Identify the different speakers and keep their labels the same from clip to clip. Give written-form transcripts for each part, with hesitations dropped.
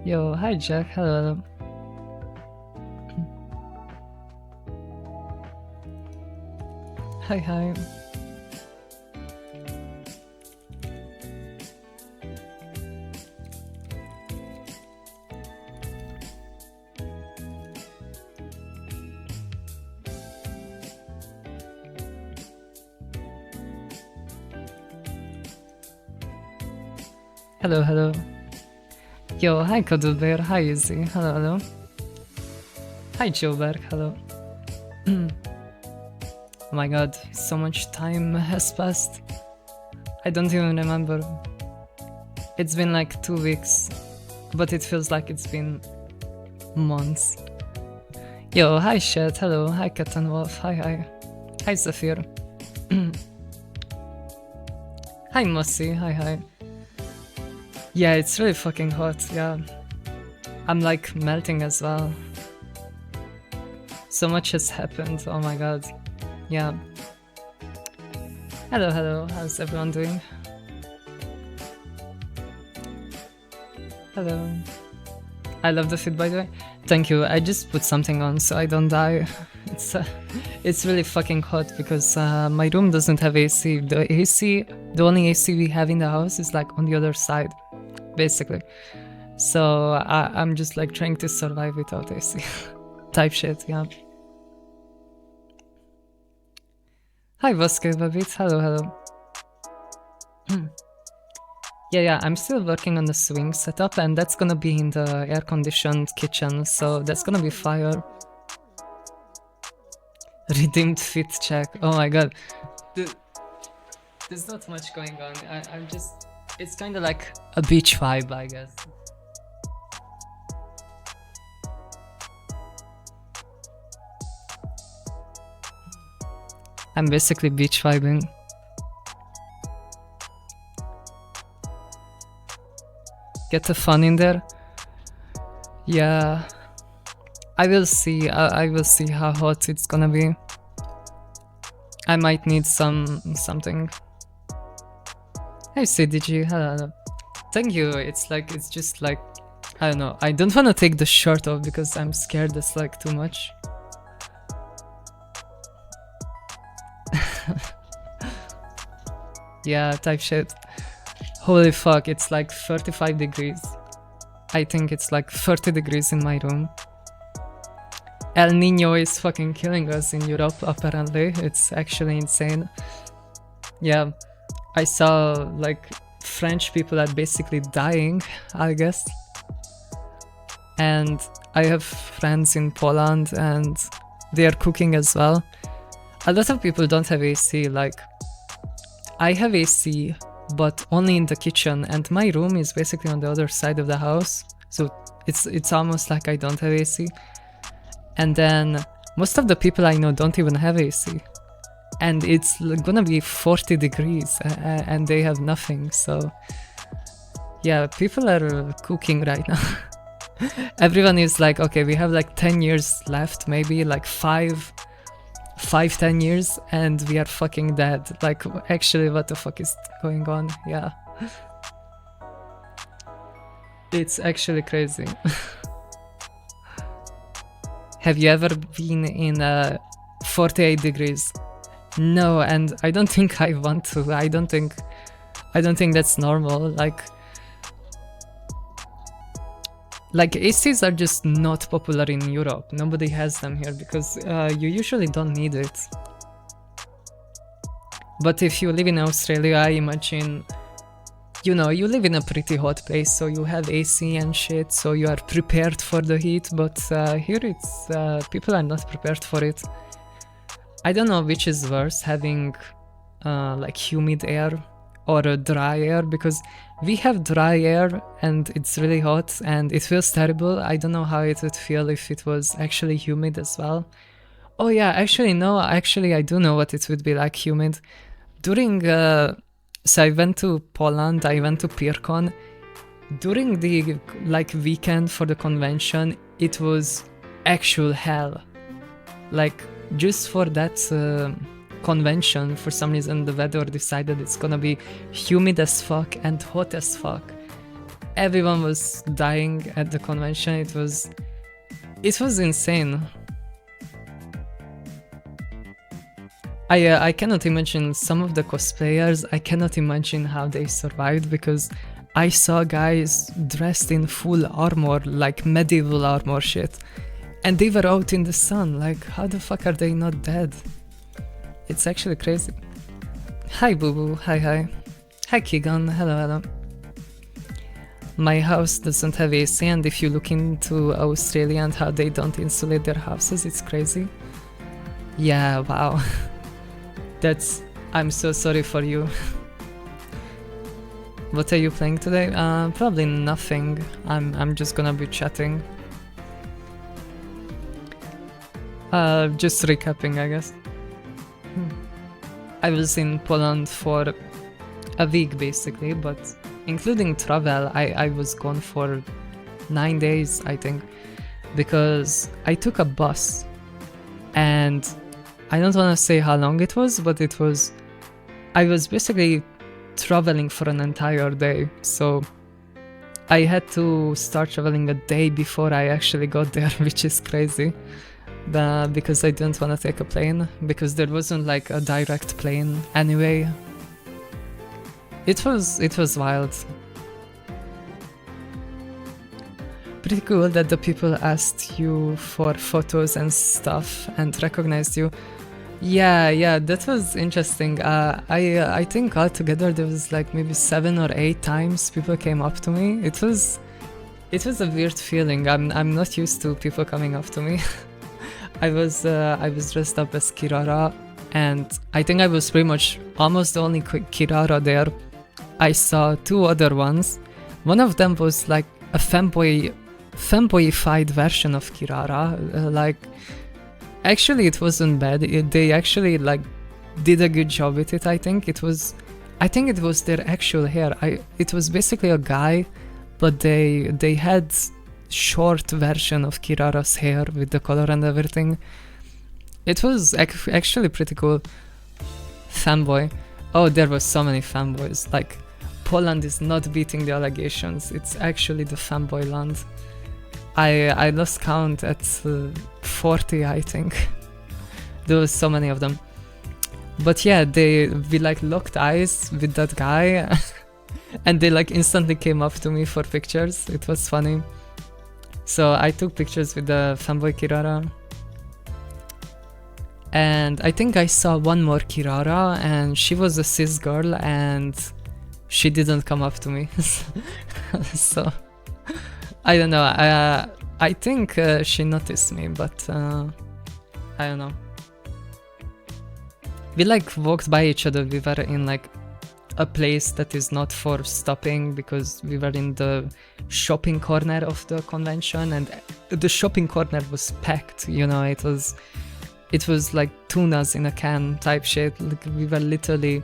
Speaker 1: Yo, hi Jack, hello. Hi, hi. Hello, hello. Yo, hi Cuddlebear, hi Izzy, hello, hello. Hi Joeberg, hello. Oh my god, so much time has passed. I don't even remember. It's been like 2 weeks, but it feels like it's been months. Yo, hi Shed, hello, hi Cat and Wolf, hi hi. Hi Zephyr. Hi Mossy, hi hi. Yeah, it's really fucking hot, yeah. I'm like melting as well. So much has happened, oh my god. Yeah. Hello, hello, how's everyone doing? Hello. I love the fit, by the way. Thank you, I just put something on so I don't die. It's really fucking hot because my room doesn't have AC. The only AC we have in the house is like on the other side, basically. So I'm just like trying to survive without AC. Type shit, yeah. Hi Vasquez Babit, hello, hello. Yeah, I'm still working on the swing setup and that's gonna be in the air-conditioned kitchen, so that's gonna be fire. Redeemed fit check, oh my god. There's not much going on, I'm just... It's kinda like a beach vibe, I guess. I'm basically beach vibing. Get the fun in there. Yeah, I will see. I will see how hot it's gonna be. I might need something. Hey CDG, hello. Thank you. It's just like, I don't know. I don't want to take the shirt off because I'm scared it's like too much. Yeah, type shit. Holy fuck, it's like 35 degrees. I think it's like 30 degrees in my room. El Nino is fucking killing us in Europe, apparently. It's actually insane. Yeah, I saw like French people are basically dying, I guess. And I have friends in Poland and they are cooking as well. A lot of people don't have AC, like I have AC, but only in the kitchen, and my room is basically on the other side of the house, so it's almost like I don't have AC. And then most of the people I know don't even have AC, and it's gonna be 40 degrees and they have nothing. So yeah, people are cooking right now. Everyone is like, okay, we have like 10 years left, maybe like 10 years, and we are fucking dead. Like, actually, what the fuck is going on? Yeah. It's actually crazy. Have you ever been in 48 degrees? No, and I don't think I want to. I don't think that's normal. Like ACs are just not popular in Europe. Nobody has them here because you usually don't need it. But if you live in Australia, I imagine, you know, you live in a pretty hot place, so you have AC and shit, so you are prepared for the heat. But here it's people are not prepared for it. I don't know which is worse, having like humid air or a dry air, because we have dry air and it's really hot and it feels terrible. I don't know how it would feel if it was actually humid as well. Oh yeah, actually no, actually I do know what it would be like humid. During, so I went to Poland, I went to Pyrkon. During the like weekend for the convention, it was actual hell. Like just for that convention, for some reason the weather decided it's gonna be humid as fuck and hot as fuck. everyone was dying at the convention. It was insane. I cannot imagine some of the cosplayers. I cannot imagine how they survived, because I saw guys dressed in full armor, like medieval armor shit, and they were out in the sun. Like, how the fuck are they not dead? It's actually crazy. Hi Boo Boo, hi. Hi Keegan, hello. My house doesn't have AC, and if you look into Australia and how they don't insulate their houses, it's crazy. Yeah, wow. I'm so sorry for you. What are you playing today? Probably nothing. I'm just gonna be chatting. Just recapping, I guess. I was in Poland for a week basically, but including travel, I was gone for 9 days, I think, because I took a bus, and I don't want to say how long it was, but I was basically traveling for an entire day, so I had to start traveling a day before I actually got there, which is crazy, because I didn't want to take a plane, because there wasn't like a direct plane anyway. It was wild. Pretty cool that the people asked you for photos and stuff and recognized you. Yeah, that was interesting. I think altogether there was like maybe 7 or 8 times people came up to me. It was a weird feeling. I'm not used to people coming up to me. I was dressed up as Kirara, and I think I was pretty much almost the only Kirara there. I saw 2 other ones. One of them was like a femboyified version of Kirara. Actually, it wasn't bad. They actually like did a good job with it. I think it was their actual hair. It was basically a guy, but they had short version of Kirara's hair with the color and everything. It was actually pretty cool. Fanboy. Oh, there were so many fanboys. Like, Poland is not beating the allegations. It's actually the fanboy land. I lost count at 40, I think. There was so many of them. But yeah, we like locked eyes with that guy and they like instantly came up to me for pictures. It was funny. So I took pictures with the fanboy Kirara. And I think I saw one more Kirara, and she was a cis girl, and she didn't come up to me. So I don't know. I think she noticed me, but I don't know. We like walked by each other. We were in like a place that is not for stopping, because we were in the shopping corner of the convention, and the shopping corner was packed. You know, it was like tunas in a can type shit. Like, we were literally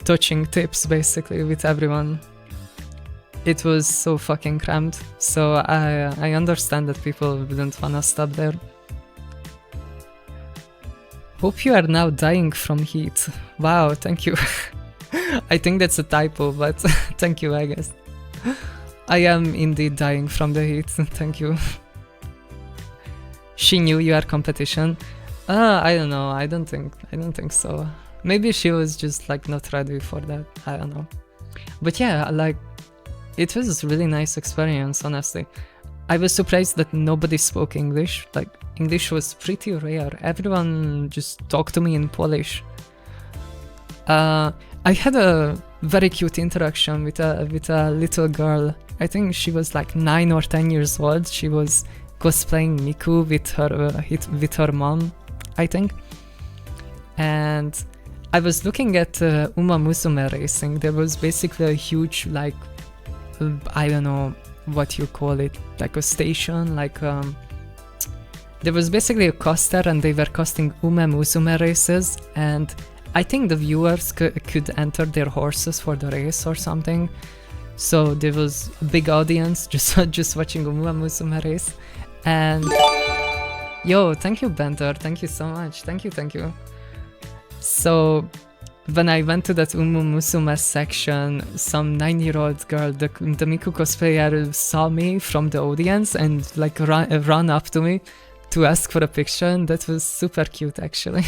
Speaker 1: touching tips basically with everyone. It was so fucking cramped. So I understand that people wouldn't wanna stop there. Hope you are now dying from heat. Wow, thank you. I think that's a typo, but thank you, I guess. I am indeed dying from the heat, thank you. She knew you are competition. I don't know, I don't think so. Maybe she was just like not ready for that, I don't know. But yeah, like, it was a really nice experience, honestly. I was surprised that nobody spoke English. Like, English was pretty rare. Everyone just talked to me in Polish. I had a very cute interaction with a little girl. I think she was like 9 or 10 years old. She was cosplaying Miku with her mom, I think. And I was looking at Uma Musume racing. There was basically a huge, like, I don't know what you call it, like a station, like there was basically a coaster, and they were costing Uma Musume races, and I think the viewers could enter their horses for the race or something. So there was a big audience just watching Uma Musume race. And yo, thank you Benter, thank you so much, thank you. So when I went to that Umu Musume section, some 9-year-old girl, the Miku cosplayer, saw me from the audience and like ran up to me to ask for a picture, and that was super cute actually.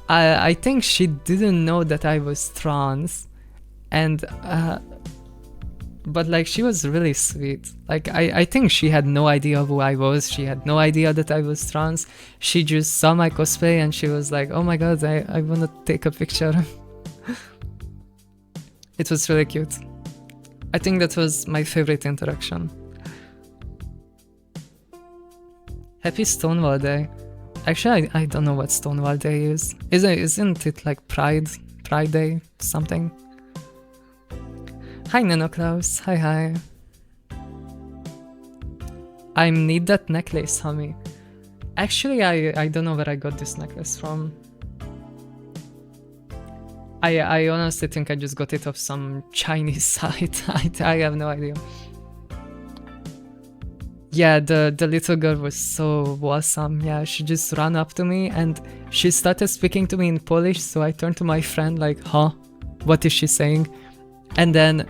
Speaker 1: I think she didn't know that I was trans, and but like she was really sweet. Like I think she had no idea who I was. She had no idea that I was trans. She just saw my cosplay and she was like, oh my god, I want to take a picture. It was really cute. I think that was my favorite interaction. Happy Stonewall Day. Actually, I don't know what Stonewall Day is. Isn't it like Pride Day something? Hi Nano Klaus, hi. I need that necklace, homie. Actually, I don't know where I got this necklace from. I honestly think I just got it off some Chinese site. I have no idea. Yeah, the little girl was so awesome. Yeah, she just ran up to me and she started speaking to me in Polish, so I turned to my friend like, huh? What is she saying? And then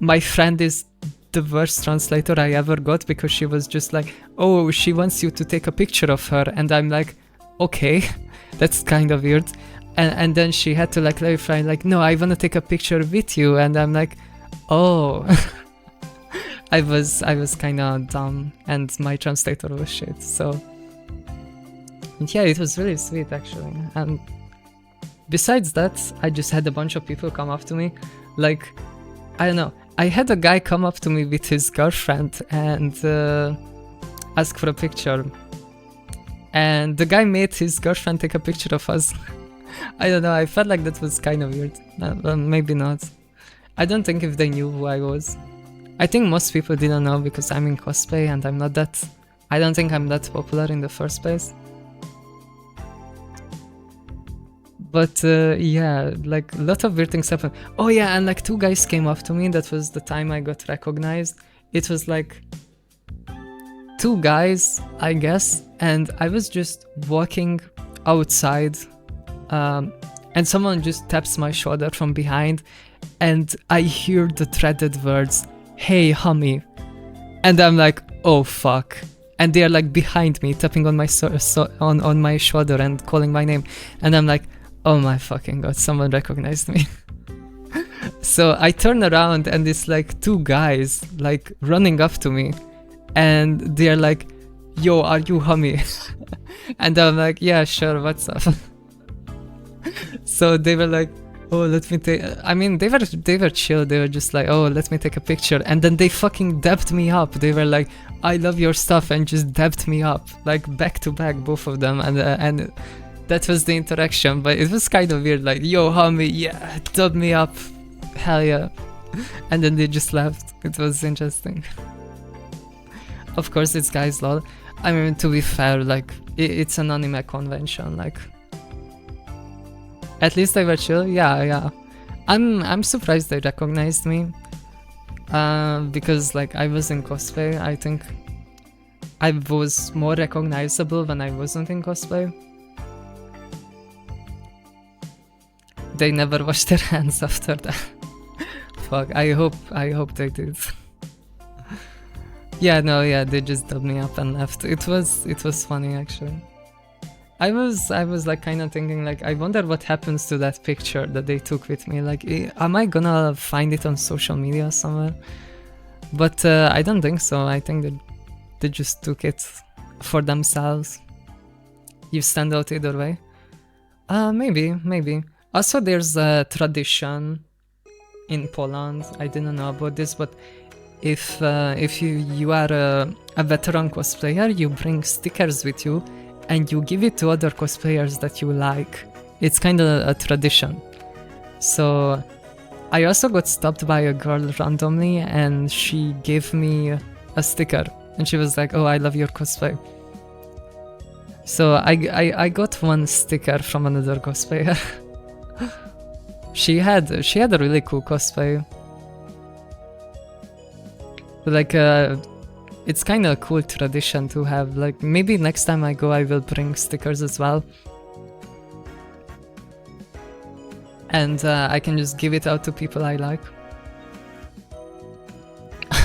Speaker 1: my friend is the worst translator I ever got, because she was just like, oh, she wants you to take a picture of her. And I'm like, okay, that's kind of weird. And then she had to like clarify, like, no, I want to take a picture with you. And I'm like, oh. I was kind of dumb and my translator was shit. So yeah, it was really sweet actually. And besides that, I just had a bunch of people come up to me. Like, I don't know, I had a guy come up to me with his girlfriend and ask for a picture. And the guy made his girlfriend take a picture of us. I don't know, I felt like that was kind of weird. Maybe not. I don't think if they knew who I was. I think most people didn't know because I'm in cosplay and I'm not that... I don't think I'm that popular in the first place. But yeah, like a lot of weird things happened. Oh yeah, and like 2 guys came up to me. That was the time I got recognized. It was like 2 guys, I guess, and I was just walking outside and someone just taps my shoulder from behind and I hear the threaded words, "Hey, homie." And I'm like, oh fuck. And they're like behind me, tapping on my on my shoulder and calling my name. And I'm like, oh my fucking god, someone recognized me. So I turn around and it's like 2 guys like running up to me and they're like, yo, are you homie? And I'm like, yeah, sure, what's up? So they were like, oh, let me take... I mean, they were chill. They were just like, oh, let me take a picture. And then they fucking dabbed me up. They were like, I love your stuff, and just dabbed me up. Like, back to back, both of them. And that was the interaction. But it was kind of weird. Like, yo, homie, yeah, dab me up. Hell yeah. And then they just left. It was interesting. Of course, it's guys lol. I mean, to be fair, like, it's an anime convention, like... At least they were chill, yeah. I'm surprised they recognized me. Because like I was in cosplay, I think I was more recognizable when I wasn't in cosplay. They never washed their hands after that. Fuck, I hope they did. Yeah, no, yeah, they just dubbed me up and left. It was funny actually. I was like kind of thinking like, I wonder what happens to that picture that they took with me. Like, am I gonna find it on social media somewhere? But I don't think so. I think that they just took it for themselves. You stand out either way. Maybe. Also, there's a tradition in Poland. I didn't know about this, but if you are a veteran cosplayer, you bring stickers with you. And you give it to other cosplayers that you like. It's kind of a tradition. So I also got stopped by a girl randomly and she gave me a sticker. And she was like, oh, I love your cosplay. So I got 1 sticker from another cosplayer. She had a really cool cosplay. Like it's kind of a cool tradition to have. Like, maybe next time I go I will bring stickers as well. and I can just give it out to people I like.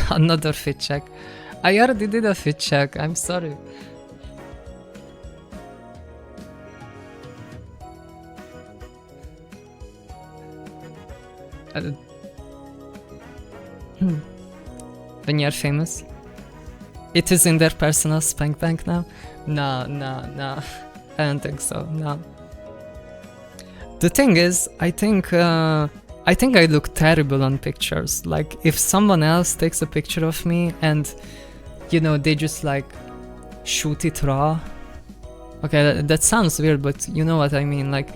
Speaker 1: Another fit check. I already did a fit check, I'm sorry. When you're famous. It is in their personal spank bank now? No. I don't think so, no. The thing is, I think I look terrible on pictures. Like, if someone else takes a picture of me and, you know, they just like shoot it raw. Okay, that sounds weird, but you know what I mean. Like,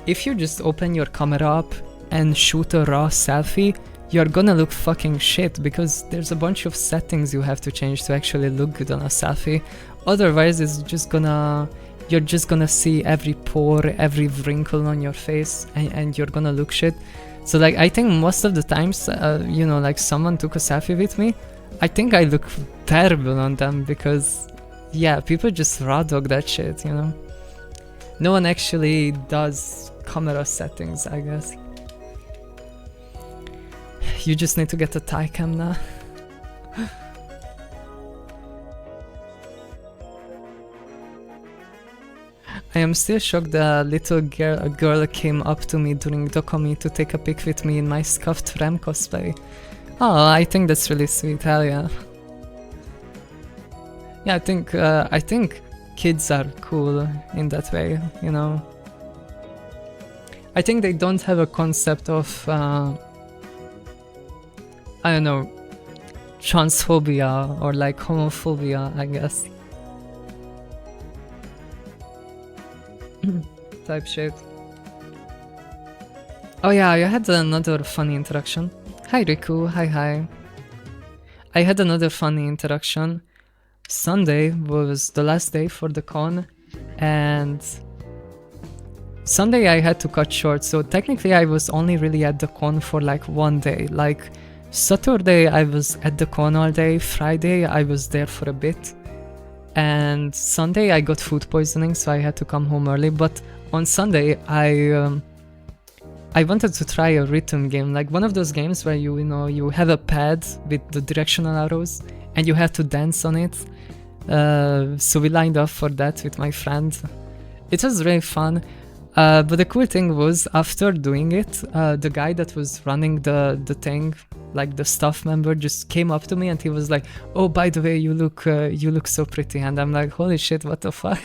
Speaker 1: if you just open your camera up and shoot a raw selfie, you're gonna look fucking shit because there's a bunch of settings you have to change to actually look good on a selfie. Otherwise, you're just gonna see every pore, every wrinkle on your face, and you're gonna look shit. So like, I think most of the times, you know, like someone took a selfie with me, I think I look terrible on them because, yeah, people just raw dog that shit, you know. No one actually does camera settings, I guess. You just need to get a Thai cam now. I am still shocked that a little girl came up to me during Dokumi to take a pic with me in my scuffed Ram cosplay. Oh, I think that's really sweet, hell yeah. Yeah, I think kids are cool in that way, you know. I think they don't have a concept of, I don't know, transphobia or like homophobia, I guess. Type shit. Oh yeah, I had another funny interaction. Hi Riku, hi. I had another funny interaction. Sunday was the last day for the con, and Sunday I had to cut short, so technically I was only really at the con for like one day. Like, Saturday I was at the con all day, Friday I was there for a bit, and Sunday I got food poisoning, so I had to come home early. But on Sunday I wanted to try a rhythm game, like one of those games where you have a pad with the directional arrows and you have to dance on it. So we lined up for that with my friend. It was really fun. But the cool thing was, after doing it, the guy that was running the thing, like the staff member, just came up to me and he was like, "Oh, by the way, you look so pretty." And I'm like, "Holy shit, what the fuck?"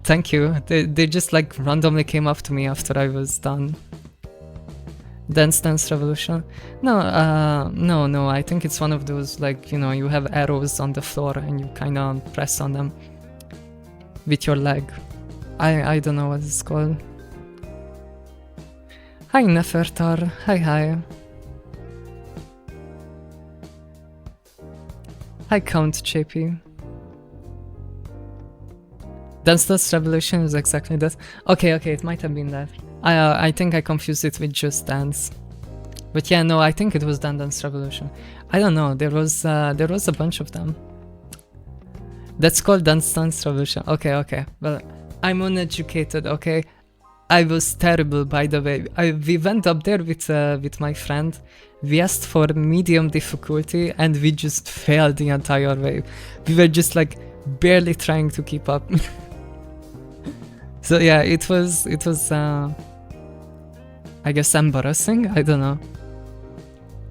Speaker 1: Thank you. They just like randomly came up to me after I was done. Dance Revolution? No, I think it's one of those, like, you have arrows on the floor and you kind of press on them with your leg. I don't know what it's called. Hi Nefertar, hi. Hi Count JP. Dance Revolution is exactly that. Okay, it might have been that. I think I confused it with Just Dance. But yeah, no, I think it was Dance Revolution. I don't know, there was a bunch of them. That's called Dance Revolution. Okay. Well, I'm uneducated, okay? I was terrible, by the way. We went up there with my friend. We asked for medium difficulty and we just failed the entire way. We were just like barely trying to keep up. So yeah, it was I guess embarrassing, I don't know.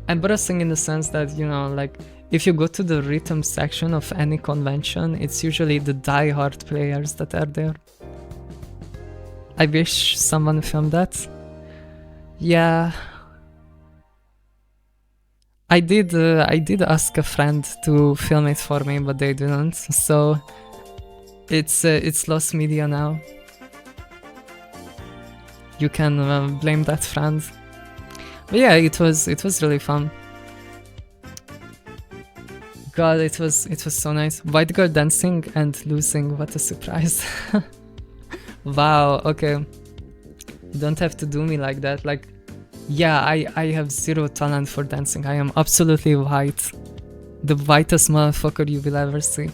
Speaker 1: Embarrassing in the sense that, like, if you go to the rhythm section of any convention, it's usually the die-hard players that are there. I wish someone filmed that. Yeah. I did ask a friend to film it for me, but they didn't, so it's lost media now. You can blame that friend. But yeah, it was really fun. God, it was so nice. White girl dancing and losing, what a surprise. Wow, okay. You don't have to do me like that. Like, yeah, I have zero talent for dancing. I am absolutely white. The whitest motherfucker you will ever see.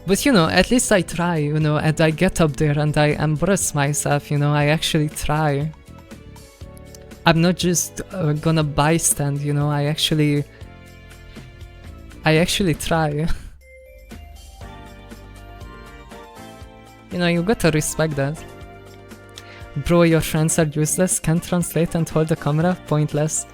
Speaker 1: But at least I try, and I get up there and I embrace myself, I actually try. I'm not just gonna bystand, you know, I actually try. You know, you gotta respect that. Bro, your friends are useless, can't translate and hold the camera, pointless.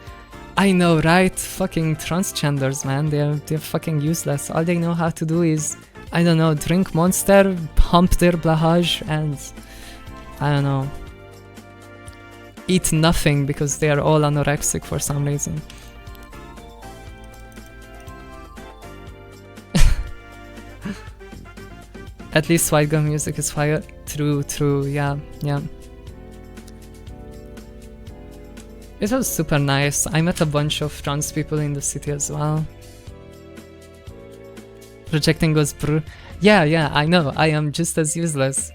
Speaker 1: I know, right? Fucking transgenders, man, they're fucking useless. All they know how to do is, I don't know, drink Monster, hump their blahage, and I don't know, eat nothing because they are all anorexic for some reason. At least white girl music is fire. True, yeah. It was super nice. I met a bunch of trans people in the city as well. Projecting was yeah, I know, I am just as useless.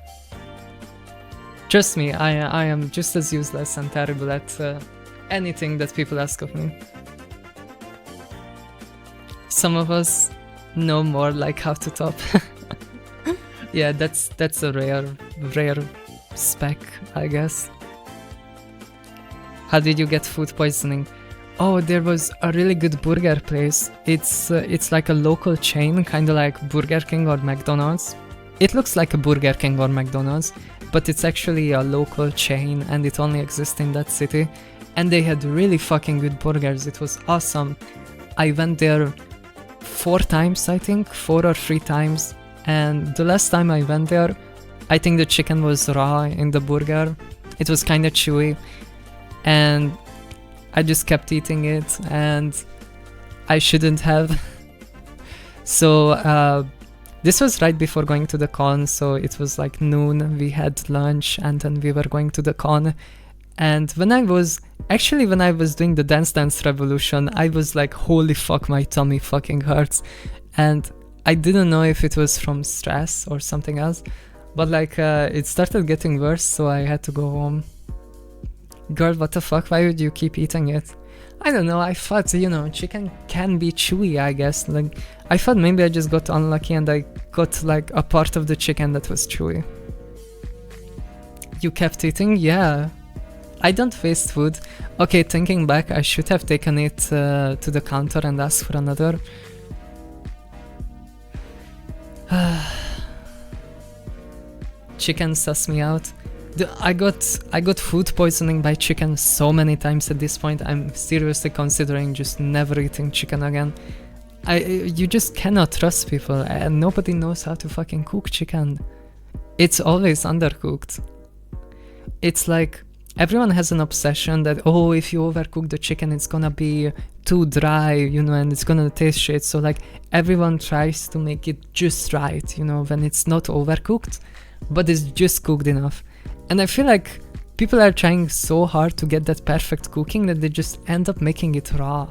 Speaker 1: Trust me, I am just as useless and terrible at anything that people ask of me. Some of us know more like how to top. Yeah, that's a rare spec, I guess. How did you get food poisoning? Oh, there was a really good burger place. It's like a local chain, kind of like Burger King or McDonald's. It looks like a Burger King or McDonald's, but it's actually a local chain and it only exists in that city. And they had really fucking good burgers. It was awesome. I went there 4 times, I think, 4 or 3 times. And the last time I went there, I think the chicken was raw in the burger. It was kind of chewy. And I just kept eating it, and I shouldn't have. So this was right before going to the con, so it was like noon, we had lunch, and then we were going to the con. And when I was doing the Dance Revolution, I was like, holy fuck, my tummy fucking hurts. And I didn't know if it was from stress or something else, but like it started getting worse, so I had to go home. Girl, what the fuck, why would you keep eating it? I don't know, I thought, you know, chicken can be chewy, I guess. Like, I thought maybe I just got unlucky and I got like a part of the chicken that was chewy. You kept eating? Yeah. I don't waste food. Okay, thinking back, I should have taken it to the counter and asked for another. Chicken suss me out. I got food poisoning by chicken so many times at this point. I'm seriously considering just never eating chicken again. You just cannot trust people, and nobody knows how to fucking cook chicken. It's always undercooked. It's like everyone has an obsession that, oh, if you overcook the chicken, it's gonna be too dry, you know, and it's gonna taste shit. So like everyone tries to make it just right, you know, when it's not overcooked, but it's just cooked enough. And I feel like people are trying so hard to get that perfect cooking that they just end up making it raw.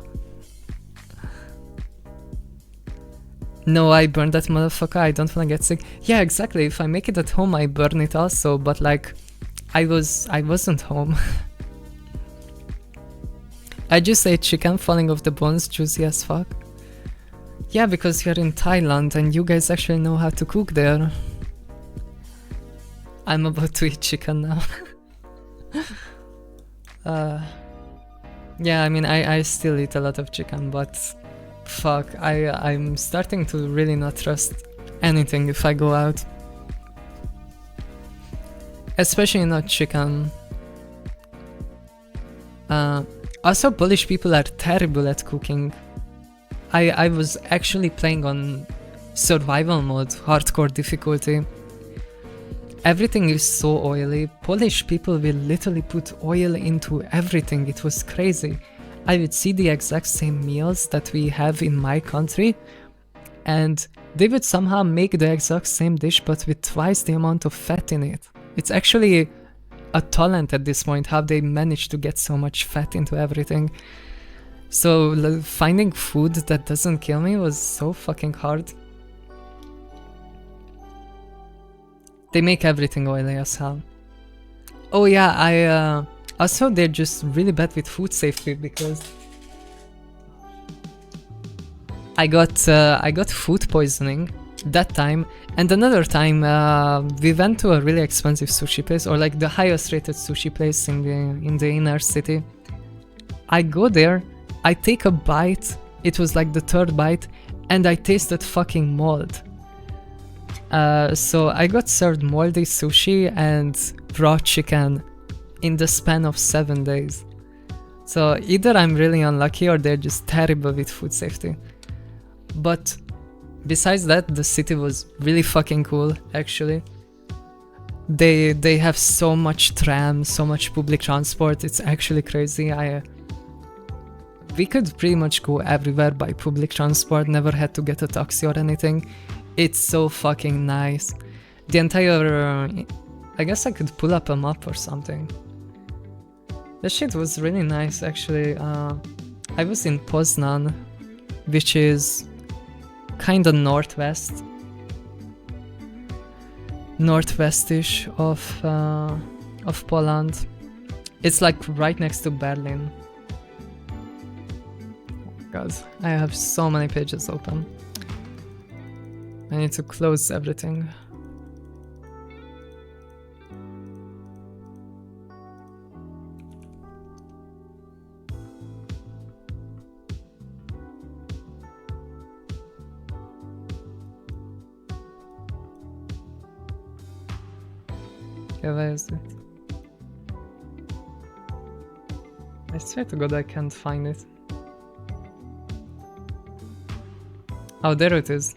Speaker 1: No, I burned that motherfucker, I don't wanna get sick. Yeah, exactly, if I make it at home, I burn it also, but like, I wasn't home. I just ate chicken falling off the bones, juicy as fuck. Yeah, because you're in Thailand and you guys actually know how to cook there. I'm about to eat chicken now. Yeah, I mean, I still eat a lot of chicken, but fuck, I'm starting to really not trust anything if I go out. Especially not chicken. Also, Polish people are terrible at cooking. I was actually playing on survival mode, hardcore difficulty. Everything is so oily. Polish people will literally put oil into everything. It was crazy. I would see the exact same meals that we have in my country, and they would somehow make the exact same dish but with twice the amount of fat in it. It's actually a talent at this point how they manage to get so much fat into everything. So finding food that doesn't kill me was so fucking hard. They make everything oily as hell. Oh yeah, also they're just really bad with food safety because I got food poisoning that time, and another time we went to a really expensive sushi place, or like the highest rated sushi place in the inner city, I go there, I take a bite, it was like the third bite, and I tasted fucking mold. So I got served moldy sushi and raw chicken in the span of 7 days. So either I'm really unlucky or they're just terrible with food safety. But besides that, the city was really fucking cool, actually. They have so much tram, so much public transport, it's actually crazy. We could pretty much go everywhere by public transport, never had to get a taxi or anything. It's so fucking nice. The entire... I guess I could pull up a map or something. The shit was really nice, actually. I was in Poznan, which is kinda northwest. Northwestish of Poland. It's like right next to Berlin. God, I have so many pages open. I need to close everything. Okay, where is it? I swear to God I can't find it. Oh, there it is.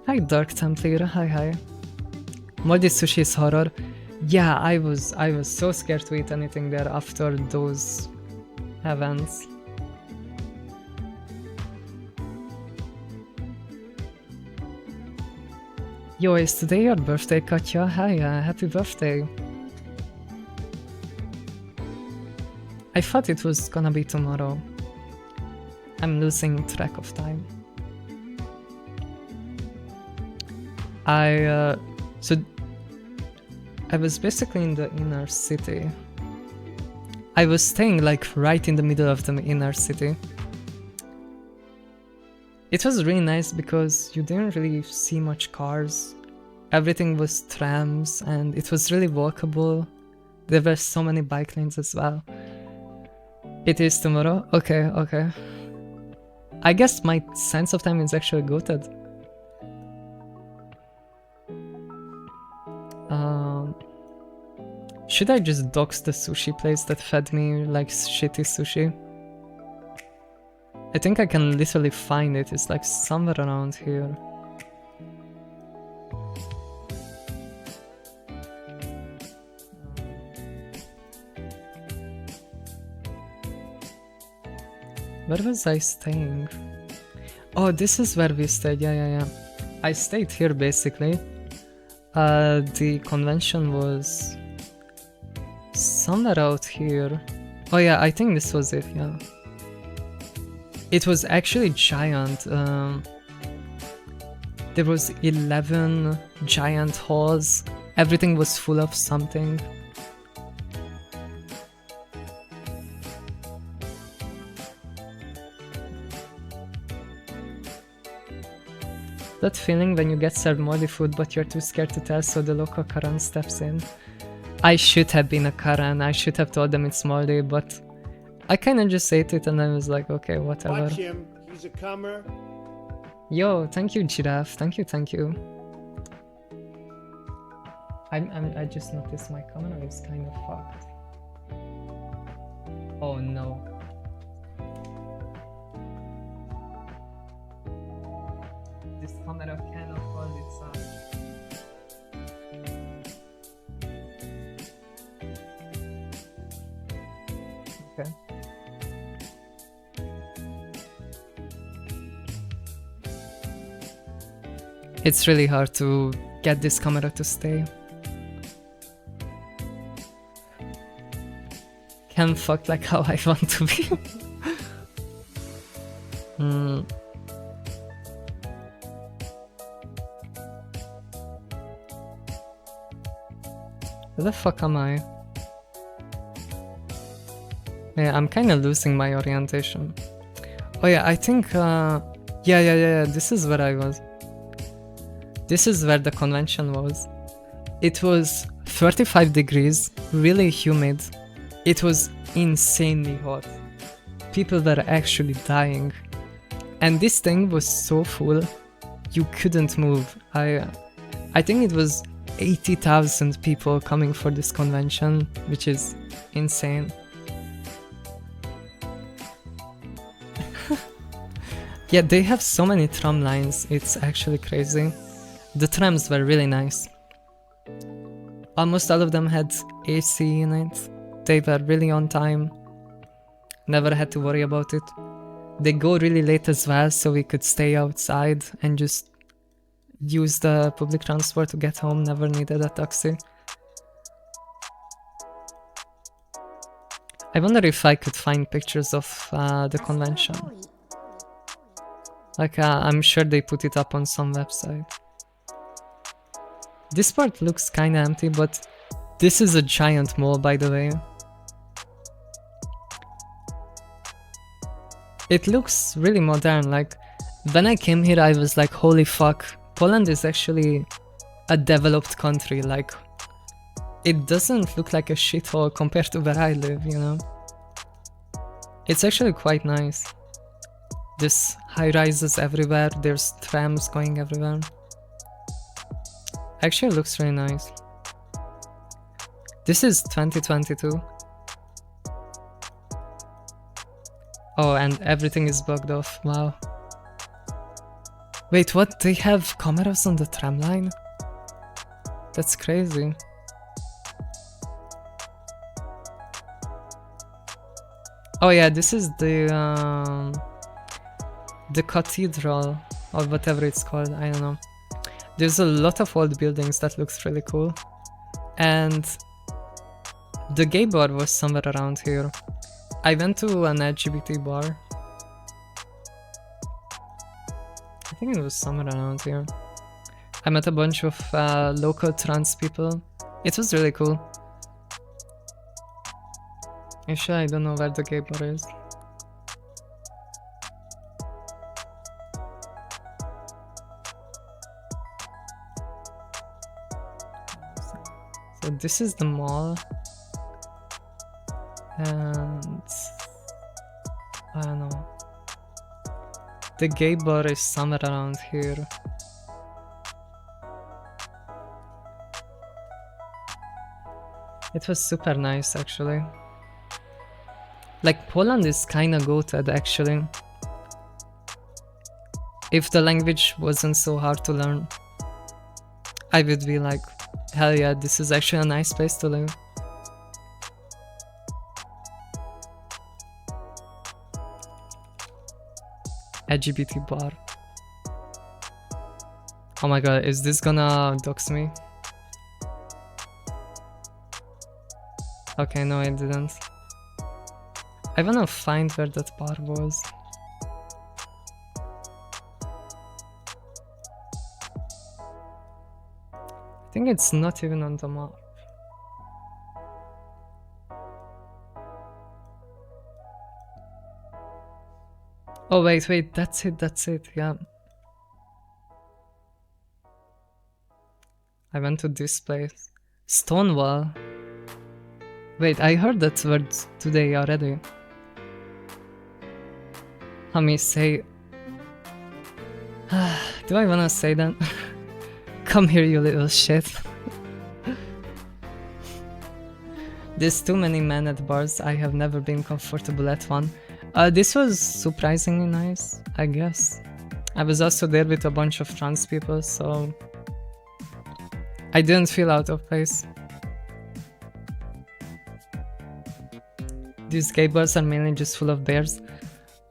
Speaker 1: Hi Dark Templar, hi. Moldy sushi is horror. Yeah, I was so scared to eat anything there after those events. Yo, is today your birthday, Katya? Hi, happy birthday. I thought it was gonna be tomorrow. I'm losing track of time. So I was basically in the inner city. I was staying like right in the middle of the inner city. It was really nice because you didn't really see much cars. Everything was trams and it was really walkable. There were so many bike lanes as well. It is tomorrow? Okay. I guess my sense of time is actually goated. Should I just dox the sushi place that fed me like shitty sushi? I think I can literally find it, it's like somewhere around here. Where was I staying? Oh, this is where we stayed, yeah. I stayed here basically. The convention was somewhere out here. Oh yeah, I think this was it, yeah. It was actually giant. There was 11 giant halls. Everything was full of something. That feeling when you get served moldy food but you're too scared to tell, so the local Karen steps in. I should have been a Karen, I should have told them it's moldy, but I kinda just ate it and I was like, okay, whatever.
Speaker 2: Watch him, he's a comer.
Speaker 1: Yo, thank you, Giraffe, thank you. I just noticed my camera is kind of fucked. Oh no. This camera cannot hold itself. Okay. It's really hard to get this camera to stay. Can fuck like how I want to be. Where the fuck am I? Yeah, I'm kinda losing my orientation. Oh yeah, I think, yeah, this is where I was. This is where the convention was. It was 35 degrees, really humid. It was insanely hot. People were actually dying. And this thing was so full, you couldn't move. I think it was 80,000 people coming for this convention, which is insane. Yeah, they have so many tram lines, it's actually crazy. The trams were really nice. Almost all of them had AC in it. They were really on time. Never had to worry about it. They go really late as well, so we could stay outside and just use the public transport to get home. Never needed a taxi. I wonder if I could find pictures of the convention. Like, I'm sure they put it up on some website. This part looks kinda empty, but this is a giant mall, by the way. It looks really modern. Like, when I came here, I was like, holy fuck, Poland is actually a developed country. Like, it doesn't look like a shithole compared to where I live, you know? It's actually quite nice. There's high-rises everywhere, there's trams going everywhere. Actually, it looks really nice. This is 2022. Oh, and everything is bugged off, wow. Wait, what? They have cameras on the tram line? That's crazy. Oh yeah, this is the cathedral, or whatever it's called, I don't know. There's a lot of old buildings that looks really cool. And the gay bar was somewhere around here. I went to an LGBT bar. I think it was somewhere around here. I met a bunch of local trans people. It was really cool. Actually, I don't know where the gay bar is. So this is the mall. And I don't know. The gay bar is somewhere around here. It was super nice, actually. Like, Poland is kinda goated, actually. If the language wasn't so hard to learn, I would be like, hell yeah, this is actually a nice place to live. LGBT bar. Oh my god, is this gonna dox me? Okay, no, it didn't. I wanna find where that bar was. I think it's not even on the map. Oh wait, that's it, yeah. I went to this place. Stonewall. Wait, I heard that word today already. Let me say... Do I wanna say that? Come here, you little shit. There's too many men at bars. I have never been comfortable at one. This was surprisingly nice, I guess. I was also there with a bunch of trans people, so I didn't feel out of place. These gay bars are mainly just full of bears.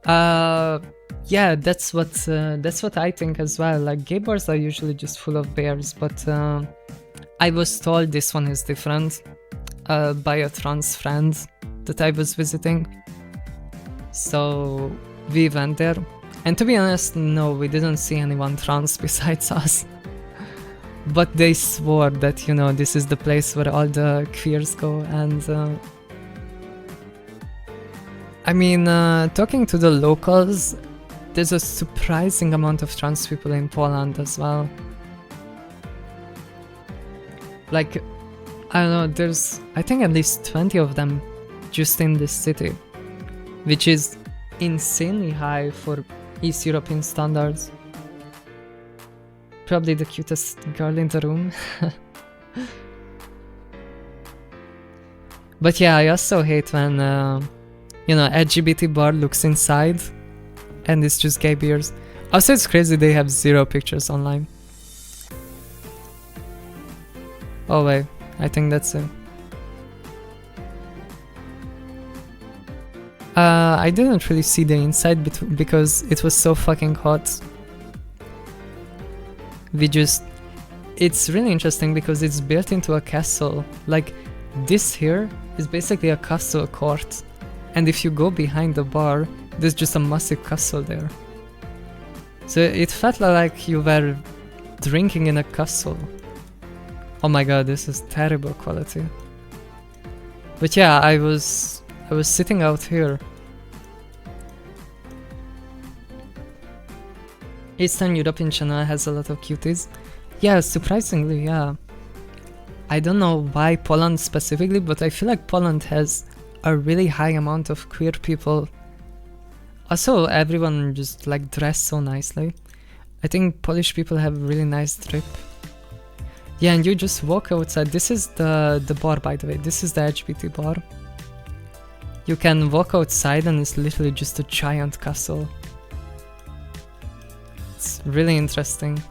Speaker 1: Yeah, that's what I think as well. Like, gay bars are usually just full of bears, but I was told this one is different by a trans friend that I was visiting. So we went there, and to be honest, no, we didn't see anyone trans besides us. But they swore that, you know, this is the place where all the queers go, and I mean, talking to the locals, there's a surprising amount of trans people in Poland as well. Like, I don't know, there's I think at least 20 of them just in this city, which is insanely high for East European standards. Probably the cutest girl in the room. But yeah, I also hate when, you know, LGBT bar looks inside and it's just gay beers. Also, it's crazy they have 0 pictures online. Oh wait, I think that's it. I didn't really see the inside because it was so fucking hot. It's really interesting because it's built into a castle. Like, this here is basically a castle court. And if you go behind the bar, there's just a massive castle there. So it felt like you were drinking in a castle. Oh my god, this is terrible quality. But yeah, I was sitting out here. Eastern European channel has a lot of cuties. Yeah, surprisingly, yeah. I don't know why Poland specifically, but I feel like Poland has a really high amount of queer people. Also, everyone just like dress so nicely. I think Polish people have really nice drip. Yeah, and you just walk outside. This is the bar, by the way. This is the LGBT bar. You can walk outside and it's literally just a giant castle. It's really interesting.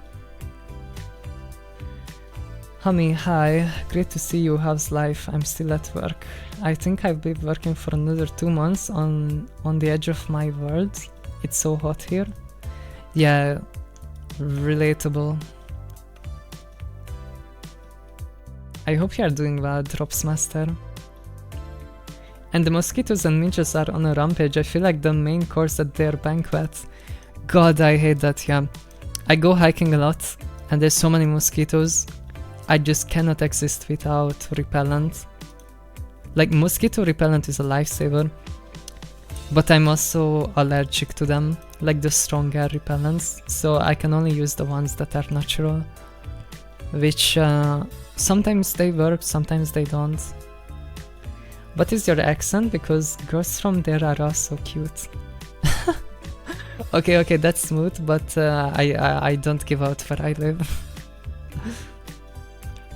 Speaker 1: Hami, hi. Great to see you. How's life? I'm still at work. I think I'll be working for another 2 months on the edge of my world. It's so hot here. Yeah, relatable. I hope you are doing well, Drops Master. And the mosquitoes and midges are on a rampage. I feel like the main course at their banquet. God, I hate that, yeah. I go hiking a lot and there's so many mosquitoes. I just cannot exist without repellent. Like, mosquito repellent is a lifesaver, but I'm also allergic to them, like the strong air repellents, so I can only use the ones that are natural, which sometimes they work, sometimes they don't. What is your accent? Because girls from there are also cute. Okay, that's smooth, but I don't give out where I live.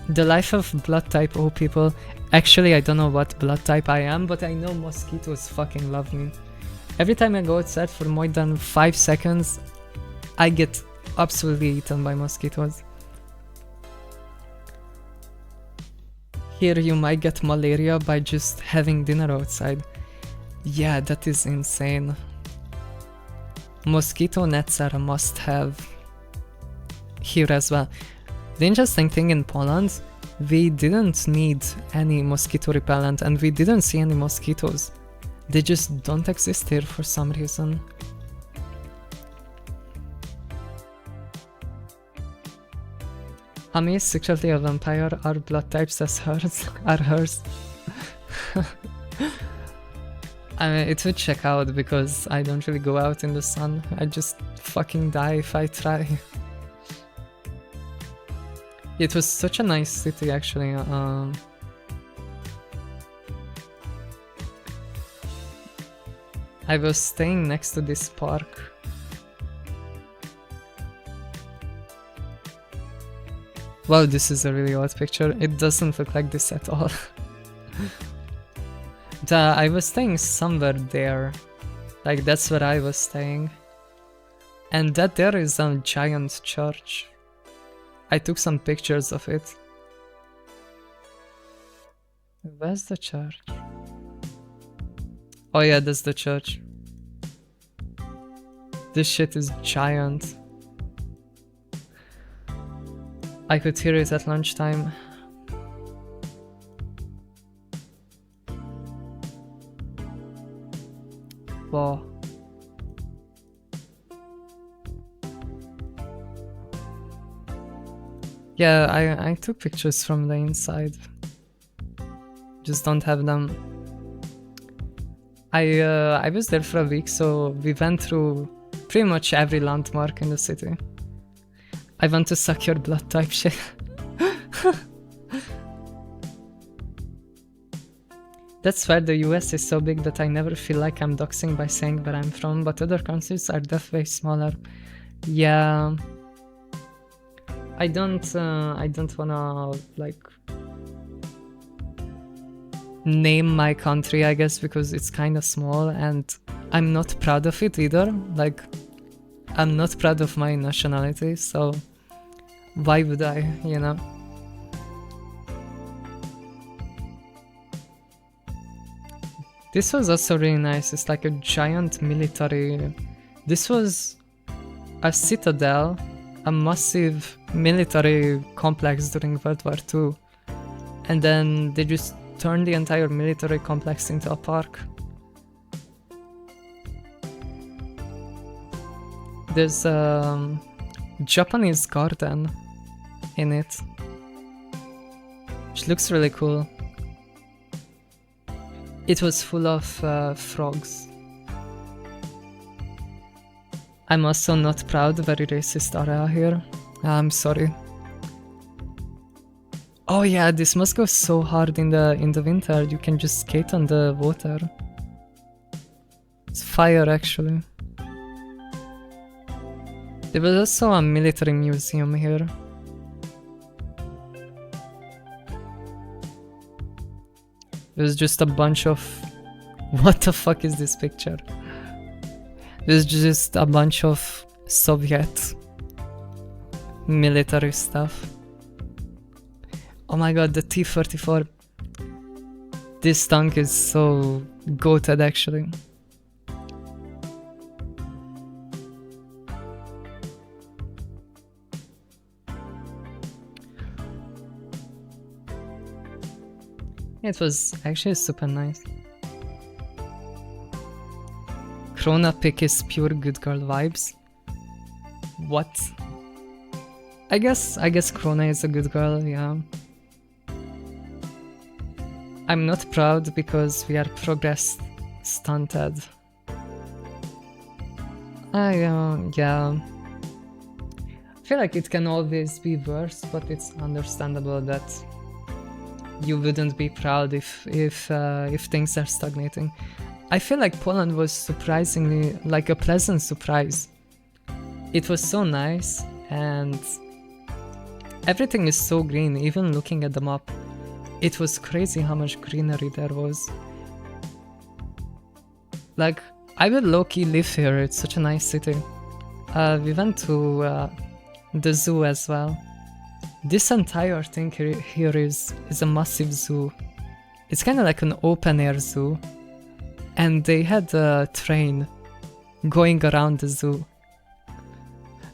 Speaker 1: The life of blood type O people. Actually, I don't know what blood type I am, but I know mosquitoes fucking love me. Every time I go outside for more than 5 seconds, I get absolutely eaten by mosquitoes. Here you might get malaria by just having dinner outside. Yeah, that is insane. Mosquito nets are a must-have here as well. The interesting thing in Poland, we didn't need any mosquito repellent and we didn't see any mosquitoes. They just don't exist here for some reason. Ami is secretly a vampire. Our blood types as hers are hers. I mean, it would check out because I don't really go out in the sun. I just fucking die if I try. It was such a nice city, actually. I was staying next to this park. Wow, this is a really old picture. It doesn't look like this at all. I was staying somewhere there. Like, that's where I was staying. And that there is a giant church. I took some pictures of it. Where's the church? Oh yeah, that's the church. This shit is giant. I could hear it at lunchtime. Wow. Yeah, I took pictures from the inside. Just don't have them. I was there for a week, so we went through pretty much every landmark in the city. I want to suck your blood type shit. That's why the US is so big that I never feel like I'm doxing by saying where I'm from, but other countries are definitely smaller. Yeah. I don't wanna like name my country, I guess, because it's kind of small and I'm not proud of it either. Like, I'm not proud of my nationality, so why would I, you know? This was also really nice. It's like a giant military. This was a citadel, a massive military complex during World War II. And then they just turned the entire military complex into a park. There's a Japanese garden in it, which looks really cool. It was full of frogs. I'm also not proud, very racist area here. I'm sorry. Oh yeah, this must go so hard in the winter. You can just skate on the water. It's fire actually. There was also a military museum here. There's just a bunch of... What the fuck is this picture? There's just a bunch of Soviet military stuff. Oh my god, the T-34. This tank is so goated actually. It was actually super nice. Krona pick is pure good girl vibes. What? I guess Krona is a good girl, yeah. I'm not proud because we are progress stunted. Yeah. I feel like it can always be worse, but it's understandable that you wouldn't be proud if things are stagnating. I feel like Poland was surprisingly like a pleasant surprise. It was so nice and everything is so green, even looking at the map. It was crazy how much greenery there was. Like, I would low-key live here, it's such a nice city. We went to the zoo as well. This entire thing here is a massive zoo. It's kind of like an open-air zoo. And they had a train going around the zoo.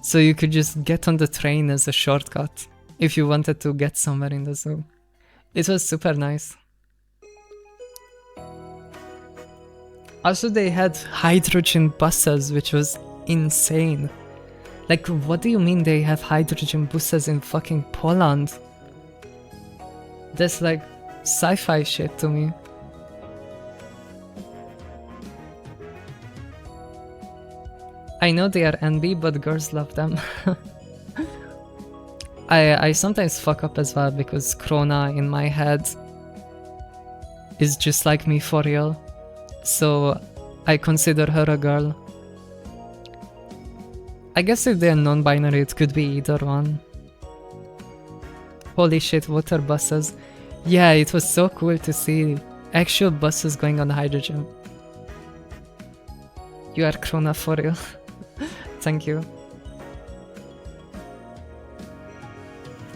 Speaker 1: So you could just get on the train as a shortcut if you wanted to get somewhere in the zoo. It was super nice. Also, they had hydrogen buses, which was insane. Like, what do you mean they have hydrogen buses in fucking Poland? That's like sci-fi shit to me. I know they are NB, but girls love them. I sometimes fuck up as well because Krona in my head is just like me for real. So I consider her a girl. I guess if they're non-binary it could be either one. Holy shit, water buses. Yeah, it was so cool to see actual buses going on hydrogen. You are Krona for real. Thank you.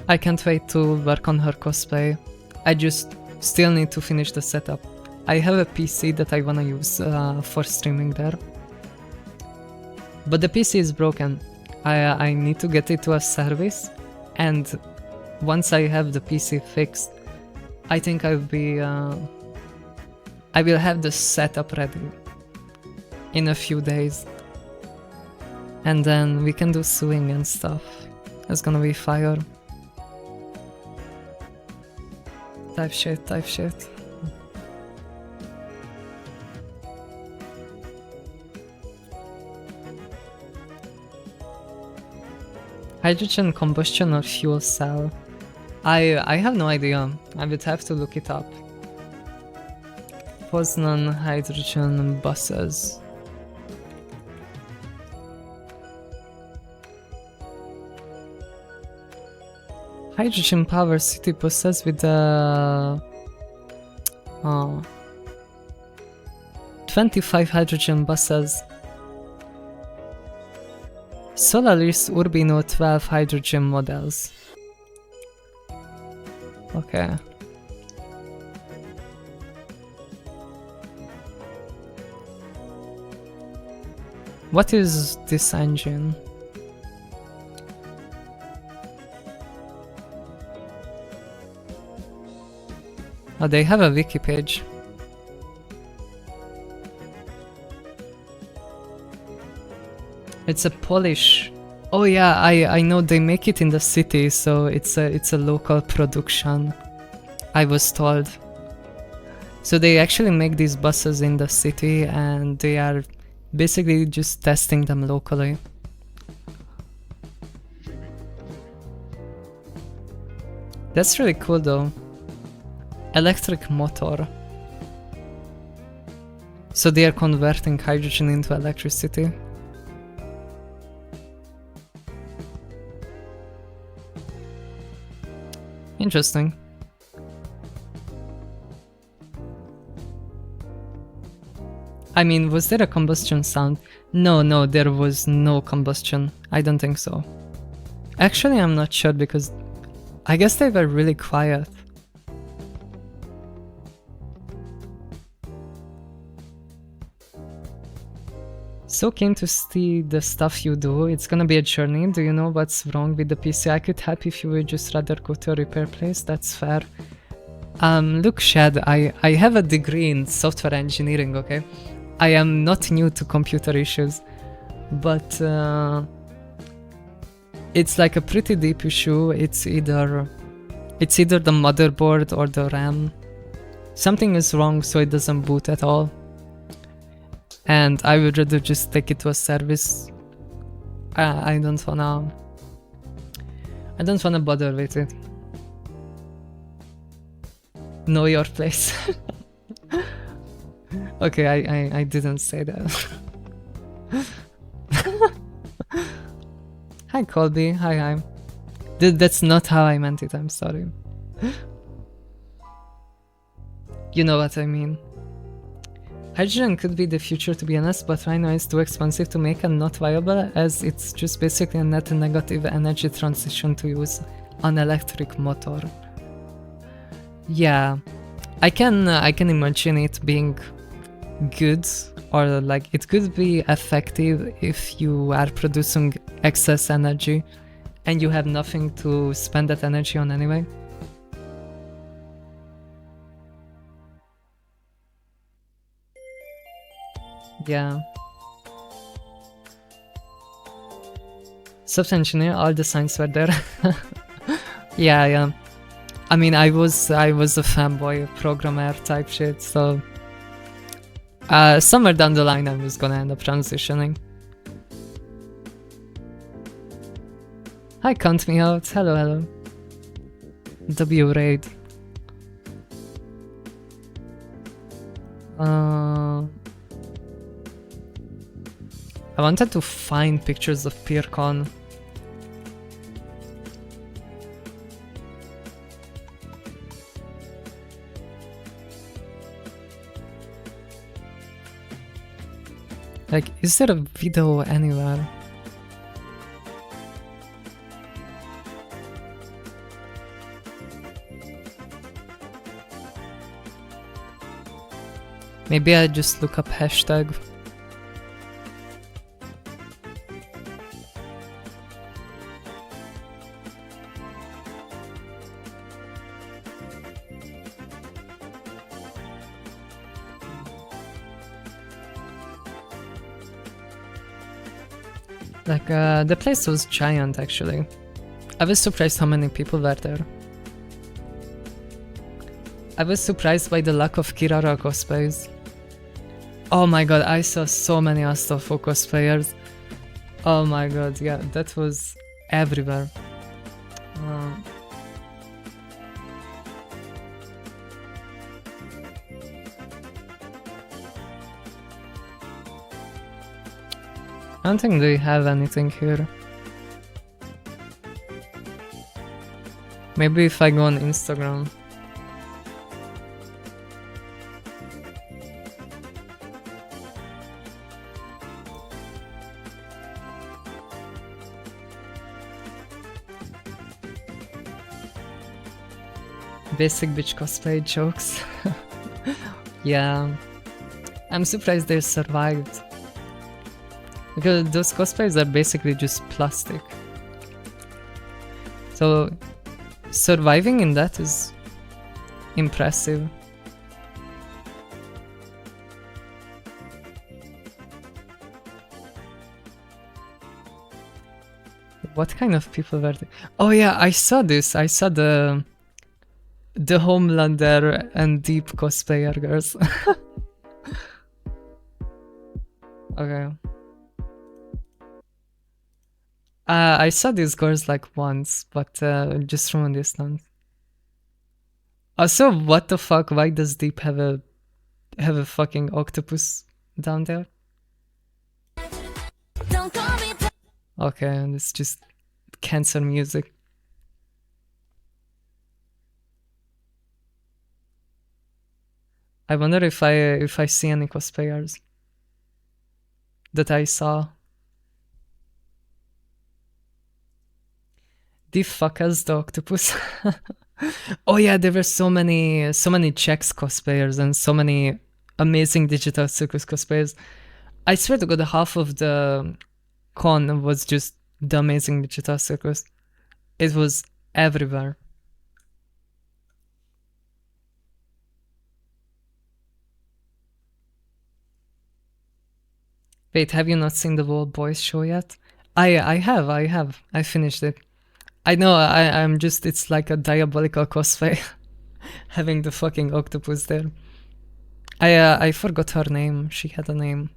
Speaker 1: I can't wait to work on her cosplay. I just still need to finish the setup. I have a PC that I wanna use for streaming there. But the PC is broken. I need to get it to a service, and once I have the PC fixed, I think I will have the setup ready in a few days. And then we can do sewing and stuff. It's gonna be fire. Type shit. Hydrogen combustion or fuel cell? I have no idea. I would have to look it up. Poznan hydrogen buses. Hydrogen power city buses with the 25 hydrogen buses. Solaris Urbino 12 hydrogen models. Okay. What is this engine? Oh, they have a wiki page. It's a Polish. Oh yeah, I know they make it in the city, so it's a local production. I was told. So they actually make these buses in the city, and they are basically just testing them locally. That's really cool though. Electric motor. So they are converting hydrogen into electricity. Interesting. I mean, was there a combustion sound? No, there was no combustion. I don't think so. Actually, I'm not sure because I guess they were really quiet. So keen to see the stuff you do. It's gonna be a journey. Do you know what's wrong with the PC? I could help if you would just rather go to a repair place. That's fair. Look, Shad, I have a degree in software engineering, okay? I am not new to computer issues, but it's like a pretty deep issue. It's either the motherboard or the RAM. Something is wrong, so it doesn't boot at all. And I would rather just take it to a service. I don't wanna bother with it. Know your place. Okay, I didn't say that. Hi Colby, hi. That's not how I meant it, I'm sorry. You know what I mean. Hydrogen could be the future, to be honest, but right now it's too expensive to make and not viable, as it's just basically a net negative energy transition to use an electric motor. Yeah, I can imagine it being good, or like it could be effective if you are producing excess energy and you have nothing to spend that energy on anyway. Yeah. Software engineer, all the signs were there. Yeah. I mean, I was a fanboy programmer type shit, so somewhere down the line I was gonna end up transitioning. Hi, count me out. Hello. W raid. I wanted to find pictures of pyrkon. Like, is there a video anywhere? Maybe I just look up hashtag. Like, the place was giant actually. I was surprised how many people were there. I was surprised by the lack of Kirara cosplays. Oh my god, I saw so many Astolfo cosplayers. Oh my god, yeah, that was everywhere. I don't think they have anything here. Maybe if I go on Instagram. Basic bitch cosplay jokes. Yeah. I'm surprised they survived. Because those cosplays are basically just plastic. So surviving in that is impressive. What kind of people were they? Oh yeah, I saw this. I saw the Homelander and Deep cosplayer girls. Okay. I saw these girls like once, but just from a distance. Also, what the fuck? Why does Deep have a fucking octopus down there? Okay, and it's just cancer music. I wonder if I see any cosplayers that I saw. The fuck is the octopus? Oh yeah, there were so many Chex cosplayers and so many amazing Digital Circus cosplayers. I swear to god, half of the con was just the amazing Digital Circus. It was everywhere. Wait, have you not seen the World Boys show yet? I have. I finished it. I know, I'm just, it's like a diabolical cosplay. Having the fucking octopus there. I forgot her name. She had a name.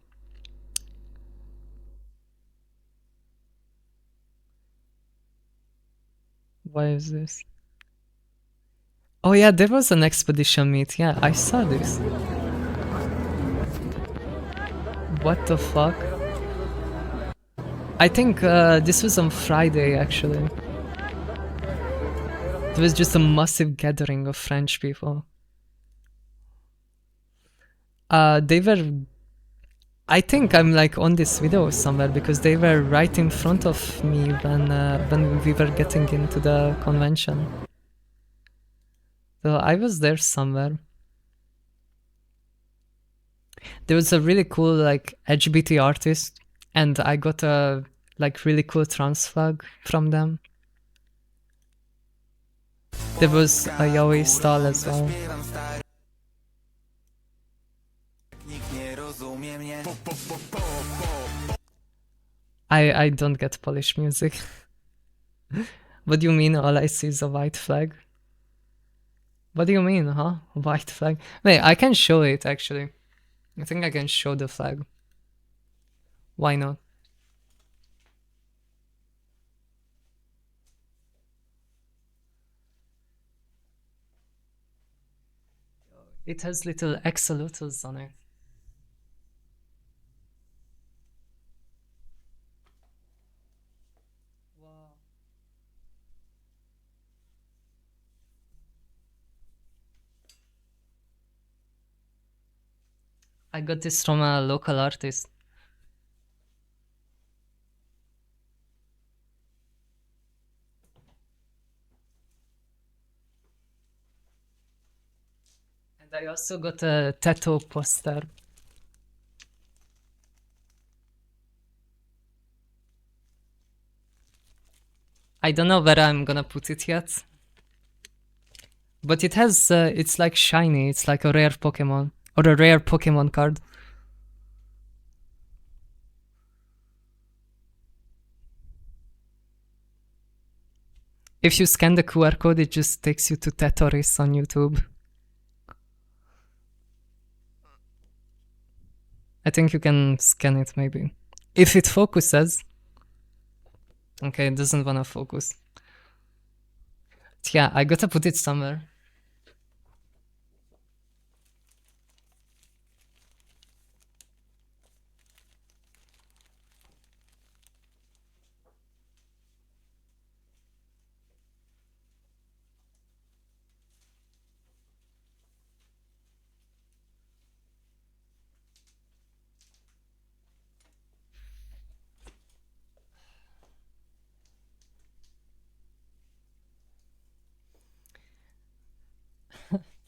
Speaker 1: Why is this? Oh yeah, there was an expedition meet. Yeah, I saw this. What the fuck? I think this was on Friday actually. It was just a massive gathering of French people. They were, I think I'm like on this video somewhere because they were right in front of me when we were getting into the convention. So I was there somewhere. There was a really cool like LGBT artist, and I got a like really cool trans flag from them. There was a yaoi stall as well. I don't get Polish music. What do you mean all I see is a white flag? What do you mean, huh? White flag? Wait, I can show it actually. I think I can show the flag. Why not? It has little axolotls on it. Wow. I got this from a local artist. And I also got a tattoo poster. I don't know where I'm gonna put it yet. But it has, it's like shiny, it's like a rare Pokemon. Or a rare Pokemon card. If you scan the QR code, it just takes you to Tetoris on YouTube. I think you can scan it maybe. If it focuses. Okay, it doesn't wanna focus. But yeah, I gotta put it somewhere.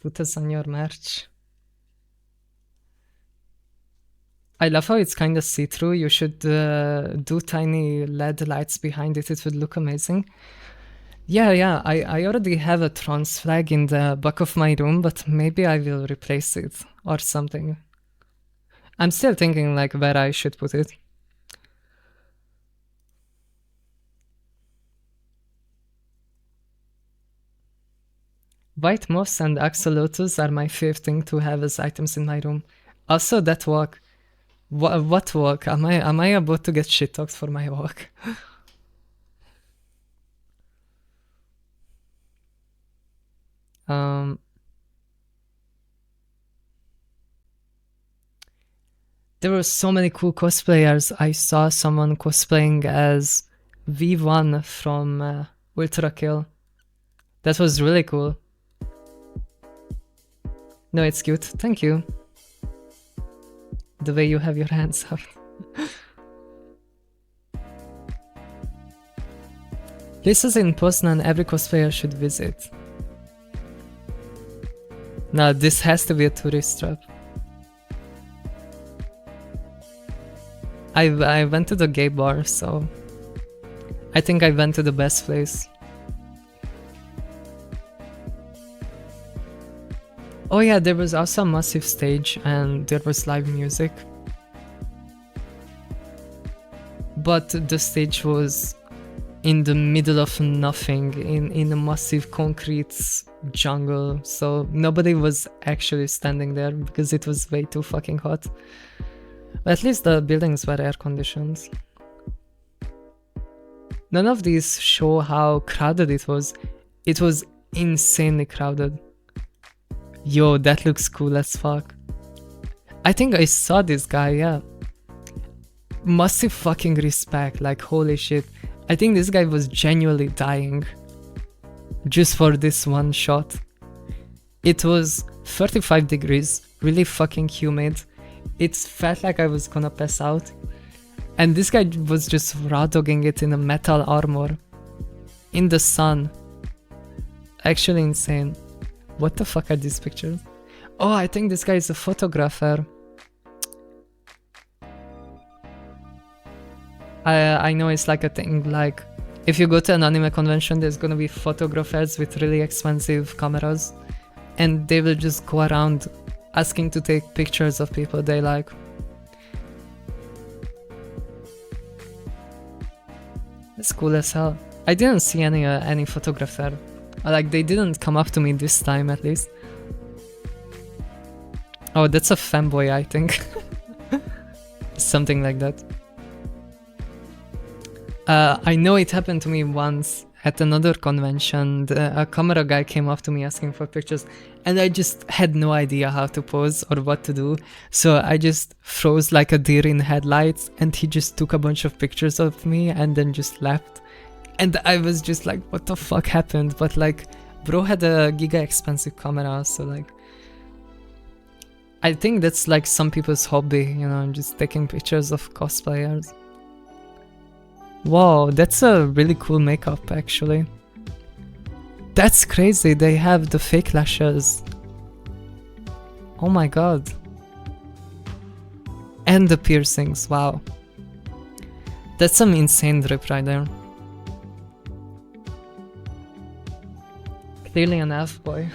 Speaker 1: put us on your merch. I love how it's kind of see-through. You should do tiny LED lights behind it. It would look amazing. Yeah, I already have a trans flag in the back of my room, but maybe I will replace it or something. I'm still thinking like where I should put it. White moss and axolotls are my favorite thing to have as items in my room. Also that walk. What walk? Am I about to get shit talked for my walk? There were so many cool cosplayers. I saw someone cosplaying as V1 from Ultra Kill. That was really cool. No, it's cute. Thank you. The way you have your hands up. Places in Poznan every cosplayer should visit. Now this has to be a tourist trap. I went to the gay bar, so I think I went to the best place. Oh yeah, there was also a massive stage and there was live music. But the stage was in the middle of nothing, in a massive concrete jungle, so nobody was actually standing there because it was way too fucking hot. But at least the buildings were air conditioned. None of these show how crowded it was. It was insanely crowded. Yo, that looks cool as fuck. I think I saw this guy, yeah. Massive fucking respect, like holy shit. I think this guy was genuinely dying just for this one shot. It was 35 degrees, really fucking humid. It felt like I was gonna pass out. And this guy was just raw dogging it in a metal armor. In the sun. Actually insane. What the fuck are these pictures? Oh, I think this guy is a photographer. I know it's like a thing, like if you go to an anime convention, there's gonna be photographers with really expensive cameras and they will just go around asking to take pictures of people they like. That's cool as hell. I didn't see any photographer. Like they didn't come up to me this time at least. Oh, that's a fanboy, I think. Something like that. I know it happened to me once at another convention. A camera guy came up to me asking for pictures and I just had no idea how to pose or what to do. So I just froze like a deer in headlights and he just took a bunch of pictures of me and then just left. And I was just like, what the fuck happened? But like, bro had a giga expensive camera, so like, I think that's like some people's hobby, you know, just taking pictures of cosplayers. Wow, that's a really cool makeup actually. That's crazy, they have the fake lashes. Oh my god. And the piercings, wow. That's some insane drip right there. Clearly an F-boy.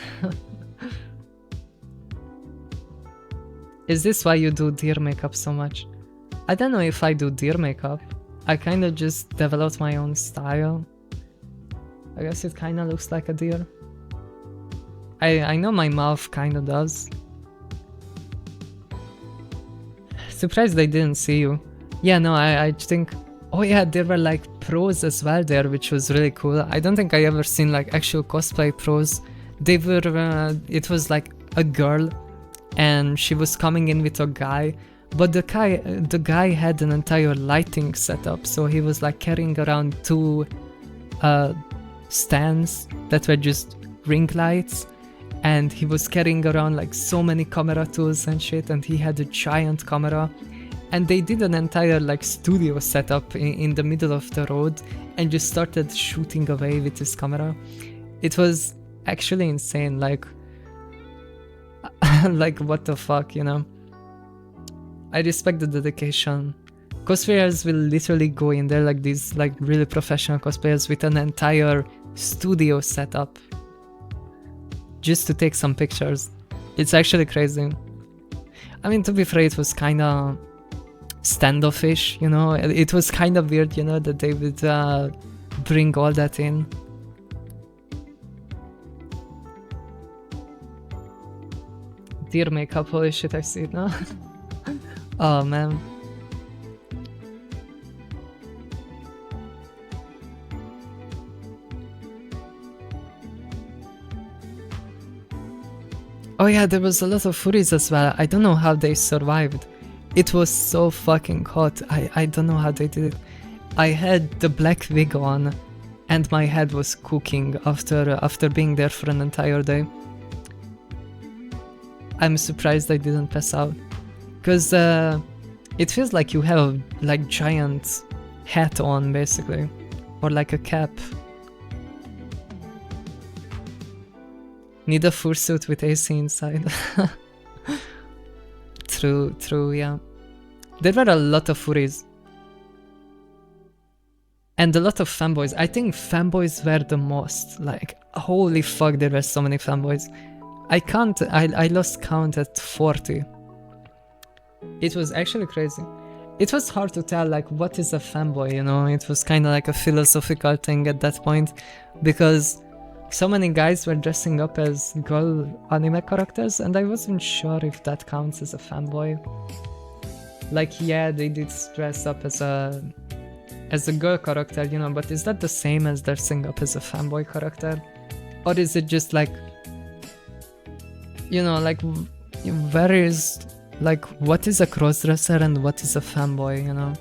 Speaker 1: Is this why you do deer makeup so much? I don't know if I do deer makeup. I kinda just developed my own style. I guess it kinda looks like a deer. I know my mouth kinda does. Surprised they didn't see you. Yeah, no, I think... Oh yeah, there were like pros as well there, which was really cool. I don't think I ever seen like actual cosplay pros. They were... it was like a girl and she was coming in with a guy. But the guy had an entire lighting setup, so he was like carrying around two stands that were just ring lights, and he was carrying around like so many camera tools and shit, and he had a giant camera, and they did an entire like studio setup in the middle of the road and just started shooting away with his camera. It was actually insane. Like Like, what the fuck, you know? I respect the dedication. Cosplayers will literally go in there like these like really professional cosplayers with an entire studio setup just to take some pictures. It's actually crazy. I mean, to be fair, it was kind of standoffish, you know? It was kind of weird, you know, that they would bring all that in. Dear makeup, holy shit, I see it now. Oh man. Oh yeah, there was a lot of furries as well. I don't know how they survived. It was so fucking hot. I don't know how they did it. I had the black wig on and my head was cooking after being there for an entire day. I'm surprised I didn't pass out. Cause it feels like you have a like giant hat on basically. Or like a cap. Need a fursuit with AC inside. True, yeah. There were a lot of furries. And a lot of fanboys. I think fanboys were the most. Like, holy fuck, there were so many fanboys. I lost count at 40. It was actually crazy. It was hard to tell, like, what is a fanboy, you know? It was kind of like a philosophical thing at that point. Because so many guys were dressing up as girl anime characters, and I wasn't sure if that counts as a fanboy. Like, yeah, they did dress up as a girl character, you know, but is that the same as dressing up as a fanboy character? Or is it just like, you know, like, where is, like, what is a crossdresser and what is a fanboy, you know?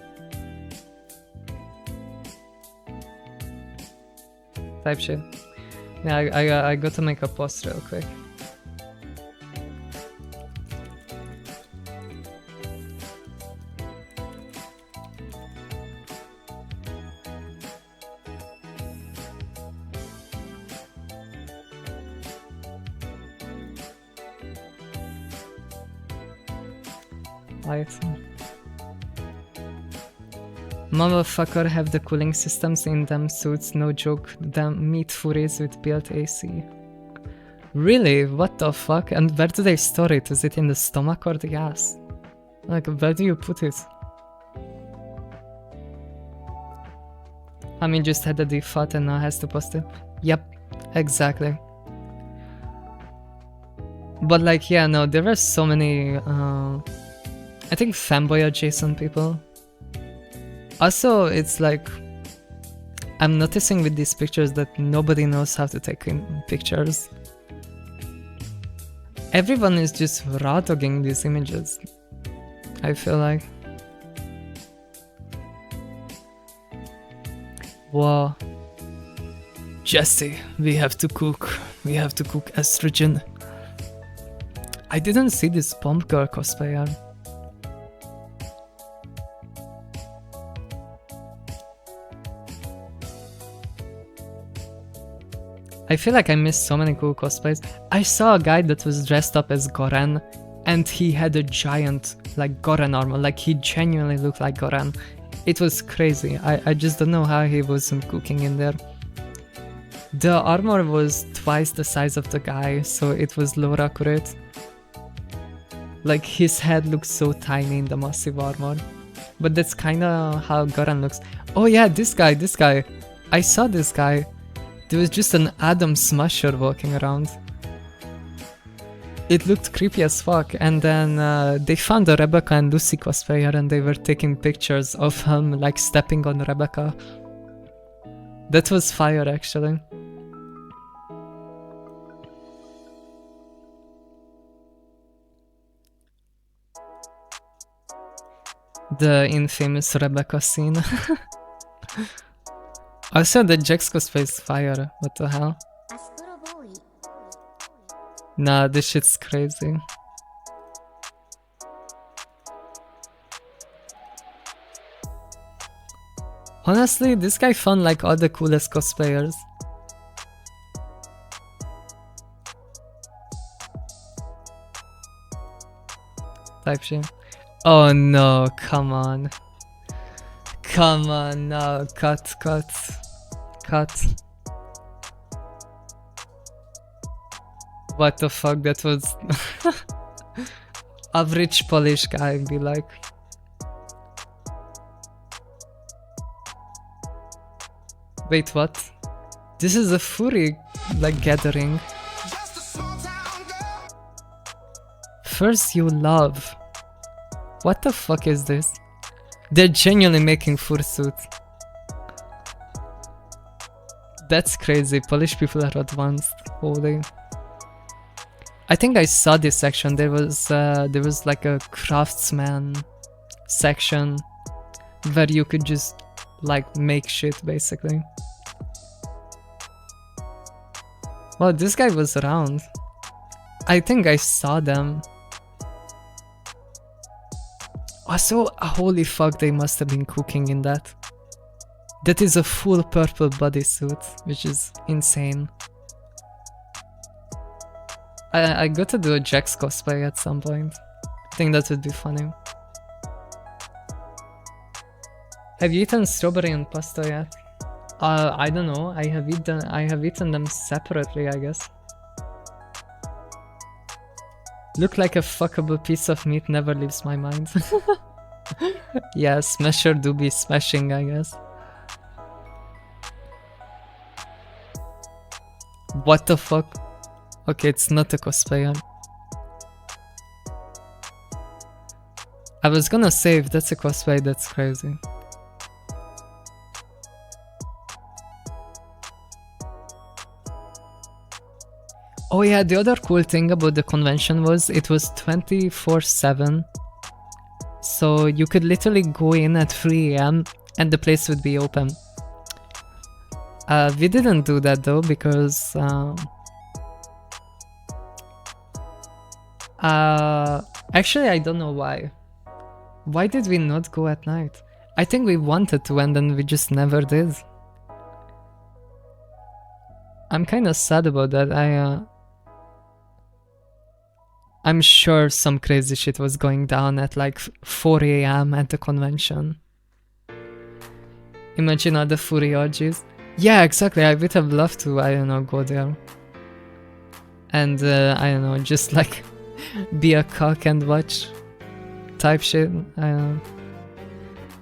Speaker 1: Type shit. Yeah, I got to make a post real quick. Motherfucker have the cooling systems in them suits, no joke. Them meat furries with built AC. Really? What the fuck? And where do they store it? Is it in the stomach or the ass? Like, where do you put it? I mean, just had a default and now has to post it. Yep, exactly. But like, yeah, no, there were so many, I think fanboy adjacent people. Also, it's like, I'm noticing with these pictures that nobody knows how to take in pictures. Everyone is just raw dogging these images, I feel like. Whoa. Jesse, we have to cook. We have to cook estrogen. I didn't see this Bomb Girl cosplayer. I feel like I missed so many cool cosplays. I saw a guy that was dressed up as Goran and he had a giant like Goran armor, like he genuinely looked like Goran. It was crazy. I just don't know how he wasn't cooking in there. The armor was twice the size of the guy, so it was lore accurate. Like his head looks so tiny in the massive armor. But that's kinda how Goran looks. Oh yeah, this guy. I saw this guy. There was just an Adam Smasher walking around. It looked creepy as fuck, and then they found a Rebecca and Lucy cosplayer and they were taking pictures of him like stepping on Rebecca. That was fire actually. The infamous Rebecca scene. Also, the Jax cosplay is fire. What the hell? Nah, this shit's crazy. Honestly, this guy found like all the coolest cosplayers. type shit. Oh no, come on. Come on, no, cut. What the fuck, that was... Average Polish guy be like. Wait, what? This is a furry, like, gathering. First you love. What the fuck is this? They're genuinely making fursuit. That's crazy. Polish people are advanced. Holy. I think I saw this section. There was like a craftsman section where you could just like make shit basically. Well, this guy was around. I think I saw them. Also, holy fuck, they must have been cooking in that. That is a full purple bodysuit, which is insane. I got to do a Jax cosplay at some point. I think that would be funny. Have you eaten strawberry and pasta yet? I don't know. I have eaten them separately, I guess. Look like a fuckable piece of meat never leaves my mind. Yeah, Smasher do be smashing, I guess. What the fuck? Okay, it's not a cosplayer. I was gonna say, if that's a cosplay, that's crazy. Oh yeah, the other cool thing about the convention was it was 24/7. So you could literally go in at 3 AM and the place would be open. We didn't do that though because actually I don't know why. Why did we not go at night? I think we wanted to and then we just never did. I'm kinda sad about that. I'm sure some crazy shit was going down at like 4 AM at the convention. Imagine all the furry orgies. Yeah, exactly, I would have loved to, I don't know, go there. And, I don't know, just like be a cock and watch type shit. I don't know.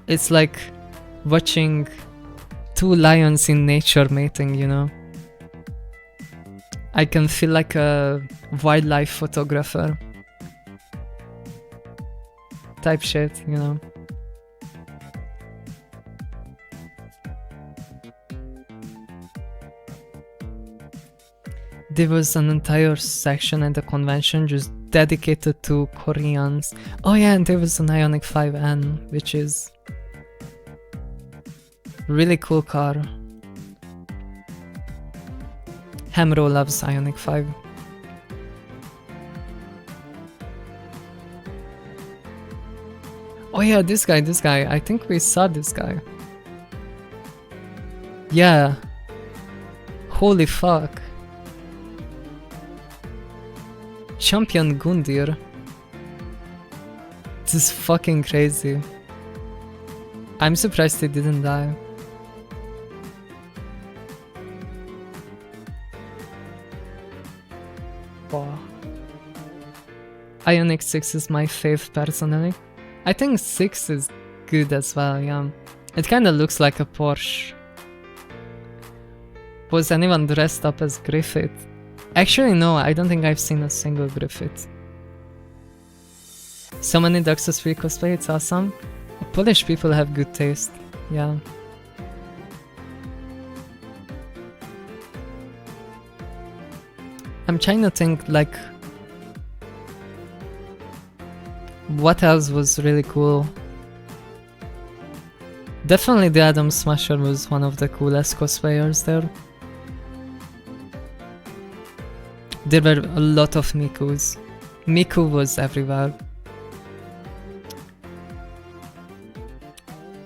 Speaker 1: It's like watching 2 lions in nature mating, you know? I can feel like a wildlife photographer type shit, you know. There was an entire section at the convention just dedicated to Koreans. Oh yeah, and there was an Ioniq 5N, which is really cool car. Hamro loves Ioniq 5. Oh yeah, this guy, I think we saw this guy. Yeah. Holy fuck. Champion Gundir. This is fucking crazy. I'm surprised he didn't die. Wow. Ioniq 6 is my fave personally. I think 6 is good as well, yeah. It kinda looks like a Porsche. Was anyone dressed up as Griffith? Actually no, I don't think I've seen a single Griffith. So many Darksus 3 cosplay, it's awesome. Polish people have good taste, yeah. I'm trying to think like what else was really cool. Definitely the Adam Smasher was one of the coolest cosplayers there. There were a lot of Mikus. Miku was everywhere.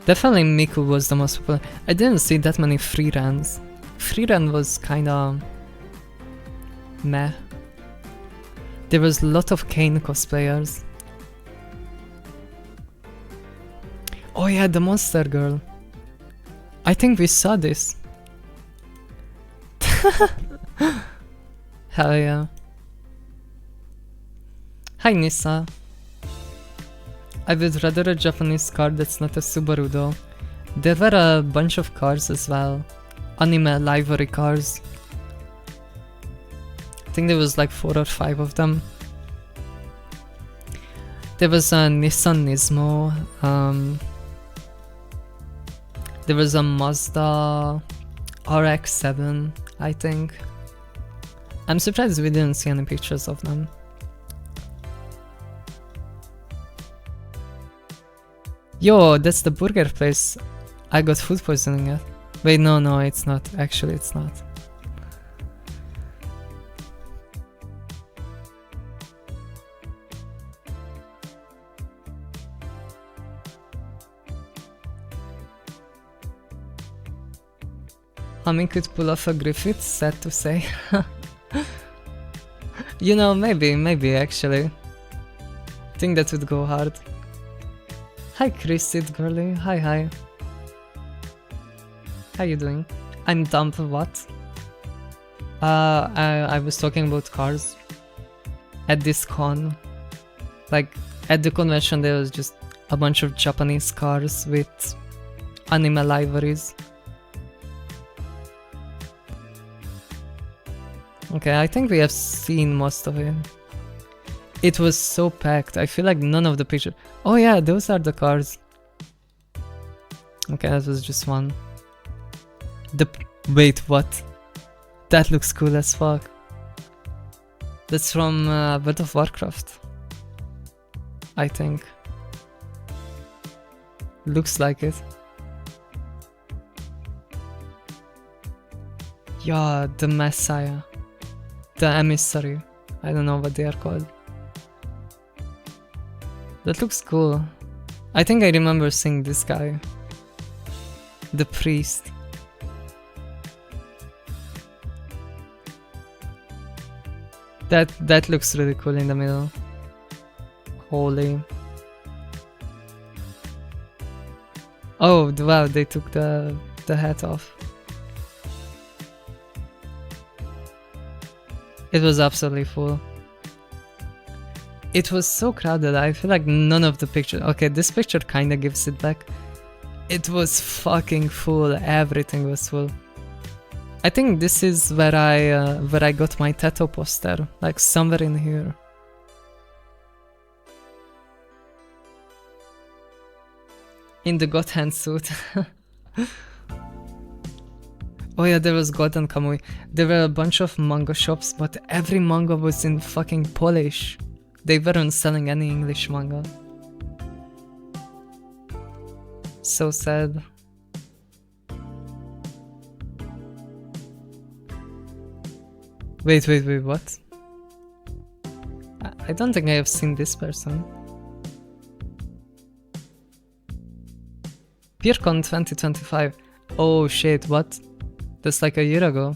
Speaker 1: Definitely Miku was the most popular. I didn't see that many Freeruns. Freerun was kinda meh. There was a lot of Kane cosplayers. yeah, the monster girl. I think we saw this. Hell yeah. Hi Nissa. I would rather a Japanese car that's not a Subaru though. There were a bunch of cars as well. Anime livery cars. I think there was like 4 or 5 of them. There was a Nissan Nismo. There was a Mazda RX-7, I think. I'm surprised we didn't see any pictures of them. Yo, that's the burger place. I got food poisoning at. Wait, no, it's not. Actually, it's not. Humming could pull off a Griffith, sad to say. You know, maybe actually. I think that would go hard. Hi Chrisit girly, hi. How you doing? I'm dumb, what? I was talking about cars. At this con. Like, at the convention there was just a bunch of Japanese cars with anime liveries. Okay, I think we have seen most of it. It was so packed, I feel like none of the pictures... Oh yeah, those are the cars. Okay, that was just one. Wait, what? That looks cool as fuck. That's from World of Warcraft. I think. Looks like it. Yeah, the Messiah. The Emissary. I don't know what they are called. That looks cool. I think I remember seeing this guy. The priest. That looks really cool in the middle. Holy. Oh wow, they took the hat off. It was absolutely full. It was so crowded, I feel like none of the pictures... Okay, this picture kinda gives it back. It was fucking full, everything was full. I think this is where I got my tattoo poster, like somewhere in here. In the Goten suit. Oh yeah, there was Goten Kamui. There were a bunch of manga shops, but every manga was in fucking Polish. They weren't selling any English manga. So sad. Wait, what? I don't think I have seen this person. pyrkon 2025. Oh shit, what? That's like a year ago.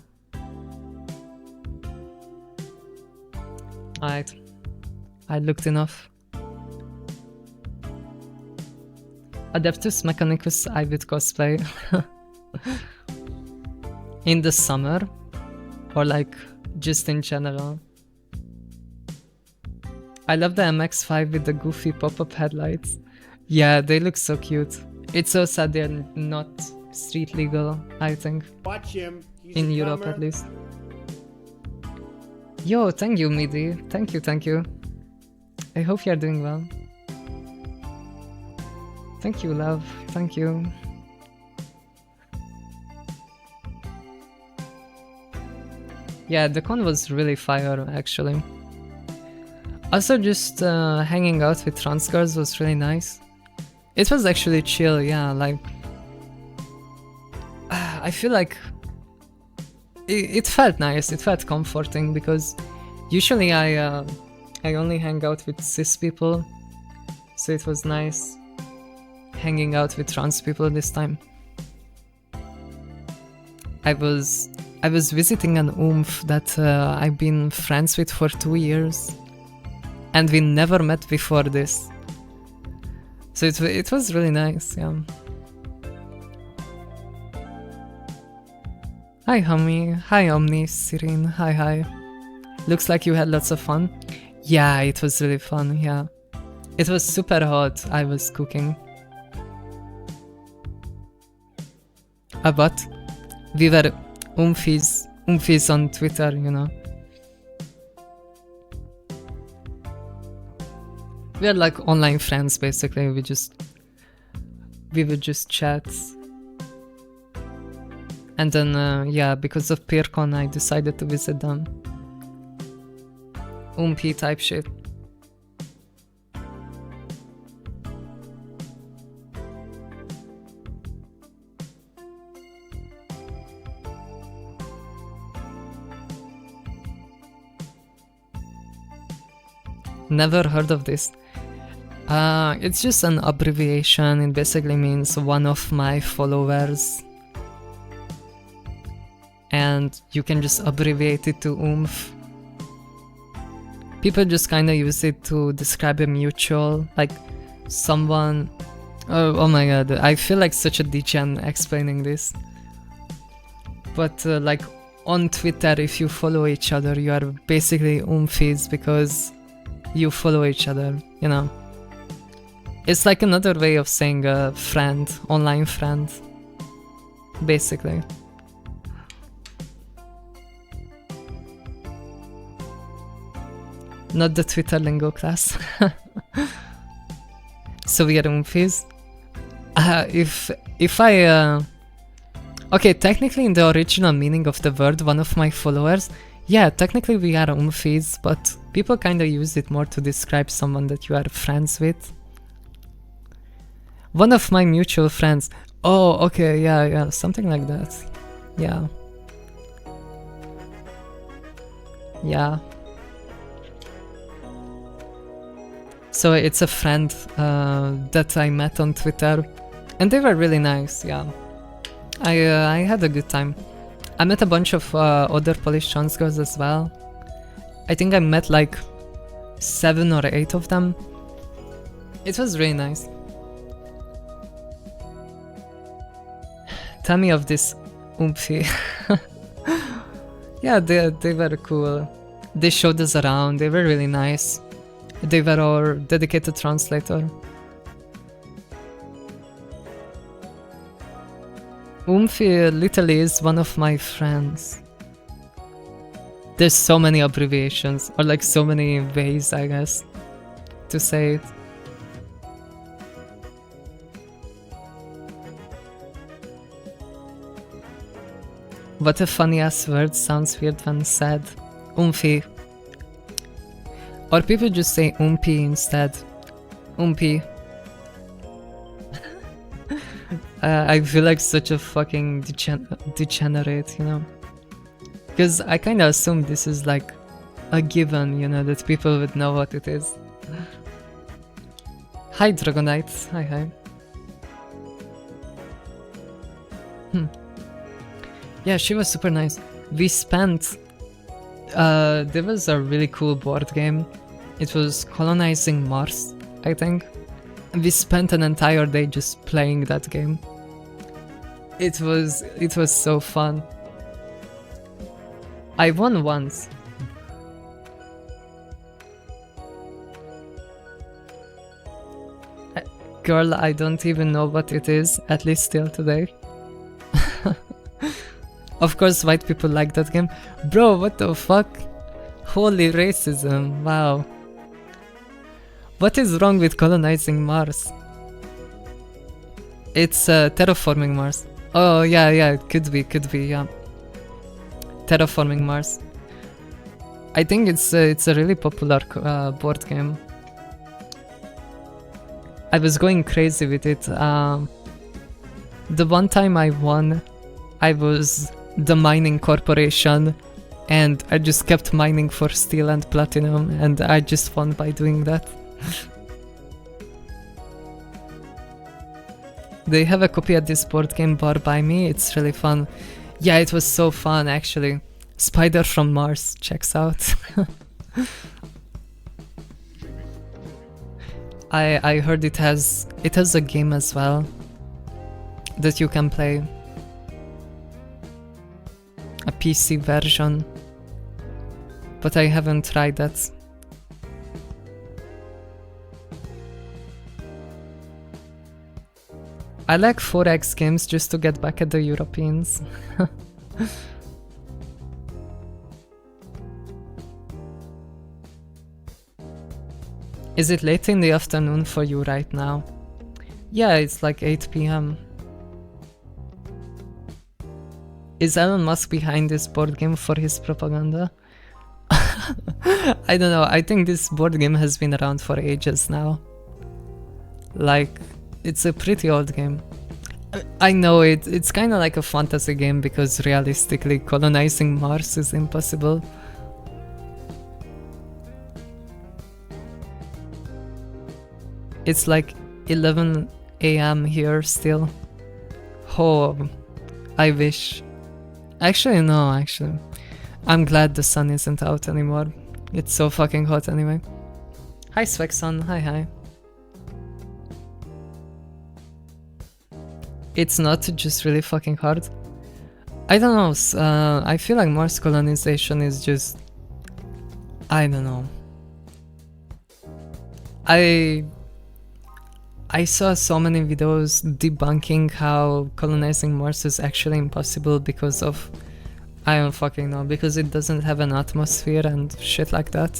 Speaker 1: Alright. I looked enough. Adeptus Mechanicus I would cosplay. In the summer? Or like just in general? I love the MX-5 with the goofy pop-up headlights. Yeah, they look so cute. It's so sad they're not street legal, I think.
Speaker 2: Watch him. He's
Speaker 1: in Europe at least. Yo, thank you, Midi. Thank you. I hope you're doing well. Thank you, love. Thank you. Yeah, the con was really fire, actually. Also, just hanging out with trans girls was really nice. It was actually chill, yeah, like... I feel like... It felt nice, it felt comforting, because usually I only hang out with cis people, so it was nice hanging out with trans people this time. I was visiting an oomph that I've been friends with for 2 years, and we never met before this. So it was really nice, yeah. Hi Homie, hi Omni, Sirin, hi. Looks like you had lots of fun. Yeah, it was really fun, yeah. It was super hot, I was cooking. But we were umfis on Twitter, you know. We are like online friends basically, we would just chat. And then, yeah, because of pyrkon I decided to visit them. Umpi type shit. Never heard of this. It's just an abbreviation. It basically means one of my followers. And you can just abbreviate it to oomph. People just kind of use it to describe a mutual, like someone... Oh my god, I feel like such a degen explaining this. But like on Twitter, if you follow each other, you are basically oomphies because you follow each other, you know. It's like another way of saying a friend, online friend, basically. Not the Twitter lingo class. So we are oomphies. If I... Okay, technically in the original meaning of the word, one of my followers, yeah, technically we are oomphies, but people kinda use it more to describe someone that you are friends with. One of my mutual friends. Oh, okay, yeah, something like that. Yeah. Yeah. So it's a friend that I met on Twitter, and they were really nice, yeah. I had a good time. I met a bunch of other Polish trans girls as well. I think I met like 7 or 8 of them. It was really nice. Tell me of this oomphy. Yeah, they were cool. They showed us around, they were really nice. They were our dedicated translator. Oomphy literally is one of my friends. There's so many abbreviations, or like so many ways, I guess, to say it. What a funny ass word, sounds weird when said. Oomphy. Or people just say oompy instead. Oompy. I feel like such a fucking degenerate, you know? Because I kinda assume this is like a given, you know, that people would know what it is. Hi Dragonite, hi. Yeah, she was super nice. We spent... there was a really cool board game. It was Colonizing Mars, I think. We spent an entire day just playing that game. It was so fun. I won once. Girl, I don't even know what it is, at least till today. Of course, white people like that game. Bro, what the fuck? Holy racism, wow. What is wrong with colonizing Mars? It's terraforming Mars. Oh, yeah, it could be, yeah. Terraforming Mars. I think it's a really popular board game. I was going crazy with it. The one time I won, I was the mining corporation, and I just kept mining for steel and platinum, and I just won by doing that. They have a copy at this board game bar by me, it's really fun. Yeah, it was so fun actually. Spider from Mars checks out. I heard it has a game as well that you can play. A PC version. But I haven't tried that. I like 4X games just to get back at the Europeans. Is it late in the afternoon for you right now? Yeah, it's like 8 PM. Is Elon Musk behind this board game for his propaganda? I don't know, I think this board game has been around for ages now. Like, it's a pretty old game. I know it's kinda like a fantasy game because realistically colonizing Mars is impossible. It's like 11 AM here still. Oh, I wish. Actually, no, actually. I'm glad the sun isn't out anymore. It's so fucking hot anyway. Hi Swexon, hi. It's not just really fucking hard. I don't know, I feel like Mars colonization is just... I don't know. I saw so many videos debunking how colonizing Mars is actually impossible because of... I don't fucking know, because it doesn't have an atmosphere and shit like that.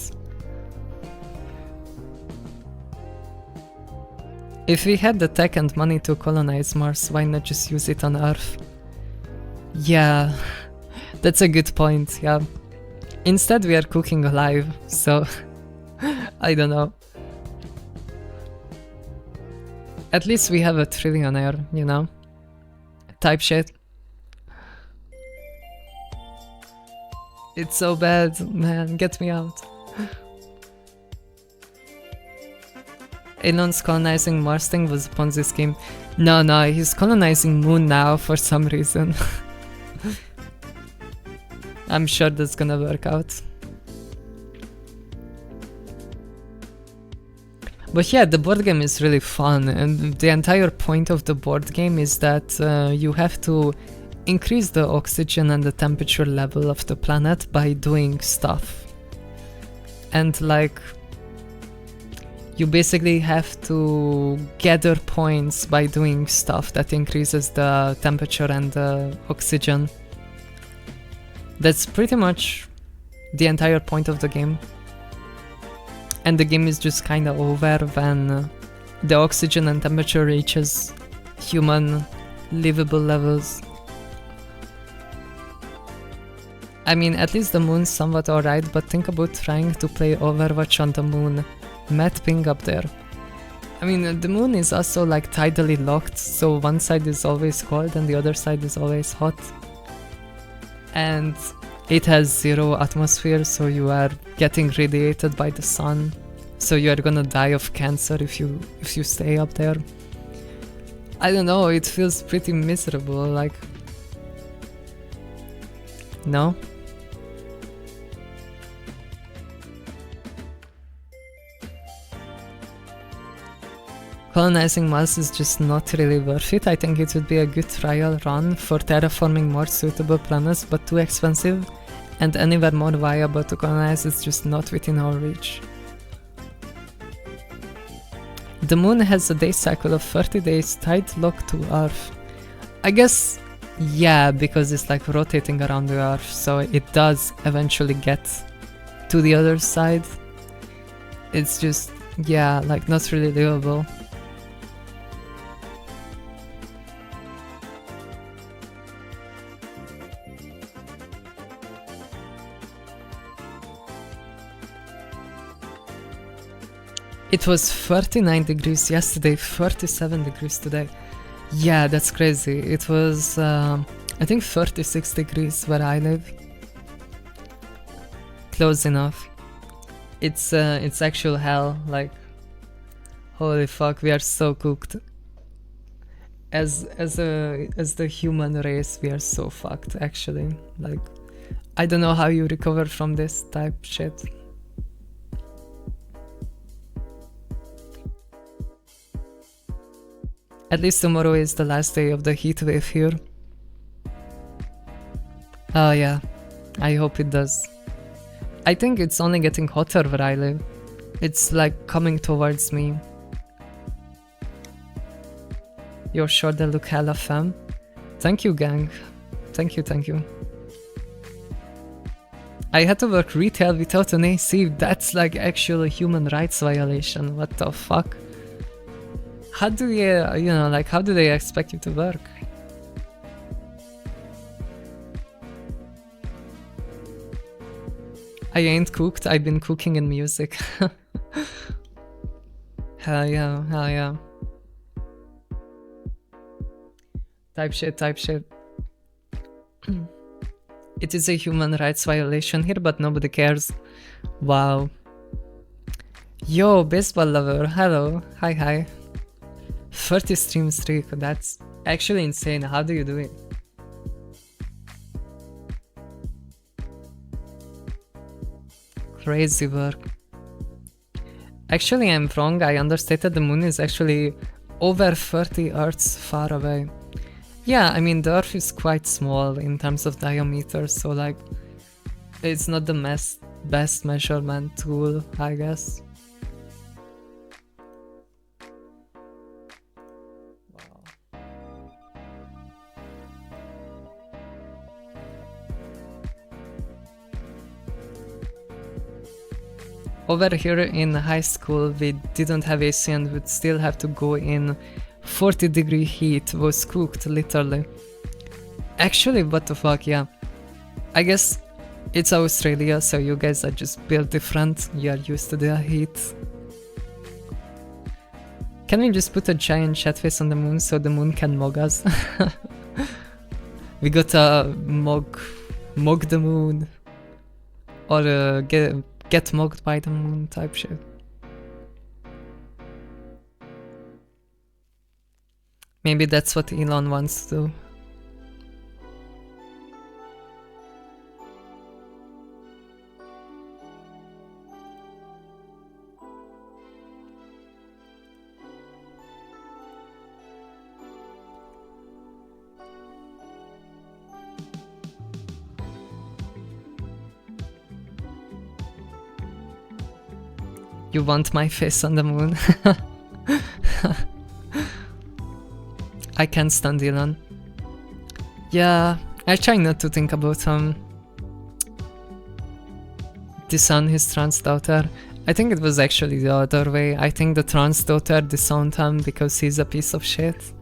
Speaker 1: If we had the tech and money to colonize Mars, why not just use it on Earth? Yeah, that's a good point, yeah. Instead we are cooking alive, so... I don't know. At least we have a trillionaire, you know? Type shit. It's so bad, man, get me out. Elon's colonizing Mars thing was a Ponzi scheme. No, he's colonizing Moon now for some reason. I'm sure that's gonna work out. But yeah, the board game is really fun, and the entire point of the board game is that you have to increase the oxygen and the temperature level of the planet by doing stuff. And like, you basically have to gather points by doing stuff that increases the temperature and the oxygen. That's pretty much the entire point of the game. And the game is just kinda over when the oxygen and temperature reaches human livable levels. I mean, at least the moon's somewhat alright, but think about trying to play Overwatch on the moon. Matt ping up there. I mean, the moon is also like tidally locked, so one side is always cold and the other side is always hot. And it has 0 atmosphere, so you are getting radiated by the sun. So you are gonna die of cancer if you stay up there. I don't know, it feels pretty miserable, like... No? Colonizing Mars is just not really worth it. I think it would be a good trial run for terraforming more suitable planets, but too expensive, and anywhere more viable to colonize is just not within our reach. The moon has a day cycle of 30 days tied locked to Earth. I guess, yeah, because it's like rotating around the Earth, so it does eventually get to the other side. It's just, yeah, like not really livable. It was 39 degrees yesterday, 37 degrees today. Yeah, that's crazy. It was, I think 36 degrees where I live. Close enough. It's actual hell, like, holy fuck, we are so cooked. As the human race, we are so fucked, actually. Like, I don't know how you recover from this type shit. At least tomorrow is the last day of the heat wave here. Oh yeah, I hope it does. I think it's only getting hotter where I live. It's like coming towards me. You're sure they look hella femme? Thank you, gang. Thank you, thank you. I had to work retail without an AC. That's like actually a human rights violation. What the fuck? How do you know, like, how do they expect you to work? I ain't cooked, I've been cooking in music. Hell yeah, hell yeah. Type shit, type shit. It is a human rights violation here, but nobody cares. Wow. Yo, baseball lover, hello, hi hi. 30 stream streak, that's actually insane. How do you do it? Crazy work. Actually, I'm wrong. I understated. The moon is actually over 30 Earths far away. Yeah, I mean, the Earth is quite small in terms of diameter, so like, it's not the best measurement tool, I guess. Over here in high school, we didn't have AC and would still have to go in 40-degree heat. Was cooked, literally. Actually, what the fuck, yeah. I guess it's Australia, so you guys are just built different. You are used to the heat. Can we just put a giant shit face on the moon so the moon can mug us? We gotta mug the moon. Or get mugged by the moon type shit. Maybe that's what Elon wants to do. You want my face on the moon? I can't stand Elon. Yeah, I try not to think about disown his trans daughter. I think it was actually the other way. I think the trans daughter disowned him because he's a piece of shit.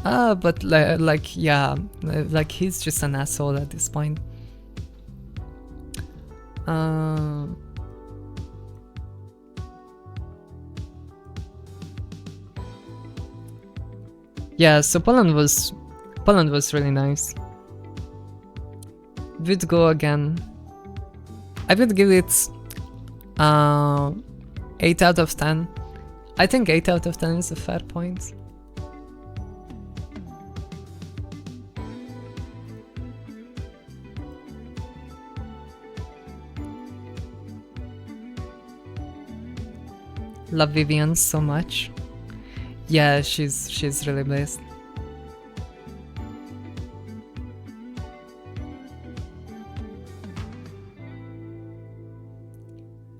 Speaker 1: But like, yeah, like he's just an asshole at this point. Yeah, so Poland was really nice. Would go again. I would give it 8 out of 10. I think 8 out of 10 is a fair point. Love Vivian so much. Yeah, she's really blessed.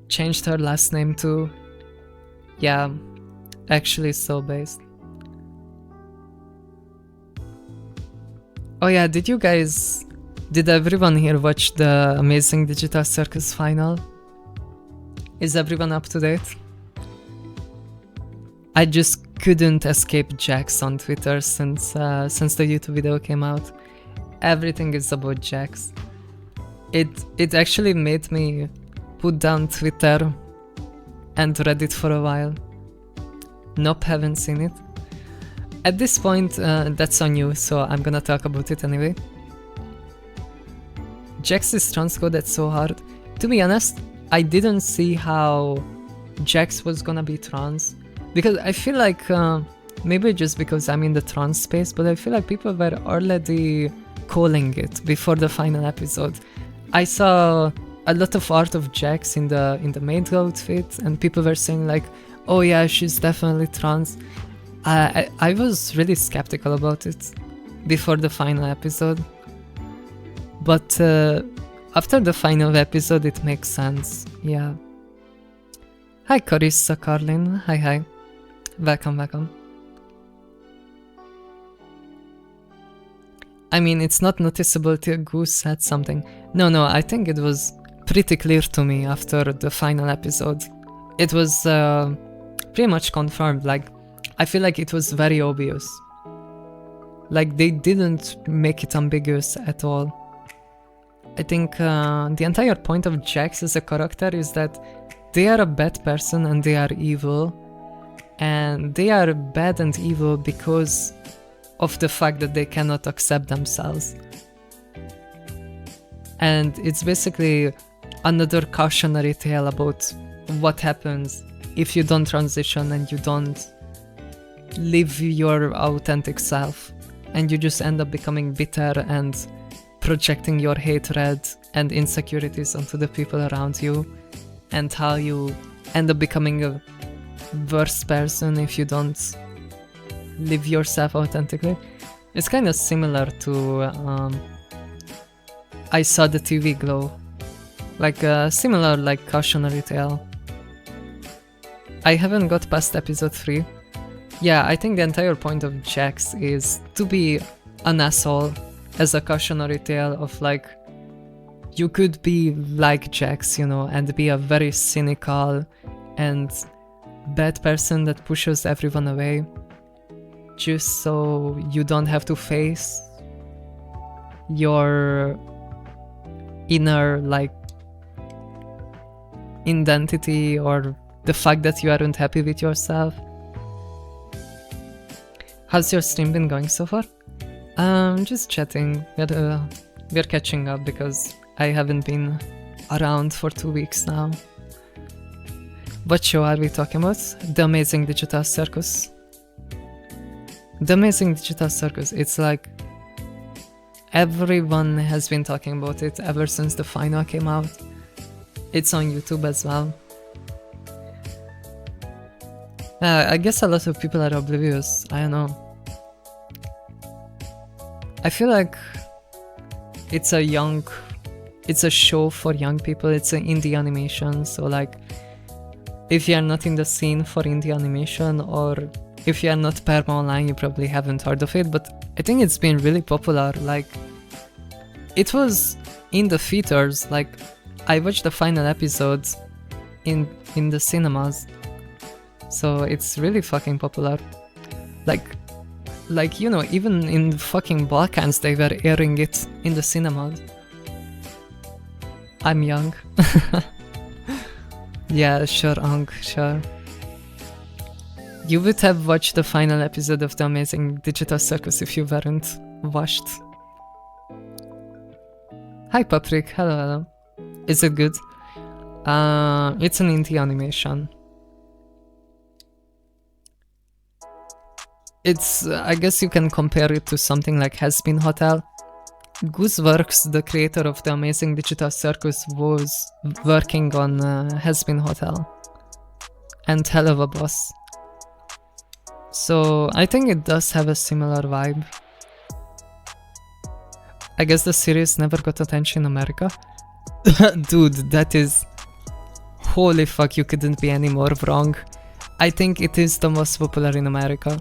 Speaker 1: Changed her last name too. Yeah, actually so based. Oh yeah, did everyone here watch the Amazing Digital Circus final? Is everyone up to date? I just couldn't escape Jax on Twitter since the YouTube video came out. Everything is about Jax. It actually made me put down Twitter and Reddit for a while. Nope, haven't seen it. At this point, that's on you, so I'm gonna talk about it anyway. Jax is transcode, that's so hard. To be honest, I didn't see how Jax was gonna be trans. Because I feel like, maybe just because I'm in the trans space, but I feel like people were already calling it before the final episode. I saw a lot of art of Jax in the maid outfit, and people were saying like, oh yeah, she's definitely trans. I was really skeptical about it before the final episode, but after the final episode it makes sense, yeah. Hi Carissa Carlin, hi. Welcome. I mean, it's not noticeable till Goose said something. No, I think it was pretty clear to me after the final episode. It was pretty much confirmed, like, I feel like it was very obvious. Like, they didn't make it ambiguous at all. I think the entire point of Jax as a character is that they are a bad person and they are evil. And they are bad and evil because of the fact that they cannot accept themselves. And it's basically another cautionary tale about what happens if you don't transition and you don't live your authentic self, and you just end up becoming bitter and projecting your hatred and insecurities onto the people around you, and how you end up becoming a worse person if you don't live yourself authentically. It's kind of similar to I Saw the TV Glow, like a similar like cautionary tale. I haven't got past episode 3. Yeah, I think the entire point of Jax is to be an asshole as a cautionary tale of like, you could be like Jax, you know, and be a very cynical and bad person that pushes everyone away, just so you don't have to face your inner like identity or the fact that you aren't happy with yourself. How's your stream been going so far? Just chatting. We're catching up because I haven't been around for 2 weeks now. What show are we talking about? The Amazing Digital Circus. The Amazing Digital Circus, it's like everyone has been talking about it ever since the final came out. It's on YouTube as well. I guess a lot of people are oblivious, I don't know. I feel like it's a show for young people, it's an indie animation, so like, if you are not in the scene for indie animation, or if you are not perma online, you probably haven't heard of it, but I think it's been really popular. Like, it was in the theaters, like, I watched the final episodes in the cinemas, so it's really fucking popular. Like, you know, even in the fucking Balkans they were airing it in the cinemas. I'm young. Yeah, sure, Ang, sure. You would have watched the final episode of The Amazing Digital Circus if you weren't watched. Hi Paprik, hello. Is it good? It's an indie animation. It's, I guess you can compare it to something like Has Been Hotel. Gooseworks, the creator of The Amazing Digital Circus, was working on Has Been Hotel and Hell of a Boss. So I think it does have a similar vibe. I guess the series never got attention in America. Dude, that is... Holy fuck, you couldn't be any more wrong. I think it is the most popular in America.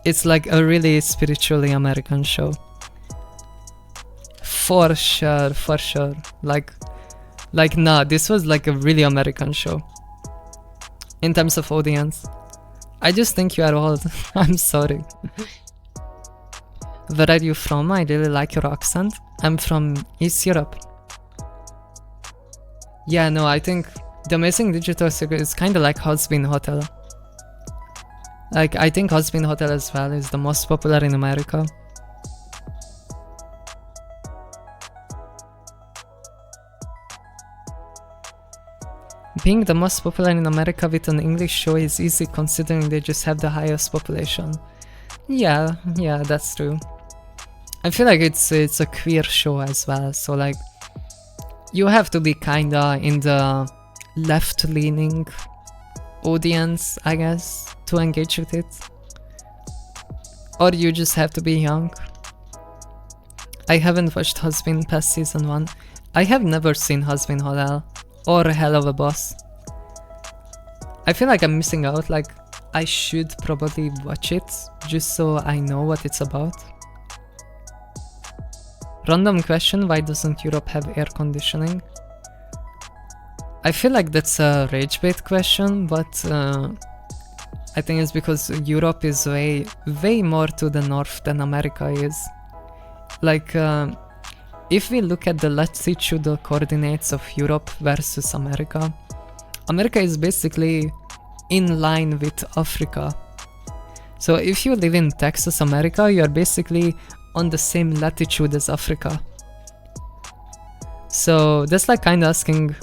Speaker 1: It's like a really spiritually American show. For sure. Like nah, this was like a really American show. In terms of audience. I just think you are old. I'm sorry. Where are you from? I really like your accent. I'm from East Europe. Yeah, no, I think The Amazing Digital Circus is kinda like Has Been Hotel. Like, I think Has Been Hotel as well is the most popular in America. Being the most popular in America with an English show is easy considering they just have the highest population. Yeah, that's true. I feel like it's a queer show as well, so like, you have to be kinda in the left-leaning audience, I guess, to engage with it. Or you just have to be young. I haven't watched Husband past season 1. I have never seen Husband Halal or Hell of a Boss. I feel like I'm missing out, like I should probably watch it just so I know what it's about. Random question, why doesn't Europe have air conditioning? I feel like that's a rage bait question, but I think it's because Europe is way more to the north than America is. Like, if we look at the latitudinal coordinates of Europe versus America, America is basically in line with Africa. So if you live in Texas, America, you are basically on the same latitude as Africa. So that's like kind of asking,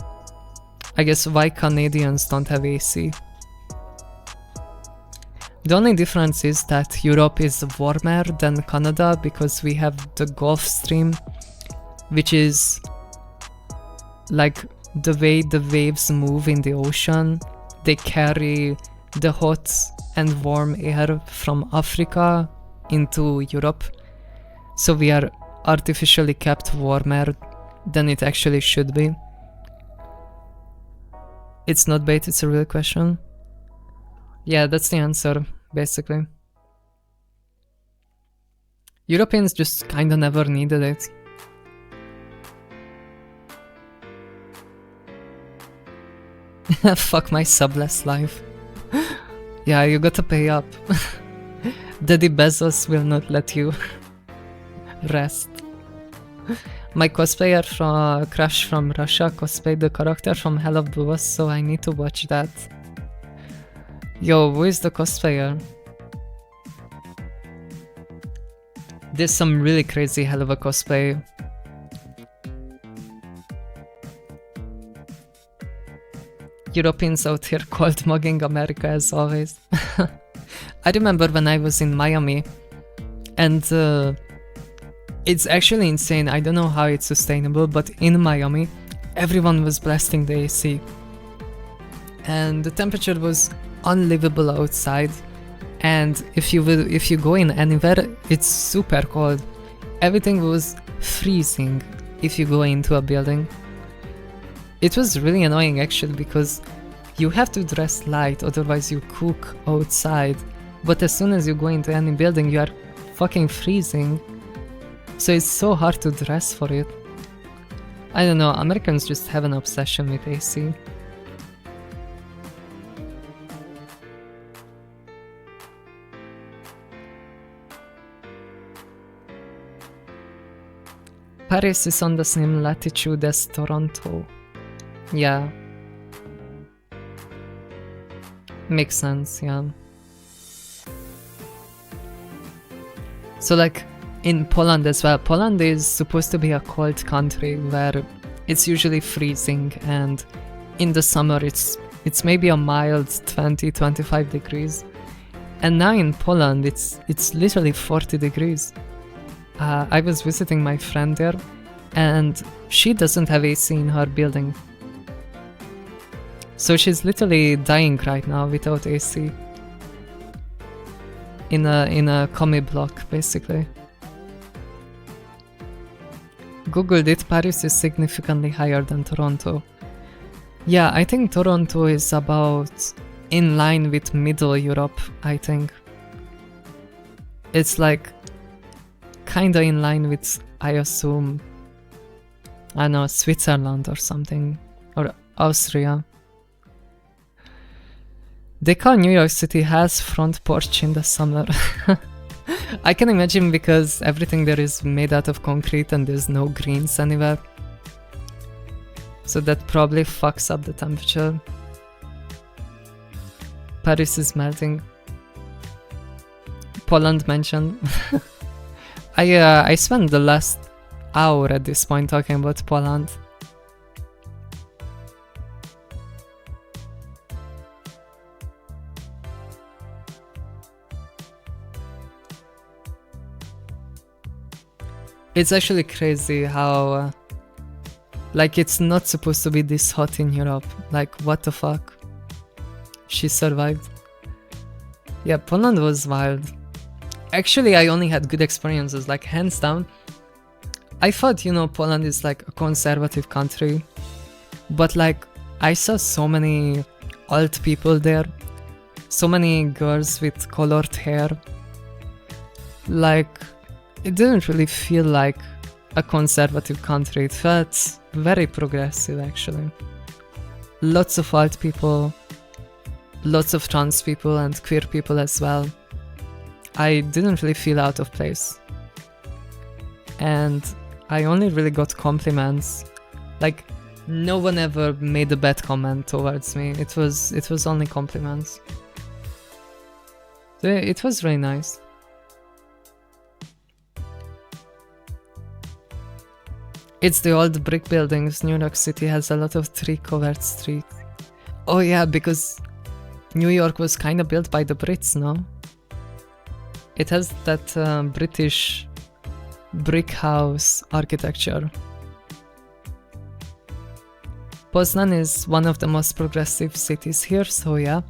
Speaker 1: I guess, why Canadians don't have AC. The only difference is that Europe is warmer than Canada because we have the Gulf Stream, which is like the way the waves move in the ocean. They carry the hot and warm air from Africa into Europe. So we are artificially kept warmer than it actually should be. It's not bait, it's a real question. Yeah, that's the answer, basically. Europeans just kinda never needed it. Fuck my subless life. Yeah, you gotta pay up. Daddy Bezos will not let you rest. My cosplayer from crush from Russia cosplayed the character from Hell of the Boss, so I need to watch that. Yo, who is the cosplayer? There's some really crazy Hell of a cosplay. Europeans out here cold mugging America as always. I remember when I was in Miami, and it's actually insane. I don't know how it's sustainable, but in Miami, everyone was blasting the AC. And the temperature was unlivable outside. And if you go in anywhere, it's super cold. Everything was freezing if you go into a building. It was really annoying actually, because you have to dress light, otherwise you cook outside. But as soon as you go into any building, you are fucking freezing. So it's so hard to dress for it. I don't know, Americans just have an obsession with AC. Paris is on the same latitude as Toronto. Yeah. Makes sense, yeah. So like in Poland as well, Poland is supposed to be a cold country where it's usually freezing, and in the summer it's maybe a mild 20-25 degrees. And now in Poland it's literally 40 degrees. I was visiting my friend there, and she doesn't have AC in her building. So she's literally dying right now without AC. In a commie block, basically. Googled it, Paris is significantly higher than Toronto. Yeah, I think Toronto is about in line with Middle Europe, I think. It's like kinda in line with, I assume, I don't know, Switzerland or something, or Austria. They call New York City has front porch in the summer. I can imagine, because everything there is made out of concrete and there's no greens anywhere. So that probably fucks up the temperature. Paris is melting. Poland mentioned. I spent the last hour at this point talking about Poland. It's actually crazy how, like, it's not supposed to be this hot in Europe. Like, what the fuck? She survived. Yeah, Poland was wild. Actually, I only had good experiences, like hands down. I thought, you know, Poland is like a conservative country, but like I saw so many old people there, so many girls with colored hair. Like, it didn't really feel like a conservative country. It felt very progressive, actually. Lots of old people, lots of trans people and queer people as well. I didn't really feel out of place. And I only really got compliments. Like, no one ever made a bad comment towards me. It was only compliments. It was really nice. It's the old brick buildings. New York City has a lot of tree-covered streets. Oh yeah, because New York was kind of built by the Brits, no? It has that British brick house architecture. Poznan is one of the most progressive cities here, so yeah.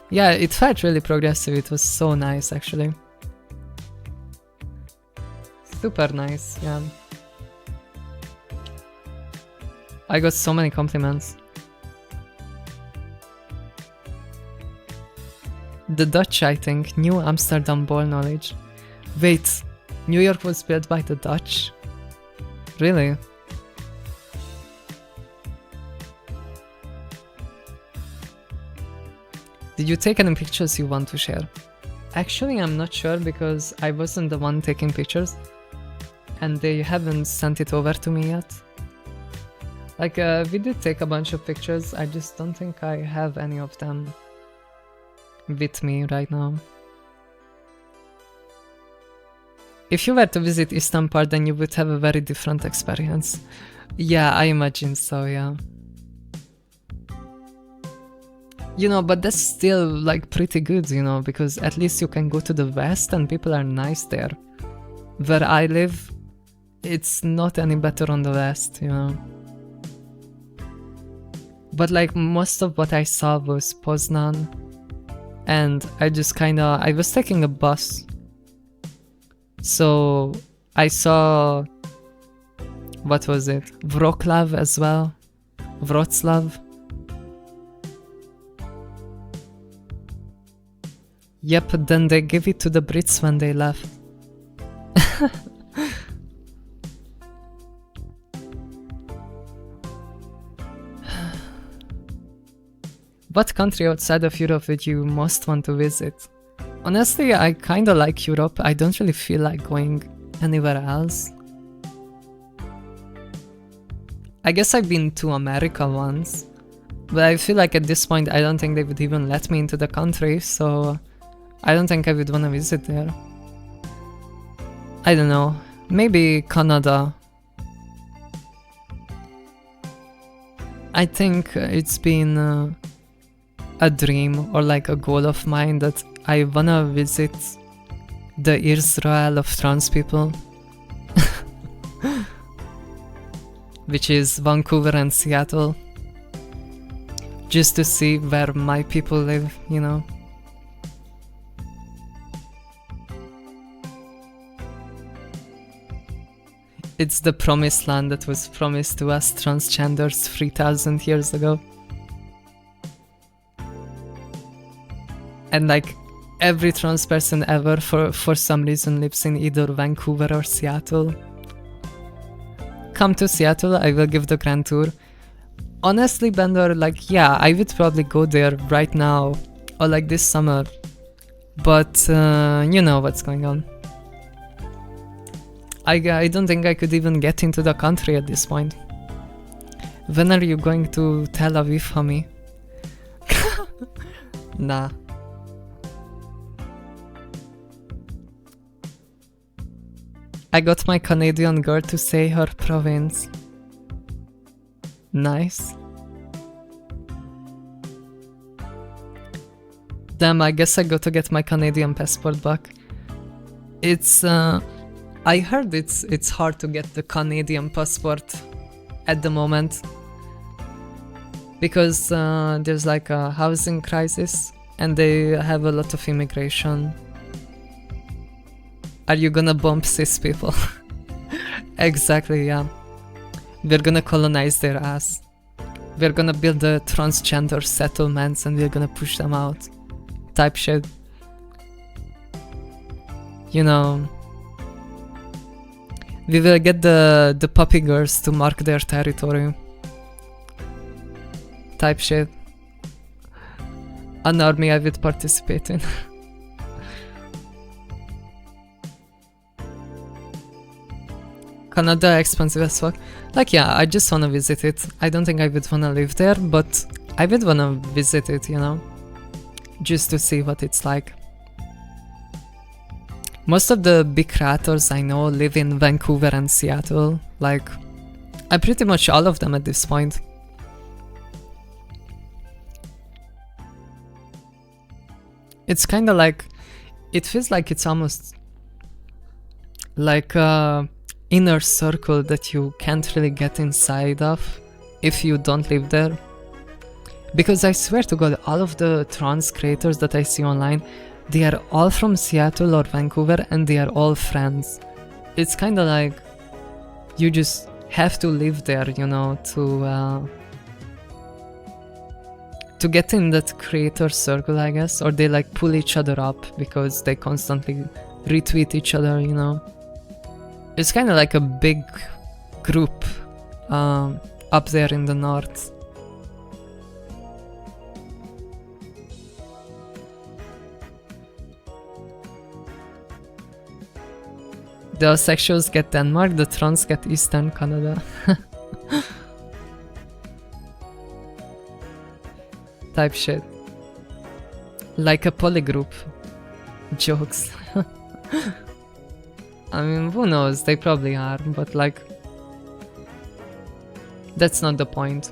Speaker 1: Yeah, it felt really progressive. It was so nice, actually. Super nice, yeah. I got so many compliments. The Dutch, I think. New Amsterdam ball knowledge. Wait, New York was built by the Dutch? Really? Did you take any pictures you want to share? Actually, I'm not sure because I wasn't the one taking pictures and they haven't sent it over to me yet. Like, we did take a bunch of pictures, I just don't think I have any of them with me right now. If you were to visit Istanbul, then you would have a very different experience. Yeah, I imagine so, yeah. You know, but that's still like pretty good, you know, because at least you can go to the west and people are nice there. Where I live, it's not any better on the west, you know. But like most of what I saw was Poznan, and I was taking a bus. So I saw, what was it? Wroclaw as well. Wroclaw. Yep, then they gave it to the Brits when they left. What country outside of Europe would you most want to visit? Honestly, I kinda like Europe. I don't really feel like going anywhere else. I guess I've been to America once, but I feel like at this point I don't think they would even let me into the country, so I don't think I would want to visit there. I don't know, maybe Canada. I think it's been a dream or like a goal of mine that I wanna visit the Israel of trans people. Which is Vancouver and Seattle. Just to see where my people live, you know. It's the promised land that was promised to us transgenders 3000 years ago. And like every trans person ever for some reason lives in either Vancouver or Seattle. Come to Seattle, I will give the grand tour. Honestly, Bender, like yeah, I would probably go there right now or like this summer. But you know what's going on. I don't think I could even get into the country at this point. When are you going to Tel Aviv, homie? Nah. I got my Canadian girl to say her province. Nice. Damn, I guess I got to get my Canadian passport back. It's I heard it's hard to get the Canadian passport at the moment because there's like a housing crisis and they have a lot of immigration. Are you gonna bomb cis people? Exactly, yeah. We're gonna colonize their ass. We're gonna build the transgender settlements and we're gonna push them out. Type shit. You know, we will get the puppy girls to mark their territory. Type shit. An army I would participate in. Canada expensive as fuck. Like, yeah, I just wanna visit it. I don't think I would wanna live there, but I would wanna visit it, you know? Just to see what it's like. Most of the big creators I know live in Vancouver and Seattle. Like, pretty much all of them at this point. It's kinda like, it feels like it's almost like a inner circle that you can't really get inside of if you don't live there. Because I swear to God, all of the trans creators that I see online, they are all from Seattle or Vancouver and they are all friends. It's kinda like, you just have to live there, you know, to get in that creator circle, I guess, or they like pull each other up because they constantly retweet each other, you know. It's kind of like a big group up there in the north. The asexuals get Denmark, the trans get Eastern Canada. Type shit. Like a polygroup. Jokes. I mean, who knows, they probably are, but like, that's not the point.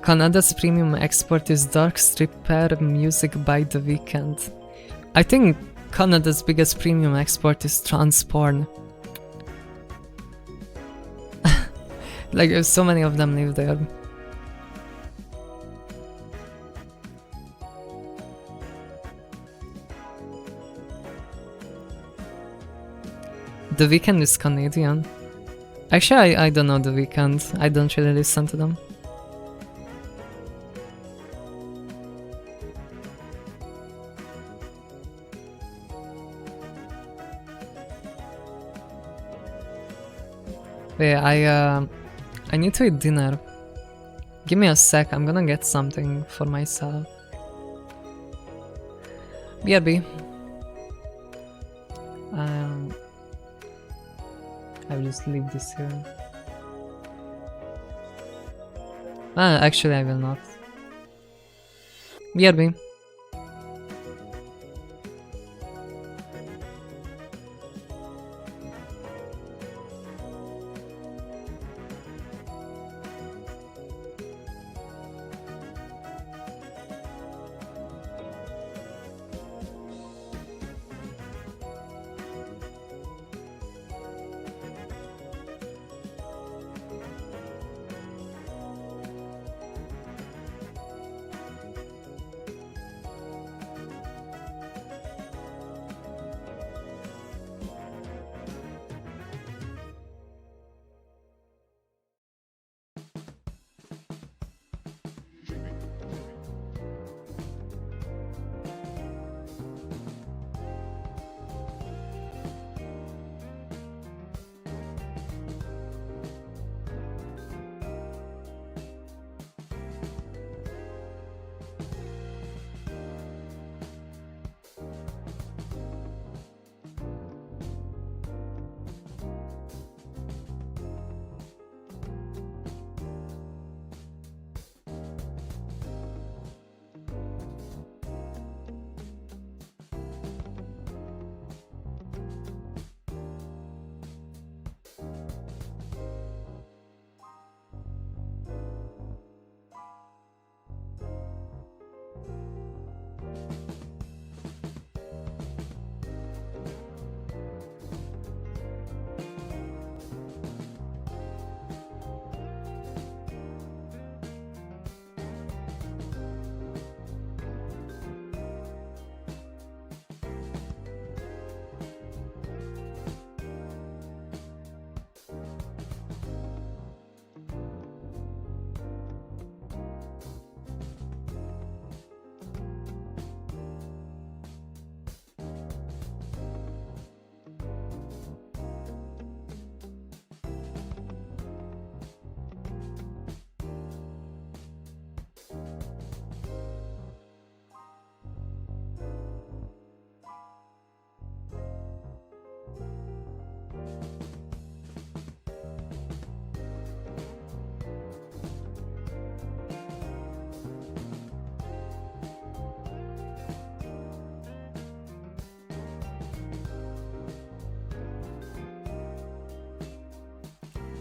Speaker 1: Canada's premium export is dark stripper music by The Weeknd. I think Canada's biggest premium export is trans porn. Like, so many of them live there. The Weeknd is Canadian. Actually, I don't know The Weeknd. I don't really listen to them. Wait, I need to eat dinner. Give me a sec, I'm gonna get something for myself. BRB. I will just leave this here. Actually I will not. BRB.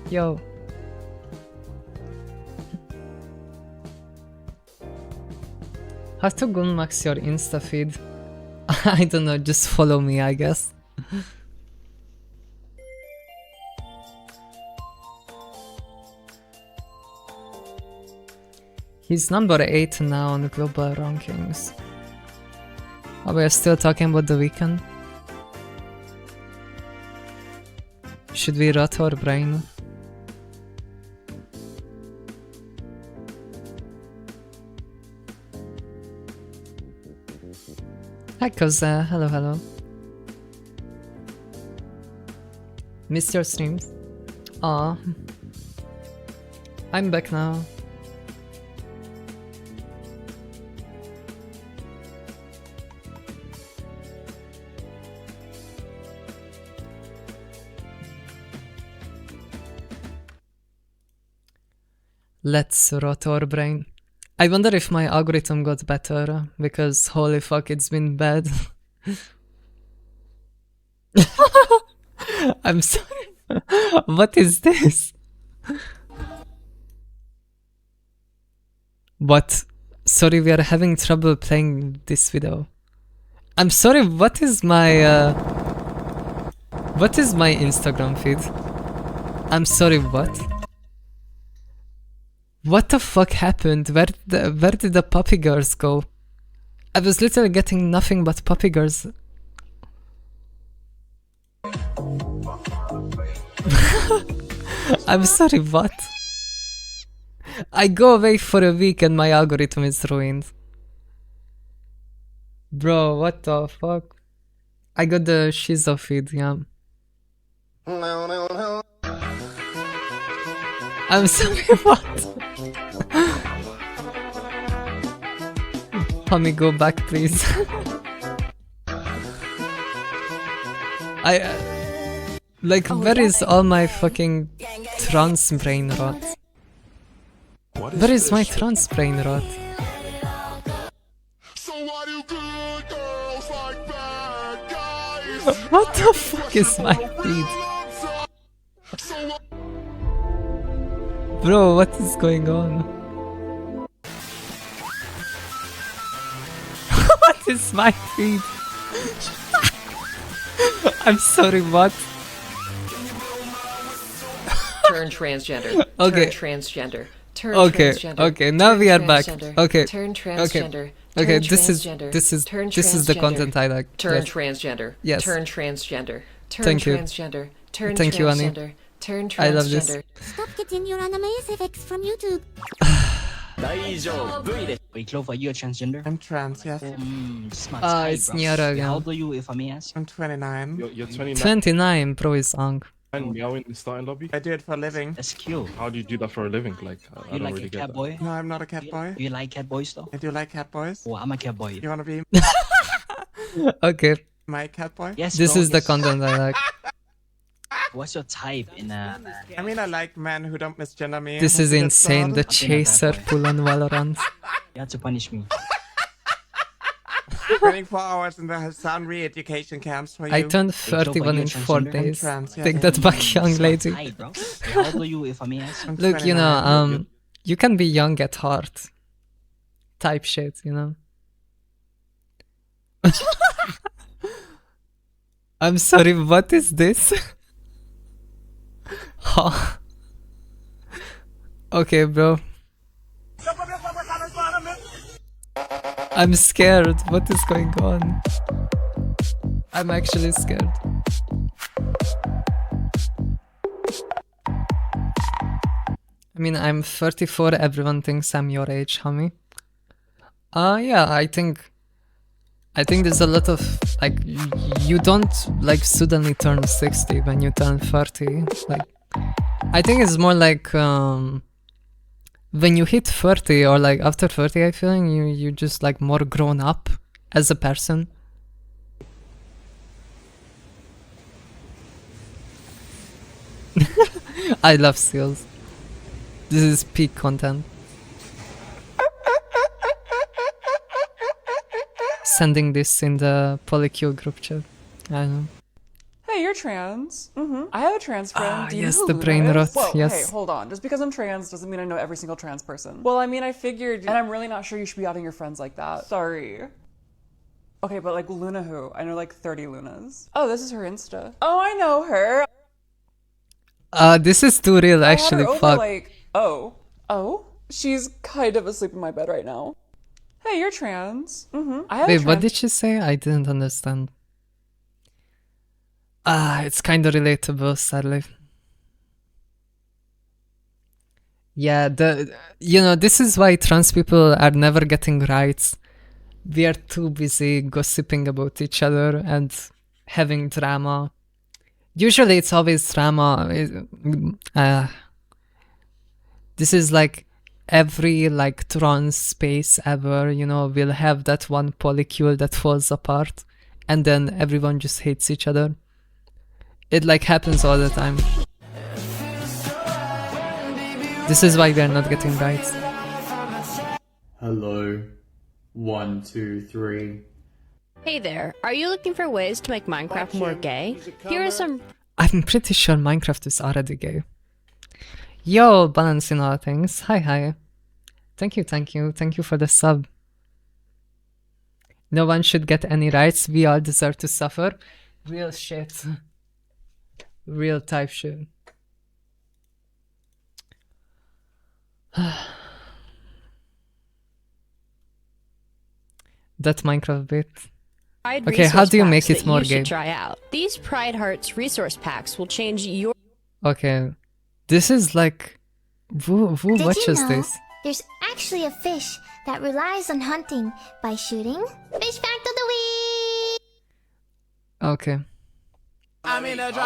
Speaker 1: Yo. How to gunmax your Insta feed? I don't know, just follow me, I guess. He's number 8 now on the global rankings. Oh, we're still talking about the weekend? Should we rot our brain? Hi Koza, hello hello. Missed your streams? Aw. I'm back now. Let's rot our brain. I wonder if my algorithm got better, because holy fuck, it's been bad. I'm sorry. What is this? What? Sorry, we are having trouble playing this video. I'm sorry, what is my Instagram feed? I'm sorry, what? What the fuck happened? Where did the puppy girls go? I was literally getting nothing but puppy girls. I'm sorry, what? I go away for a week and my algorithm is ruined. Bro, what the fuck? I got the Shizo feed, yeah. I'm sorry, what? Homie, go back, please. Where is all my fucking trans brain rot? Where is my trans brain rot? What the fuck is my feed? Bro, what is going on? What is my feed? I'm sorry, what?
Speaker 2: Turn transgender.
Speaker 1: Okay.
Speaker 2: Turn transgender. Turn
Speaker 1: Okay,
Speaker 2: transgender.
Speaker 1: okay, now we are back. Okay,
Speaker 2: Turn transgender.
Speaker 1: okay,
Speaker 2: Turn
Speaker 1: this is
Speaker 2: transgender.
Speaker 1: this
Speaker 2: Turn
Speaker 1: is the
Speaker 2: transgender.
Speaker 1: content I like.
Speaker 2: Turn
Speaker 1: Yes.
Speaker 2: transgender.
Speaker 1: Yes.
Speaker 2: Turn transgender. Turn
Speaker 1: Thank you.
Speaker 2: transgender. Turn
Speaker 1: Thank you, Annie.
Speaker 2: transgender. Turn
Speaker 1: I love this.
Speaker 2: transgender.
Speaker 3: Stop getting your anime effects from YouTube.
Speaker 4: Wait, Clover, you're transgender?
Speaker 5: I'm trans, yes.
Speaker 4: Smart
Speaker 1: Ah,
Speaker 4: guy,
Speaker 1: it's
Speaker 4: bro.
Speaker 1: Niara
Speaker 4: How
Speaker 1: again.
Speaker 4: old are you, if I may ask?
Speaker 5: I'm 29.
Speaker 6: You're 29
Speaker 1: 29, bro is Ang.
Speaker 6: meowing in the starting lobby?
Speaker 5: I do it for a living.
Speaker 4: That's cute.
Speaker 6: How do you do that for a living? Like, I
Speaker 4: You
Speaker 6: don't
Speaker 4: like
Speaker 6: really
Speaker 4: a
Speaker 6: get
Speaker 4: cat
Speaker 6: that.
Speaker 4: boy?
Speaker 5: No, I'm not a cat boy.
Speaker 4: You like cat boys though?
Speaker 5: I do like cat boys.
Speaker 4: Oh, I'm a cat boy.
Speaker 5: You wanna be
Speaker 1: Okay,
Speaker 5: my cat boy?
Speaker 4: Yes,
Speaker 1: this
Speaker 4: bro,
Speaker 1: is the
Speaker 4: yes.
Speaker 1: content I like.
Speaker 4: What's your type in
Speaker 5: I mean, I like men who don't misgender me.
Speaker 1: This is
Speaker 5: That's
Speaker 1: insane. The
Speaker 5: odd.
Speaker 1: chaser pull on Valorant.
Speaker 4: You have to punish me.
Speaker 5: 24 hours in the sun re-education camps for you.
Speaker 1: I turned
Speaker 4: Clover,
Speaker 1: 31 in
Speaker 4: you're
Speaker 1: 4
Speaker 4: transgender?
Speaker 1: days.
Speaker 5: trans, yeah.
Speaker 1: Take that back, young lady.
Speaker 4: Hi, bro. How old are you, if I may ask?
Speaker 5: I'm
Speaker 1: Look, you know,
Speaker 5: 29.
Speaker 1: you can be young at heart. Type shit, you know. I'm sorry, what is this? Huh. Okay, bro. I'm scared. What is going on? I'm actually scared. I mean, I'm 34, everyone thinks I'm your age, homie. Yeah, I think there's a lot of, like, you don't, like, suddenly turn 60 when you turn 30. Like, I think it's more like, when you hit 30 or, like, after 30, I feel like you just, like, more grown up as a person. I love seals. This is peak content. Sending this in the Polycule group chat. I don't know.
Speaker 7: Hey, you're trans. I have a trans friend. Do you
Speaker 1: yes,
Speaker 7: know who
Speaker 1: the
Speaker 7: Luna
Speaker 1: brain
Speaker 7: is?
Speaker 1: rot,
Speaker 7: Whoa,
Speaker 1: yes.
Speaker 7: hey, hold on. Just because I'm trans doesn't mean I know every single trans person. Well, I mean, I figured, and I'm really not sure you should be outing your friends like that. Sorry. Okay, but like Luna who? I know like 30 Lunas. Oh, this is her Insta. Oh, I know her.
Speaker 1: This is too real,
Speaker 7: I had
Speaker 1: actually,
Speaker 7: her over,
Speaker 1: fuck.
Speaker 7: like, oh, she's kind of asleep in my bed right now. Hey, you're trans. I have a
Speaker 1: Wait, what
Speaker 7: trans
Speaker 1: did she say? I didn't understand. It's kind of relatable, sadly. Yeah, this is why trans people are never getting rights. We are too busy gossiping about each other and having drama. Usually it's always drama. This is like every like trans space ever, will have that one molecule that falls apart and then everyone just hates each other. It like happens all the time. This is why we are not getting rights.
Speaker 8: Hello. 1, 2, 3.
Speaker 9: Hey there, are you looking for ways to make Minecraft more gay? Here are some...
Speaker 1: I'm pretty sure Minecraft is already gay. Yo, balancing all things. Hi. Thank you for the sub. No one should get any rights, we all deserve to suffer. Real shit. Real type shit. That Minecraft bit. Okay, how do you make it more gay?
Speaker 9: Try out. These Pride Hearts resource packs will change your...
Speaker 1: Okay, this is like... Who
Speaker 3: Did
Speaker 1: watches
Speaker 3: you know
Speaker 1: this?
Speaker 3: there's actually a fish that relies on hunting by shooting? Fish fact of the week!
Speaker 1: Okay.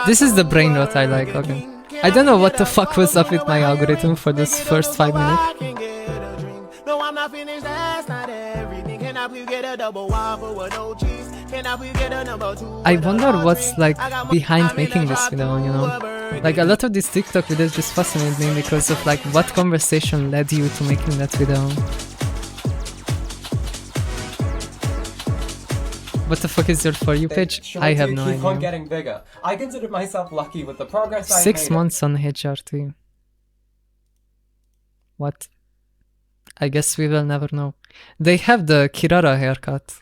Speaker 1: This is the brain rot I like, okay. I don't know what the fuck was up with my algorithm for this first 5 minutes.
Speaker 10: No, I'm not finished, that's not everything. Can I please get a double waffle with no cheese? Can I please get a number 2?
Speaker 1: I wonder what's like behind making this video, Like a lot of these TikTok videos just fascinate me because of like what conversation led you to making that video. What the fuck is your For You page? I have no
Speaker 11: keep on
Speaker 1: idea.
Speaker 11: getting bigger. I consider myself lucky with the progress I
Speaker 1: 6
Speaker 11: made.
Speaker 1: months on HRT. What? I guess we will never know. They have the Kirara haircut.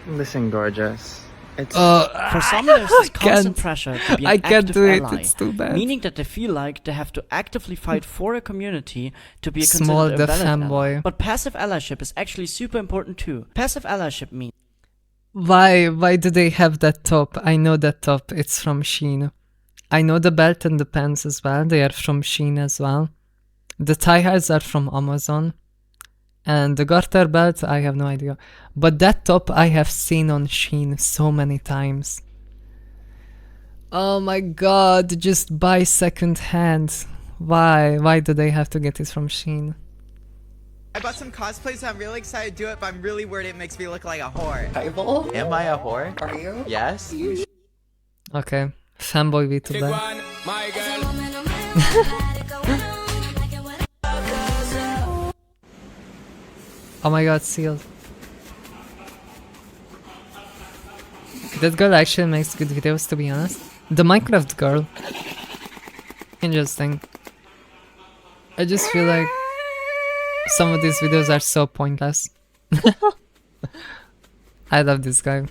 Speaker 12: Listen, gorgeous. It's
Speaker 13: For some, there's this constant
Speaker 1: can't.
Speaker 13: pressure to be an
Speaker 1: I can't
Speaker 13: active
Speaker 1: do it,
Speaker 13: ally,
Speaker 1: it's too bad.
Speaker 13: meaning that they feel like they have to actively fight for a community to be
Speaker 1: Small
Speaker 13: considered a
Speaker 1: the
Speaker 13: valid ally.
Speaker 1: fanboy.
Speaker 13: But passive allyship is actually super important too. Passive allyship means
Speaker 1: Why do they have that top? I know that top, it's from Shein. I know the belt and the pants as well, they are from Shein as well. The tie-highs are from Amazon. And the garter belt, I have no idea. But that top I have seen on Shein so many times. Oh my god, just buy second hand. Why? Why do they have to get it from Shein?
Speaker 14: I bought some cosplays, so I'm really excited to do it, but I'm really worried it makes me look like a whore.
Speaker 11: Bible?
Speaker 14: Am I a whore?
Speaker 11: Are you?
Speaker 14: Yes.
Speaker 1: Okay, fanboy VTuber. Oh my god, sealed. That girl actually makes good videos, to be honest. The Minecraft girl. Interesting. I just feel like some of these videos are so pointless. I love this guy.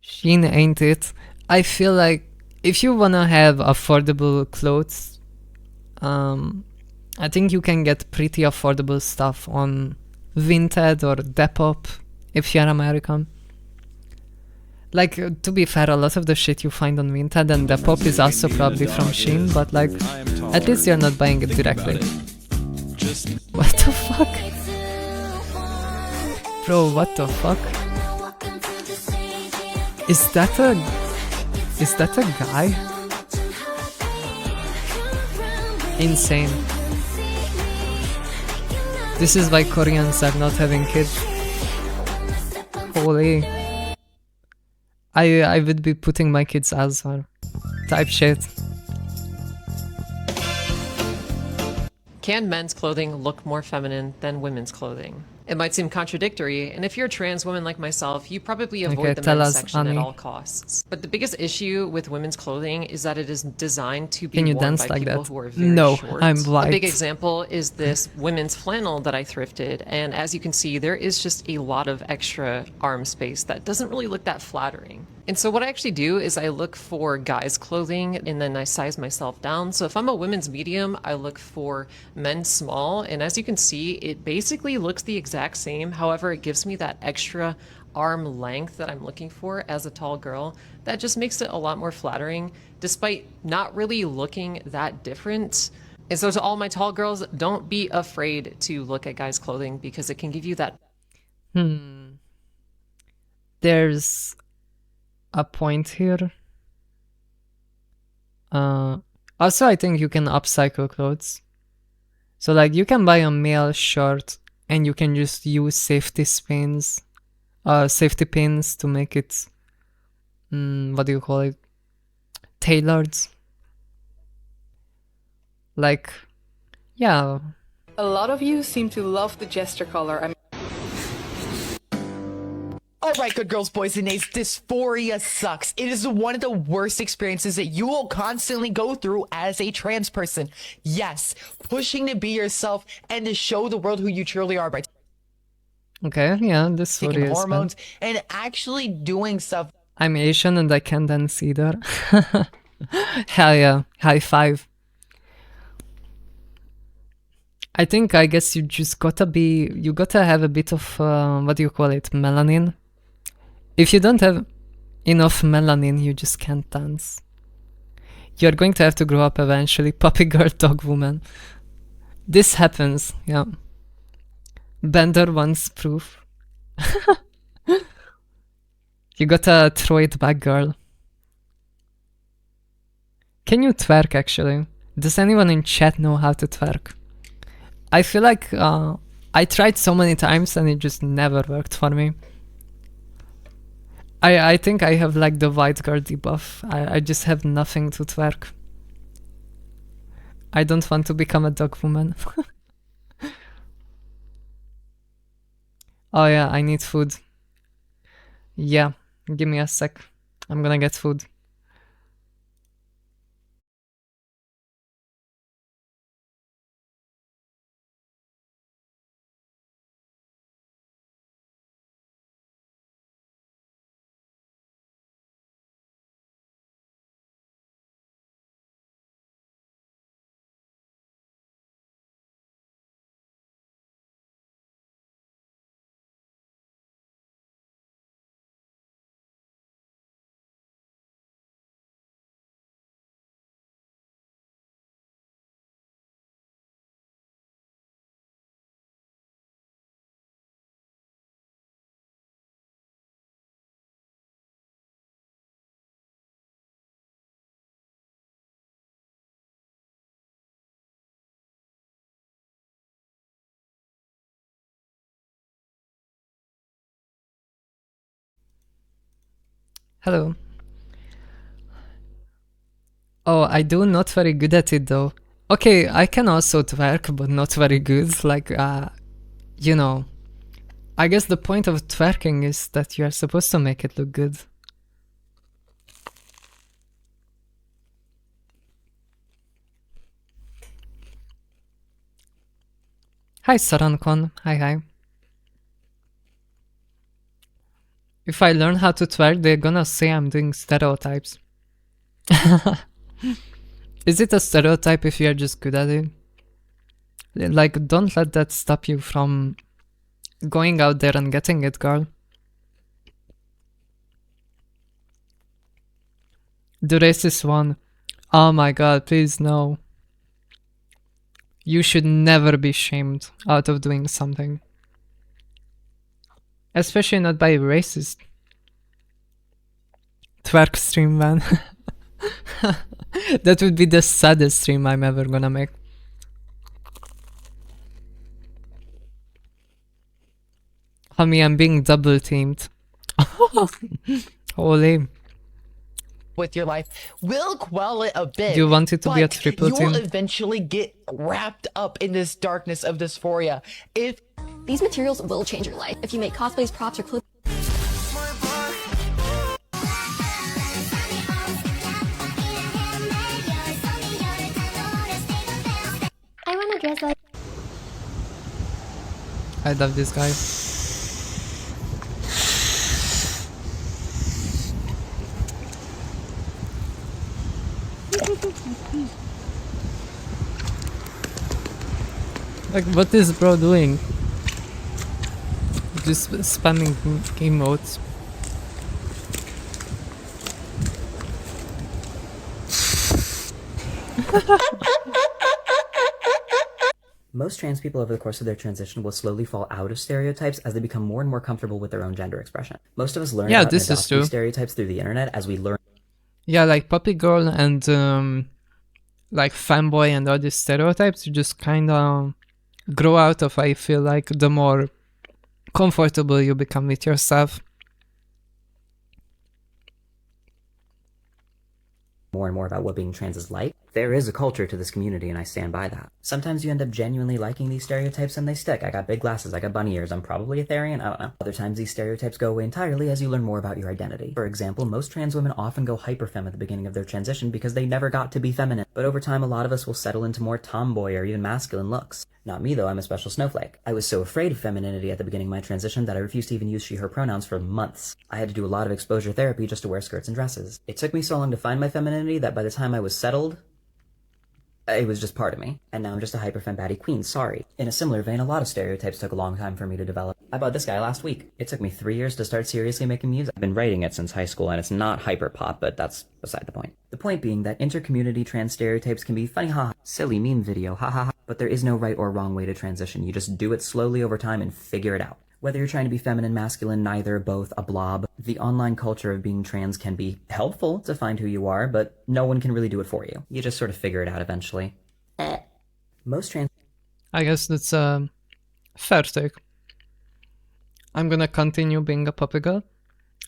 Speaker 1: Shein ain't it. I feel like if you wanna have affordable clothes, I think you can get pretty affordable stuff on Vinted or Depop if you're American. Like, to be fair, a lot of the shit you find on Vinted and Depop is also probably from Shein, but like, at least you're not buying it directly. What the fuck? Bro, what the fuck? Is that a guy? Insane. This is why Koreans are not having kids. Holy. I would be putting my kids elsewhere. Type shit.
Speaker 2: Can men's clothing look more feminine than women's clothing? It might seem contradictory, and if you're a trans woman like myself, you probably avoid
Speaker 1: Okay,
Speaker 2: the
Speaker 1: tell
Speaker 2: men's
Speaker 1: us,
Speaker 2: section at
Speaker 1: Annie.
Speaker 2: all costs. But the biggest issue with women's clothing is that it is designed to be
Speaker 1: Can you
Speaker 2: worn
Speaker 1: dance
Speaker 2: by
Speaker 1: like
Speaker 2: people
Speaker 1: that?
Speaker 2: who are very
Speaker 1: No,
Speaker 2: short.
Speaker 1: I'm
Speaker 2: A big
Speaker 1: white.
Speaker 2: example is this women's flannel that I thrifted, and as you can see, there is just a lot of extra arm space that doesn't really look that flattering. And so what I actually do is I look for guys' clothing and then I size myself down. So if I'm a women's medium, I look for men's small. And as you can see, it basically looks the exact same. However, it gives me that extra arm length that I'm looking for as a tall girl. That just makes it a lot more flattering, despite not really looking that different. And so to all my tall girls, don't be afraid to look at guys' clothing because it can give you that.
Speaker 1: There's a point here. Also, I think you can upcycle clothes. So like you can buy a male shirt and you can just use safety pins to make it, what do you call it? Tailored. Like, yeah.
Speaker 15: A lot of you seem to love the jester color.
Speaker 16: Alright, good girls, boys, and nays, dysphoria sucks. It is one of the worst experiences that you will constantly go through as a trans person. Yes, pushing to be yourself and to show the world who you truly are by
Speaker 1: Okay, yeah, this
Speaker 16: taking
Speaker 1: is bad.
Speaker 16: hormones and actually doing stuff.
Speaker 1: I'm Asian and I can dance either. Hell yeah, high five. I guess you just gotta have a bit of, what do you call it, melanin. If you don't have enough melanin, you just can't dance. You're going to have to grow up eventually, puppy girl, dog woman. This happens, yeah. Bender wants proof. You gotta throw it back, girl. Can you twerk, actually? Does anyone in chat know how to twerk? I feel like I tried so many times and it just never worked for me. I think I have like the white girl debuff. I just have nothing to twerk. I don't want to become a dog woman. Oh yeah, I need food. Yeah, give me a sec. I'm gonna get food. Hello. Oh, I do not very good at it though. Okay, I can also twerk, but not very good. Like, you know, I guess the point of twerking is that you are supposed to make it look good. Hi, Sarankon. Hi. If I learn how to twerk, they're gonna say I'm doing stereotypes. Is it a stereotype if you're just good at it? Like, don't let that stop you from going out there and getting it, girl. The racist one. Oh my god, please no. You should never be shamed out of doing something. Especially not by a racist. Twerk stream, man. That would be the saddest stream I'm ever gonna make. Homie, I'm being double teamed. Holy.
Speaker 16: with your life will quell it a bit.
Speaker 1: You want it to be a
Speaker 16: but
Speaker 1: triple
Speaker 16: you will
Speaker 1: team?
Speaker 16: eventually get wrapped up in this darkness of dysphoria. If
Speaker 17: these materials will change your life if you make cosplays, props, or clothing.
Speaker 3: I wanna dress like.
Speaker 1: I love this guy. Like, what is bro doing? Just spamming emotes.
Speaker 18: Most trans people over the course of their transition will slowly fall out of stereotypes as they become more and more comfortable with their own gender expression. Most of us learn about and adopt these stereotypes through the internet as we learn.
Speaker 1: Yeah, like puppy girl and like fanboy and all these stereotypes, you just kind of grow out of. I feel like the more comfortable you become with yourself.
Speaker 18: More and more about what being trans is like. There is a culture to this community and I stand by that. Sometimes you end up genuinely liking these stereotypes and they stick. I got big glasses, I got bunny ears, I'm probably a Therian, I don't know. Other times these stereotypes go away entirely as you learn more about your identity. For example, most trans women often go hyperfemme at the beginning of their transition because they never got to be feminine. But over time a lot of us will settle into more tomboy or even masculine looks. Not me though, I'm a special snowflake. I was so afraid of femininity at the beginning of my transition that I refused to even use she, her pronouns for months. I had to do a lot of exposure therapy just to wear skirts and dresses. It took me so long to find my femininity that by the time I was settled, it was just part of me. And now I'm just a hyperfemme baddie queen, sorry. In a similar vein, a lot of stereotypes took a long time for me to develop. I bought this guy last week. It took me 3 years to start seriously making music. I've been writing it since high school and it's not hyperpop, but that's beside the point. The point being that inter-community trans stereotypes can be funny, haha, silly meme video, haha, but there is no right or wrong way to transition. You just do it slowly over time and figure it out. Whether you're trying to be feminine, masculine, neither, both, a blob, the online culture of being trans can be helpful to find who you are, but no one can really do it for you. You just sort of figure it out eventually. Most trans...
Speaker 1: I guess that's a fair take. I'm gonna continue being a puppy girl.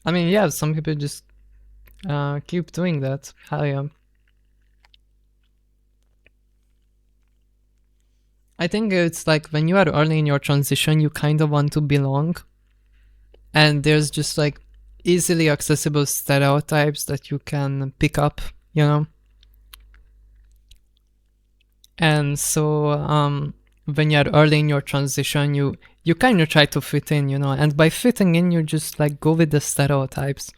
Speaker 1: I mean, yeah, some people just keep doing that. Hell yeah. I think it's like when you are early in your transition, you kind of want to belong. And there's just like easily accessible stereotypes that you can pick up, you know? And so when you're early in your transition, you kind of try to fit in, you know? And by fitting in, you just like go with the stereotypes.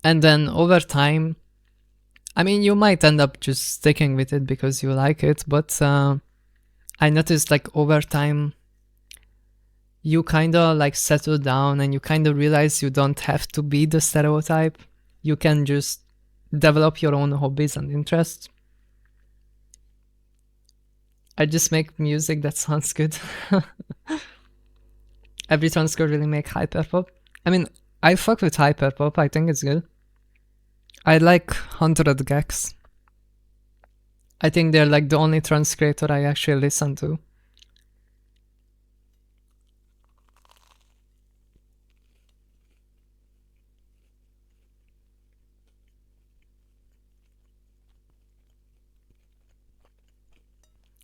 Speaker 1: And then over time, I mean, you might end up just sticking with it because you like it, but I noticed like over time, you kind of like settle down and you kind of realize you don't have to be the stereotype. You can just develop your own hobbies and interests. I just make music that sounds good. Every trans girl really make hyperpop. I mean, I fuck with hyperpop, I think it's good. I like 100 Gex. I think they're like the only trans creator I actually listen to.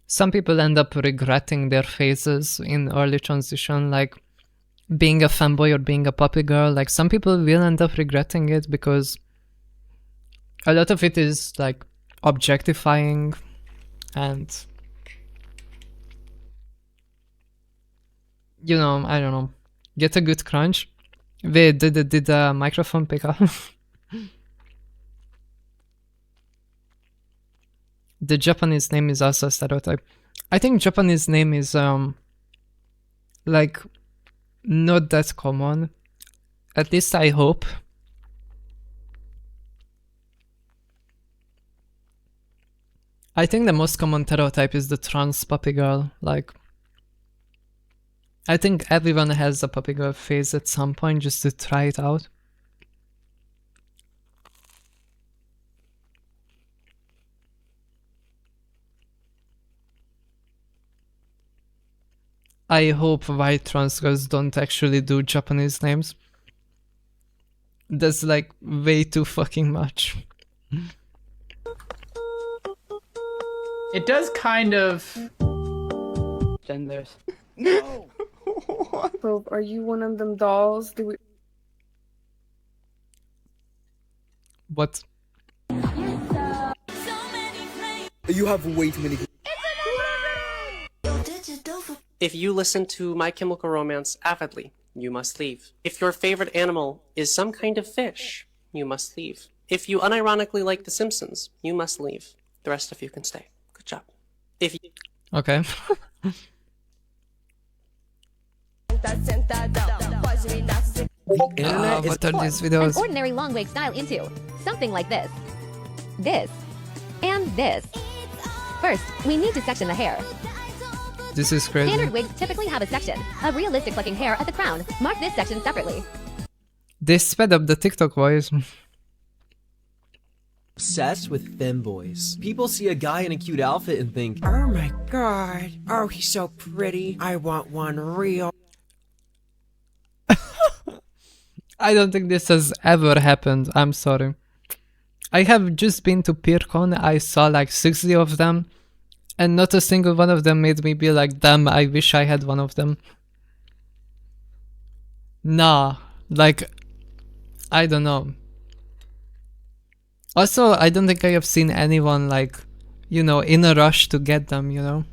Speaker 1: Some people end up regretting their phases in early transition, like being a fanboy or being a puppy girl. Like some people will end up regretting it because a lot of it is like objectifying and, you know, I don't know, get a good crunch. Wait, did the microphone pick up? The Japanese name is also a stereotype. I think Japanese name is like not that common. At least I hope. I think the most common stereotype is the trans puppy girl. Like, I think everyone has a puppy girl phase at some point just to try it out. I hope white trans girls don't actually do Japanese names. That's like way too fucking much.
Speaker 11: It does kind of. Genders.
Speaker 5: No!
Speaker 15: Hope, are you one of them dolls? Do we?
Speaker 1: What?
Speaker 19: You have way too many.
Speaker 20: If you listen to My Chemical Romance avidly, you must leave. If your favorite animal is some kind of fish, you must leave. If you unironically like The Simpsons, you must leave. The rest of you can stay. Good job. If you...
Speaker 1: Okay. What are these videos?
Speaker 21: An ordinary long wig style into something like this, this, and this. First, we need to section the hair.
Speaker 1: This is crazy.
Speaker 21: Standard wigs typically have a section of realistic looking hair at the crown. Mark this section separately.
Speaker 1: They sped up the TikTok voice.
Speaker 22: Obsessed with femboys. People see a guy in a cute outfit and think, oh my god, oh he's so pretty, I want one real.
Speaker 1: I don't think this has ever happened, I'm sorry. I have just been to pyrkon, I saw like 60 of them, and not a single one of them made me be like, damn, I wish I had one of them. Nah, like, I don't know. Also, I don't think I have seen anyone like, you know, in a rush to get them, you know?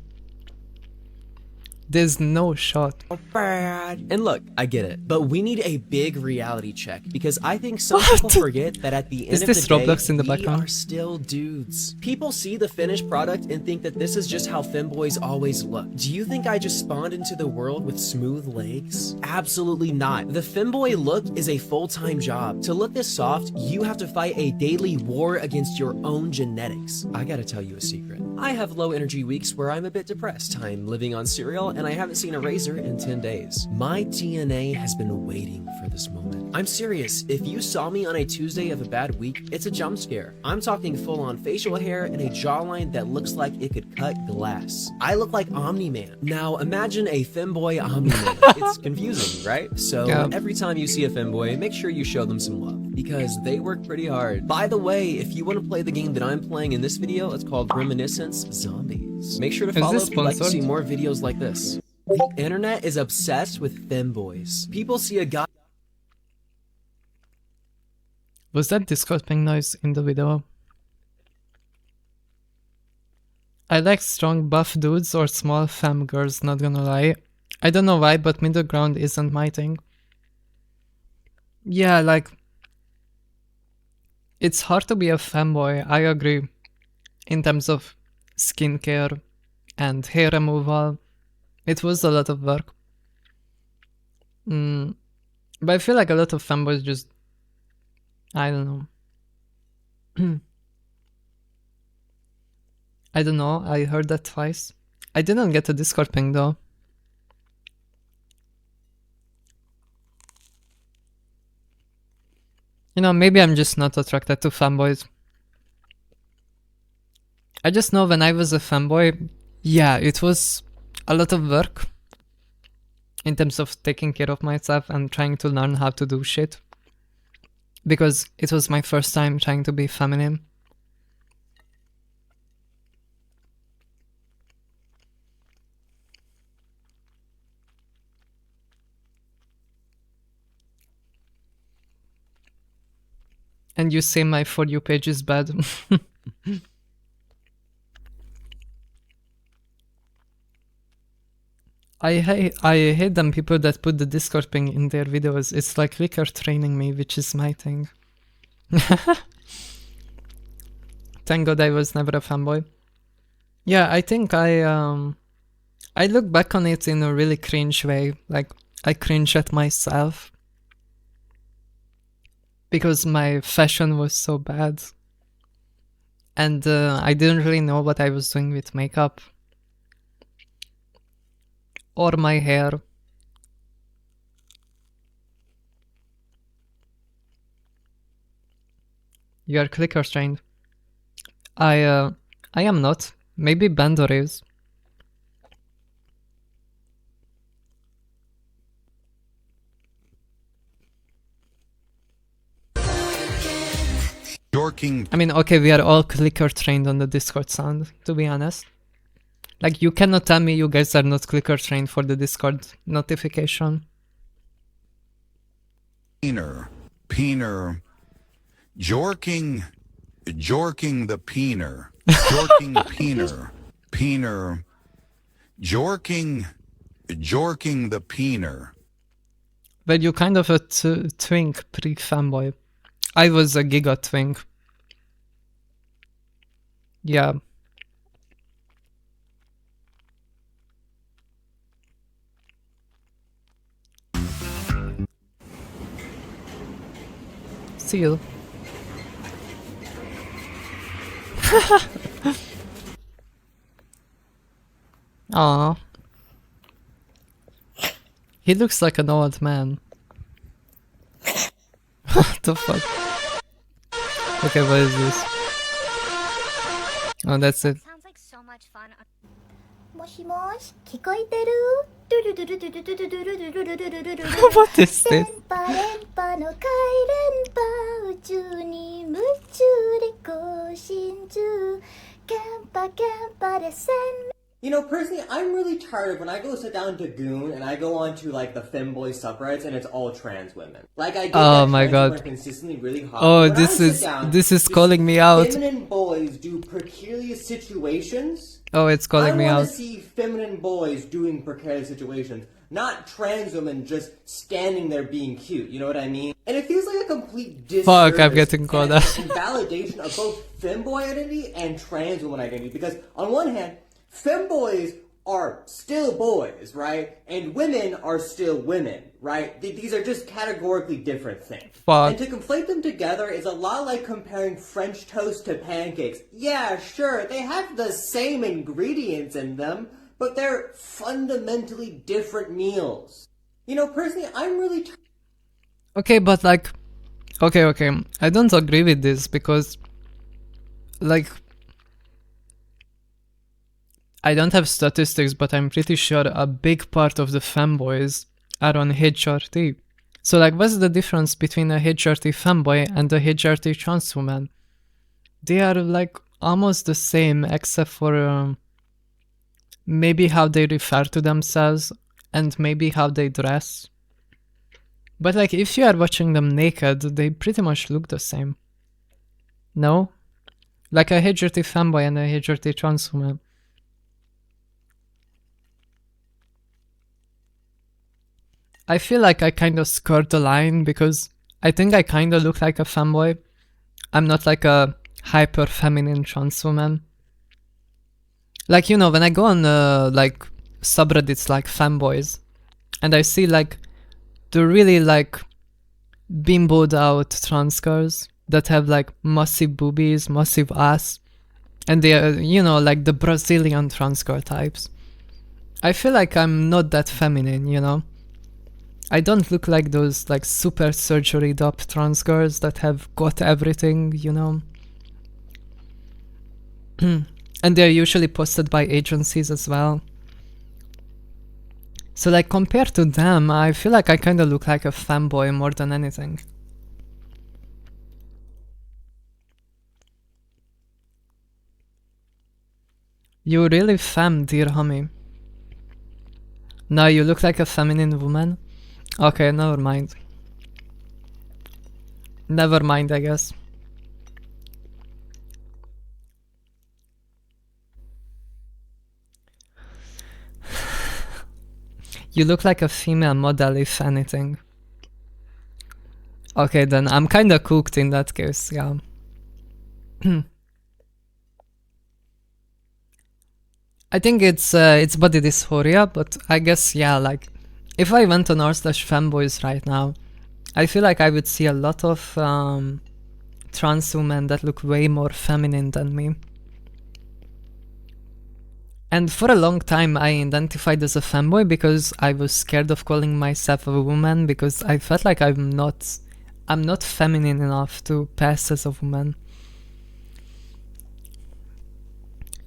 Speaker 1: There's no shot.
Speaker 22: Bad. And look, I get it, but we need a big reality check because I think some people forget that at the end of the day,
Speaker 1: Roblox in the background?
Speaker 22: we are still dudes. People see the finished product and think that this is just how femboys always look. Do you think I just spawned into the world with smooth legs? Absolutely not. The femboy look is a full-time job. To look this soft, you have to fight a daily war against your own genetics. I gotta tell you a secret. I have low energy weeks where I'm a bit depressed. I'm living on cereal and I haven't seen a razor in 10 days. My DNA has been waiting for this moment. I'm serious. If you saw me on a Tuesday of a bad week, it's a jump scare. I'm talking full on facial hair and a jawline that looks like it could cut glass. I look like Omni-Man. Now imagine a femboy Omni-Man. It's confusing, right? So every time you see a femboy, make sure you show them some love because they work pretty hard. By the way, if you want to play the game that I'm playing in this video, it's called Reminiscence Zombies. Make sure to follow if you'd like to see more videos like this. The internet is obsessed with femboys. People see a guy.
Speaker 1: Was that Discord ping noise in the video? I like strong buff dudes or small femme girls, not gonna lie. I don't know why, but middle ground isn't my thing. Yeah, like... It's hard to be a femboy, I agree. In terms of skincare and hair removal. It was a lot of work. But I feel like a lot of femboys just... I don't know. I don't know, I heard that twice. I didn't get a Discord ping though. You know, maybe I'm just not attracted to femboys. I just know when I was a femboy, yeah, it was a lot of work in terms of taking care of myself and trying to learn how to do shit. Because it was my first time trying to be feminine. And you say my For You page is bad. I hate them people that put the Discord ping in their videos. It's like clicker training me, which is my thing. Thank God I was never a fanboy. Yeah, I think I look back on it in a really cringe way. Like, I cringe at myself. Because my fashion was so bad. And I didn't really know what I was doing with makeup. Or my hair. You are clicker trained. I am not. Maybe Bender is.
Speaker 4: jorking.
Speaker 1: I mean, okay, we are all clicker trained on the Discord sound, to be honest. Like, you cannot tell me you guys are not clicker trained for the Discord notification.
Speaker 4: Peener, jorking the peener, jorking peener, jorking the peener.
Speaker 1: But you kind of a twink pre-fanboy. I was a giga twink. Yeah. See you. Aww. He looks like an old man. What the fuck? Okay, what is this? Oh, that's it.
Speaker 3: Sounds like so much fun. Moshi moshi, 聞こえてる?
Speaker 1: What is this?
Speaker 3: 電波の回電波宇宙に夢中で更新中キャンパで1000
Speaker 6: You know, personally, I'm really tired of when I go sit down to Goon and I go on to like the femboy subreddits and it's all trans women. Like I get
Speaker 1: Oh
Speaker 6: that
Speaker 1: my
Speaker 6: trans
Speaker 1: god.
Speaker 6: women are consistently really hot.
Speaker 1: Oh,
Speaker 6: but
Speaker 1: this is calling me out.
Speaker 6: Feminine boys do precarious situations.
Speaker 1: Oh, it's calling me
Speaker 6: I
Speaker 1: out.
Speaker 6: want to see feminine boys doing precarious situations, not trans women just standing there being cute. You know what I mean? And it feels like a complete disservice.
Speaker 1: Fuck, I'm getting called out.
Speaker 6: And validation of both femboy identity and trans woman identity. Because on one hand, femboys are still boys, right? And women are still women, right? These are just categorically different things.
Speaker 1: Fuck.
Speaker 6: And to conflate them together is a lot like comparing French toast to pancakes. Yeah, sure, they have the same ingredients in them, but they're fundamentally different meals. You know, personally, I'm really...
Speaker 1: Okay, but like... Okay, I don't agree with this because... Like... I don't have statistics, but I'm pretty sure a big part of the fanboys are on HRT. So like, what's the difference between a HRT fanboy and a HRT trans woman? They are like almost the same, except for maybe how they refer to themselves and maybe how they dress. But like, if you are watching them naked, they pretty much look the same. No? Like a HRT fanboy and a HRT trans woman. I feel like I kind of skirt the line because I think I kind of look like a fanboy. I'm not like a hyper feminine trans woman. Like, you know, when I go on like subreddits like fanboys and I see like the really like bimboed out trans girls that have like massive boobies, massive ass, and they are, you know, like the Brazilian trans girl types. I feel like I'm not that feminine, you know? I don't look like those like super surgery up trans girls that have got everything, you know? And they're usually posted by agencies as well. So like compared to them, I feel like I kind of look like a fanboy more than anything. You really femme, dear homie. No, you look like a feminine woman? Okay, never mind. Never mind, I guess. You look like a female model, if anything. Okay, then I'm kinda cooked in that case, yeah. I think it's body dysphoria, but I guess, yeah, like, if I went on r/fanboys right now, I feel like I would see a lot of trans women that look way more feminine than me. And for a long time I identified as a fanboy because I was scared of calling myself a woman because I felt like I'm not feminine enough to pass as a woman.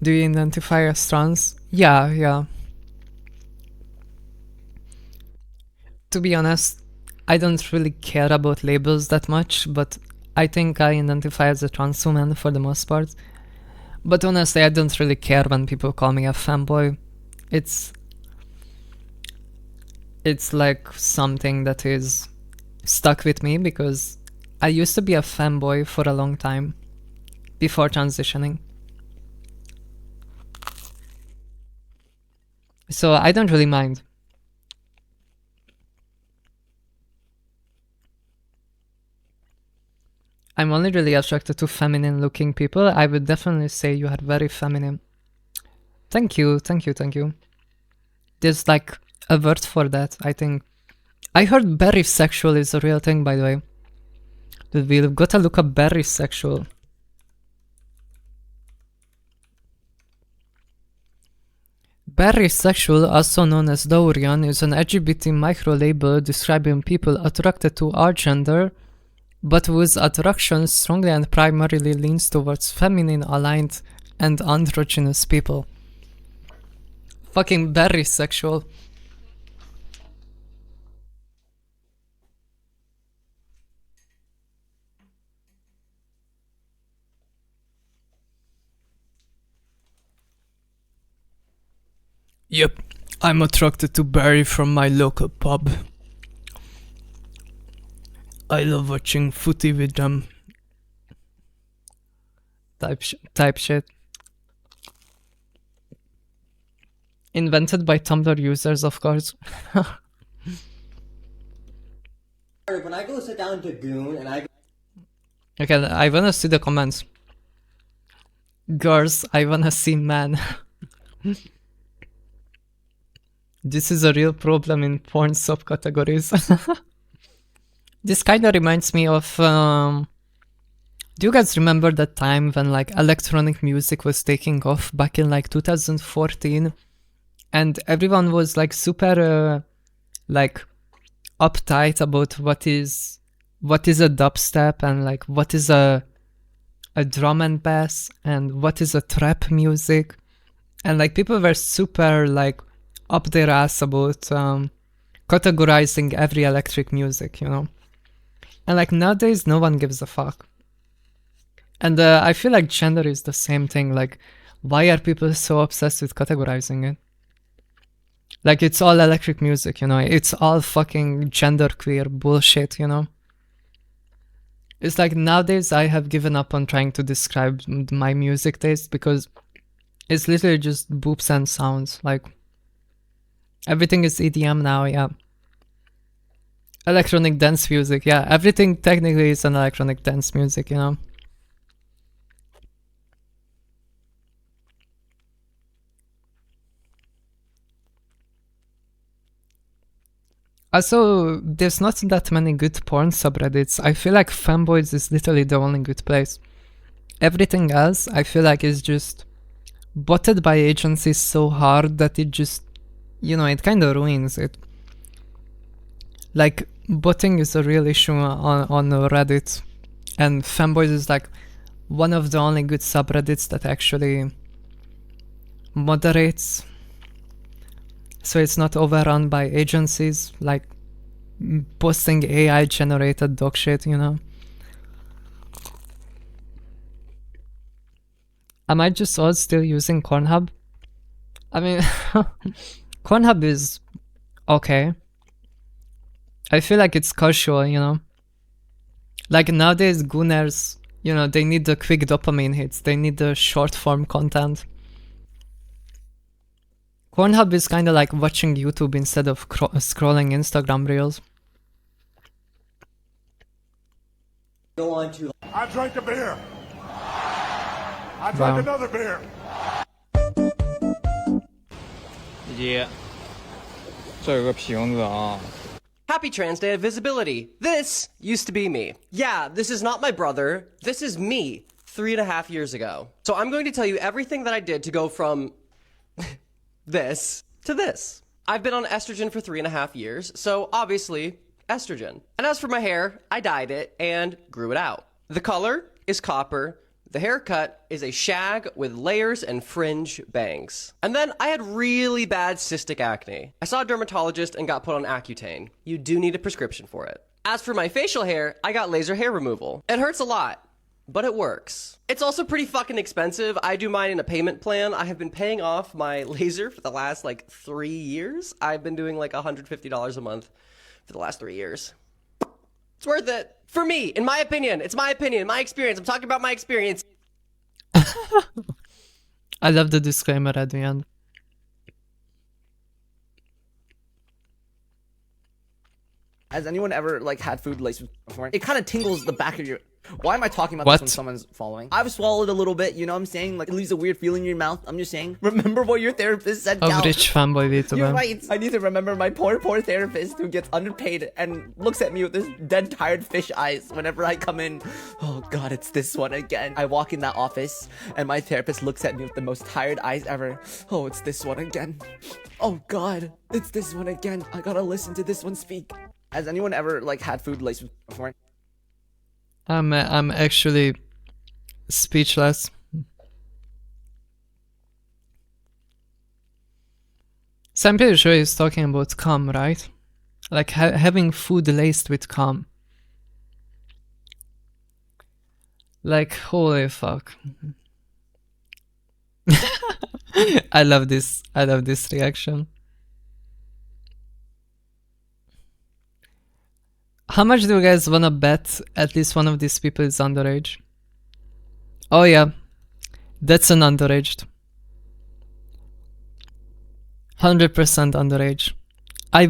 Speaker 1: Do you identify as trans? Yeah. To be honest, I don't really care about labels that much, but I think I identify as a trans woman for the most part. But honestly, I don't really care when people call me a fanboy. It's like something that is stuck with me because I used to be a fanboy for a long time before transitioning. So I don't really mind. I'm only really attracted to feminine looking people. I would definitely say you are very feminine. Thank you, thank you, thank you. There's like a word for that, I think. I heard berry-sexual is a real thing, by the way. We've got to look up berry-sexual. Berry-sexual, also known as Daurian, is an LGBT micro-label describing people attracted to our gender, but whose attraction strongly and primarily leans towards feminine-aligned and androgynous people. Fucking berry-sexual. Yep, I'm attracted to Barry from my local pub. I love watching footy with them. Type shit. Invented by Tumblr users, of course.
Speaker 6: When I go sit down to Goon and I
Speaker 1: Okay, I wanna see the comments. Girls, I wanna see man. This is a real problem in porn subcategories. This kinda reminds me of... do you guys remember that time when like electronic music was taking off back in like 2014? And everyone was like super like uptight about what is a dubstep and like what is a drum and bass and what is a trap music. And like people were super like up their ass about categorizing every electric music, you know? And like nowadays no one gives a fuck. And I feel like gender is the same thing. Like, why are people so obsessed with categorizing it? Like, it's all electric music, you know? It's all fucking genderqueer bullshit, you know? It's like nowadays I have given up on trying to describe my music taste because it's literally just boops and sounds. Like, everything is EDM now, yeah. Electronic dance music, yeah. Everything technically is an electronic dance music, you know? Also, there's not that many good porn subreddits. I feel like Fanboys is literally the only good place. Everything else, I feel like is just botted by agencies so hard that it just, you know, it kind of ruins it. Like, botting is a real issue on Reddit, and Fanboys is like one of the only good subreddits that actually moderates, so it's not overrun by agencies like posting AI generated dog shit, you know. Am I just all still using Cornhub? I mean, Cornhub is okay. I feel like it's casual, you know. Like nowadays gooners, you know, they need the quick dopamine hits, they need the short form content. Pornhub is kind of like watching YouTube instead of scrolling Instagram reels.
Speaker 6: go on to...
Speaker 7: I drank a beer. I drank another beer.
Speaker 8: Yeah. 这有个瓶子啊。
Speaker 20: Happy Trans Day of Visibility. This used to be me. Yeah, this is not my brother. This is me 3.5 years ago. So I'm going to tell you everything that I did to go from this to this. I've been on estrogen for 3.5 years, so obviously estrogen. And as for my hair, I dyed it and grew it out. The color is copper. The haircut is a shag with layers and fringe bangs. And then I had really bad cystic acne. I saw a dermatologist and got put on Accutane. You do need a prescription for it.
Speaker 9: As for my facial hair, I got laser hair removal. It hurts a lot, but it works. It's also pretty fucking expensive. I do mine in a payment plan. I have been paying off my laser for the last like 3 years. I've been doing like $150 a month for the last 3 years. It's worth it. For me, in my opinion. It's my opinion, my experience. I'm talking about my experience.
Speaker 1: I love the disclaimer at the end.
Speaker 10: Has anyone ever like had food laced with before? It kind of tingles the back of your... Why am I talking about
Speaker 1: What?
Speaker 10: this when someone's following? I've swallowed a little bit, you know what I'm saying? Like, it leaves a weird feeling in your mouth. I'm just saying. Remember what your therapist said,
Speaker 1: Of
Speaker 10: Cal.
Speaker 1: rich fanboy VTuber.
Speaker 10: You're right. I need to remember my poor therapist who gets underpaid and looks at me with this dead, tired fish eyes whenever I come in. Oh, God, it's this one again. I walk in that office, and my therapist looks at me with the most tired eyes ever. Oh, it's this one again. Oh, God, it's this one again. I gotta listen to this one speak. Has anyone ever, like, had food laced with before?
Speaker 1: I'm actually speechless. So I'm pretty sure he's talking about cum, right? Like having food laced with cum. Like, holy fuck. I love this reaction. How much do you guys wanna bet at least one of these people is underage? Oh yeah, that's an underaged. 100% underage. I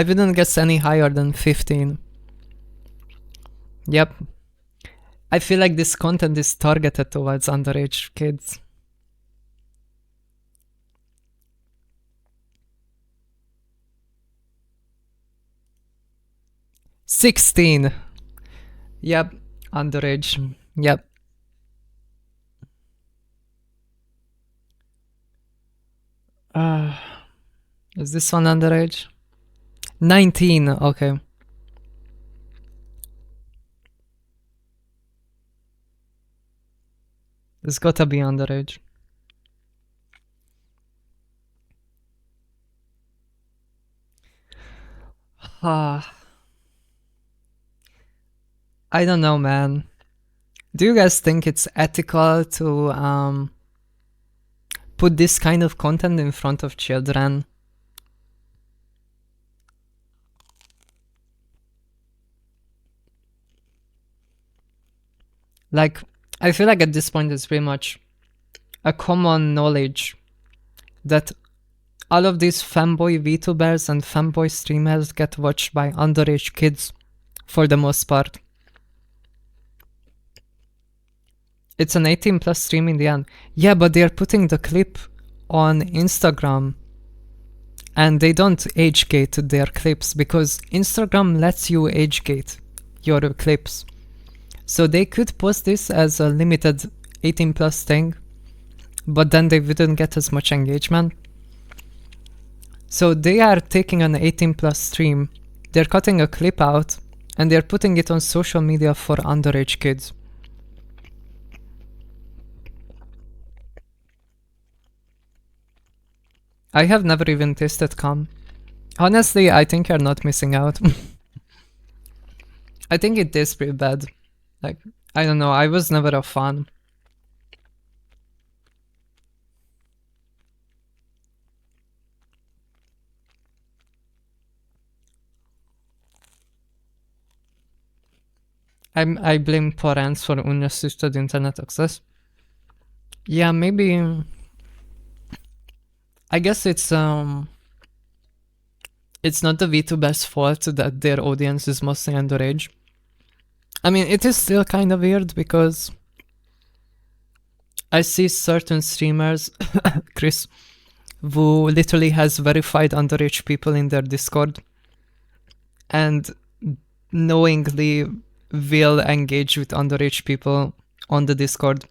Speaker 1: wouldn't guess any higher than 15. Yep. I feel like this content is targeted towards underage kids. $16. Yep, underage. Yep. Is this one underage? 19, okay. It's gotta be underage. I don't know, man. Do you guys think it's ethical to put this kind of content in front of children? Like, I feel like at this point it's pretty much a common knowledge that all of these fanboy VTubers and fanboy streamers get watched by underage kids for the most part. It's an 18 plus stream in the end. Yeah, but they're putting the clip on Instagram and they don't age gate their clips because Instagram lets you age gate your clips. So they could post this as a limited 18 plus thing, but then they wouldn't get as much engagement. So they are taking an 18 plus stream, they're cutting a clip out and they're putting it on social media for underage kids. I have never even tasted cum. Honestly, I think you're not missing out. I think it tastes pretty bad. Like, I don't know, I was never a fan. I blame parents for unrestricted internet access. Yeah, maybe... I guess it's not the VTuber's fault that their audience is mostly underage. I mean, it is still kind of weird because I see certain streamers, Chris, who literally has verified underage people in their Discord and knowingly will engage with underage people on the Discord,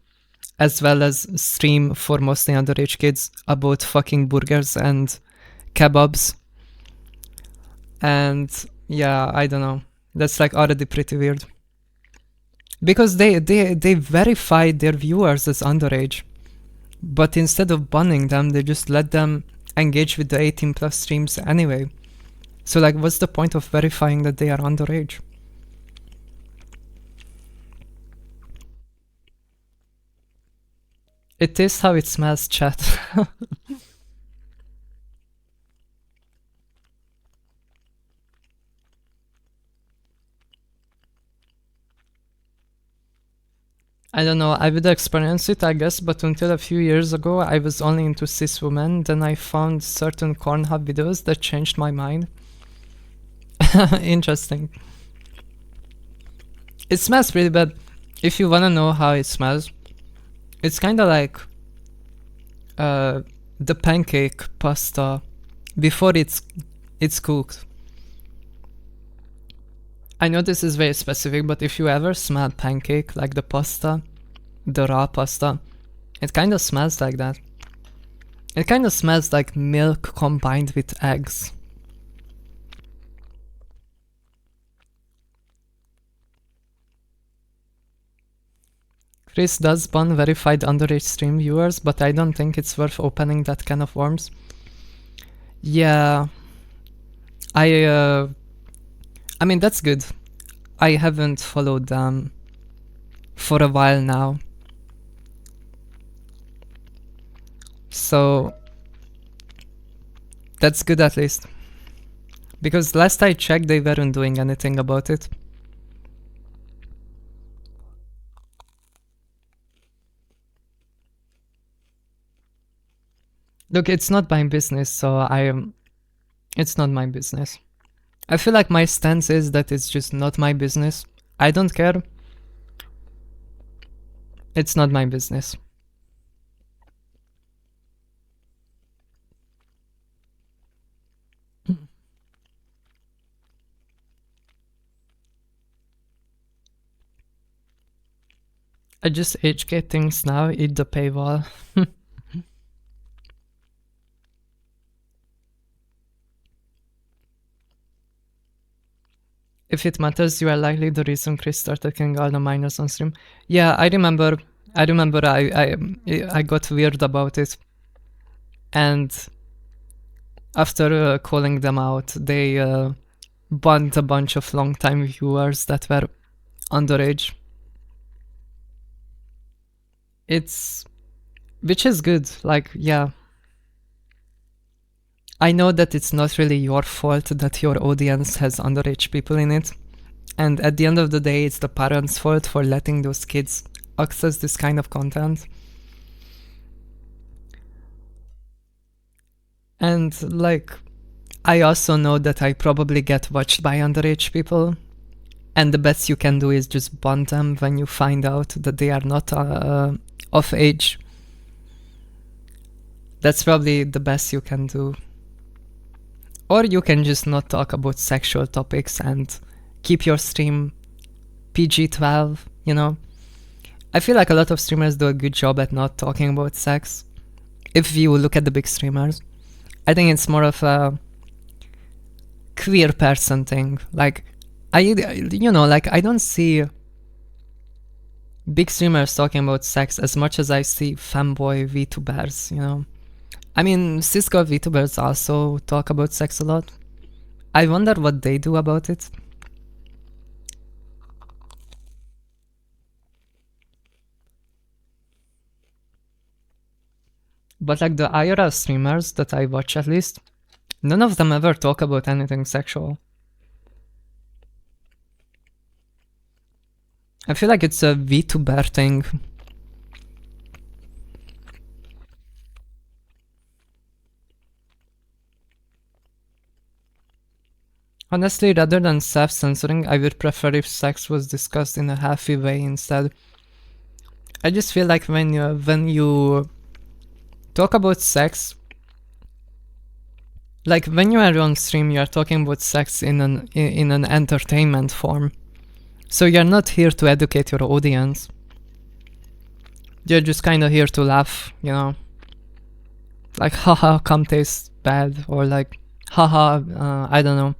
Speaker 1: as well as stream for mostly underage kids about fucking burgers and kebabs. And yeah, I don't know. That's like already pretty weird. Because they verify their viewers as underage. But instead of banning them, they just let them engage with the 18 plus streams anyway. So like, what's the point of verifying that they are underage? It tastes how it smells, chat. I don't know, I would experience it, I guess, but until a few years ago, I was only into cis women. Then I found certain Pornhub videos that changed my mind. Interesting. It smells really bad. If you wanna know how it smells, it's kinda like the pancake pasta before it's cooked. I know this is very specific, but if you ever smell pancake, like the pasta, the raw pasta, it kind of smells like that. It kind of smells like milk combined with eggs. Chris does ban verified underage stream viewers, but I don't think it's worth opening that can of worms. Yeah, I mean, that's good. I haven't followed them for a while now. So that's good at least. Because last I checked, they weren't doing anything about it. Look, it's not my business, so it's not my business. I feel like my stance is that it's just not my business. I don't care. It's not my business. I just HK things now, eat the paywall. If it matters, you are likely the reason Chris started killing all the minors on stream. Yeah, I remember I got weird about it. And after calling them out, they banned a bunch of long-time viewers that were underage. Which is good, like, yeah. I know that it's not really your fault that your audience has underage people in it, and at the end of the day, it's the parents' fault for letting those kids access this kind of content. And, like, I also know that I probably get watched by underage people, and the best you can do is just ban them when you find out that they are not of age. That's probably the best you can do. Or you can just not talk about sexual topics and keep your stream PG-12, you know? I feel like a lot of streamers do a good job at not talking about sex. If you look at the big streamers, I think it's more of a queer person thing. Like, I don't see big streamers talking about sex as much as I see fanboy VTubers, you know? I mean, Cisco VTubers also talk about sex a lot. I wonder what they do about it. But like the IRL streamers that I watch at least, none of them ever talk about anything sexual. I feel like it's a VTuber thing. Honestly, rather than self-censoring, I would prefer if sex was discussed in a healthy way instead. I just feel like when you talk about sex, like when you are on stream, you are talking about sex in an entertainment form. So you're not here to educate your audience. You're just kind of here to laugh, you know? Like, haha, cum tastes bad, or like, haha, I don't know.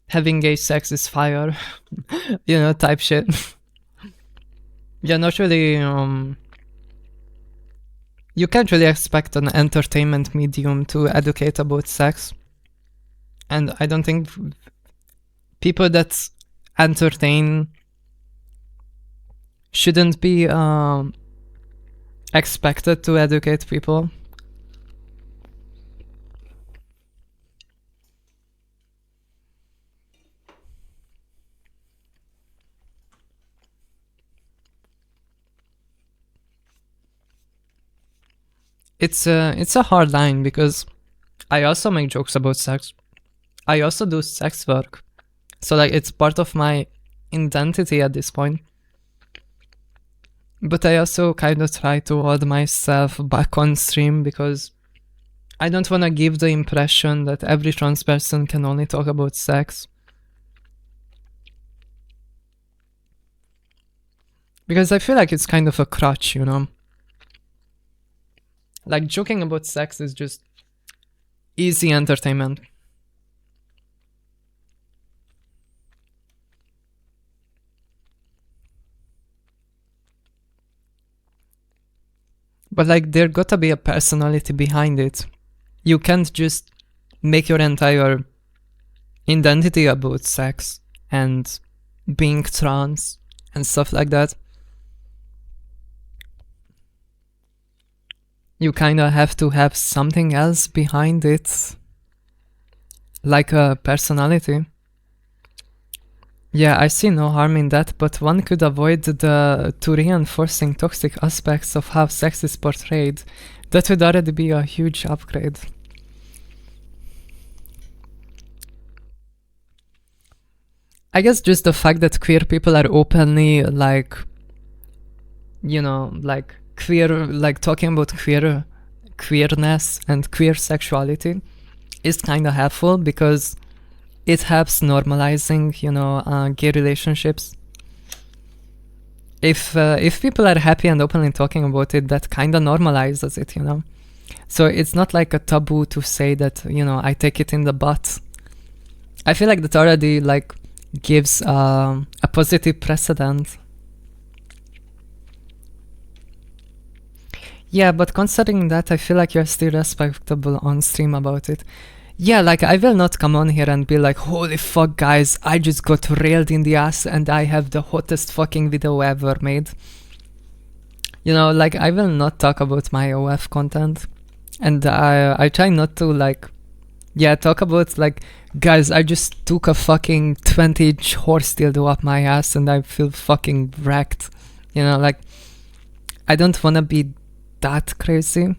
Speaker 1: Having gay sex is fire, you know, type shit. You're not really, you can't really expect an entertainment medium to educate about sex. And I don't think people that entertain shouldn't be expected to educate people. It's a hard line because I also make jokes about sex. I also do sex work. So like it's part of my identity at this point. But I also kind of try to hold myself back on stream because I don't want to give the impression that every trans person can only talk about sex. Because I feel like it's kind of a crutch, you know? Like joking about sex is just easy entertainment. But like there gotta be a personality behind it. You can't just make your entire identity about sex and being trans and stuff like that. You kinda have to have something else behind it, like a personality. Yeah, I see no harm in that, but one could avoid to reinforcing toxic aspects of how sex is portrayed. That would already be a huge upgrade. I guess just the fact that queer people are openly like, you know, like queer, like talking about queerness and queer sexuality is kind of helpful because it helps normalizing, you know, gay relationships. If people are happy and openly talking about it, that kind of normalizes it, you know. So it's not like a taboo to say that, you know, I take it in the butt. I feel like that already like gives a positive precedent. Yeah, but considering that, I feel like you're still respectable on stream about it. Yeah, like I will not come on here and be like, holy fuck guys, I just got railed in the ass and I have the hottest fucking video ever made. You know, like I will not talk about my OF content. And I try not to like, yeah, talk about like, guys, I just took a fucking 20-inch horse dildo up my ass and I feel fucking wrecked. You know, like, I don't wanna be that crazy.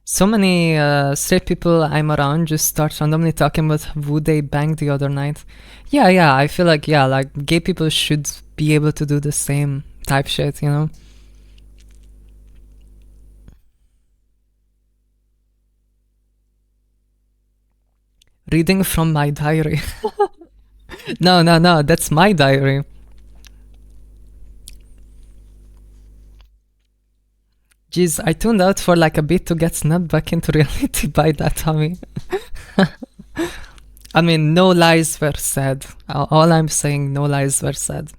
Speaker 1: So many straight people I'm around just start randomly talking about who they banged the other night. Yeah, I feel like, yeah, like gay people should be able to do the same type shit, you know? Reading from my diary. No, that's my diary. Jeez, I tuned out for like a bit to get snapped back into reality by that, Tommy. I mean, no lies were said. All I'm saying, no lies were said.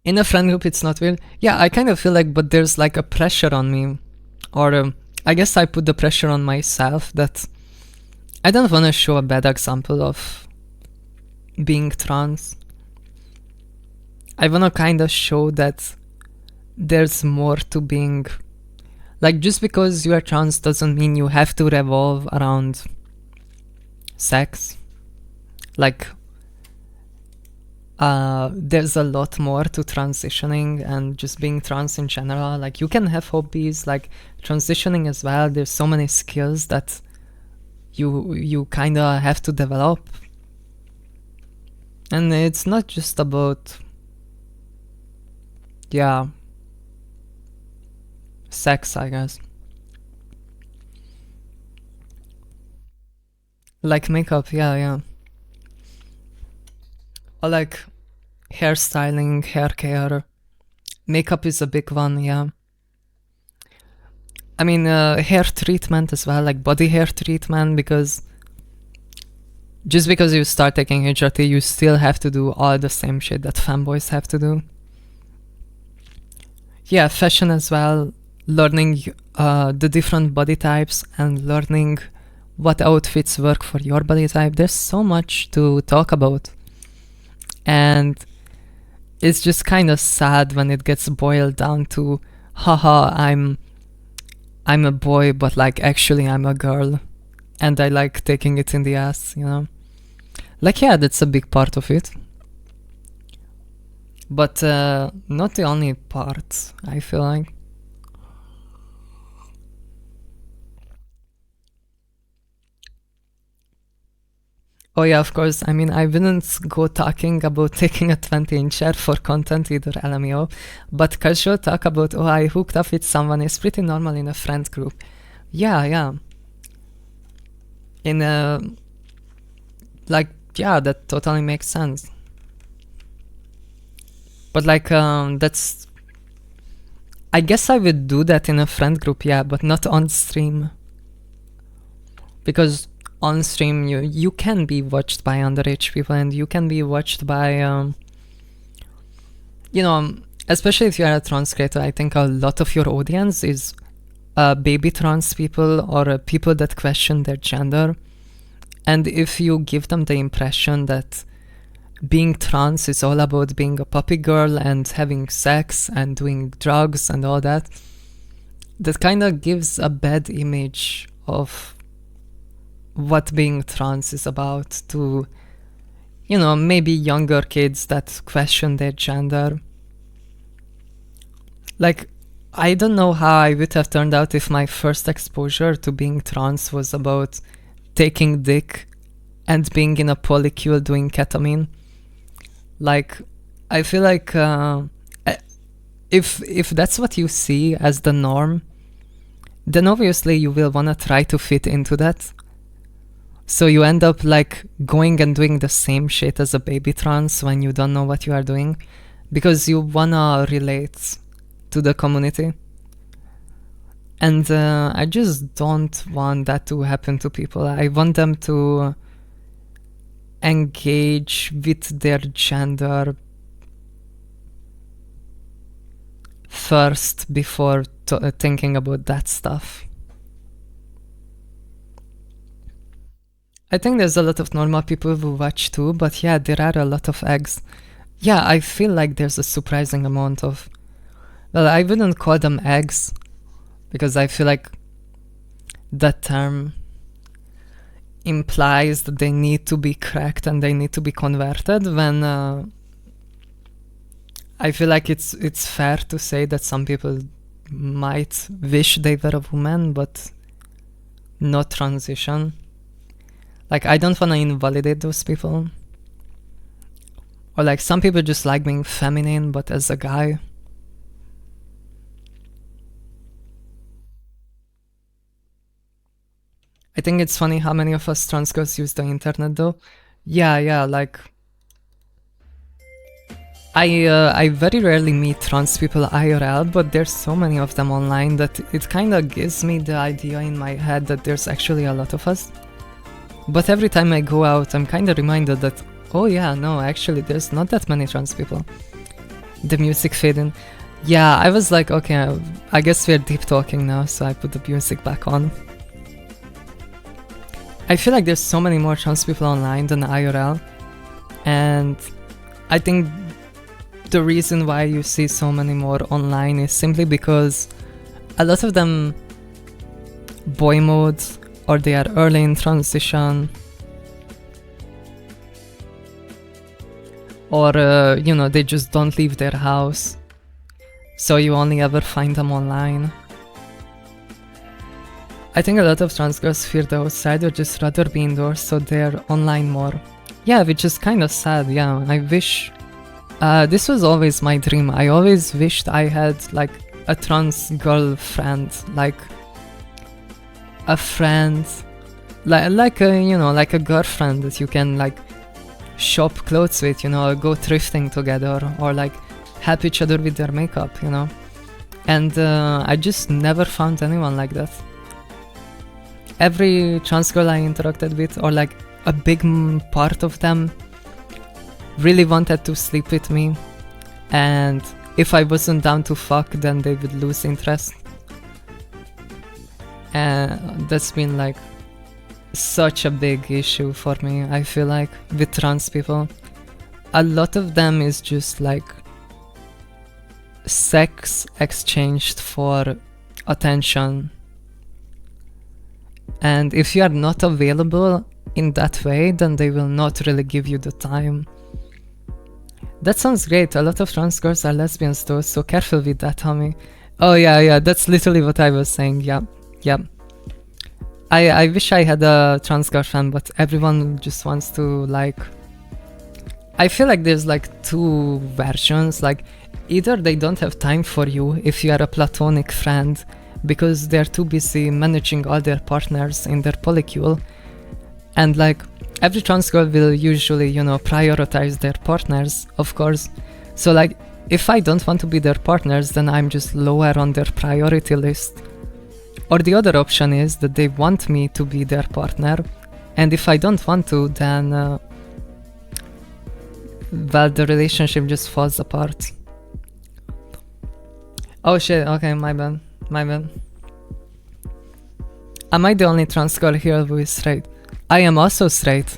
Speaker 1: In a friend group, it's not weird. Yeah, I kind of feel like, but there's like a pressure on me. Or I guess I put the pressure on myself that I don't want to show a bad example of being trans. I want to kind of show that there's more to being... Like, just because you are trans doesn't mean you have to revolve around sex. Like, there's a lot more to transitioning and just being trans in general. Like, you can have hobbies, like transitioning as well. There's so many skills that you kind of have to develop. And it's not just about... yeah, sex, I guess. Like makeup, yeah. Or like hairstyling, hair care. Makeup is a big one, yeah. I mean, hair treatment as well, like body hair treatment, because just because you start taking HRT, you still have to do all the same shit that fanboys have to do. Yeah, fashion as well, learning the different body types and learning what outfits work for your body type. There's so much to talk about. And it's just kind of sad when it gets boiled down to, haha, I'm a boy, but like actually I'm a girl. And I like taking it in the ass, you know? Like, yeah, that's a big part of it. But not the only part, I feel like. Oh yeah, of course. I mean, I wouldn't go talking about taking a 20-inch chair for content either, LMAO. But casual talk about, oh, I hooked up with someone is pretty normal in a friend group. Yeah, yeah. In a... Like, yeah, that totally makes sense. But like, that's... I guess I would do that in a friend group, yeah, but not on stream. Because on stream you can be watched by underage people, and you can be watched by you know, especially if you are a trans creator. I think a lot of your audience is baby trans people or people that question their gender, and if you give them the impression that being trans is all about being a puppy girl and having sex and doing drugs and all that, that kind of gives a bad image of what being trans is about to, you know, maybe younger kids that question their gender. Like, I don't know how I would have turned out if my first exposure to being trans was about taking dick and being in a polycule doing ketamine. Like, I feel like if that's what you see as the norm, then obviously you will wanna try to fit into that. So you end up like going and doing the same shit as a baby trans when you don't know what you are doing, because you wanna relate to the community. And I just don't want that to happen to people. I want them to engage with their gender first before thinking about that stuff. I think there's a lot of normal people who watch too, but yeah, there are a lot of eggs. Yeah, I feel like there's a surprising amount of... Well, I wouldn't call them eggs, because I feel like that term implies that they need to be cracked and they need to be converted, when I feel like it's fair to say that some people might wish they were a woman, but not transition. Like, I don't want to invalidate those people. Or like, some people just like being feminine, but as a guy. I think it's funny how many of us trans girls use the internet though. Yeah, like... I very rarely meet trans people IRL, but there's so many of them online that it kinda gives me the idea in my head that there's actually a lot of us. But every time I go out, I'm kinda reminded that, oh yeah, no, actually there's not that many trans people. The music fading. Yeah, I was like, okay, I guess we're deep talking now, so I put the music back on. I feel like there's so many more trans people online than IRL, and I think the reason why you see so many more online is simply because a lot of them boy mode, or they are early in transition, or you know, they just don't leave their house, so you only ever find them online. I think a lot of trans girls fear the outside or just rather be indoors, so they're online more. Yeah, which is kind of sad. Yeah, I wish this was always my dream. I always wished I had like a trans girlfriend, like a friend, like a, you know, like a girlfriend that you can like shop clothes with, you know, or go thrifting together, or like help each other with their makeup, you know. And I just never found anyone like that. Every trans girl I interacted with, or like a big part of them really wanted to sleep with me, and if I wasn't down to fuck, then they would lose interest. And that's been like such a big issue for me, I feel like, with trans people. A lot of them is just like sex exchanged for attention. And if you are not available in that way, then they will not really give you the time. That sounds great. A lot of trans girls are lesbians though, so careful with that, homie. Oh yeah, that's literally what I was saying. Yeah. I wish I had a trans girlfriend, but everyone just wants to like... I feel like there's like two versions. Like, either they don't have time for you if you are a platonic friend, because they're too busy managing all their partners in their polycule, and like every trans girl will usually, you know, prioritize their partners, of course. So like, if I don't want to be their partners, then I'm just lower on their priority list. Or the other option is that they want me to be their partner, and if I don't want to, then well, the relationship just falls apart. Oh shit, okay, my bad. Am I the only trans girl here who is straight? I am also straight.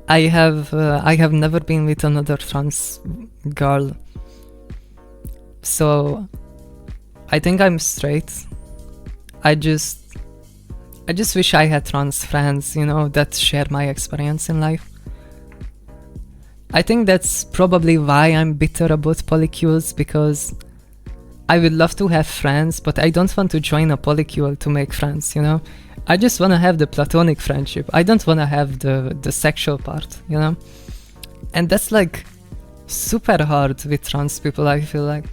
Speaker 1: I have never been with another trans girl. So I think I'm straight. I just wish I had trans friends, you know, that share my experience in life. I think that's probably why I'm bitter about polycules, because I would love to have friends, but I don't want to join a polycule to make friends, you know? I just want to have the platonic friendship. I don't want to have the sexual part, you know? And that's like super hard with trans people, I feel like.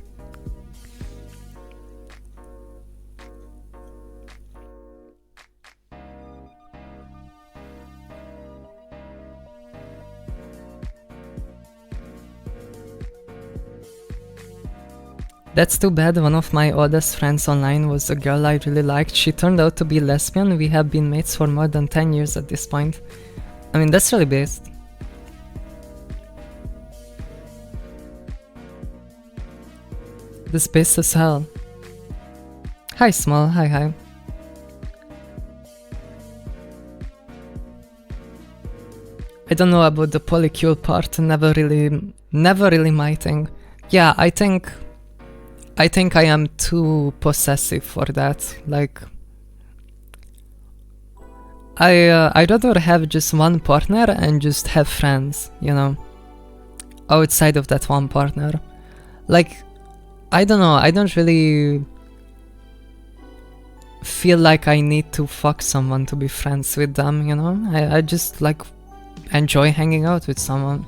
Speaker 1: That's too bad. One of my oldest friends online was a girl I really liked. She turned out to be lesbian. We have been mates for more than 10 years at this point. I mean, that's really based. This based as hell. Hi Small, hi. I don't know about the polycule part, never really my thing. Yeah, I think I am too possessive for that. Like, I'd rather have just one partner and just have friends, you know, outside of that one partner. Like, I don't know, I don't really feel like I need to fuck someone to be friends with them, you know? I just like enjoy hanging out with someone.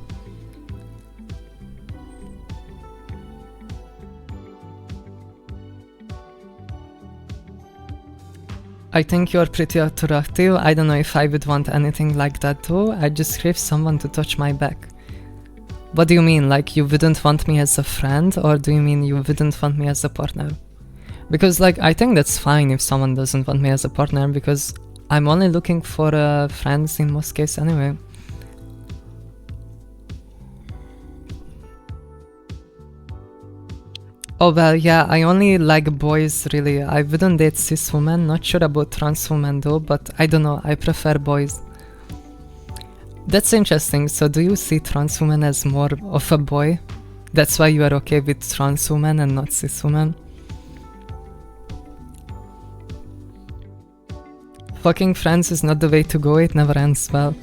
Speaker 1: I think you're pretty attractive. I don't know if I would want anything like that though. I just crave someone to touch my back. What do you mean? Like, you wouldn't want me as a friend, or do you mean you wouldn't want me as a partner? Because like, I think that's fine if someone doesn't want me as a partner, because I'm only looking for friends in most cases anyway. Oh well, yeah, I only like boys really. I wouldn't date cis women, not sure about trans women though, but I don't know, I prefer boys. That's interesting. So do you see trans women as more of a boy? That's why you are okay with trans women and not cis women? Fucking friends is not the way to go, it never ends well.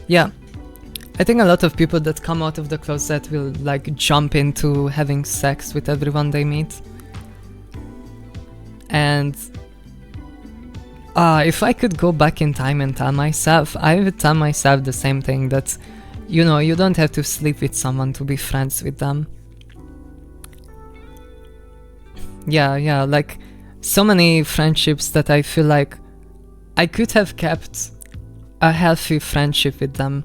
Speaker 1: Yeah. I think a lot of people that come out of the closet will like jump into having sex with everyone they meet. And if I could go back in time and tell myself, I would tell myself the same thing, that, you know, you don't have to sleep with someone to be friends with them. Yeah, like so many friendships that I feel like I could have kept a healthy friendship with them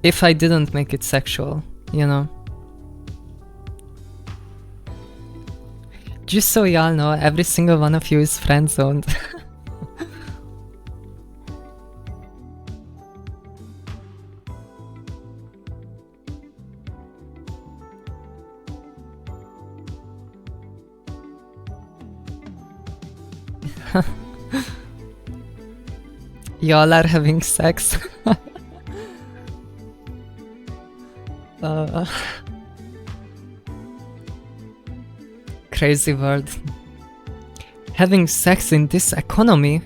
Speaker 1: if I didn't make it sexual, you know? Just so y'all know, every single one of you is friend-zoned. Y'all are having sex. Crazy word. Having sex in this economy?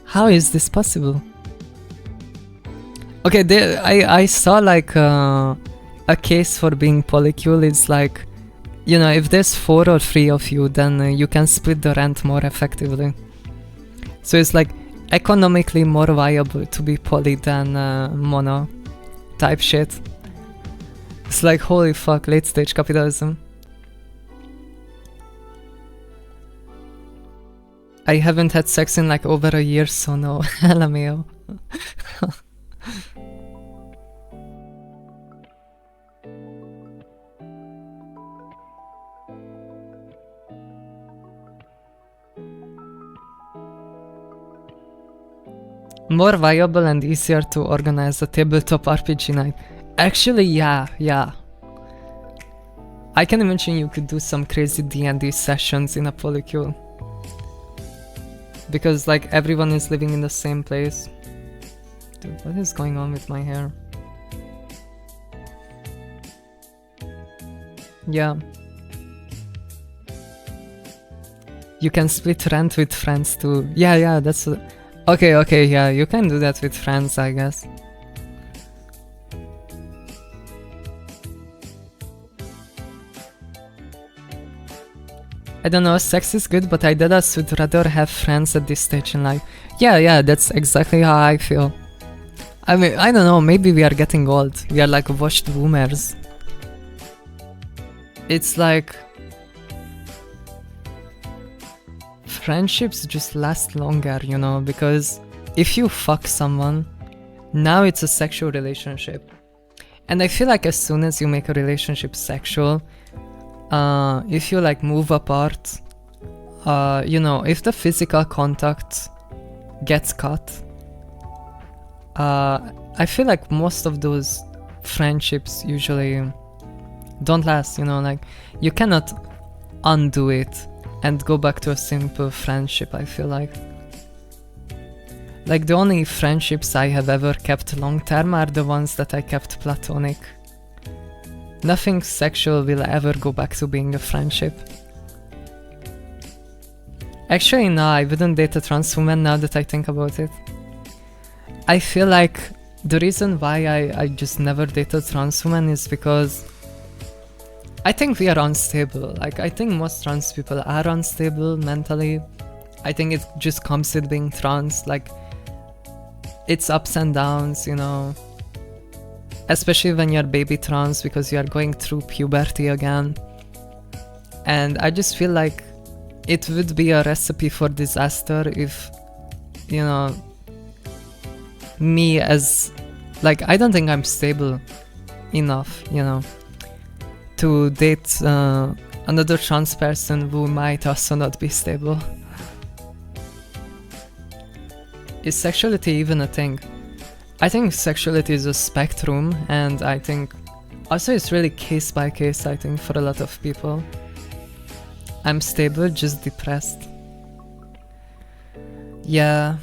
Speaker 1: How is this possible? Okay, I saw like a case for being polycule. It's like, you know, if there's 4 or 3 of you, then you can split the rent more effectively. So it's like economically more viable to be poly than mono type shit. It's like, holy fuck, late stage capitalism. I haven't had sex in like over a year, so no. LMAO. More viable and easier to organize a tabletop RPG night. Actually, yeah. I can imagine you could do some crazy D&D sessions in a polycule. Because like everyone is living in the same place. Dude, what is going on with my hair? Yeah. You can split rent with friends too. Yeah, that's... Okay, yeah, you can do that with friends, I guess. I don't know, sex is good, but I would rather have friends at this stage in life. Yeah, that's exactly how I feel. I mean, I don't know, maybe we are getting old. We are like washed boomers. It's like... friendships just last longer, you know, because if you fuck someone, now it's a sexual relationship. And I feel like as soon as you make a relationship sexual, if you like move apart, you know, if the physical contact gets cut, I feel like most of those friendships usually don't last, you know, like you cannot undo it and go back to a simple friendship, I feel like. Like the only friendships I have ever kept long term are the ones that I kept platonic. Nothing sexual will ever go back to being a friendship. Actually, no, I wouldn't date a trans woman now that I think about it. I feel like the reason why I just never dated trans women is because I think we are unstable. Like, I think most trans people are unstable mentally. I think it just comes with being trans. Like, it's ups and downs, you know. Especially when you're baby trans because you are going through puberty again. And I just feel like it would be a recipe for disaster if, you know, me as... Like, I don't think I'm stable enough, you know, to date another trans person who might also not be stable. Is sexuality even a thing? I think sexuality is a spectrum, and I think also it's really case by case, I think, for a lot of people. I'm stable, just depressed. Yeah.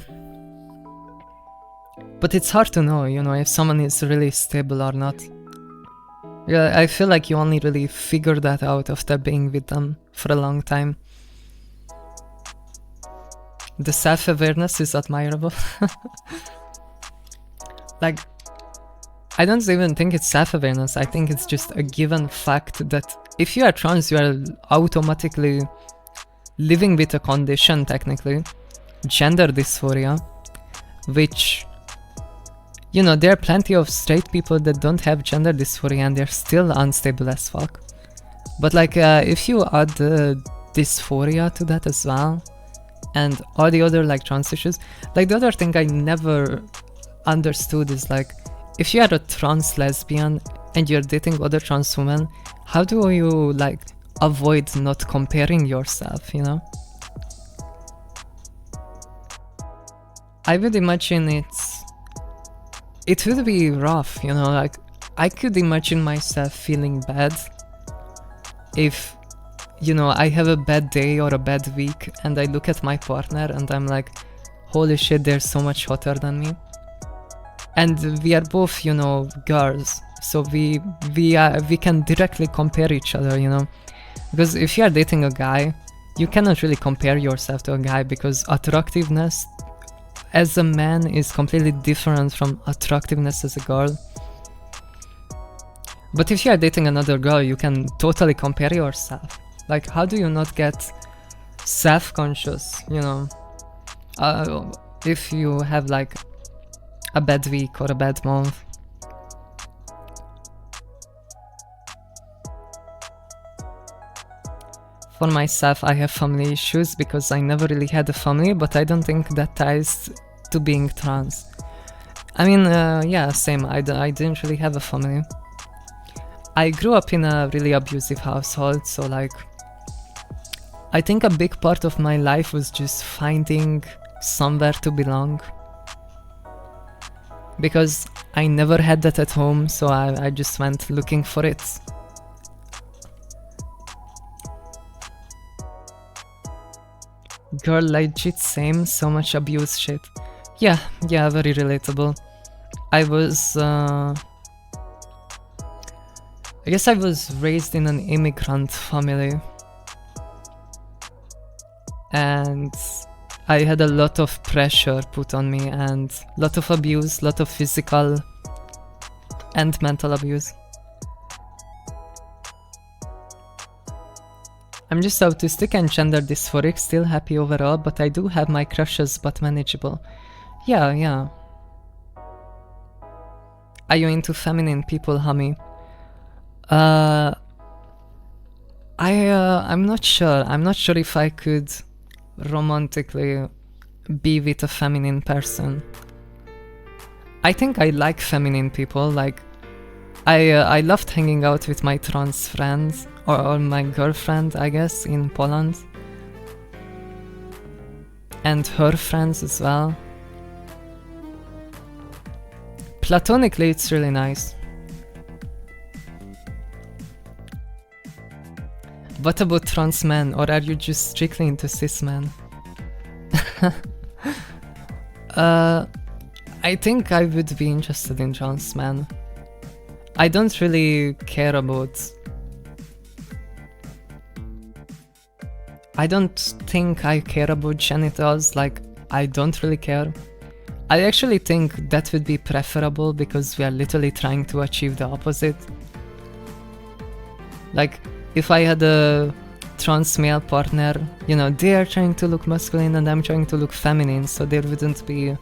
Speaker 1: But it's hard to know, you know, if someone is really stable or not. Yeah, I feel like you only really figure that out after being with them for a long time. The self-awareness is admirable. Like, I don't even think it's self-awareness, I think it's just a given fact that if you are trans, you are automatically living with a condition, technically, gender dysphoria, which, you know, there are plenty of straight people that don't have gender dysphoria and they're still unstable as fuck. But like, if you add dysphoria to that as well, and all the other like trans issues, like the other thing I never understood is like, if you are a trans lesbian and you're dating other trans women, how do you like avoid not comparing yourself, you know? I would imagine it would be rough, you know, like I could imagine myself feeling bad if you know, I have a bad day or a bad week and I look at my partner and I'm like, holy shit, they're so much hotter than me. And we are both, you know, girls, so we can directly compare each other, you know. Because if you are dating a guy, you cannot really compare yourself to a guy because attractiveness as a man is completely different from attractiveness as a girl. But if you are dating another girl, you can totally compare yourself. Like, how do you not get self-conscious, you know, if you have like a bad week or a bad month? For myself, I have family issues because I never really had a family, but I don't think that ties to being trans. I mean, yeah, same, I didn't really have a family. I grew up in a really abusive household, so like, I think a big part of my life was just finding somewhere to belong. Because I never had that at home, so I just went looking for it. Girl, legit same, so much abuse shit. Yeah, very relatable. I guess I was raised in an immigrant family. And I had a lot of pressure put on me and a lot of abuse, lot of physical and mental abuse. I'm just autistic and gender dysphoric, still happy overall, but I do have my crushes, but manageable. Yeah. Are you into feminine people, Hami? I'm not sure. I'm not sure if I could romantically be with a feminine person. I think I like feminine people. Like, I loved hanging out with my trans friends or my girlfriend, I guess, in Poland, and her friends as well. Platonically, it's really nice. What about trans men, or are you just strictly into cis men? I think I would be interested in trans men. I don't really care about... I don't think I care about genitals, like, I don't really care. I actually think that would be preferable because we are literally trying to achieve the opposite. Like, if I had a trans male partner, you know, they are trying to look masculine and I'm trying to look feminine, so there wouldn't be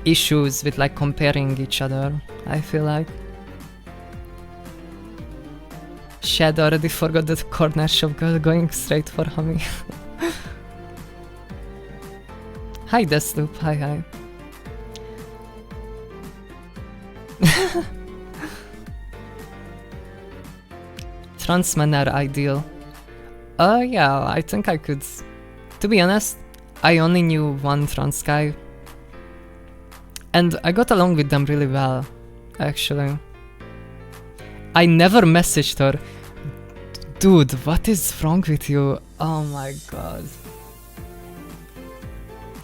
Speaker 1: issues with like comparing each other, I feel like. Shad already forgot the corner shop girl going straight for Hami. Hi Deathloop, hi. Trans men are ideal. Yeah, I think I could. To be honest, I only knew one trans guy. And I got along with them really well, actually. I never messaged her. Dude, what is wrong with you? Oh my god.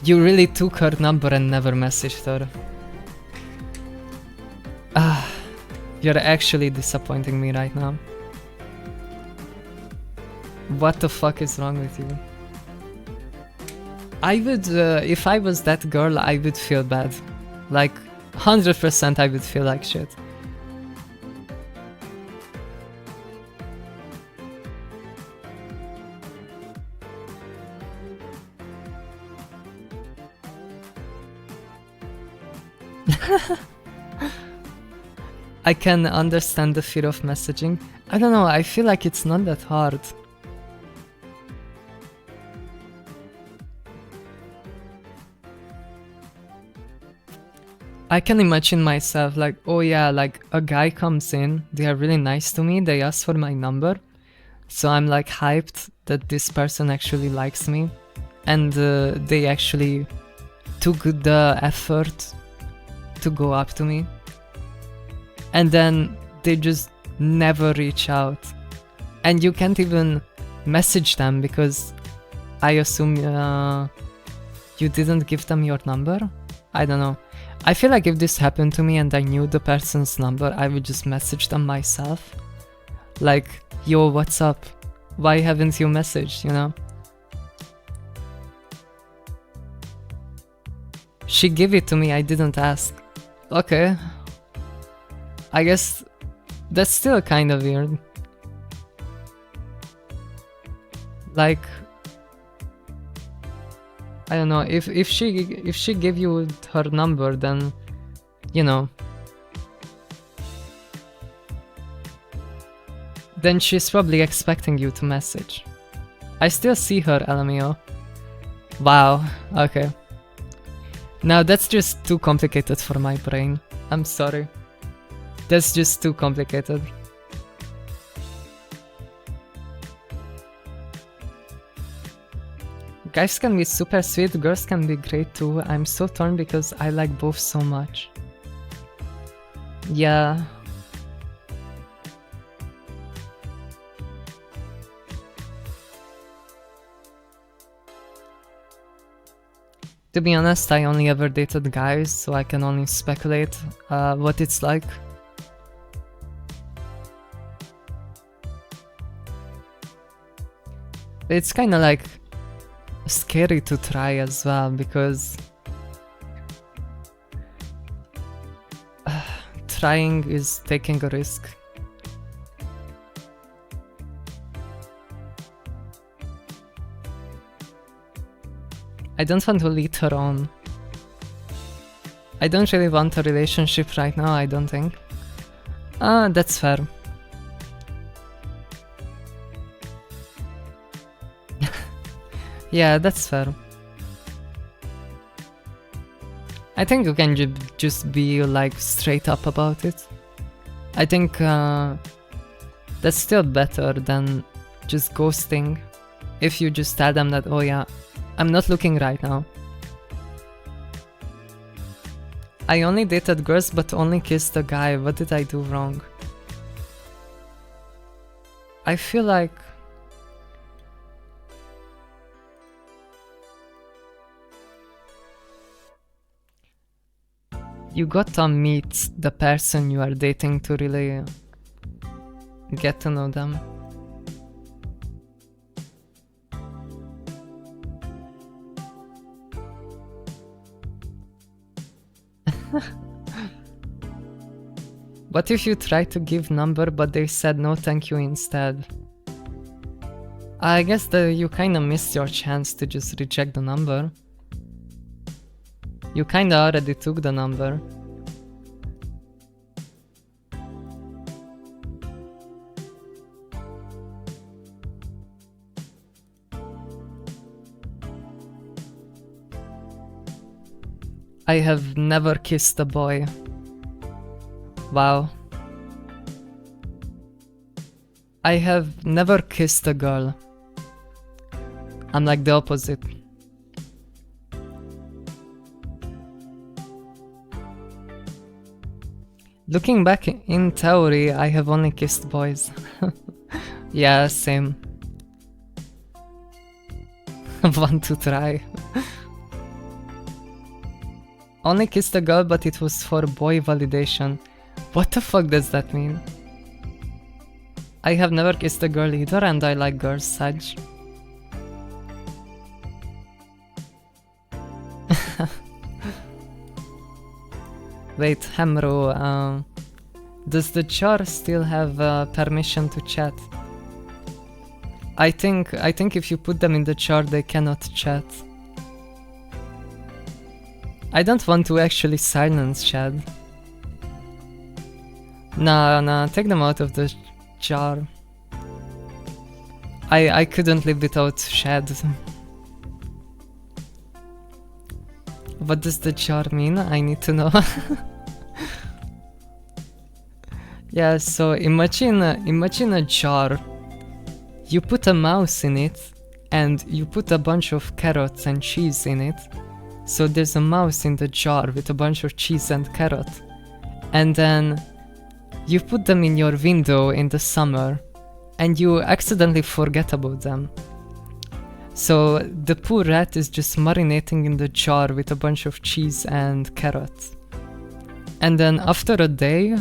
Speaker 1: You really took her number and never messaged her. You're actually disappointing me right now. What the fuck is wrong with you? I would, if I was that girl, I would feel bad. Like, 100% I would feel like shit. I can understand the fear of messaging. I don't know, I feel like it's not that hard. I can imagine myself like, oh yeah, like a guy comes in, they are really nice to me, they ask for my number. So I'm like hyped that this person actually likes me. And they actually took the effort to go up to me. And then they just never reach out. And you can't even message them because I assume you didn't give them your number? I don't know. I feel like if this happened to me and I knew the person's number, I would just message them myself. Like, yo, what's up? Why haven't you messaged, you know? She gave it to me, I didn't ask. Okay. I guess that's still kind of weird. Like, I don't know, if she gave you her number, then, you know, then she's probably expecting you to message. I still see her, LMAO. Wow, okay. Now that's just too complicated for my brain. I'm sorry. That's just too complicated. Guys can be super sweet, girls can be great too. I'm so torn because I like both so much. Yeah. To be honest, I only ever dated guys, so I can only speculate what it's like. It's kinda like scary to try as well, because trying is taking a risk. I don't want to lead her on. I don't really want a relationship right now, I don't think. That's fair. Yeah, that's fair. I think you can just be like straight up about it. I think that's still better than just ghosting. If you just tell them that, oh yeah, I'm not looking right now. I only dated girls but only kissed a guy. What did I do wrong? I feel like you gotta meet the person you are dating to really get to know them. What if you try to give number but they said no thank you instead? I guess that you kinda missed your chance to just reject the number. You kinda already took the number. I have never kissed a boy. Wow. I have never kissed a girl. I'm like the opposite. Looking back in theory, I have only kissed boys. Yeah, same. Want to try. Only kissed a girl, but it was for boy validation. What the fuck does that mean? I have never kissed a girl either, and I like girls, Sag. Wait, Hamro, does the jar still have permission to chat? I think if you put them in the jar, they cannot chat. I don't want to actually silence Chad. Nah, take them out of the jar. I couldn't live without Chad. What does the jar mean? I need to know. Yeah, so imagine a jar. You put a mouse in it, and you put a bunch of carrots and cheese in it. So there's a mouse in the jar with a bunch of cheese and carrot. And then you put them in your window in the summer. and you accidentally forget about them. So the poor rat is just marinating in the jar with a bunch of cheese and carrots. And then after a day,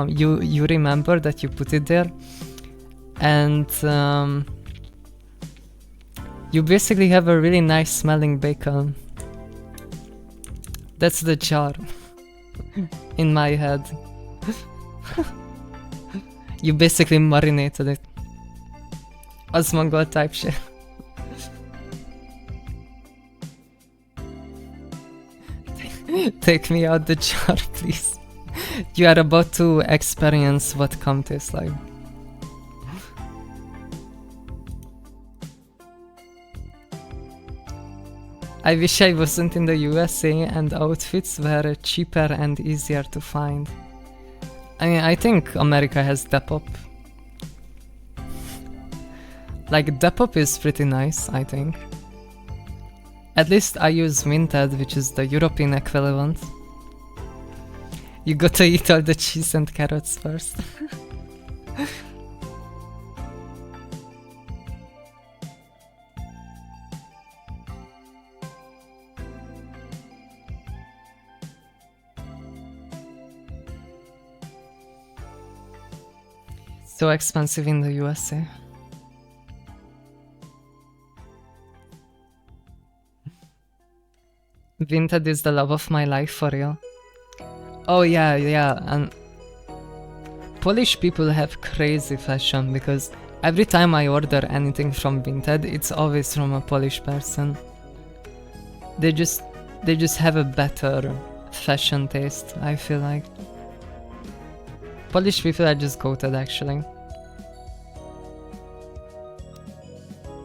Speaker 1: you remember that you put it there, and you basically have a really nice smelling bacon. That's the jar in my head. You basically marinated it. Osmongol type shit. Take me out the jar, please. You are about to experience what cum tastes like. I wish I wasn't in the USA and outfits were cheaper and easier to find. I mean, I think America has Depop. Like, Depop is pretty nice, I think. At least I use Vinted, which is the European equivalent. You gotta eat all the cheese and carrots first. So expensive in the USA. Vinted is the love of my life, for real. Oh yeah, and Polish people have crazy fashion, because every time I order anything from Vinted, it's always from a Polish person. They just have a better fashion taste, I feel like. Polish people are just goated, actually.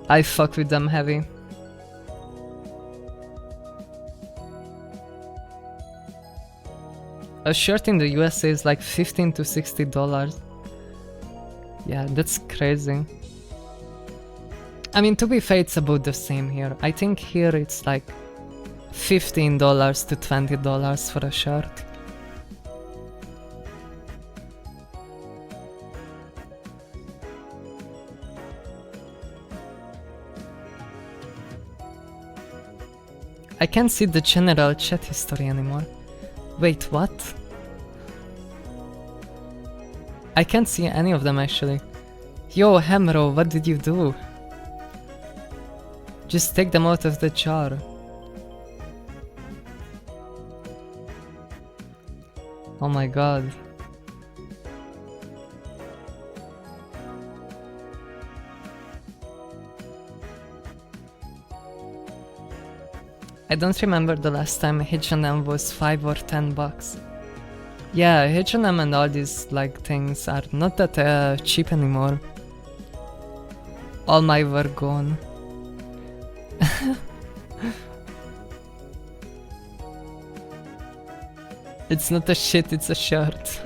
Speaker 1: I fuck with them heavy. A shirt in the USA is like $15 to $60. Yeah, that's crazy. I mean, to be fair, it's about the same here. I think here it's like $15 to $20 for a shirt. I can't see the general chat history anymore. Wait, what? I can't see any of them actually. Yo, Hamro, what did you do? Just take them out of the jar. Oh my god. I don't remember the last time H&M was $5 or $10. Yeah, H&M and all these like things are not that cheap anymore. All my were gone. It's not a shit, it's a shirt.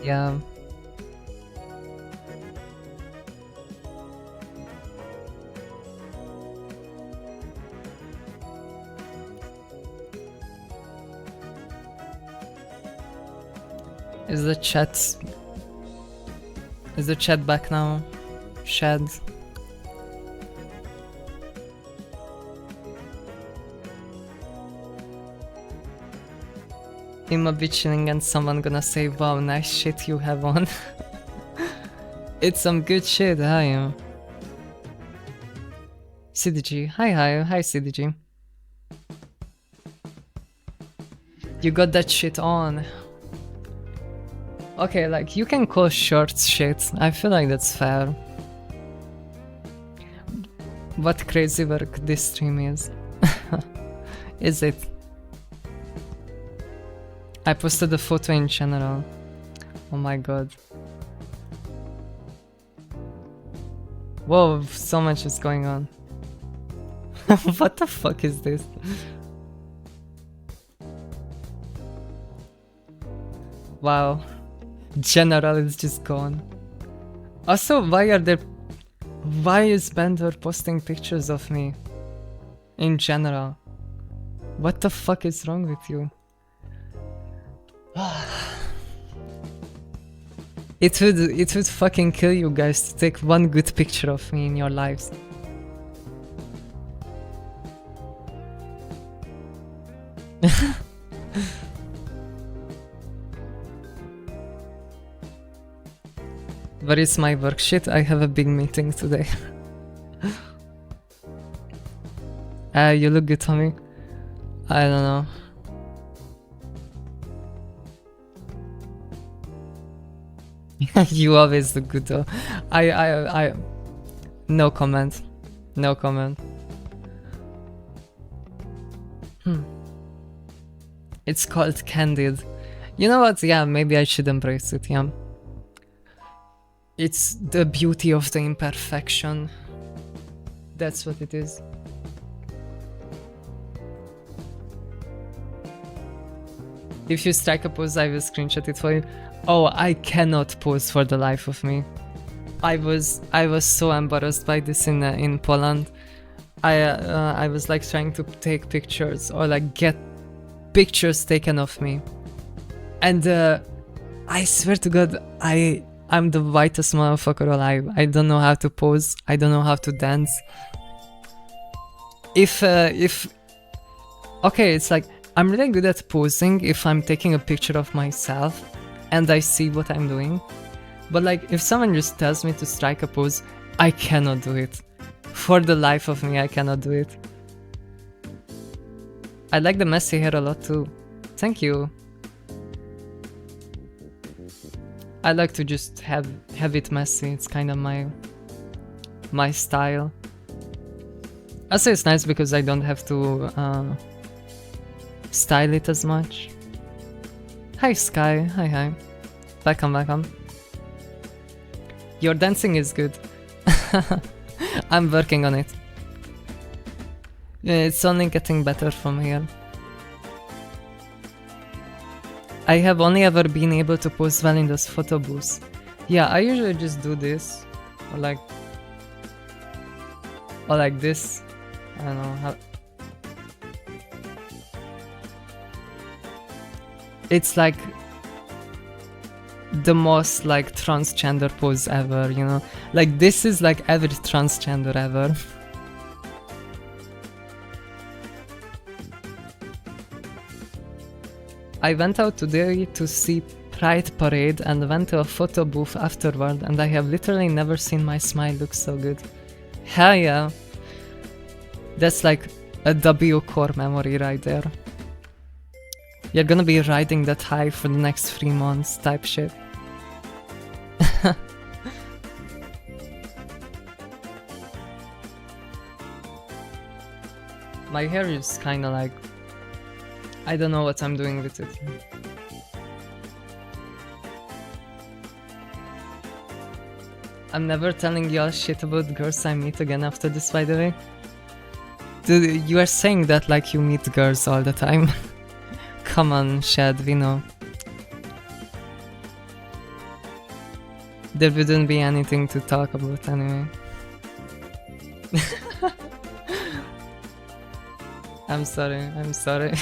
Speaker 1: Yeah. Is the chat back now? Shed. Imma bitching and someone gonna say, wow, nice shit you have on. It's some good shit, hi. CDG, hi CDG. You got that shit on. Okay, like, you can call shorts shit. I feel like that's fair. What crazy work this stream is. Is it? I posted the photo in general. Oh my god. Whoa, so much is going on. What the fuck is this? Wow. General is just gone. Also, why is Bender posting pictures of me? In general. What the fuck is wrong with you? It would fucking kill you guys to take one good picture of me in your lives. Where is my worksheet? I have a big meeting today. You look good, Tommy. I don't know. You always look good though. I no comment. No comment. It's called Candid. You know what? Yeah, maybe I should embrace it, yeah. It's the beauty of the imperfection. That's what it is. If you strike a pose, I will screenshot it for you. Oh, I cannot pose for the life of me. I was so embarrassed by this in Poland. I was like trying to take pictures or like get pictures taken of me, and I swear to God, I'm the whitest motherfucker alive. I don't know how to pose. I don't know how to dance. If okay, it's like I'm really good at posing if I'm taking a picture of myself and I see what I'm doing. But like if someone just tells me to strike a pose, I cannot do it. For the life of me, I cannot do it. I like the messy hair a lot too. Thank you. I like to just have it messy. It's kind of my style. Also, it's nice because I don't have to style it as much. Hi Sky, hi. Welcome. Your dancing is good. I'm working on it. Yeah, it's only getting better from here. I have only ever been able to pose well in those photo booths. Yeah, I usually just do this, or like this. I don't know how. It's like the most like transgender pose ever, you know? Like this is like every transgender ever. I went out today to see Pride Parade and went to a photo booth afterward, and I have literally never seen my smile look so good. Hell yeah. That's like a W core memory right there. You're gonna be riding that high for the next 3 months type shit. My hair is kinda like... I don't know what I'm doing with it. I'm never telling y'all shit about girls I meet again after this, by the way. Dude, you are saying that like you meet girls all the time. Come on, Shad, we know. There wouldn't be anything to talk about anyway. I'm sorry. I'm sorry.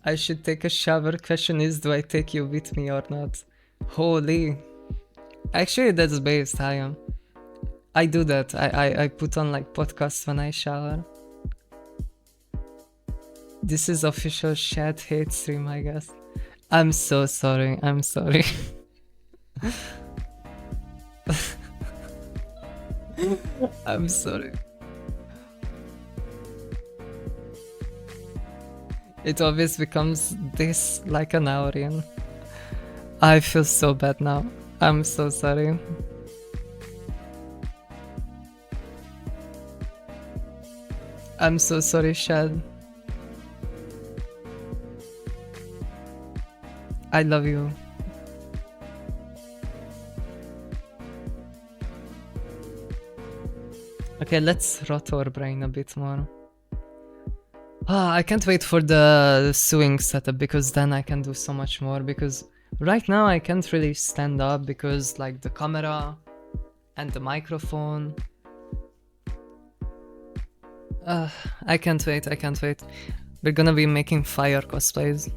Speaker 1: I should take a shower. Question is, do I take you with me or not? Holy. Actually, that's based, I am. I do that. I put on like podcasts when I shower. This is official Shad hate stream, I guess. I'm so sorry. I'm sorry. I'm sorry. It always becomes this like an hour in. I feel so bad now. I'm so sorry. I'm so sorry, Shad. I love you. Okay, let's rot our brain a bit more. I can't wait for the sewing setup because then I can do so much more, because right now I can't really stand up because like the camera and the microphone. I can't wait, I can't wait. We're gonna be making fire cosplays.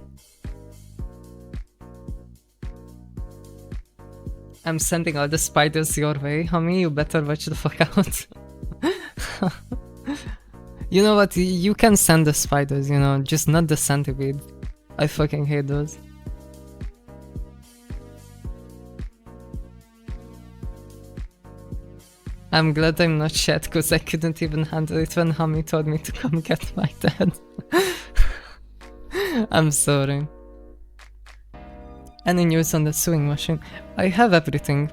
Speaker 1: I'm sending all the spiders your way, homie, you better watch the fuck out. You know what, you can send the spiders, you know, just not the centipede. I fucking hate those. I'm glad I'm not Shed, cause I couldn't even handle it when Hami told me to come get my dad. I'm sorry. Any news on the sewing machine? I have everything.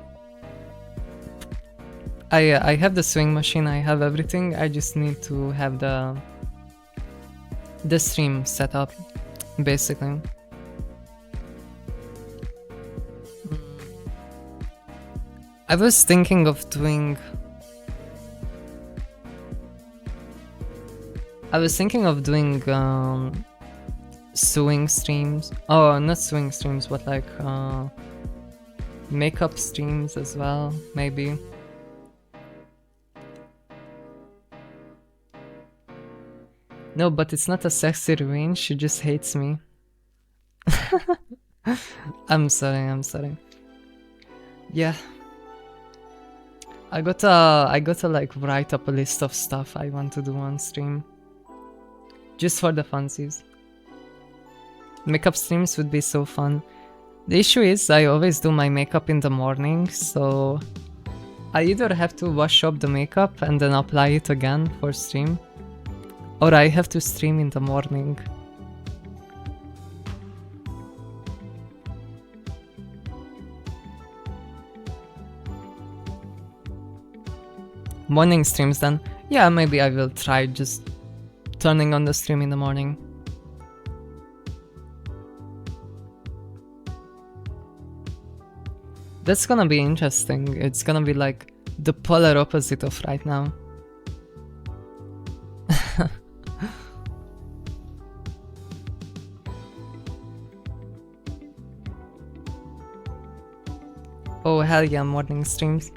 Speaker 1: I have the sewing machine, I have everything, I just need to have the stream set up, basically. I was thinking of doing... sewing streams. Oh, not sewing streams, but like makeup streams as well, maybe. No, but it's not a sexy ruin, she just hates me. I'm sorry, I'm sorry. Yeah. I gotta like write up a list of stuff I want to do on stream. Just for the funsies. Makeup streams would be so fun. The issue is I always do my makeup in the morning, so I either have to wash up the makeup and then apply it again for stream, or I have to stream in the morning. Morning streams then? Yeah, maybe I will try just turning on the stream in the morning. That's gonna be interesting. It's gonna be like the polar opposite of right now. Oh hell yeah, morning streams.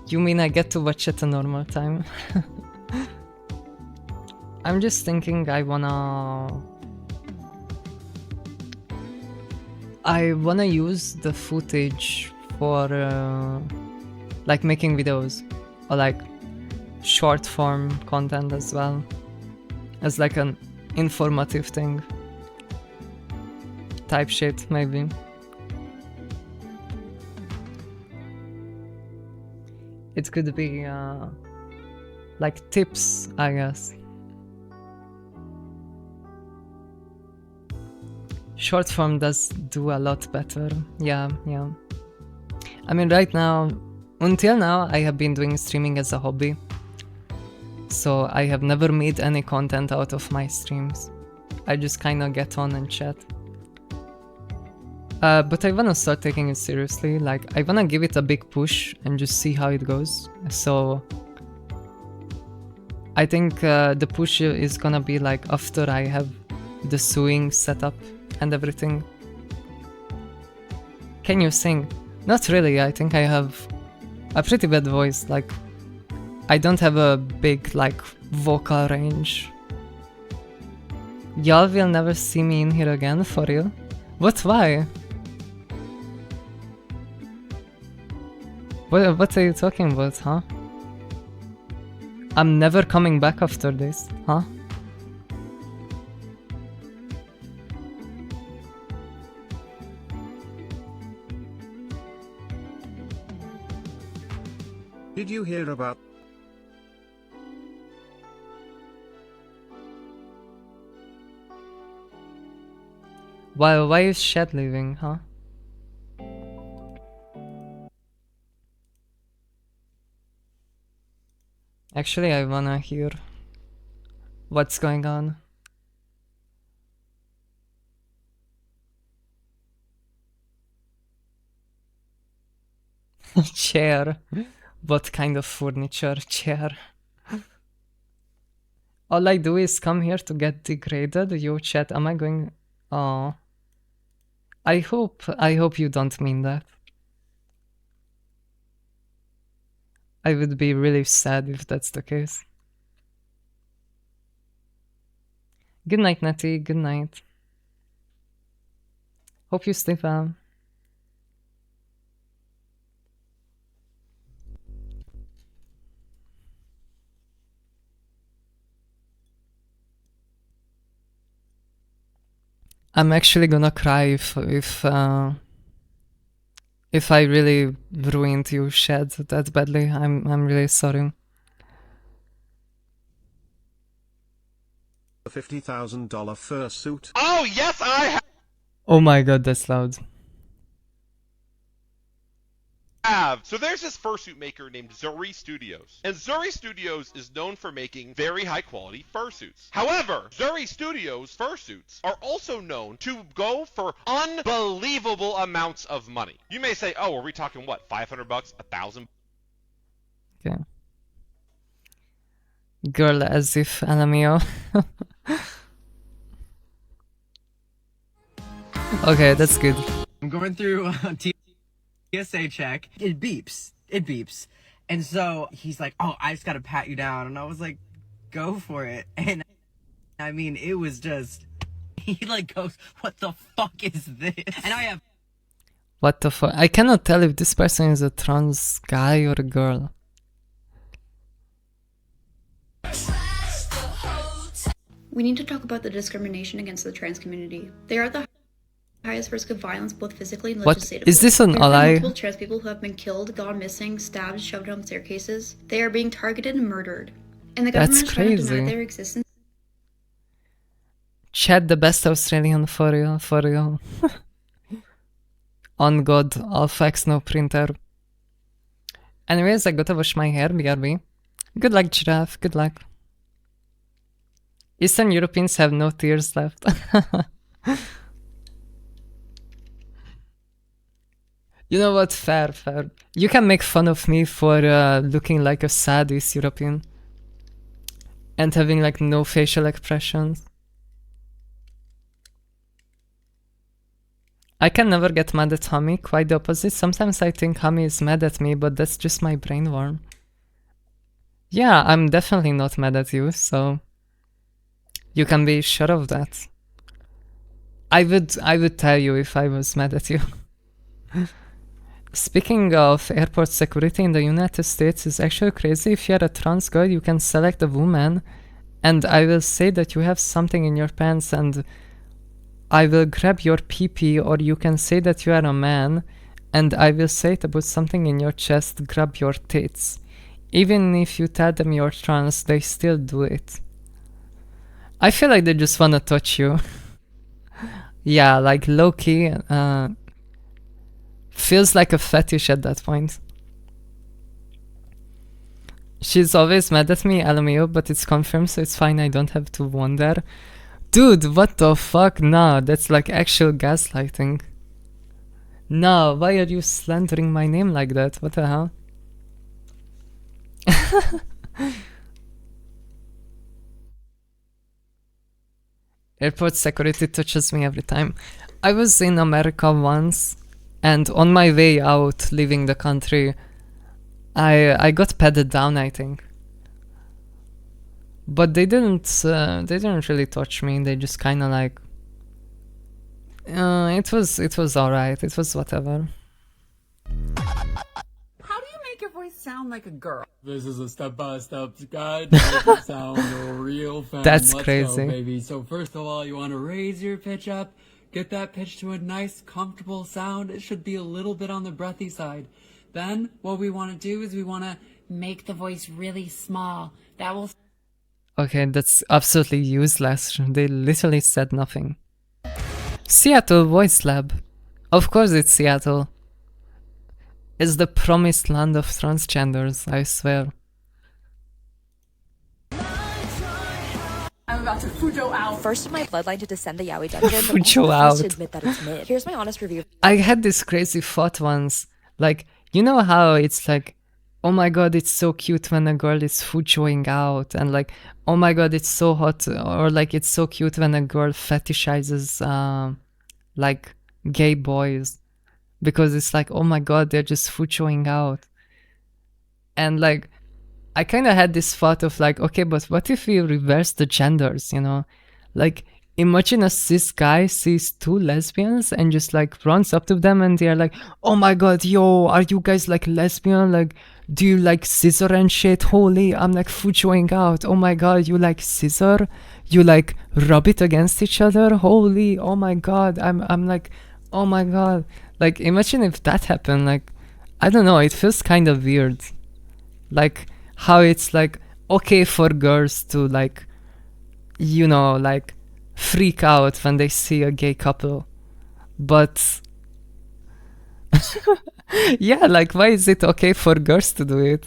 Speaker 1: You mean I get to watch at a normal time? I'm just thinking I wanna use the footage for like making videos or like short form content as well, as like an informative thing type shit, maybe. It could be like tips, I guess. Short form does do a lot better. Yeah. I mean, right now, until now, I have been doing streaming as a hobby. So I have never made any content out of my streams. I just kinda get on and chat. But I wanna start taking it seriously. Like, I wanna give it a big push and just see how it goes. So I think the push is gonna be like after I have the sewing set up and everything. Can you sing? Not really, I think I have a pretty bad voice, like I don't have a big like vocal range. Y'all will never see me in here again, for real? What, why? What are you talking about, huh? I'm never coming back after this, huh?
Speaker 12: Did you hear about...
Speaker 1: Why is Shed leaving, huh? Actually, I wanna hear what's going on. Chair. What kind of furniture? Chair. All I do is come here to get degraded. Yo, chat, am I going... Oh. I hope you don't mean that. I would be really sad if that's the case. Good night, Natty. Good night. Hope you sleep well. I'm actually gonna cry if I really ruined you, Shed, that badly. I'm really sorry.
Speaker 12: A $50,000 fursuit.
Speaker 7: Oh, yes, I have.
Speaker 1: Oh my god, that's loud.
Speaker 7: So there's this fursuit maker named Zuri Studios. And Zuri Studios is known for making very high quality fursuits. However, Zuri Studios fursuits are also known to go for unbelievable amounts of money. You may say, oh, are we talking what, $500, $1,000?
Speaker 1: Okay. Girl as if LMAO. Okay, that's good.
Speaker 13: I'm going through TSA check. It beeps. It beeps. And so he's like, oh, I just gotta pat you down. And I was like, go for it. And I mean, it was just, he like goes, what the fuck is this? And I have...
Speaker 1: What the fuck? I cannot tell if this person is a trans guy or a girl.
Speaker 14: We need to talk about the discrimination against the trans community. They are the highest risk of violence, both physically and
Speaker 1: What?
Speaker 14: legislatively.
Speaker 1: Is this an
Speaker 14: There have been
Speaker 1: ally?
Speaker 14: multiple trans people who have been killed, gone missing, stabbed, shoved down staircases. They are being targeted and murdered. And the
Speaker 1: That's
Speaker 14: government is trying to deny
Speaker 1: crazy.
Speaker 14: their existence.
Speaker 1: Chat the best Australian for real, for real. On God, all facts, no printer. Anyways, I gotta wash my hair, BRB. Good luck, Giraffe, good luck. Eastern Europeans have no tears left. You know what? Fair, fair. You can make fun of me for looking like a sad East European. And having like no facial expressions. I can never get mad at Hami, quite the opposite. Sometimes I think Hami is mad at me, but that's just my brain worm. Yeah, I'm definitely not mad at you, so you can be sure of that. I would tell you if I was mad at you. Speaking of airport security in the United States, is actually crazy. If you're a trans girl, you can select a woman, and I will say that you have something in your pants, and I will grab your pee-pee, or you can say that you are a man, and I will say it about something in your chest, grab your tits. Even if you tell them you're trans, they still do it. I feel like they just wanna touch you. Yeah, like low-key, feels like a fetish at that point. She's always mad at me, LMAO, but it's confirmed, so it's fine, I don't have to wonder. Dude, what the fuck? Nah, that's like actual gaslighting. Nah, why are you slandering my name like that? What the hell? Airport security touches me every time. I was in America once, and on my way out, leaving the country, I got patted down, I think. But they didn't really touch me. They just kind of like, it was alright. It was whatever.
Speaker 23: How do you make your voice sound like a girl? This is a step-by-step guide to make it sound a real fan.
Speaker 1: That's
Speaker 23: Let's
Speaker 1: crazy.
Speaker 23: go, baby. So first of all, you want to raise your pitch up, get that pitch to a nice, comfortable sound. It should be a little bit on the breathy side. Then what we want to do is we want to make the voice really small. That will...
Speaker 1: Okay, that's absolutely useless. They literally said nothing. Seattle Voice Lab. Of course it's Seattle. It's the promised land of transgenders, I swear.
Speaker 24: I'm about to Fujo out. First in my bloodline to descend the Yaoi dungeon, but
Speaker 1: Fujo
Speaker 24: also the
Speaker 1: out.
Speaker 24: first to admit that it's mid. Here's my honest review.
Speaker 1: I had this crazy thought once, like, you know how it's like, oh my god, it's so cute when a girl is fujoing out, and like, oh my god, it's so hot, or like it's so cute when a girl fetishizes like gay boys, because it's like, oh my god, they're just fujoing out. And like, I kind of had this thought of like, okay, but what if we reverse the genders, you know? Like, imagine a cis guy sees two lesbians and just like runs up to them and they're like, oh my god, yo, are you guys like lesbian? Like, do you like scissor and shit? Holy, I'm like fujoing out. Oh my god, you like scissor? You like rub it against each other? Holy, oh my god, I'm like, oh my god. Like, imagine if that happened. Like, I don't know, it feels kind of weird. Like, how it's like okay for girls to like, you know, like freak out when they see a gay couple, but yeah, like why is it okay for girls to do it?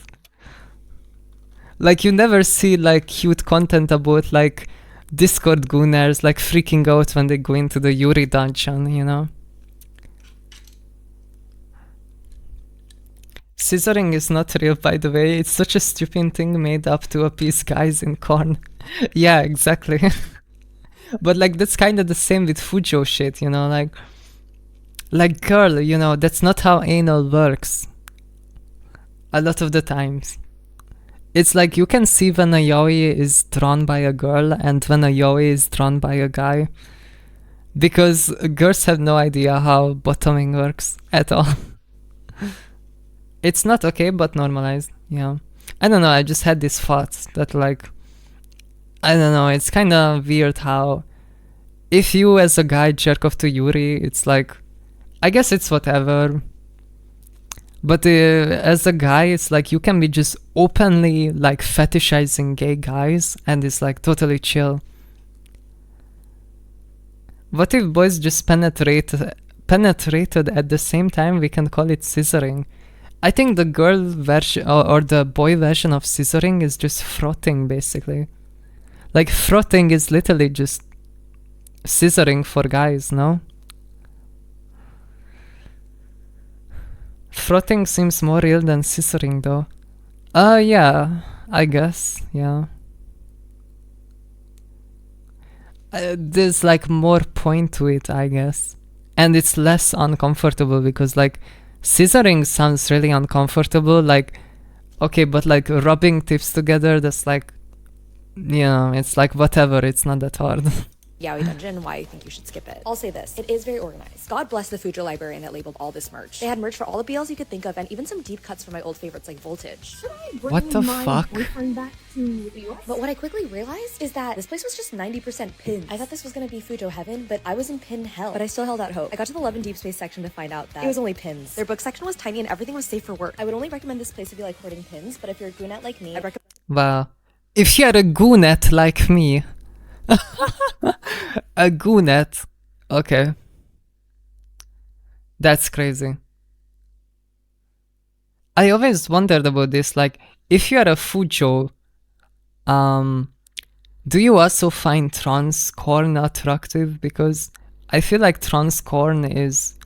Speaker 1: Like, you never see like cute content about like Discord gooners like freaking out when they go into the Yuri dungeon, you know? Scissoring is not real, by the way. It's such a stupid thing made up to appease guys in corn. Yeah, exactly. But like, that's kind of the same with Fujo shit, you know? Like, girl, you know, that's not how anal works. A lot of the times. It's like, you can see when a yaoi is drawn by a girl and when a yaoi is drawn by a guy. Because girls have no idea how bottoming works at all. It's not okay, but normalized, yeah. I don't know, I just had these thoughts that like, I don't know, it's kind of weird how if you as a guy jerk off to Yuri, it's like, I guess it's whatever. But as a guy, it's like you can be just openly like fetishizing gay guys and it's like totally chill. What if boys just penetrated at the same time? We can call it scissoring. I think the girl version or the boy version of scissoring is just frothing, basically. Like, frothing is literally just scissoring for guys, no? Frothing seems more real than scissoring, though. Yeah, I guess, yeah. There's like more point to it, I guess. And it's less uncomfortable because like, scissoring sounds really uncomfortable, like, okay, but like rubbing tips together, that's like, you know, it's like whatever, it's not that hard.
Speaker 24: Yaoi Dungeon and why I think you should skip it. I'll say this, it is very organized. God bless the Fujo librarian that labeled all this merch. They had merch for all the BLs you could think of and even some deep cuts for my old favorites like Voltage. Should I bring
Speaker 1: What the
Speaker 24: my
Speaker 1: fuck?
Speaker 24: boyfriend back to the US? But what I quickly realized is that this place was just 90% pins. I thought this was gonna be Fujo heaven, but I was in pin hell. But I still held out hope. I got to the Love and Deep Space section to find out that it was only pins. Their book section was tiny and everything was safe for work. I would only recommend this place if you like hoarding pins, but if you're a goonette like me, I'd recommend.
Speaker 1: Wow. If you're a goonette like me. A goonette. Okay. That's crazy. I always wondered about this, like, if you're a Fujo, do you also find trans corn attractive? Because I feel like trans corn is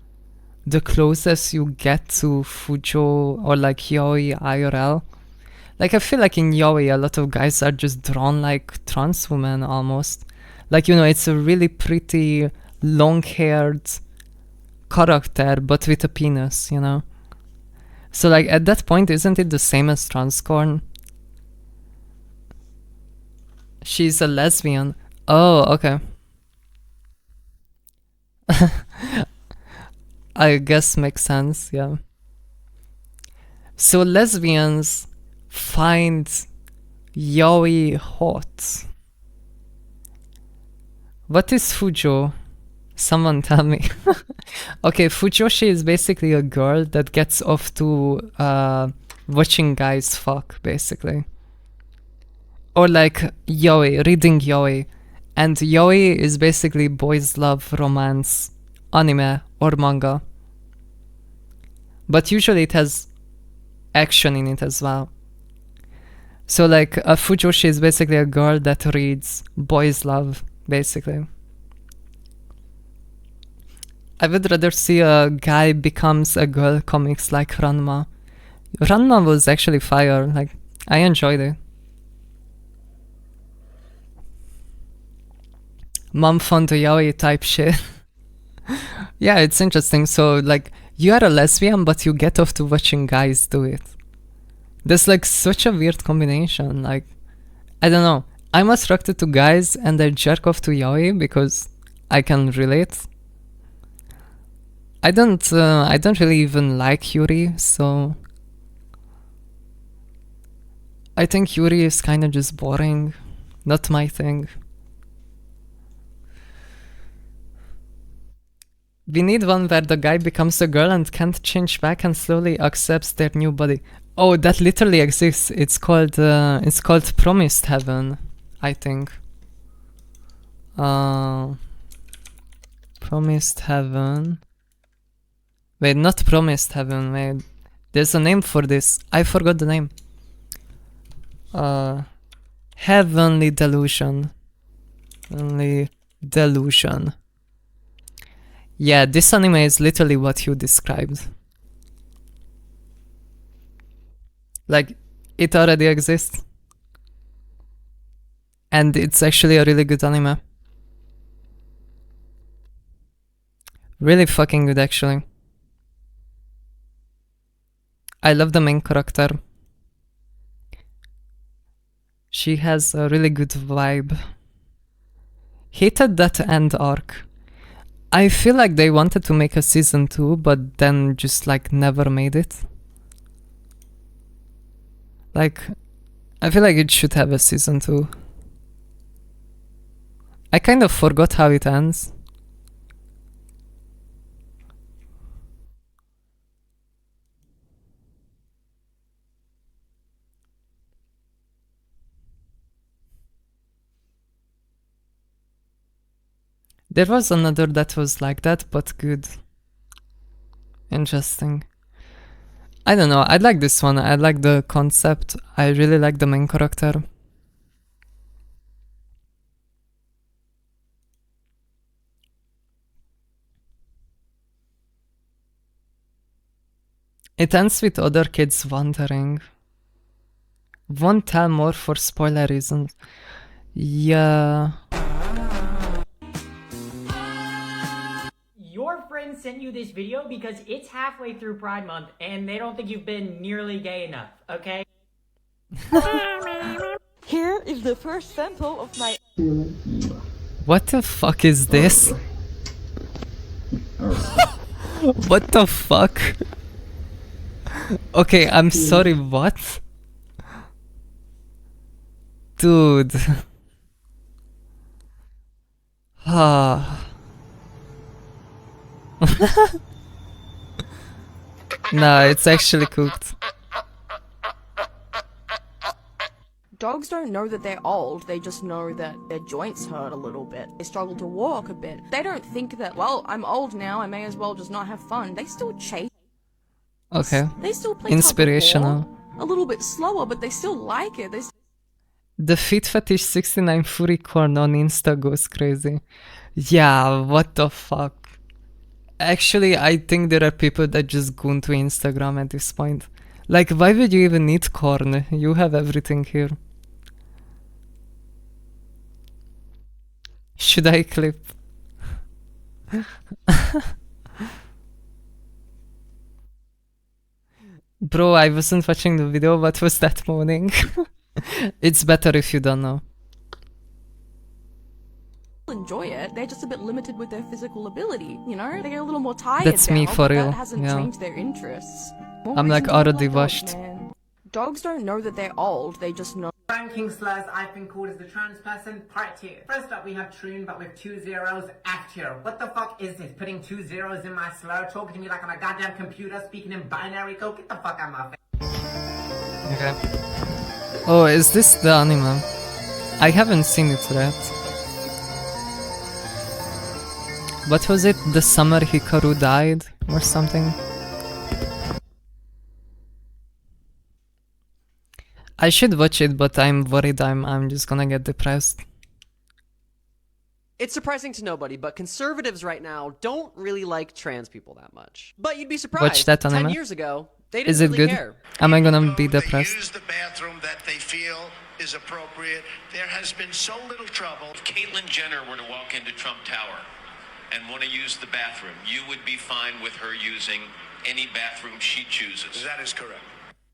Speaker 1: the closest you get to Fujo or like yaoi IRL. Like, I feel like in yaoi a lot of guys are just drawn like trans women almost. Like, you know, it's a really pretty long-haired character but with a penis, you know? So like, at that point, isn't it the same as transcorn? She's a lesbian. Oh, okay. I guess makes sense, yeah. So lesbians find yaoi hot. What is Fujo? Someone tell me. Okay, Fujoshi is basically a girl that gets off to watching guys fuck, basically. Or like yaoi, reading yaoi. And yaoi is basically boys love romance, anime or manga. But usually it has action in it as well. So like a Fujoshi is basically a girl that reads boys love, basically. I would rather see a guy becomes a girl comics like Ranma. Ranma was actually fire, like, I enjoyed it. Mom found the yaoi type shit. Yeah, it's interesting. So, like, you are a lesbian, but you get off to watching guys do it. That's like such a weird combination. Like, I don't know. I'm attracted to guys and I jerk off to yaoi because I can relate. I don't really even like Yuri, so I think Yuri is kind of just boring. Not my thing. We need one where the guy becomes a girl and can't change back and slowly accepts their new body. Oh, that literally exists. It's called Promised Heaven, I think. Promised Heaven. Wait, not Promised Heaven. Wait, there's a name for this. I forgot the name. Heavenly Delusion. Heavenly Delusion. Yeah, this anime is literally what you described. Like, it already exists. And it's actually a really good anime. Really fucking good, actually. I love the main character. She has a really good vibe. Hated that end arc. I feel like they wanted to make a season 2, but then just like never made it. Like, I feel like it should have a season 2. I kind of forgot how it ends. There was another that was like that, but good. Interesting. I don't know, I like this one. I like the concept. I really like the main character. It ends with other kids wandering. Won't tell more for spoiler reasons. Yeah.
Speaker 2: Your friends sent you this video because it's halfway through Pride Month and they don't think you've been nearly gay enough, okay?
Speaker 16: Here is the first sample of my...
Speaker 1: What the fuck is this? What the fuck? Okay, I'm sorry, what? Dude. Ah. Nah, it's actually cooked.
Speaker 17: Dogs don't know that they're old, they just know that their joints hurt a little bit. They struggle to walk a bit. They don't think that, well, I'm old now, I may as well just not have fun. They still chase.
Speaker 1: Okay.
Speaker 17: They still play
Speaker 1: Inspirational.
Speaker 17: tug of war, a little bit slower, but they still like it.
Speaker 1: The Fit Fetish 69 Furry Corn on Insta goes crazy. Yeah, what the fuck? Actually, I think there are people that just go into Instagram at this point. Like, why would you even need corn? You have everything here. Should I clip? Bro, I wasn't watching the video. What was that moaning? It's better if you don't know.
Speaker 17: Enjoy it. They're just a bit limited with their physical ability, you know? They get a little more tired
Speaker 1: That's me
Speaker 17: now,
Speaker 1: for
Speaker 17: but
Speaker 1: real,
Speaker 17: that hasn't
Speaker 1: yeah.
Speaker 17: changed their interests. More
Speaker 1: I'm like
Speaker 17: reason to
Speaker 1: already
Speaker 17: dogs,
Speaker 1: washed.
Speaker 17: man. Dogs don't know that they're old, they just know.
Speaker 2: Ranking slurs I've been called as the trans person, part 2. First up we have Troon, but with 2 zeros, F tier. What the fuck is this? Putting 2 zeros in my slur, talking to me like I'm a goddamn computer, speaking in binary code? Get the fuck out of my face.
Speaker 1: Okay. Oh, is this the anime? I haven't seen it yet. What was it? The summer Hikaru died or something? I should watch it, but I'm worried I'm just gonna get depressed.
Speaker 9: It's surprising to nobody, but conservatives right now don't really like trans people that much. But you'd be surprised.
Speaker 1: Watch that
Speaker 9: 10
Speaker 1: anime.
Speaker 9: years ago, they didn't
Speaker 1: Is it
Speaker 9: really
Speaker 1: good?
Speaker 9: care.
Speaker 1: Am I gonna be depressed?
Speaker 5: Use the bathroom that they feel is appropriate. There has been so little trouble.
Speaker 11: If Caitlyn Jenner were to walk into Trump Tower and want to use the bathroom, you would be fine with her using any bathroom she chooses.
Speaker 5: That is correct.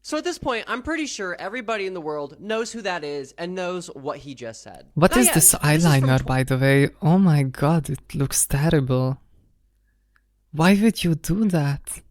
Speaker 9: So at this point, I'm pretty sure everybody in the world knows who that is and knows what he just said.
Speaker 1: What
Speaker 9: Now,
Speaker 1: is
Speaker 9: yes,
Speaker 1: this eyeliner, by the way? Oh my god, it looks terrible. Why would you do that?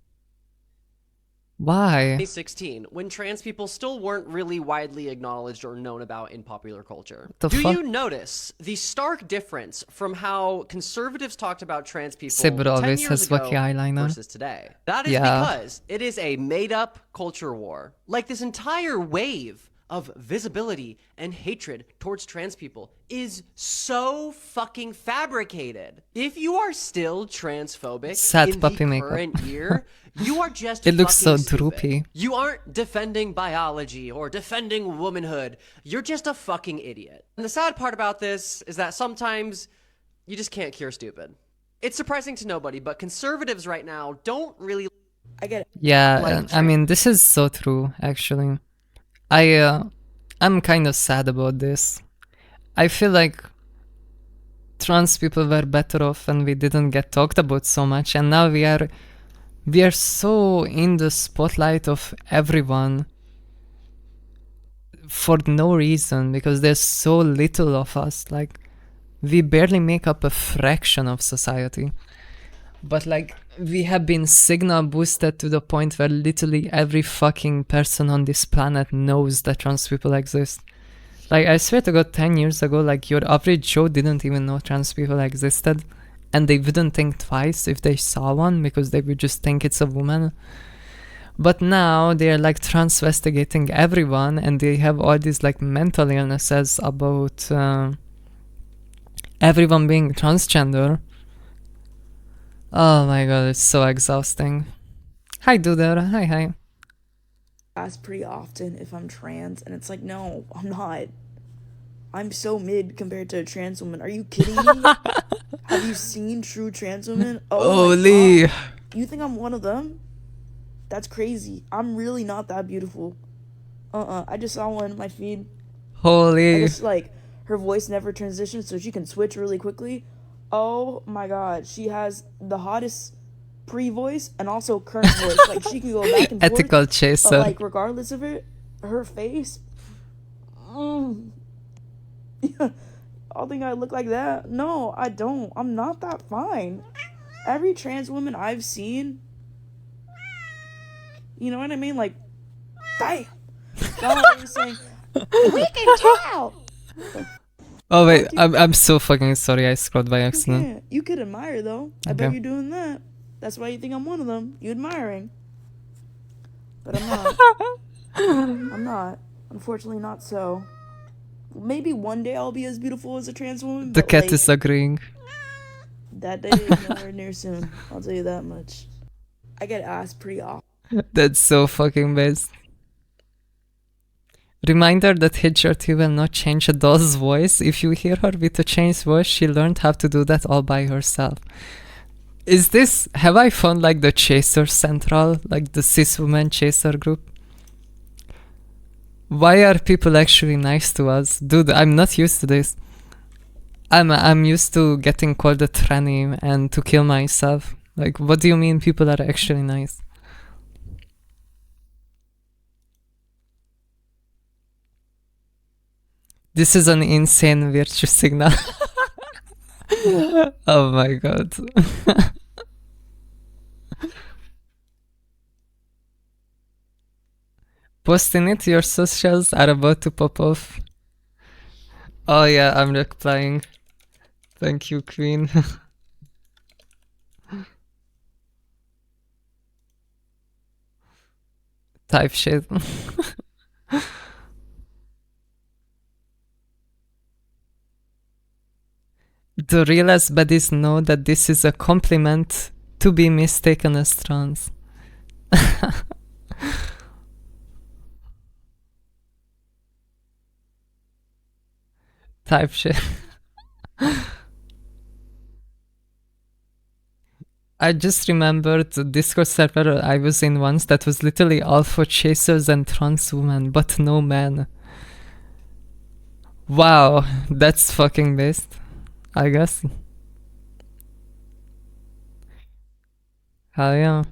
Speaker 1: Why?
Speaker 9: 2016, when trans people still weren't really widely acknowledged or known about in popular culture.
Speaker 1: The
Speaker 9: Do
Speaker 1: fuck?
Speaker 9: you notice the stark difference from how conservatives talked about trans people
Speaker 1: Saber
Speaker 9: 10
Speaker 1: always
Speaker 9: years
Speaker 1: has
Speaker 9: ago
Speaker 1: wacky eyeliner.
Speaker 9: versus today? That is
Speaker 1: Yeah.
Speaker 9: because it is a made-up culture war. Like this entire wave of visibility and hatred towards trans people is so fucking fabricated. If you are still transphobic
Speaker 1: Sad
Speaker 9: in
Speaker 1: puppy
Speaker 9: the
Speaker 1: makeup.
Speaker 9: current year, you are just
Speaker 1: It looks so
Speaker 9: fucking stupid.
Speaker 1: droopy.
Speaker 9: You aren't defending biology or defending womanhood. You're just a fucking idiot. And the sad part about this is that sometimes you just can't cure stupid. It's surprising to nobody, but conservatives right now don't really...
Speaker 17: I get it.
Speaker 1: Yeah,
Speaker 9: Like
Speaker 1: I mean, this is so true, actually. I'm kind of sad about this. I feel like trans people were better off and we didn't get talked about so much, and now we are so in the spotlight of everyone for no reason, because there's so little of us. Like, we barely make up a fraction of society. But like, we have been signal boosted to the point where literally every fucking person on this planet knows that trans people exist. Like, I swear to god, 10 years ago, like, your average Joe didn't even know trans people existed, and they wouldn't think twice if they saw one, because they would just think it's a woman. But now they're like transvestigating everyone, and they have all these like mental illnesses about everyone being transgender. Oh my god, it's so exhausting. Hi, Duder. Hi.
Speaker 17: Ask pretty often if I'm trans, and it's like, no, I'm not. I'm so mid compared to a trans woman. Are you kidding me? Have you seen true trans women? Oh
Speaker 1: Holy.
Speaker 17: my god. You think I'm one of them? That's crazy. I'm really not that beautiful. I just saw one in my feed.
Speaker 1: Holy.
Speaker 17: I just like her voice never transitions, so she can switch really quickly. Oh my god, she has the hottest pre-voice and also current voice. Like, she can go back and forth.
Speaker 1: Ethical chaser.
Speaker 17: But like, regardless of it, her face. I'll think I look like that. No, I don't. I'm not that fine. Every trans woman I've seen, you know what I mean? Like, damn. God, you're saying, we can tell.
Speaker 1: Oh wait, I'm so fucking sorry, I scrolled by accident.
Speaker 17: Yeah, you could admire though. I bet you're doing that. That's why you think I'm one of them. You admiring. But I'm not. I'm not. Unfortunately, not so. Maybe one day I'll be as beautiful as a trans woman.
Speaker 1: The
Speaker 17: but,
Speaker 1: cat
Speaker 17: like,
Speaker 1: is agreeing.
Speaker 17: that day is nowhere near soon. I'll tell you that much. I get asked pretty often.
Speaker 1: That's so fucking best. Reminder that HRT will not change a doll's voice. If you hear her with a changed voice, she learned how to do that all by herself. Is this... Have I found like the Chaser Central? Like the cis woman chaser group? Why are people actually nice to us? Dude, I'm not used to this. I'm used to getting called a tranny and to kill myself. Like, what do you mean people are actually nice? This is an insane virtue signal. Oh my god. Posting it, your socials are about to pop off. Oh yeah, I'm replying. Thank you, Queen. Type shit. The real as baddies know that this is a compliment to be mistaken as trans. Type shit. I just remembered the Discord server I was in once that was literally all for chasers and trans women, but no men. Wow, that's fucking best, I guess. Hell yeah.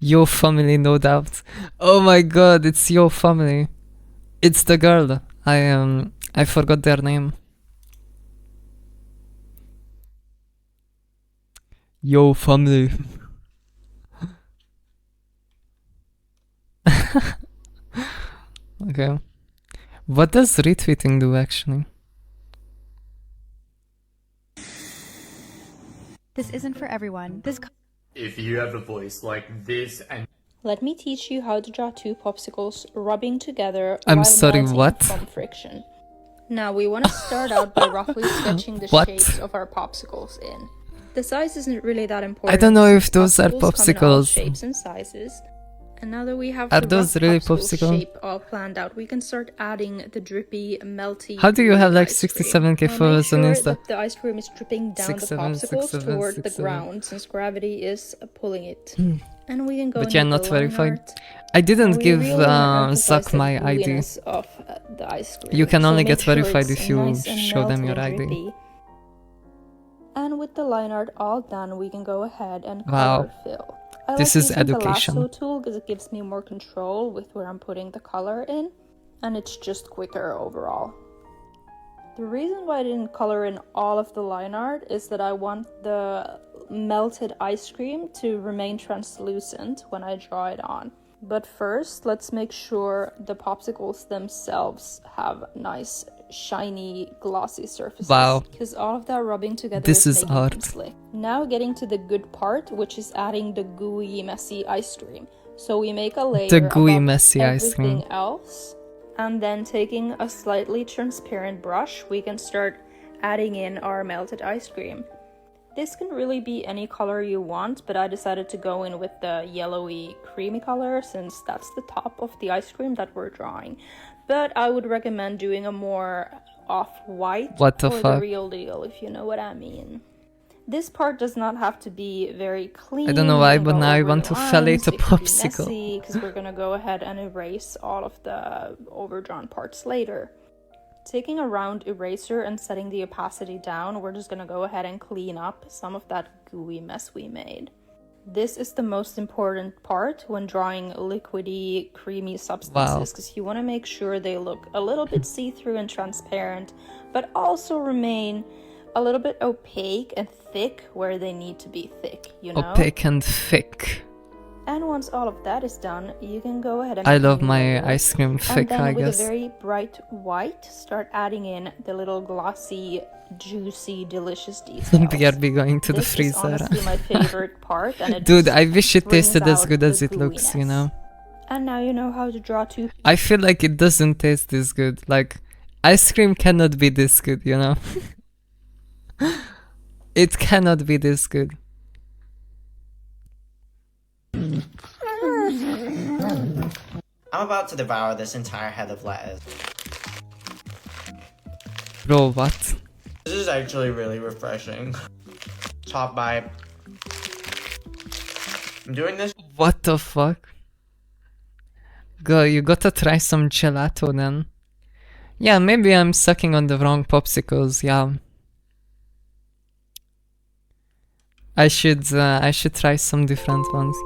Speaker 1: Your family, no doubt. Oh my god, it's your family. It's the girl. I forgot their name. Yo family. Okay. What does retweeting do actually?
Speaker 15: This isn't for everyone.
Speaker 18: If you have a voice like this and
Speaker 19: Let me teach you how to draw two popsicles rubbing together
Speaker 1: I'm
Speaker 19: while
Speaker 1: sorry,
Speaker 19: melting
Speaker 1: what?
Speaker 19: from friction. Now we want to start out by roughly sketching the
Speaker 1: What?
Speaker 19: shapes of our popsicles in. The size isn't really that important.
Speaker 1: I don't know if those are
Speaker 19: Popsicles come in all
Speaker 1: popsicles.
Speaker 19: shapes and sizes. And now that we have
Speaker 1: Are
Speaker 19: the
Speaker 1: those
Speaker 19: rough
Speaker 1: really
Speaker 19: popsicle
Speaker 1: popsicle?
Speaker 19: shape all planned out, we can start adding the drippy, melty.
Speaker 1: How do you have like
Speaker 19: ice cream.
Speaker 1: 67k
Speaker 19: Now make
Speaker 1: followers on
Speaker 19: sure
Speaker 1: Insta?
Speaker 19: that the ice cream is dripping down the
Speaker 1: 67,
Speaker 19: popsicles
Speaker 1: 67,
Speaker 19: toward the
Speaker 1: 67.
Speaker 19: ground, since gravity is pulling it.
Speaker 1: Hmm.
Speaker 19: And we can go
Speaker 1: But
Speaker 19: in
Speaker 1: yeah,
Speaker 19: with
Speaker 1: not
Speaker 19: the line
Speaker 1: verified.
Speaker 19: art.
Speaker 1: I didn't
Speaker 19: We
Speaker 1: give
Speaker 19: really wanna emphasize
Speaker 1: Zuck
Speaker 19: the
Speaker 1: my ID.
Speaker 19: gooiness of the ice cream.
Speaker 1: You can
Speaker 19: So
Speaker 1: only
Speaker 19: make
Speaker 1: get
Speaker 19: sure
Speaker 1: verified
Speaker 19: it's
Speaker 1: if you
Speaker 19: nice and
Speaker 1: show them
Speaker 19: melted
Speaker 1: your
Speaker 19: and
Speaker 1: ID.
Speaker 19: drippy. And with the line art all done, we can go ahead and
Speaker 1: Wow.
Speaker 19: color fill. I
Speaker 1: This
Speaker 19: like
Speaker 1: is
Speaker 19: using
Speaker 1: education.
Speaker 19: the lasso tool because it gives me more control with where I'm putting the color in, and it's just quicker overall. The reason why I didn't color in all of the line art is that I want the melted ice cream to remain translucent when I draw it on. But first, let's make sure the popsicles themselves have nice, shiny, glossy surfaces.
Speaker 1: Wow.
Speaker 19: Because all of that rubbing together
Speaker 1: This is
Speaker 19: making them
Speaker 1: art.
Speaker 19: slick. Now getting to the good part, which is adding the gooey, messy ice cream. So we make a layer
Speaker 1: The gooey,
Speaker 19: above
Speaker 1: messy ice cream.
Speaker 19: everything else. And then taking a slightly transparent brush, we can start adding in our melted ice cream. This can really be any color you want, but I decided to go in with the yellowy creamy color since that's the top of the ice cream that we're drawing. But I would recommend doing a more off-white
Speaker 1: What the
Speaker 19: or
Speaker 1: fuck?
Speaker 19: the real deal, if you know what I mean. This part does not have to be very clean.
Speaker 1: I don't know why,
Speaker 19: You can
Speaker 1: but
Speaker 19: go
Speaker 1: now I
Speaker 19: over
Speaker 1: want
Speaker 19: the
Speaker 1: to fillet
Speaker 19: lines,
Speaker 1: a
Speaker 19: it can be
Speaker 1: popsicle.
Speaker 19: messy, because we're gonna go ahead and erase all of the overdrawn parts later. Taking a round eraser and setting the opacity down, we're just gonna go ahead and clean up some of that gooey mess we made. This is the most important part when drawing liquidy, creamy substances, because you want to make sure they look a little bit see-through and transparent, but also remain a little bit opaque and thick where they need to be thick, you know?
Speaker 1: Opaque and thick.
Speaker 19: And once all of that is done, you can go ahead and
Speaker 1: I love
Speaker 19: clean
Speaker 1: my
Speaker 19: layer.
Speaker 1: ice cream thick,
Speaker 19: And then
Speaker 1: I
Speaker 19: with
Speaker 1: guess.
Speaker 19: a very bright white, start adding in the little glossy, juicy, delicious details.
Speaker 1: BRB going to the
Speaker 19: This is
Speaker 1: freezer.
Speaker 19: honestly my favorite part, and it
Speaker 1: Dude,
Speaker 19: just
Speaker 1: I wish it
Speaker 19: brings
Speaker 1: tasted as
Speaker 19: out
Speaker 1: good
Speaker 19: the
Speaker 1: as it looks, you know?
Speaker 19: And now you know how to draw two.
Speaker 1: I feel like it doesn't taste this good. Like, ice cream cannot be this good, you know? It cannot be this good.
Speaker 21: I'm about to devour this entire head of lettuce.
Speaker 1: Bro, what?
Speaker 21: This is actually really refreshing. Top bite. I'm doing this.
Speaker 1: What the fuck? Girl, you gotta try some gelato then. Yeah, maybe I'm sucking on the wrong popsicles, yeah. I should try some different ones.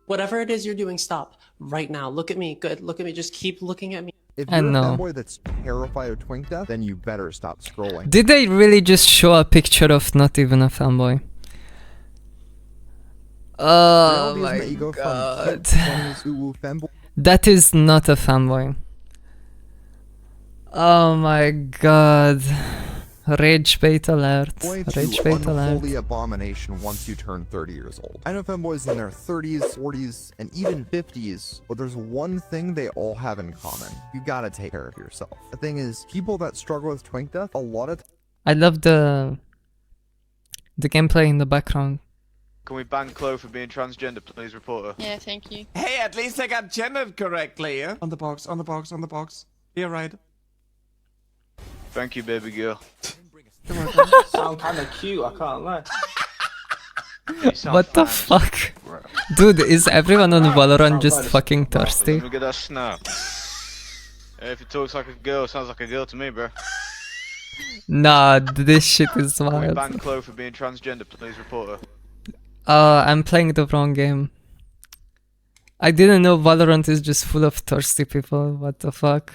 Speaker 20: Whatever it is you're doing, stop right now. Look at me. Good. Look at me. Just keep looking at me.
Speaker 25: If
Speaker 1: I
Speaker 25: you're a
Speaker 1: know.
Speaker 25: fanboy that's terrified of twink death, then you better stop scrolling.
Speaker 1: Did they really just show a picture of not even a fanboy? Oh
Speaker 25: Reality is
Speaker 1: my
Speaker 25: that you go from
Speaker 1: god.
Speaker 25: fanboys to fanboy.
Speaker 1: That is not a fanboy. Oh my god. Rage bait alert.
Speaker 25: Boy
Speaker 1: Rage
Speaker 25: to
Speaker 1: bait alert.
Speaker 25: unholy abomination once you turn 30 years old. I know fanboys in their 30s, 40s, and even 50s, but there's one thing they all have in common. You gotta take care of yourself. The thing is, people that struggle with twink death, a lot of
Speaker 1: I love the gameplay in the background.
Speaker 3: Can we ban Chloe for being transgender, please, reporter?
Speaker 4: Yeah, thank you.
Speaker 6: Hey, at least I got gendered correctly. Yeah? On the box, on the box, on the box. You're right.
Speaker 3: Thank you, baby girl.
Speaker 8: Sound kind of cute, I can't lie.
Speaker 1: What the fuck? Dude, is everyone on Valorant just fucking thirsty?
Speaker 3: Let me get that snap. Hey, if it talks like a girl, sounds like a girl to me, bro.
Speaker 1: Nah, this shit is
Speaker 3: Can we
Speaker 1: wild.
Speaker 3: ban Chloe for being transgender, please, reporter?
Speaker 1: I'm playing the wrong game. I didn't know Valorant is just full of thirsty people. What the fuck?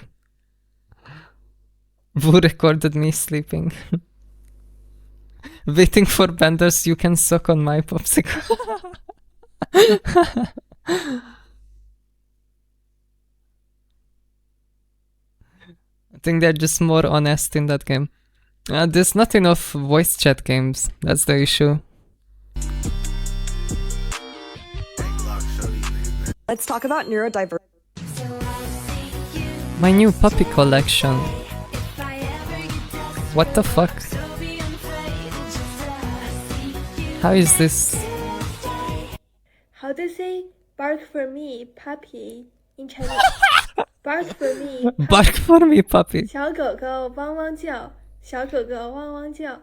Speaker 1: Who recorded me sleeping? Waiting for benders, you can suck on my popsicle. I think they're just more honest in that game. There's not enough voice chat games. That's the issue.
Speaker 22: Let's talk about neurodiversity.
Speaker 1: My new puppy collection. What the fuck? How is this?
Speaker 26: How to say bark for me, puppy in Chinese? Bark for me.
Speaker 1: Bark for me, puppy.
Speaker 26: 小狗狗汪汪叫，小狗狗汪汪叫。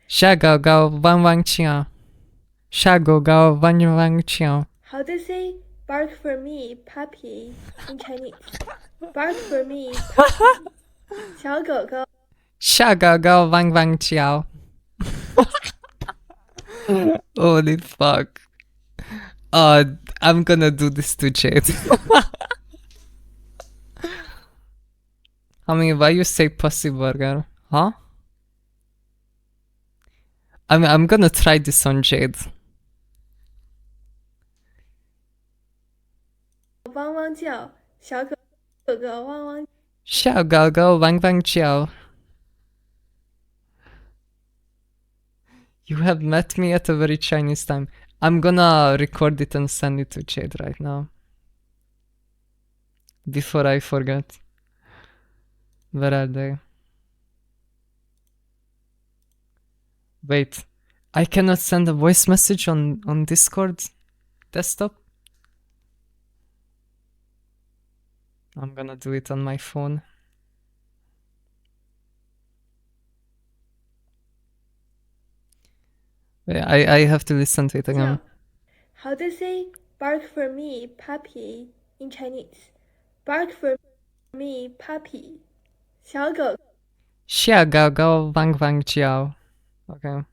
Speaker 1: Sha gao gao wang wang qiao. Sha gao gao wang wang qiao.
Speaker 26: How to say bark for me, puppy in Chinese? Bark for me, puppy. 小狗狗。
Speaker 1: Sha gao gao wang wang qiao. Holy fuck. I'm gonna do this to Jade. I mean, why you say pussy burger? Huh? I'm gonna try this on Jade.
Speaker 26: 汪汪叫，小狗狗汪汪。
Speaker 1: Xiao gao gao wang wang qiao. You have met me at a very Chinese time. I'm gonna record it and send it to Jade right now. Before I forget. Where are they? Wait. I cannot send a voice message on Discord desktop? I'm gonna do it on my phone. I have to listen to it again.
Speaker 26: How to say bark for me, puppy in Chinese? Bark for me, puppy. 小狗。
Speaker 1: Xia gao gao wang wang jiao. Okay.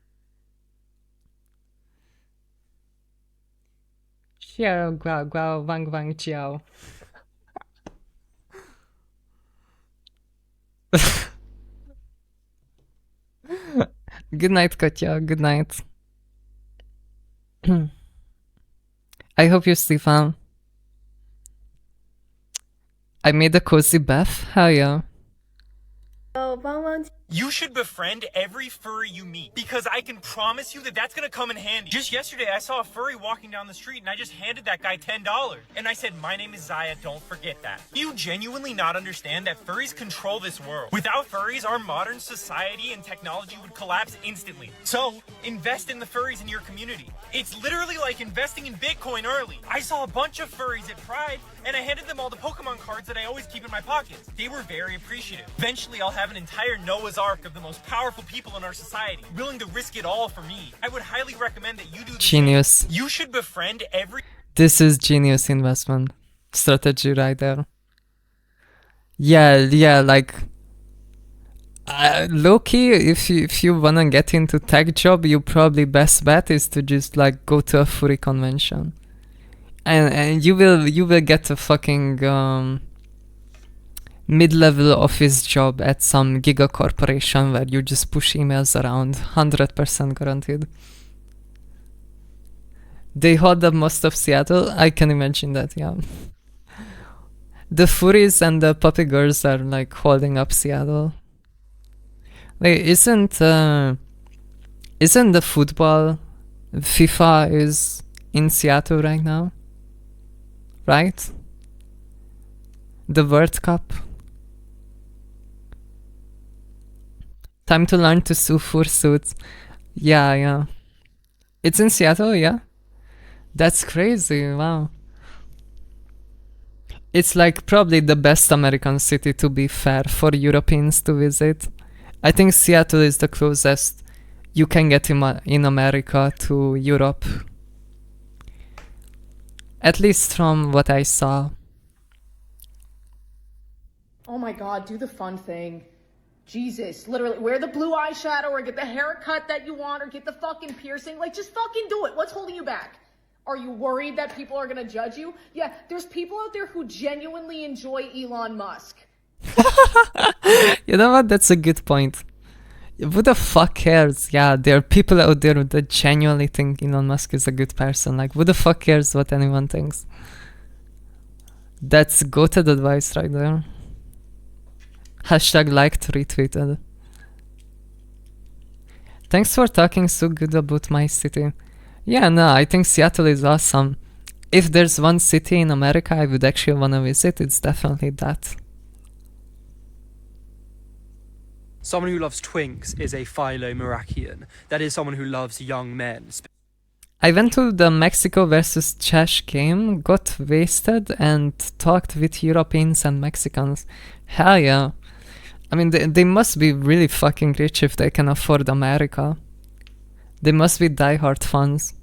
Speaker 1: Xia gao gao wang wang jiao. Good night, Katya. Good night. I hope you sleep well. I made a cozy bath. Hell yeah.
Speaker 27: You should befriend every furry you meet, because I can promise you that that's gonna come in handy. Just yesterday, I saw a furry walking down the street, and I just handed that guy $10. And I said, "My name is Zaya, don't forget that." You genuinely not understand that furries control this world. Without furries, our modern society and technology would collapse instantly. So, invest in the furries in your community. It's literally like investing in Bitcoin early. I saw a bunch of furries at Pride, and I handed them all the Pokemon cards that I always keep in my pockets. They were very appreciative. Eventually, I'll have an entire Noah's Ark of the most powerful people in our society, willing to risk it all for me. I would highly recommend that you do the
Speaker 1: Genius.
Speaker 27: same. You should befriend every...
Speaker 1: This is genius investment strategy right there. Yeah, like low-key, if you wanna get into tech job, you probably best bet is to just like go to a furry convention, and you will get a fucking mid-level office job at some giga corporation where you just push emails around, 100% guaranteed. They hold up most of Seattle. I can imagine that, yeah. The furries and the puppy girls are like holding up Seattle. Wait, isn't the football FIFA is in Seattle right now? Right? The World Cup. Time to learn to sew fursuits. Yeah. It's in Seattle, yeah? That's crazy, wow. It's like probably the best American city, to be fair, for Europeans to visit. I think Seattle is the closest you can get in America to Europe. At least from what I saw.
Speaker 4: Oh my god, do the fun thing. Jesus, literally, wear the blue eyeshadow or get the haircut that you want or get the fucking piercing. Like, just fucking do it. What's holding you back? Are you worried that people are gonna judge you? Yeah, there's people out there who genuinely enjoy Elon Musk.
Speaker 1: You know what? That's a good point. Who the fuck cares? Yeah, there are people out there that genuinely think Elon Musk is a good person. Like, who the fuck cares what anyone thinks? That's goated advice right there. Hashtag liked, retweeted. Thanks for talking so good about my city. Yeah, no, I think Seattle is awesome. If there's one city in America I would actually want to visit, it's definitely that.
Speaker 7: Someone who loves twinks is a philomerachian. That is someone who loves young men.
Speaker 1: I went to the Mexico versus Czech game, got wasted, and talked with Europeans and Mexicans. Hell yeah. I mean, they must be really fucking rich if they can afford America. They must be diehard fans.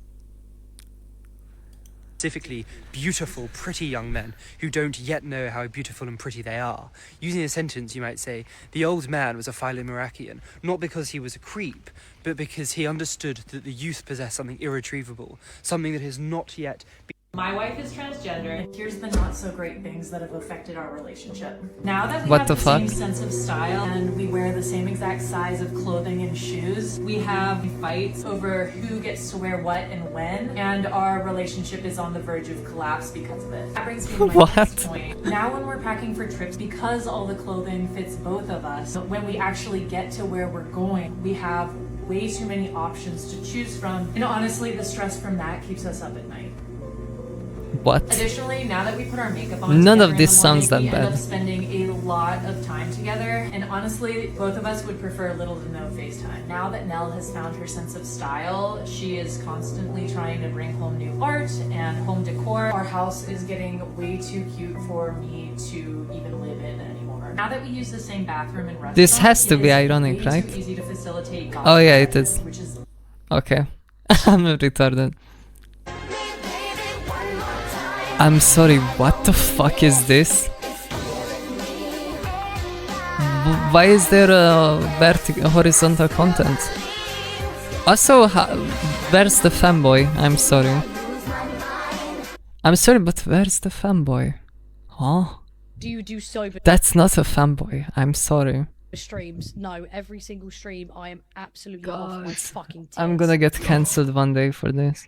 Speaker 7: Specifically, beautiful, pretty young men who don't yet know how beautiful and pretty they are. Using a sentence, you might say, the old man was a philomerachian, not because he was a creep, but because he understood that the youth possessed something irretrievable, something that has not yet been...
Speaker 10: My wife is transgender, and here's the not so great things that have affected our relationship. Now that we
Speaker 1: What
Speaker 10: have
Speaker 1: the
Speaker 10: the
Speaker 1: fuck?
Speaker 10: same sense of style and we wear the same exact size of clothing and shoes, we have fights over who gets to wear what and when, and our relationship is on the verge of collapse because of it. That brings me to my
Speaker 1: What?
Speaker 10: next point. Now when we're packing for trips, because all the clothing fits both of us, when we actually get to where we're going, we have way too many options to choose from, and honestly, the stress from that keeps us up at night.
Speaker 1: What?
Speaker 10: Additionally, now that we put our makeup on
Speaker 1: None
Speaker 10: together
Speaker 1: of this
Speaker 10: in the
Speaker 1: sounds
Speaker 10: morning,
Speaker 1: that
Speaker 10: we end
Speaker 1: bad.
Speaker 10: up spending a lot of time together, and honestly, both of us would prefer little to no FaceTime. Now that Nell has found her sense of style, she is constantly trying to bring home new art and home decor. Our house is getting way too cute for me to even live in anymore. Now that we use the same bathroom and restaurant,
Speaker 1: This has to
Speaker 10: it
Speaker 1: be
Speaker 10: is
Speaker 1: ironic,
Speaker 10: way
Speaker 1: right?
Speaker 10: too easy to facilitate
Speaker 1: Oh yeah, it
Speaker 10: gossip,
Speaker 1: is.
Speaker 10: which is
Speaker 1: Okay. I'm retarded. I'm sorry, what the fuck is this? Why is there a horizontal content? Also, where's the fanboy? I'm sorry. I'm sorry, but where's the fanboy? Huh?
Speaker 12: Do you do sober
Speaker 1: That's not a fanboy. I'm sorry.
Speaker 12: streams? No, every single stream I am absolutely off my fucking tits.
Speaker 1: I'm gonna get cancelled one day for this.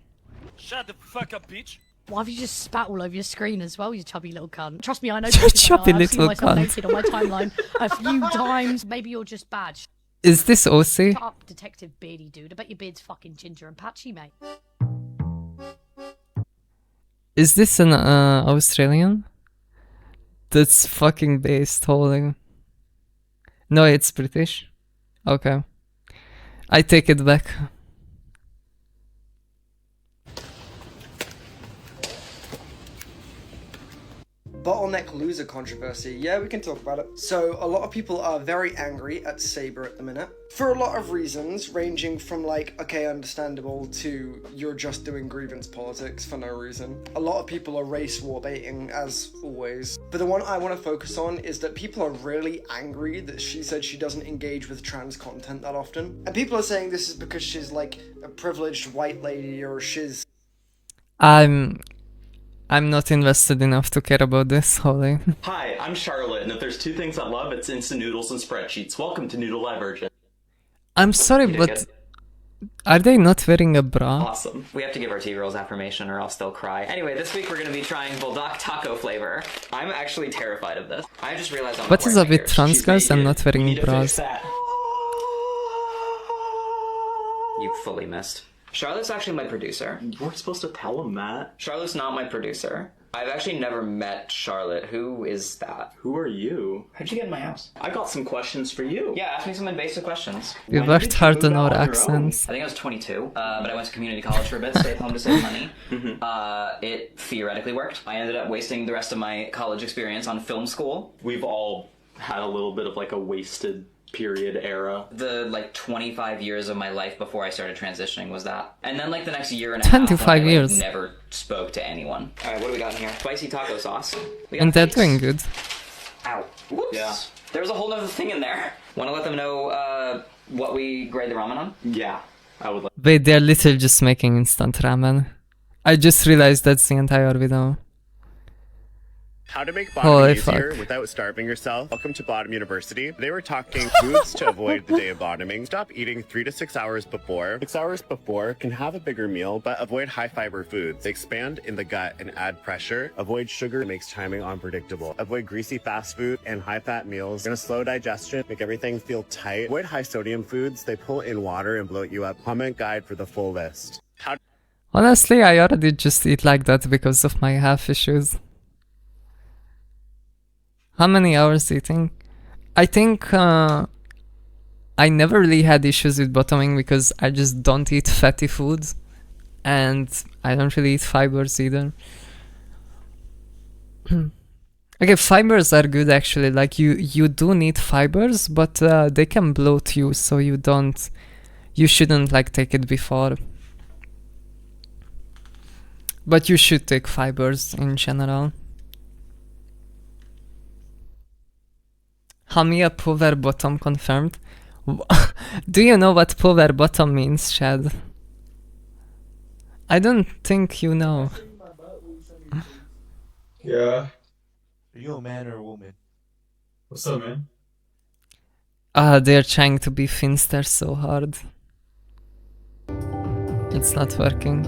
Speaker 12: Shut the fuck up, bitch. Why have you just spat all over your screen as well, you chubby little cunt? Trust me, I know.
Speaker 1: Chubby
Speaker 12: I've seen
Speaker 1: little
Speaker 12: myself
Speaker 1: cunt.
Speaker 12: naked on my timeline a few times. Maybe you're just bad.
Speaker 1: Is this OC?
Speaker 12: Shut up, Detective Beardy Dude. I bet your beard's fucking ginger and patchy, mate.
Speaker 1: Is this an Australian? That's fucking based, holy. No, it's British. Okay. I take it back.
Speaker 13: Bottleneck loser controversy. Yeah, we can talk about it. So, a lot of people are very angry at Saber at the minute. For a lot of reasons, ranging from like, okay, understandable, to you're just doing grievance politics for no reason. A lot of people are race war baiting, as always. But the one I want to focus on is that people are really angry that she said she doesn't engage with trans content that often. And people are saying this is because she's like a privileged white lady or she's...
Speaker 1: I'm not invested enough to care about this, holy.
Speaker 14: Hi, I'm Charlotte, and if there's two things I love, it's instant noodles and spreadsheets. Welcome to Noodle Divergent.
Speaker 1: I'm sorry,
Speaker 14: You didn't
Speaker 1: but
Speaker 14: get
Speaker 1: are they not wearing a bra?
Speaker 14: Awesome.
Speaker 23: We have to give our T-girls affirmation or else they'll cry. Anyway, this week we're going to be trying bulldog taco flavor. I'm actually terrified of this. I just realized I'm
Speaker 1: What is up with
Speaker 23: wearing
Speaker 1: trans girls and not wearing bras?
Speaker 23: You fully missed. Charlotte's actually my producer.
Speaker 14: You weren't supposed to tell him that.
Speaker 23: Charlotte's not my producer. I've actually never met Charlotte. Who is that?
Speaker 14: Who are you?
Speaker 23: How'd you get in my house?
Speaker 14: I got some questions for you.
Speaker 23: Yeah, ask me some invasive questions.
Speaker 1: We
Speaker 23: When
Speaker 1: worked
Speaker 23: did you
Speaker 1: hard
Speaker 23: move
Speaker 1: on
Speaker 23: out
Speaker 1: our
Speaker 23: your own?
Speaker 1: accents.
Speaker 23: I think I was 22, but I went to community college for a bit, stayed home to save money. It theoretically worked. I ended up wasting the rest of my college experience on film school.
Speaker 14: We've all had a little bit of like a wasted period era.
Speaker 23: The like 25 years of my life before I started transitioning was that. And then like the next year and a half,
Speaker 1: 25
Speaker 23: when I,
Speaker 1: years.
Speaker 23: never spoke to anyone. Alright, what do we got in here? Spicy taco sauce. We got
Speaker 1: And they're
Speaker 23: rice.
Speaker 1: doing good.
Speaker 23: Ow. Whoops.
Speaker 14: Yeah.
Speaker 23: There was a whole other thing in there. Want to let them know what we grade the ramen on?
Speaker 14: Yeah, I would like.
Speaker 1: Wait, they're literally just making instant ramen. I just realized that's the entire video.
Speaker 2: How to make
Speaker 1: Holy
Speaker 2: bottoming easier
Speaker 1: fuck.
Speaker 2: without starving yourself. Welcome to Bottom University. Today we're talking foods to avoid the day of bottoming. Stop eating 3 to 6 hours before. 6 hours before can have a bigger meal, but avoid high fiber foods. They expand in the gut and add pressure. Avoid sugar, it makes timing unpredictable. Avoid greasy fast food and high fat meals. Gonna slow digestion, make everything feel tight. Avoid high sodium foods. They pull in water and bloat you up. Comment guide for the full list.
Speaker 1: Honestly, I already just eat like that because of my health issues. How many hours eating? I think I never really had issues with bottoming because I just don't eat fatty foods and I don't really eat fibers either. Okay, fibers are good actually, like you do need fibers, but they can bloat you, so you shouldn't like take it before. But you should take fibers in general. Hamia power bottom confirmed. Do you know what power bottom means, Chad? I don't think you know.
Speaker 18: Yeah.
Speaker 6: Are you a man or a woman?
Speaker 18: What's up, man?
Speaker 1: They're trying to be finster so hard. It's not working.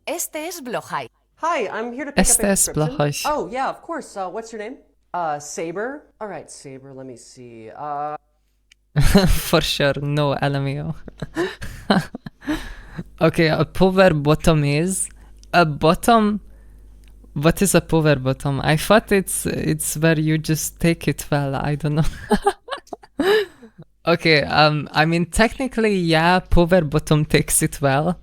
Speaker 5: Este es Blojai.
Speaker 20: Hi, I'm here to pick up a
Speaker 1: Este es
Speaker 20: prescription.
Speaker 1: Blahaj.
Speaker 20: Oh, yeah, of course. What's your name? Saber? All right, Saber, let me see.
Speaker 1: For sure, no LMAO. Okay, a power bottom is a bottom. What is a power bottom? I thought it's where you just take it well. I don't know. Okay, I mean technically, yeah, power bottom takes it well.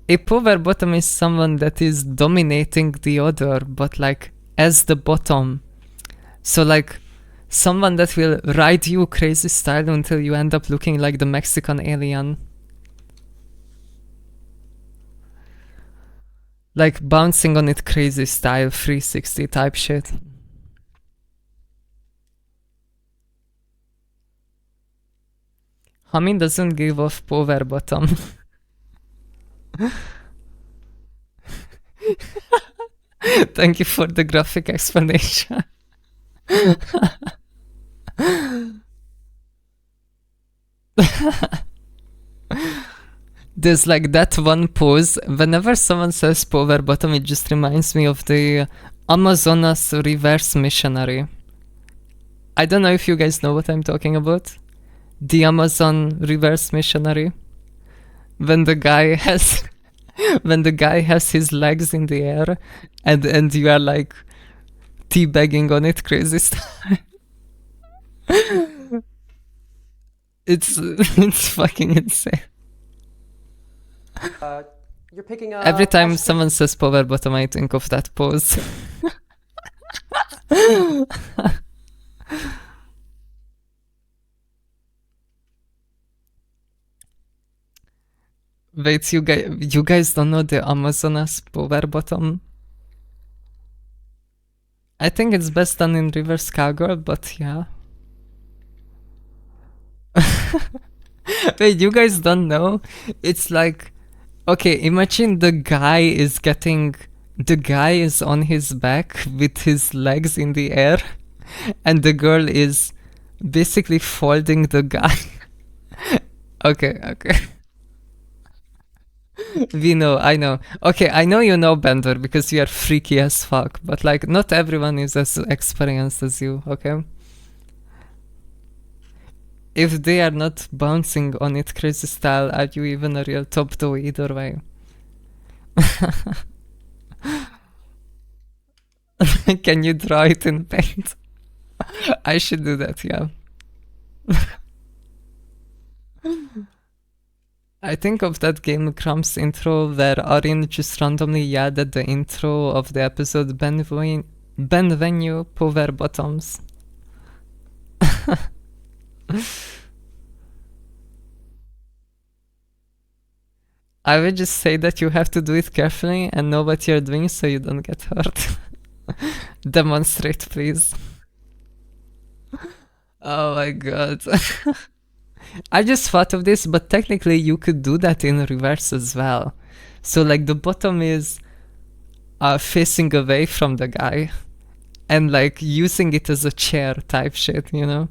Speaker 1: A power bottom is someone that is dominating the other, but like as the bottom. So like someone that will ride you crazy style until you end up looking like the Mexican alien. Like bouncing on it crazy style, 360 type shit. Hamin doesn't give off power bottom. Thank you for the graphic explanation. There's like that one pose. Whenever someone says power bottom, it just reminds me of the Amazonas reverse missionary. I don't know if you guys know what I'm talking about. The Amazon reverse missionary. When the guy has his legs in the air and you are like teabagging on it crazy style. It's fucking insane.
Speaker 20: You're picking up.
Speaker 1: Every time someone says power bottom, I think of that pose. Wait, you guys don't know the Amazonas power bottom? I think it's best done in reverse cowgirl, but yeah. Wait, you guys don't know? It's like, okay, imagine the guy is on his back with his legs in the air, and the girl is basically folding the guy. Okay. We know, I know. Okay, I know you know Bender because you are freaky as fuck, but like not everyone is as experienced as you, okay? If they are not bouncing on it crazy style, are you even a real top though either way? Can you draw it in paint? I should do that, yeah. I think of that Game Grumps intro where Arin just randomly yelled at the intro of the episode Benvenue Power Bottoms. I would just say that you have to do it carefully and know what you're doing so you don't get hurt. Demonstrate, please. Oh my god. I just thought of this, but technically you could do that in reverse as well. So like the bottom is facing away from the guy and like using it as a chair type shit, you know?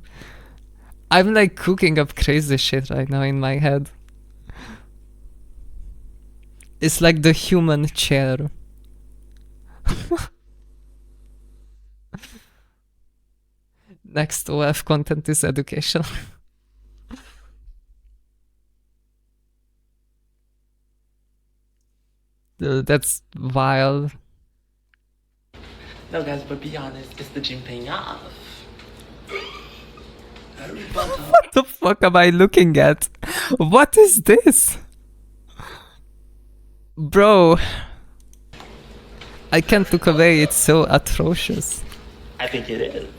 Speaker 1: I'm like cooking up crazy shit right now in my head. It's like the human chair. Next OF content is educational. That's wild.
Speaker 5: No, guys, but be honest, it's the gym paying off.
Speaker 1: What the fuck am I looking at? What is this? Bro. I can't look away, it's so atrocious.
Speaker 5: I think it is.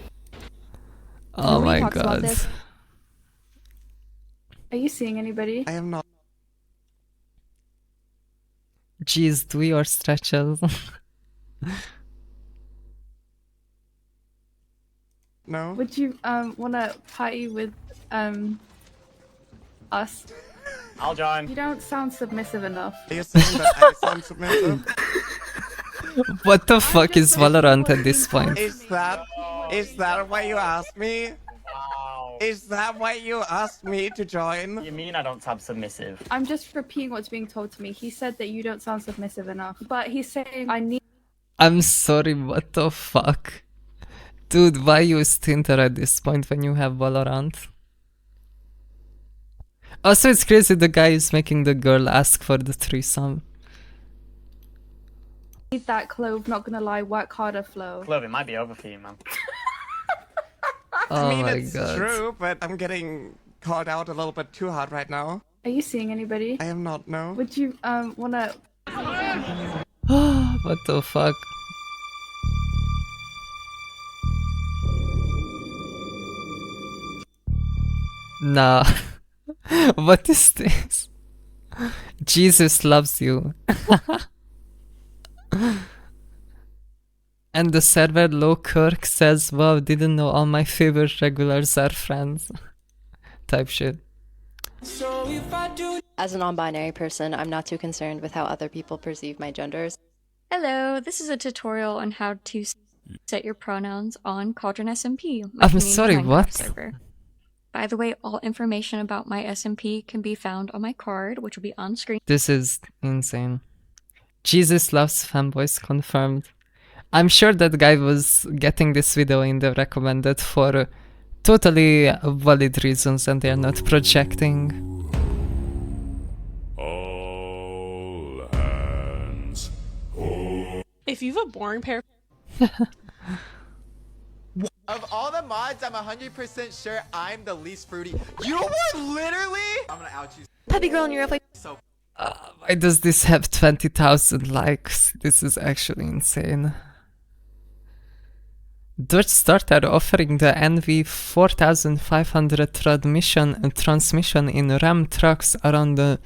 Speaker 1: Oh
Speaker 9: Nobody
Speaker 1: my
Speaker 9: talks about
Speaker 1: god.
Speaker 9: this. Are you seeing anybody?
Speaker 6: I am not.
Speaker 1: Jeez, do your stretches.
Speaker 6: No.
Speaker 9: Would you wanna party with us?
Speaker 3: I'll join.
Speaker 9: You don't sound submissive enough.
Speaker 6: Are you saying that I sound submissive?
Speaker 1: What the fuck is Valorant at this point?
Speaker 6: Is that what you asked me? Is that why you asked me to join?
Speaker 5: You mean I don't sound submissive?
Speaker 9: I'm just repeating what's being told to me. He said that you don't sound submissive enough, but he's saying I need.
Speaker 1: I'm sorry, what the fuck? Dude, why use Tinder at this point when you have Valorant? Also, it's crazy the guy is making the girl ask for the threesome.
Speaker 9: Need that Clove, not gonna lie, work harder flow.
Speaker 5: Clove, it might be over for you, man.
Speaker 1: Oh
Speaker 6: I mean,
Speaker 1: my
Speaker 6: it's
Speaker 1: god.
Speaker 6: true, but I'm getting called out a little bit too hard right now.
Speaker 9: Are you seeing anybody?
Speaker 6: I am not, no.
Speaker 9: Would you wanna?
Speaker 1: What the fuck? Nah. What is this? Jesus loves you. And the server Low Kirk says, wow, didn't know all my favorite regulars are friends. Type shit.
Speaker 11: As a non-binary person, I'm not too concerned with how other people perceive my genders.
Speaker 15: Hello, this is a tutorial on how to set your pronouns on Cauldron SMP. my
Speaker 1: I'm
Speaker 15: community
Speaker 1: sorry,
Speaker 15: Minecraft
Speaker 1: what?
Speaker 15: server. By the way, all information about my SMP can be found on my card, which will be on screen.
Speaker 1: This is insane. Jesus loves fanboys confirmed. I'm sure that guy was getting this video in the recommended for totally valid reasons and they're not projecting.
Speaker 16: All hands.
Speaker 17: If you have a boring pair
Speaker 24: Of all the mods, I'm 100% sure I'm the least fruity. You were literally. I'm gonna out you.
Speaker 11: Puppy girl in your like.
Speaker 24: So.
Speaker 1: Why does this have 20,000 likes? This is actually insane. Dodge started offering the NV 4500 transmission in Ram trucks around the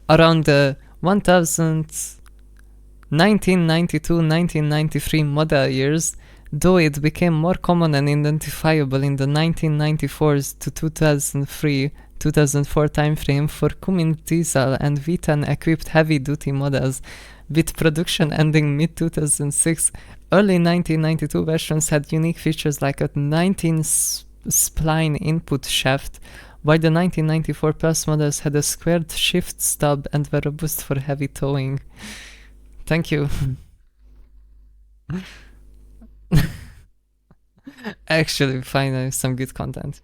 Speaker 1: 1992-1993 model years, though it became more common and identifiable in the 1994 to 2004 timeframe for Cummins diesel and V10 equipped heavy-duty models, with production ending mid-2006. Early 1992 versions had unique features like a 19-spline input shaft, while the 1994 plus models had a squared shift stub and were robust for heavy towing. Thank you. Actually, finally, some good content.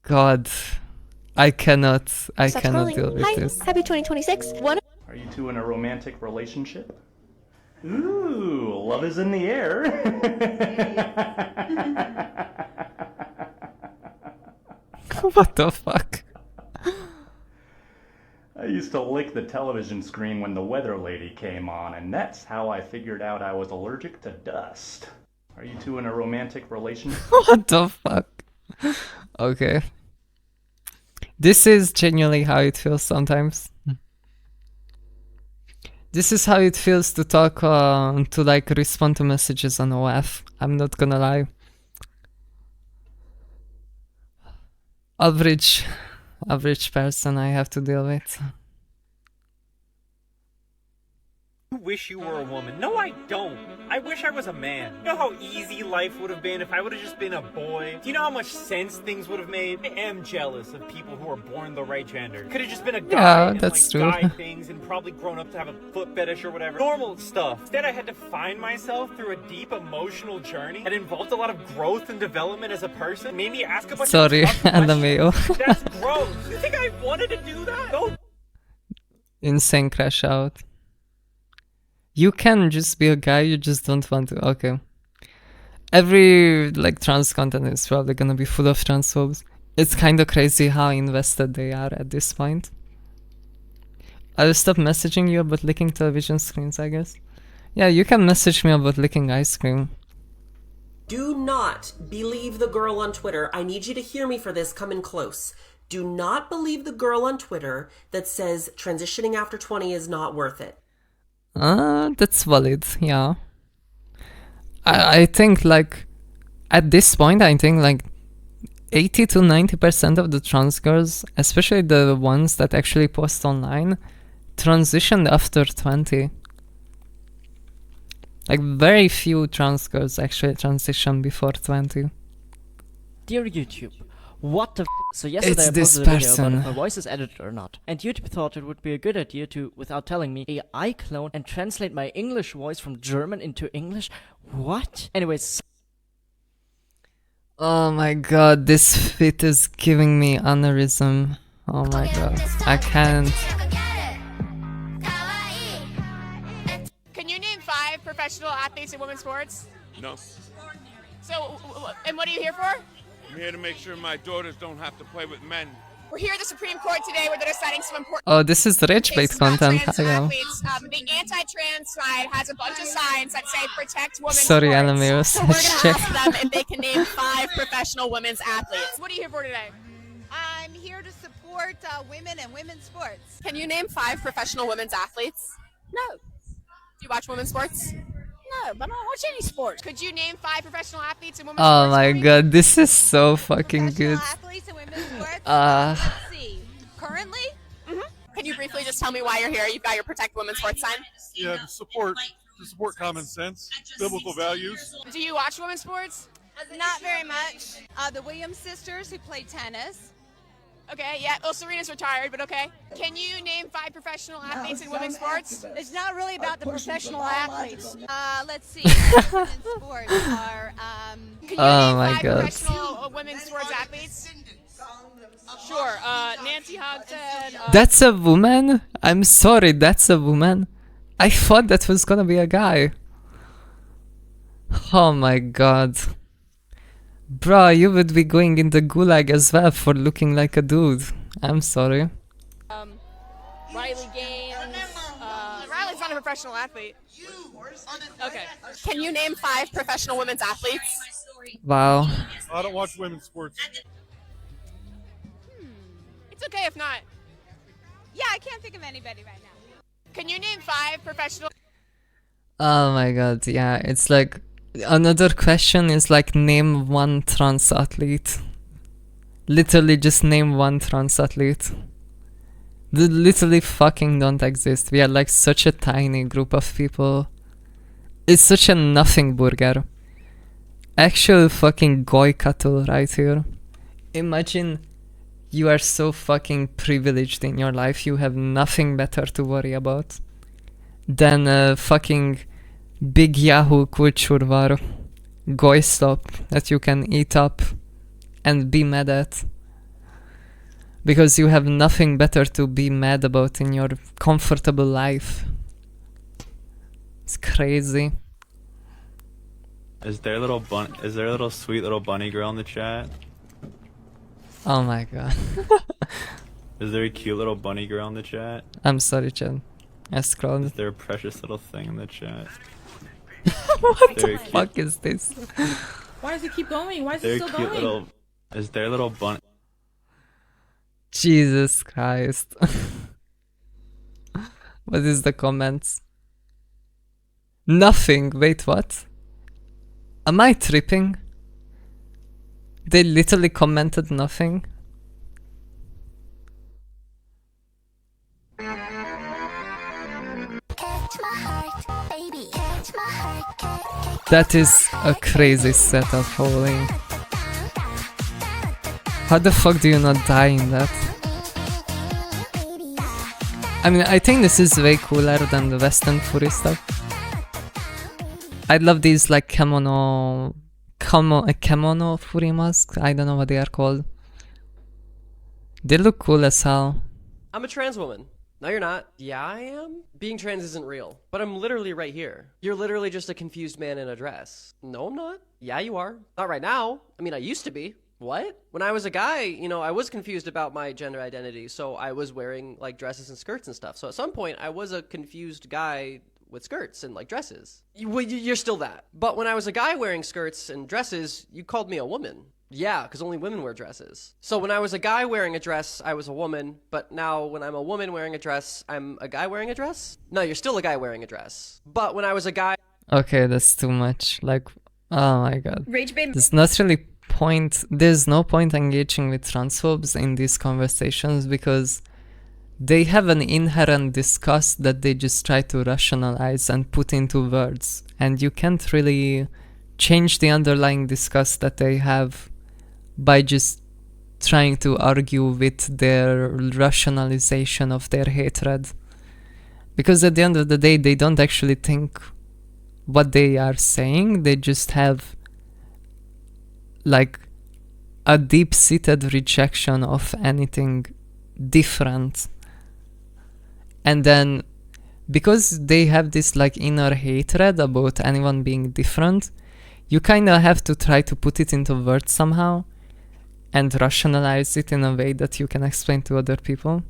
Speaker 1: god. I cannot deal with
Speaker 8: Hi,
Speaker 1: this.
Speaker 8: happy 2026.
Speaker 14: Are you two in a romantic relationship? Ooh, love is in the air.
Speaker 1: What the fuck?
Speaker 14: I used to lick the television screen when the weather lady came on, and that's how I figured out I was allergic to dust. Are you two in a romantic relationship?
Speaker 1: What the fuck? Okay. This is genuinely how it feels sometimes. This is how it feels to talk, to like respond to messages on OF. I'm not gonna lie. Average person I have to deal with.
Speaker 19: You wish you were a woman. No, I don't. I wish I was a man. You know how easy life would have been if I would have just been a boy? Do you know how much sense things would have made? I am jealous of people who are born the right gender. Could have just been a guy
Speaker 1: Yeah,
Speaker 19: and
Speaker 1: that's
Speaker 19: like
Speaker 1: true.
Speaker 19: guy things and probably grown up to have a foot fetish or whatever. Normal stuff. Instead, I had to find myself through a deep emotional journey that involved a lot of growth and development as a person. Made me ask a bunch
Speaker 1: Sorry,
Speaker 19: of tough questions.
Speaker 1: LMAO.
Speaker 19: That's gross. You think I wanted to do that? Go.
Speaker 1: Insane crash out. You can just be a guy, you just don't want to. Okay. Every like trans content is probably gonna be full of transphobes. It's kind of crazy how invested they are at this point. I'll stop messaging you about licking television screens, I guess. Yeah, you can message me about licking ice cream.
Speaker 21: Do not believe the girl on Twitter. I need you to hear me for this. Come in close. Do not believe the girl on Twitter that says transitioning after 20 is not worth it.
Speaker 1: That's valid, yeah. I think like at this point I think like 80 to 90% of the trans girls, especially the ones that actually post online, transitioned after 20. Like very few trans girls actually transition before 20.
Speaker 22: Dear YouTube, what the so yesterday
Speaker 1: It's
Speaker 22: I
Speaker 1: this
Speaker 22: posted a video about
Speaker 1: person.
Speaker 22: if my voice is edited or not, and YouTube thought it would be a good idea to, without telling me, AI clone and translate my English voice from German into English. What? Anyways.
Speaker 1: Oh my god, this fit is giving me aneurysm. Oh my god, I can't.
Speaker 25: Can you name 5 professional athletes in women's sports?
Speaker 26: No.
Speaker 25: So, and what are you here for?
Speaker 26: I'm here to make sure my daughters don't have to play with men.
Speaker 25: We're here at the Supreme Court today where they're deciding some important
Speaker 1: Oh, this is rage bait
Speaker 25: cases about
Speaker 1: content.
Speaker 25: trans
Speaker 1: I know.
Speaker 25: athletes. The anti-trans side has a bunch of signs that say protect women's
Speaker 1: Sorry,
Speaker 25: sports.
Speaker 1: LMAO.
Speaker 25: So we're going to ask them if they can name 5 professional women's athletes. What are you here for today?
Speaker 27: I'm here to support women and women's sports.
Speaker 25: Can you name 5 professional women's athletes?
Speaker 27: No.
Speaker 25: Do you watch women's sports?
Speaker 27: No, but I don't watch any sports.
Speaker 25: Could you name 5 professional athletes in women's
Speaker 1: Oh
Speaker 25: sports?
Speaker 1: my god, this is so fucking good.
Speaker 27: Athletes and women's sports.
Speaker 1: Uh,
Speaker 27: Let's see. Currently?
Speaker 25: Can you briefly just tell me why you're here? You've got your Protect Women's Sports sign.
Speaker 28: Yeah, to support common sense, biblical values.
Speaker 25: Do you watch women's sports?
Speaker 27: Not very much. The Williams sisters who play tennis.
Speaker 25: Okay, yeah. Well, Serena's retired, but okay. Can you name 5 professional athletes in women's sports?
Speaker 27: It's not really about the professional athletes. Let's see. Women's sports are.
Speaker 25: Can you
Speaker 1: Oh
Speaker 25: name
Speaker 1: my
Speaker 25: 5
Speaker 1: God.
Speaker 25: professional women's sports athletes? Sure. Nancy Hogshead.
Speaker 1: That's a woman? I'm sorry, that's a woman? I thought that was gonna be a guy. Oh my god. Bro, you would be going in the gulag as well for looking like a dude. I'm sorry.
Speaker 25: Riley Gaines. Riley's not a professional athlete. Okay. Can you name 5 professional women's athletes?
Speaker 1: Wow.
Speaker 28: I don't watch women's sports.
Speaker 25: It's okay if not.
Speaker 27: Yeah, I can't think of anybody right now.
Speaker 25: Can you name 5 professional?
Speaker 1: Oh my god, yeah, it's like another question is like name one trans athlete. Literally just name one trans athlete. They literally fucking don't exist. We are like such a tiny group of people. It's such a nothing burger. Actual fucking goy cattle right here. Imagine you are so fucking privileged in your life, you have nothing better to worry about than a fucking big Yahoo culture war goy slop that you can eat up and be mad at. Because you have nothing better to be mad about in your comfortable life. It's crazy.
Speaker 2: Is there a little sweet little bunny girl in the chat?
Speaker 1: Oh my god.
Speaker 2: Is there a cute little bunny girl in the chat?
Speaker 1: I'm sorry, Chad. I scrolled.
Speaker 2: Is there a precious little thing in the chat?
Speaker 1: What the fuck is this?
Speaker 4: Why does it keep going? Why is
Speaker 2: Is
Speaker 4: it
Speaker 2: there
Speaker 4: still
Speaker 2: a cute
Speaker 4: going?
Speaker 2: little... Is there a little bunny...
Speaker 1: Jesus Christ. What is the comments? Nothing. Wait, what? Am I tripping? They literally commented nothing. That is a crazy setup, holy. How the fuck do you not die in that? I mean, I think this is way cooler than the Western Fury stuff. I love these like kimono Fury masks. I don't know what they are called. They look cool as hell.
Speaker 20: I'm a trans woman. No, you're not. Yeah, I am. Being trans isn't real, but I'm literally right here. You're literally just a confused man in a dress. No, I'm not. Yeah, you are. Not right now. I mean, I used to be. What? When I was a guy, you know, I was confused about my gender identity, so I was wearing like dresses and skirts and stuff. So at some point, I was a confused guy with skirts and like dresses. You're still that. But when I was a guy wearing skirts and dresses, you called me a woman. Yeah, because only women wear dresses. So when I was a guy wearing a dress, I was a woman. But now when I'm a woman wearing a dress, I'm a guy wearing a dress? No, you're still a guy wearing a dress. But when I was a guy...
Speaker 1: Okay, that's too much. Like, oh my god.
Speaker 4: Rage babe.
Speaker 1: There's not really there's no point engaging with transphobes in these conversations because they have an inherent disgust that they just try to rationalize and put into words. And you can't really change the underlying disgust that they have by just trying to argue with their rationalization of their hatred. Because at the end of the day, they don't actually think what they are saying, they just have like a deep-seated rejection of anything different. And then because they have this like inner hatred about anyone being different, you kind of have to try to put it into words somehow and rationalize it in a way that you can explain to other people.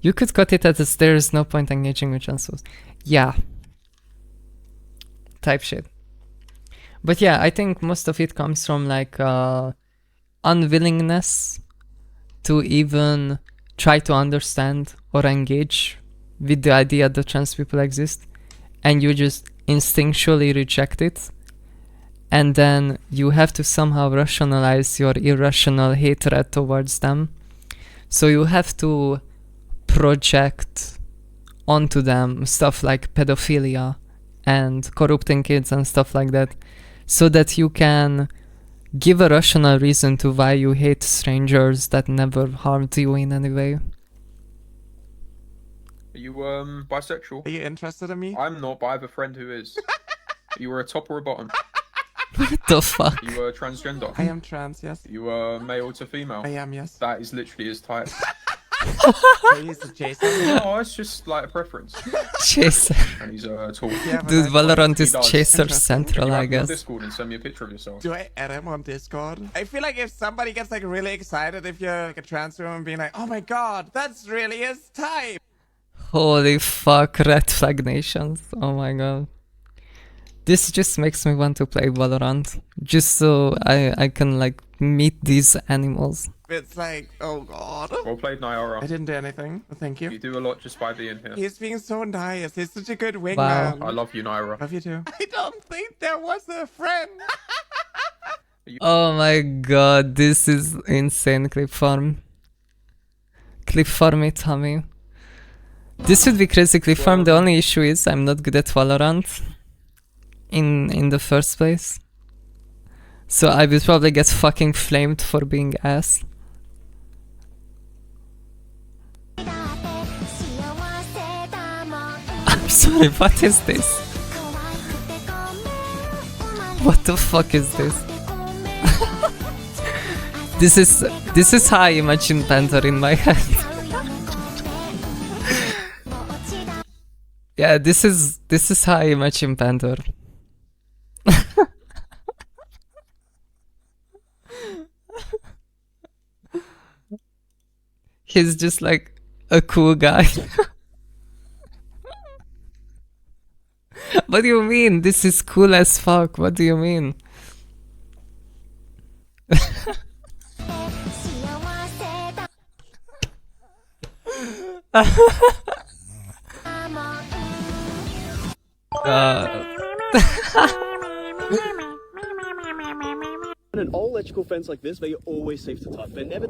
Speaker 1: You could cut it as there is no point engaging with transphobes. Yeah. Type shit. But yeah, I think most of it comes from like unwillingness to even try to understand or engage with the idea that trans people exist, and you just instinctually reject it, and then you have to somehow rationalize your irrational hatred towards them. So you have to project onto them stuff like pedophilia and corrupting kids and stuff like that, so that you can give a rational reason to why you hate strangers that never harmed you in any way.
Speaker 7: Are you bisexual?
Speaker 6: Are you interested in me?
Speaker 7: I'm not, but I have a friend who is. You were a top or a bottom?
Speaker 1: What the fuck?
Speaker 7: You were transgender?
Speaker 6: I am trans, yes.
Speaker 7: You were male to female?
Speaker 6: I am, yes.
Speaker 7: That is literally his type.
Speaker 6: So he's a Jason?
Speaker 7: No, it's just like a preference.
Speaker 1: Chaser.
Speaker 7: And he's tall.
Speaker 1: Dude, Valorant is Chaser Central, I
Speaker 7: You
Speaker 1: guess.
Speaker 7: on Discord and send me a picture of yourself.
Speaker 6: Do I add him on Discord? I feel like if somebody gets like really excited if you're like a trans woman being like, oh my god, that's really his type.
Speaker 1: Holy fuck, red flag nations. Oh my god. This just makes me want to play Valorant. Just so I can like meet these animals.
Speaker 6: It's like, oh god.
Speaker 7: Well played, Nyara.
Speaker 6: I didn't do anything. Thank you.
Speaker 7: You do a lot just by being here.
Speaker 6: He's being so nice. He's such a good wingman.
Speaker 1: Wow.
Speaker 7: I love you, Nyra.
Speaker 6: Love you too. I don't think there was a friend.
Speaker 1: Oh my god, this is insane, clip farm. Clip farm it, homie. This would be crazy clip farm. The only issue is I'm not good at Valorant in the first place. So I will probably get fucking flamed for being ass. I'm sorry, what is this? What the fuck is this? This is how I imagine Panther in my head. Yeah, this is how I imagine Panther. He's just like a cool guy. What do you mean? This is cool as fuck. What do you mean?
Speaker 3: On an all electrical fence like this, they are always safe to touch. They're never.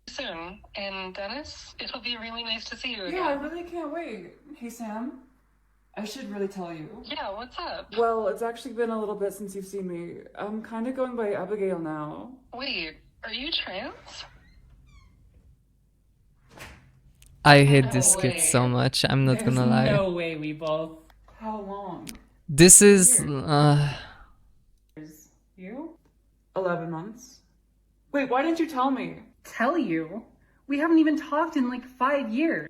Speaker 5: Soon, and Dennis, it'll be really nice to see you again.
Speaker 8: Yeah, I really can't wait. Hey, Sam. I should really tell you.
Speaker 5: Yeah, what's up?
Speaker 8: Well, it's actually been a little bit since you've seen me. I'm kind of going by Abigail now.
Speaker 5: Wait, are you trans?
Speaker 1: I hate this kid so much, I'm not gonna lie.
Speaker 8: No way we both. How long?
Speaker 1: This is...
Speaker 8: You? 11 months. Wait, why didn't you tell me? Tell you? We haven't even talked in like 5 years.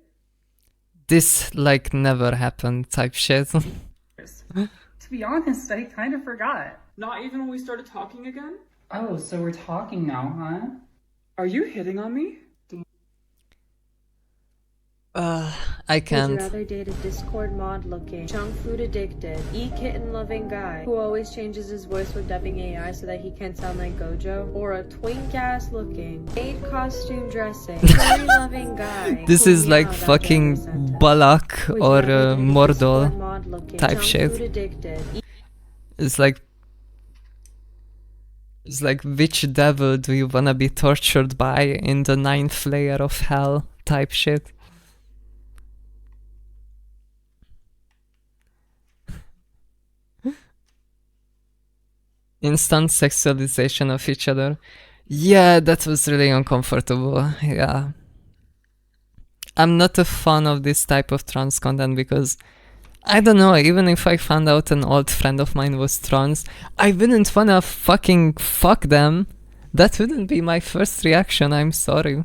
Speaker 1: This like never happened type shit.
Speaker 8: To be honest, I kind of forgot. Not even when we started talking again? Oh, so we're talking now, huh? Are you hitting on me?
Speaker 1: I can't.
Speaker 10: Would you rather date a Discord mod looking, junk food addicted, e-kitten loving guy who always changes his voice with dubbing AI so that he can sound like Gojo? Or a twink ass looking, maid costume dressing, furry loving guy?
Speaker 1: This is like fucking Balak or Mordor type shit. It's like which devil do you wanna be tortured by in the 9th layer of hell type shit. Instant sexualization of each other. Yeah, that was really uncomfortable. Yeah. I'm not a fan of this type of trans content because I don't know, even if I found out an old friend of mine was trans, I wouldn't wanna fucking fuck them. That wouldn't be my first reaction, I'm sorry.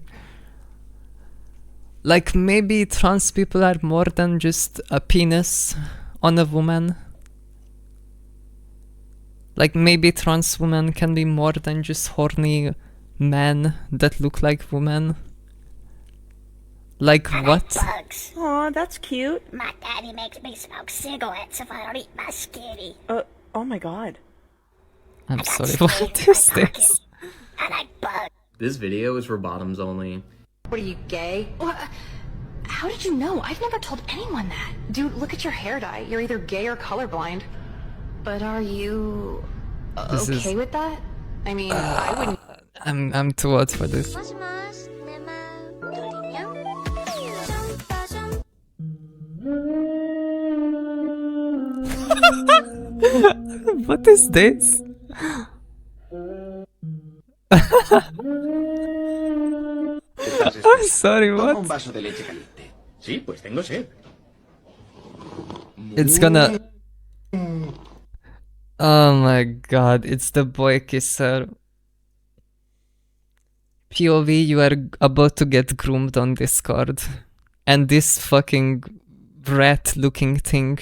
Speaker 1: Like maybe trans people are more than just a penis on a woman. Like maybe trans women can be more than just horny men that look like women. Like what?
Speaker 12: Bugs. Aw, that's cute. My daddy makes me smoke cigarettes if I don't eat my skitty.
Speaker 8: Oh my god.
Speaker 1: I'm sorry, what is this?
Speaker 12: I like bugs.
Speaker 13: This video is for bottoms only.
Speaker 18: What are you, gay? What? How did you know? I've never told anyone that. Dude, look at your hair dye. You're either gay or colorblind. But are you okay with that? I mean, I wouldn't.
Speaker 1: I'm too old for this. What is this? I'm sorry, what?
Speaker 13: Sí, pues tengo sed.
Speaker 1: It's gonna... Oh my god, it's the boy kisser. POV, you are about to get groomed on Discord. And this fucking rat looking thing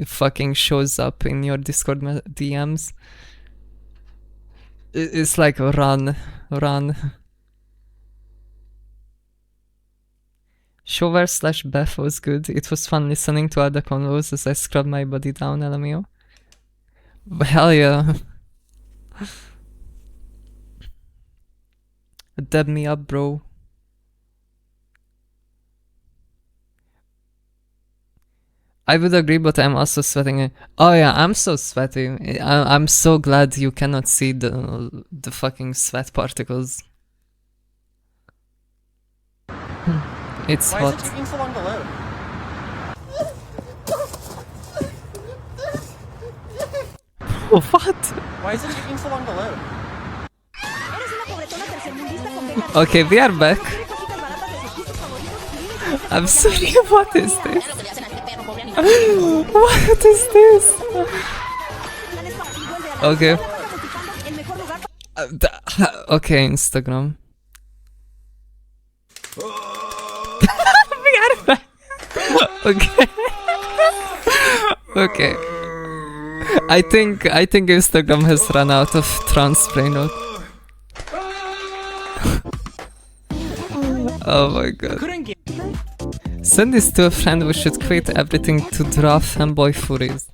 Speaker 1: fucking shows up in your Discord DMs. It's like run. Shower/Beth was good. It was fun listening to other convos as I scrubbed my body down, LMAO. Hell yeah. Dab me up, bro. I would agree, but I'm also sweating. Oh yeah, I'm so sweaty. I'm so glad you cannot see the fucking sweat particles. It's hot.
Speaker 24: Why is it taking so long to load?
Speaker 1: What?
Speaker 24: Why is it taking so long to load?
Speaker 1: Okay, we are back. I'm sorry, what is this? What is this? Okay. Okay, Instagram. Okay. Okay. I think Instagram has run out of trans brain rot. Oh my god. Send this to a friend. We should quit everything to draw fanboy furies.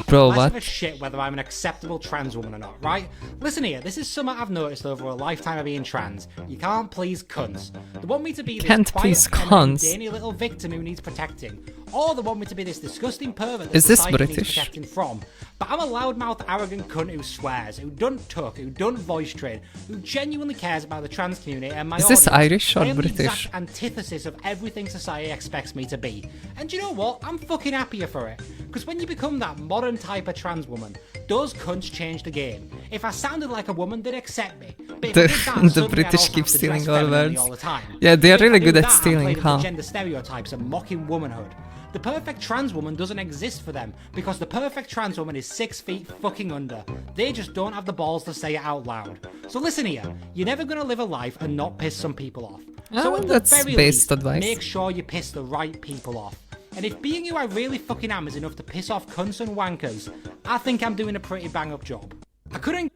Speaker 1: Bro,
Speaker 9: Less
Speaker 1: what?
Speaker 9: of a shit whether I'm an acceptable trans woman or not, right? Listen here, this is something I've noticed over a lifetime of being trans. You can't please cunts. They want me to be this
Speaker 1: Can't
Speaker 9: quiet,
Speaker 1: please
Speaker 9: feminine,
Speaker 1: cunts?
Speaker 9: dainty little victim who needs protecting. Or they want me to be this disgusting pervert that
Speaker 1: Is this
Speaker 9: society
Speaker 1: British?
Speaker 9: needs protecting from. But I'm a loudmouth, arrogant cunt who swears, who doesn't tuck, who doesn't voice train, who genuinely cares about the trans community and my
Speaker 1: Is this
Speaker 9: audience.
Speaker 1: Irish or
Speaker 9: I am the
Speaker 1: British?
Speaker 9: exact antithesis of everything society expects me to be. And do you know what? I'm fucking happier for it. Because when you become that modern type of trans woman, those cunts change the game. If I sounded like a woman, they'd accept me. But if I did that,
Speaker 1: The
Speaker 9: suddenly I'd
Speaker 1: British
Speaker 9: also
Speaker 1: keep
Speaker 9: have to
Speaker 1: stealing
Speaker 9: dress
Speaker 1: our
Speaker 9: femininely
Speaker 1: words.
Speaker 9: all the time.
Speaker 1: Yeah, they are
Speaker 9: If I
Speaker 1: really
Speaker 9: do
Speaker 1: good at
Speaker 9: that, I'm
Speaker 1: stealing,
Speaker 9: playing
Speaker 1: huh?
Speaker 9: into gender stereotypes and mocking womanhood. The perfect trans woman doesn't exist for them because the perfect trans woman is 6 feet fucking under. They just don't have the balls to say it out loud. So listen here, you're never gonna live a life and not piss some people off. So
Speaker 1: Ah,
Speaker 9: at the
Speaker 1: that's
Speaker 9: very
Speaker 1: based
Speaker 9: least,
Speaker 1: advice.
Speaker 9: make sure you piss the right people off. And if being who I really fucking am is enough to piss off cunts and wankers, I think I'm doing a pretty bang up job. I couldn't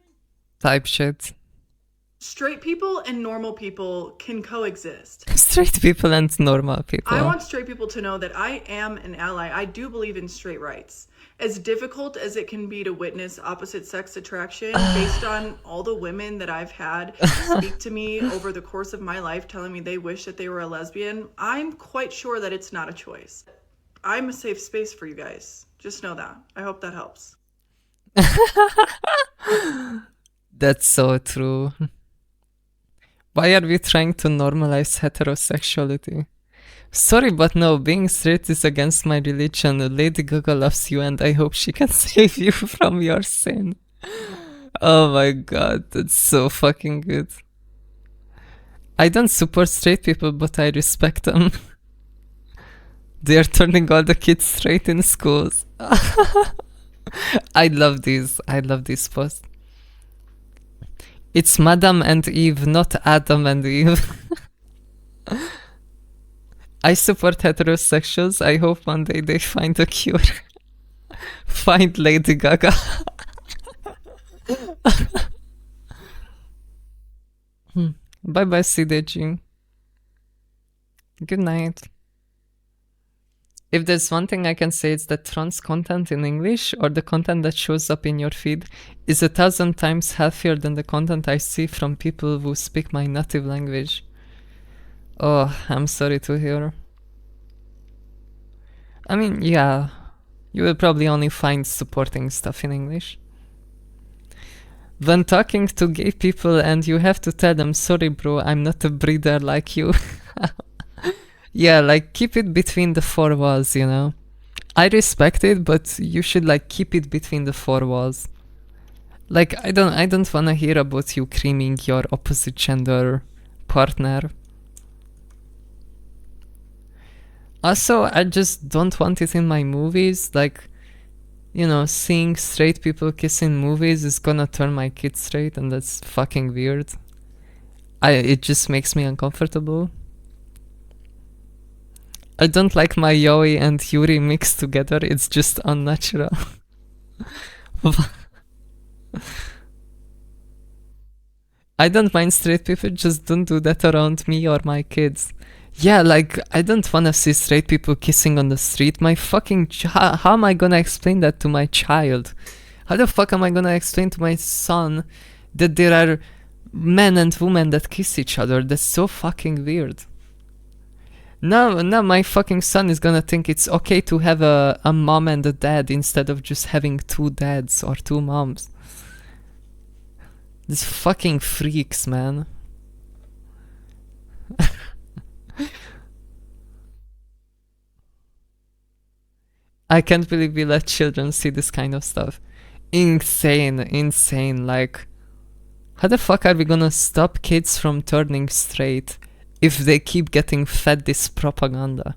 Speaker 1: Type shit.
Speaker 11: Straight people and normal people can coexist.
Speaker 1: Straight people and normal people.
Speaker 11: I want straight people to know that I am an ally. I do believe in straight rights. As difficult as it can be to witness opposite sex attraction, based on all the women that I've had speak to me over the course of my life telling me they wish that they were a lesbian, I'm quite sure that it's not a choice. I'm a safe space for you guys. Just know that. I hope that helps.
Speaker 1: That's so true. Why are we trying to normalize heterosexuality? Sorry, but no, being straight is against my religion. Lady Gaga loves you and I hope she can save you from your sin. Oh my god, that's so fucking good. I don't support straight people, but I respect them. They are turning all the kids straight in schools. I love these posts. It's Madam and Eve, not Adam and Eve. I support heterosexuals. I hope one day they find a cure. Find Lady Gaga. Bye bye, CDG. Good night. If there's one thing I can say, it's that trans content in English or the content that shows up in your feed is 1,000 times healthier than the content I see from people who speak my native language. Oh, I'm sorry to hear. I mean, yeah, you will probably only find supporting stuff in English. When talking to gay people and you have to tell them, sorry bro, I'm not a breeder like you. Yeah, like keep it between the four walls, you know. I respect it, but you should like keep it between the four walls. Like I don't wanna hear about you creaming your opposite gender partner. Also, I just don't want it in my movies. Like, you know, seeing straight people kiss in movies is gonna turn my kids straight, and that's fucking weird. It just makes me uncomfortable. I don't like my Yoi and Yuri mixed together, it's just unnatural. I don't mind straight people, just don't do that around me or my kids. Yeah, like, I don't wanna see straight people kissing on the street. My fucking how am I gonna explain that to my child? How the fuck am I gonna explain to my son that there are men and women that kiss each other? That's so fucking weird. Now my fucking son is gonna think it's okay to have a mom and a dad instead of just having two dads or two moms. These fucking freaks, man. I can't believe we let children see this kind of stuff. Insane, like... How the fuck are we gonna stop kids from turning straight if they keep getting fed this propaganda?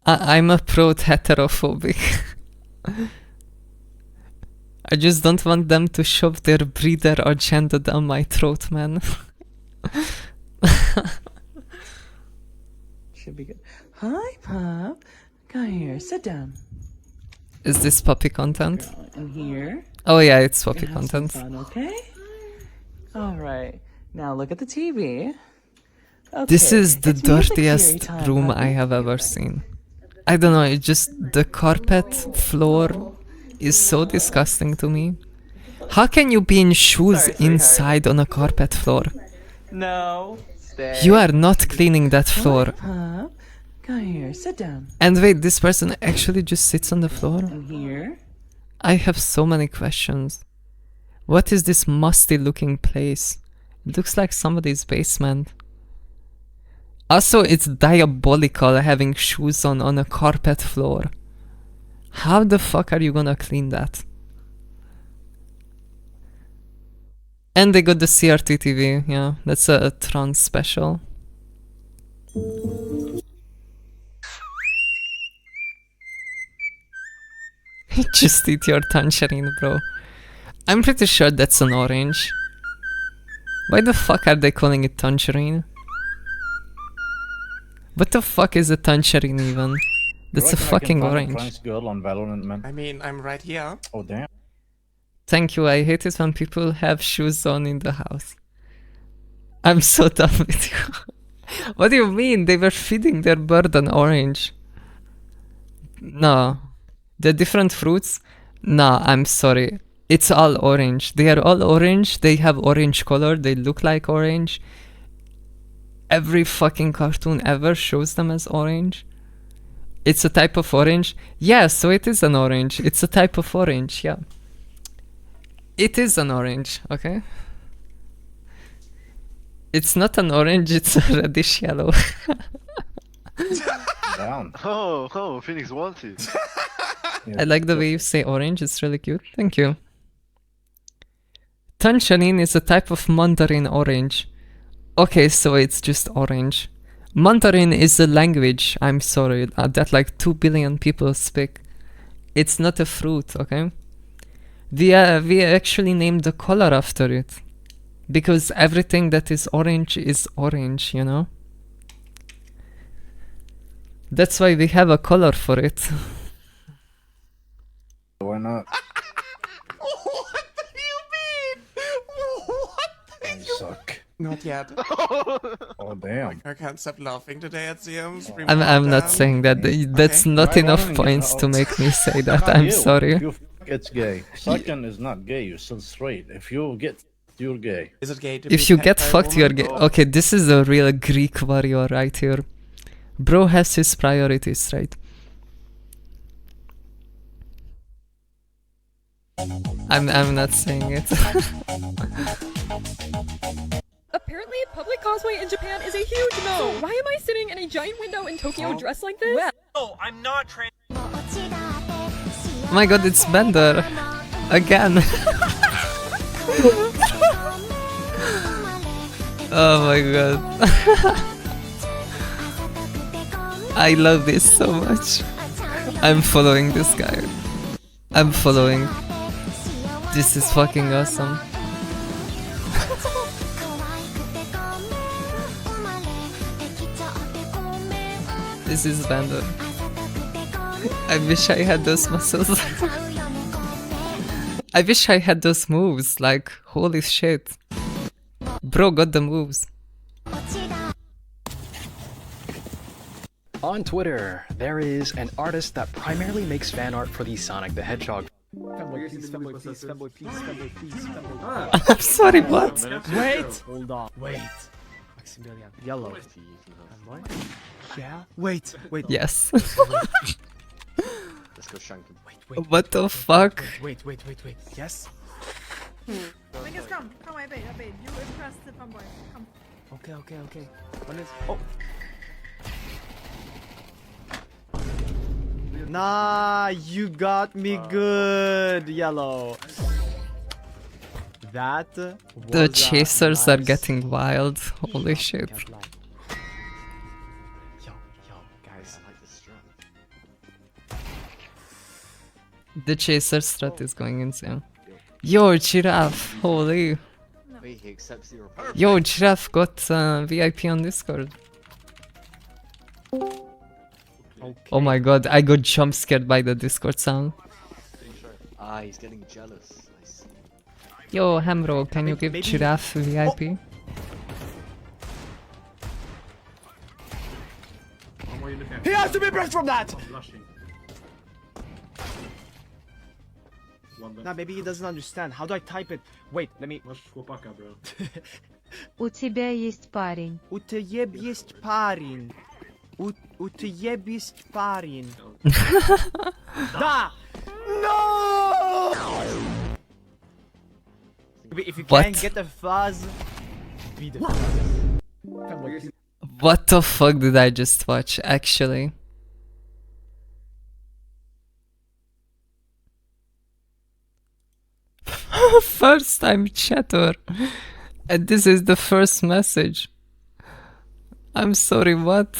Speaker 1: I'm a proud heterophobic. I just don't want them to shove their breeder agenda down my throat, man.
Speaker 14: Should be good. Hi, pup. Come here. Sit down.
Speaker 1: Is this puppy content?
Speaker 14: In here.
Speaker 1: Oh yeah, it's puppy
Speaker 14: Have some
Speaker 1: content.
Speaker 14: fun, okay? All right. Now look at the TV. Okay.
Speaker 1: This is the
Speaker 14: it's music
Speaker 1: dirtiest
Speaker 14: theory time,
Speaker 1: room
Speaker 14: puppy.
Speaker 1: I have ever seen. I don't know, it's just the carpet floor is so disgusting to me. How can you be in shoes inside on a carpet floor?
Speaker 14: No. Stay.
Speaker 1: You are not cleaning that floor.
Speaker 14: Pup. Come here. Sit down.
Speaker 1: And wait, this person actually just sits on the floor?
Speaker 14: In here.
Speaker 1: I have so many questions. What is this musty looking place? It looks like somebody's basement. Also, it's diabolical having shoes on a carpet floor. How the fuck are you gonna clean that? And they got the CRT TV, yeah, that's a trans special. Just eat your tangerine, bro. I'm pretty sure that's an orange. Why the fuck are they calling it tangerine? What the fuck is a tangerine even? That's a fucking orange.
Speaker 15: Girl on Valorant, man.
Speaker 6: I mean, I'm right here.
Speaker 15: Oh damn.
Speaker 1: Thank you, I hate it when people have shoes on in the house. I'm so done with you. What do you mean? They were feeding their bird an orange. No. The different fruits? Nah, I'm sorry. It's all orange. They are all orange, they have orange color, they look like orange. Every fucking cartoon ever shows them as orange. It's a type of orange. Yeah, so it is an orange. It's a type of orange, yeah. It is an orange, okay? It's not an orange, it's a reddish yellow.
Speaker 15: Down.
Speaker 16: Oh, Phoenix wants it.
Speaker 1: I like the way you say orange, it's really cute. Thank you. Tangerine is a type of mandarin orange. Okay, so it's just orange. Mandarin is a language, I'm sorry, that like 2 billion people speak. It's not a fruit, okay? We actually named the color after it. Because everything that is orange, you know? That's why we have a color for it.
Speaker 15: Why not?
Speaker 6: What do you mean? What do you
Speaker 15: Suck.
Speaker 6: Not yet.
Speaker 15: Oh damn.
Speaker 6: I can't stop laughing today at CM's.
Speaker 1: I'm not saying that. That's
Speaker 6: Okay.
Speaker 1: not
Speaker 15: Why
Speaker 1: enough
Speaker 15: don't
Speaker 1: points
Speaker 15: you-
Speaker 1: to make me say that.
Speaker 15: Not
Speaker 1: I'm
Speaker 15: you.
Speaker 1: sorry.
Speaker 15: If you fuck, it's gay. Sucking is not gay. You're still straight. If you get, you're gay.
Speaker 6: Is it gay to be
Speaker 1: If you
Speaker 6: pecked
Speaker 1: get
Speaker 6: by a
Speaker 1: fucked, you're
Speaker 6: woman?
Speaker 1: gay. Okay, this is a real Greek warrior right here. Bro has his priorities, right? I'm not saying it.
Speaker 17: Apparently, public cosplay in Japan is a huge no. So why am I sitting in a giant window in Tokyo dressed like this?
Speaker 28: No, I'm not trans.
Speaker 1: Oh my god, it's Bender. Again. Oh my god. I love this so much. I'm following this guy. I'm following. This is fucking awesome. This is Bender. I wish I had those muscles. I wish I had those moves, like, holy shit. Bro got the moves.
Speaker 19: On Twitter, there is an artist that primarily makes fan art for the Sonic the Hedgehog.
Speaker 1: I'm sorry, what?
Speaker 21: Wait! Hold on. Wait. Maximilian. Yellow. Yeah? Wait.
Speaker 1: Yes.
Speaker 21: Let's
Speaker 19: go shank him.
Speaker 21: Wait.
Speaker 1: What the fuck?
Speaker 21: Wait. Yes?
Speaker 27: Mingus, come, I bait. You impress the fanboy. Come.
Speaker 21: Okay. When is... Oh! Nah, you got me good, Yellow. That was
Speaker 1: The chasers are
Speaker 21: nice.
Speaker 1: getting wild. Holy shit.
Speaker 21: Yo, guys.
Speaker 1: The chaser strat is going insane. Yo, Giraffe, holy.
Speaker 2: Wait, he accepts the report.
Speaker 1: Yo, Giraffe got VIP on Discord. Oh my god, I got jump scared by the Discord sound.
Speaker 2: Ah, he's getting jealous. I see.
Speaker 1: Yo, Hamro, can you give Giraffe VIP?
Speaker 21: He has to be best from that! Nah, maybe he doesn't understand. How do I type it? Wait, let me...
Speaker 4: У тебя есть парень.
Speaker 21: У тебя есть парень. У тебя есть парень. Да! No! If you can't get the fuzz, be the fuzz.
Speaker 1: What the fuck did I just watch, actually? First time chatter. And this is the first message. I'm sorry, what?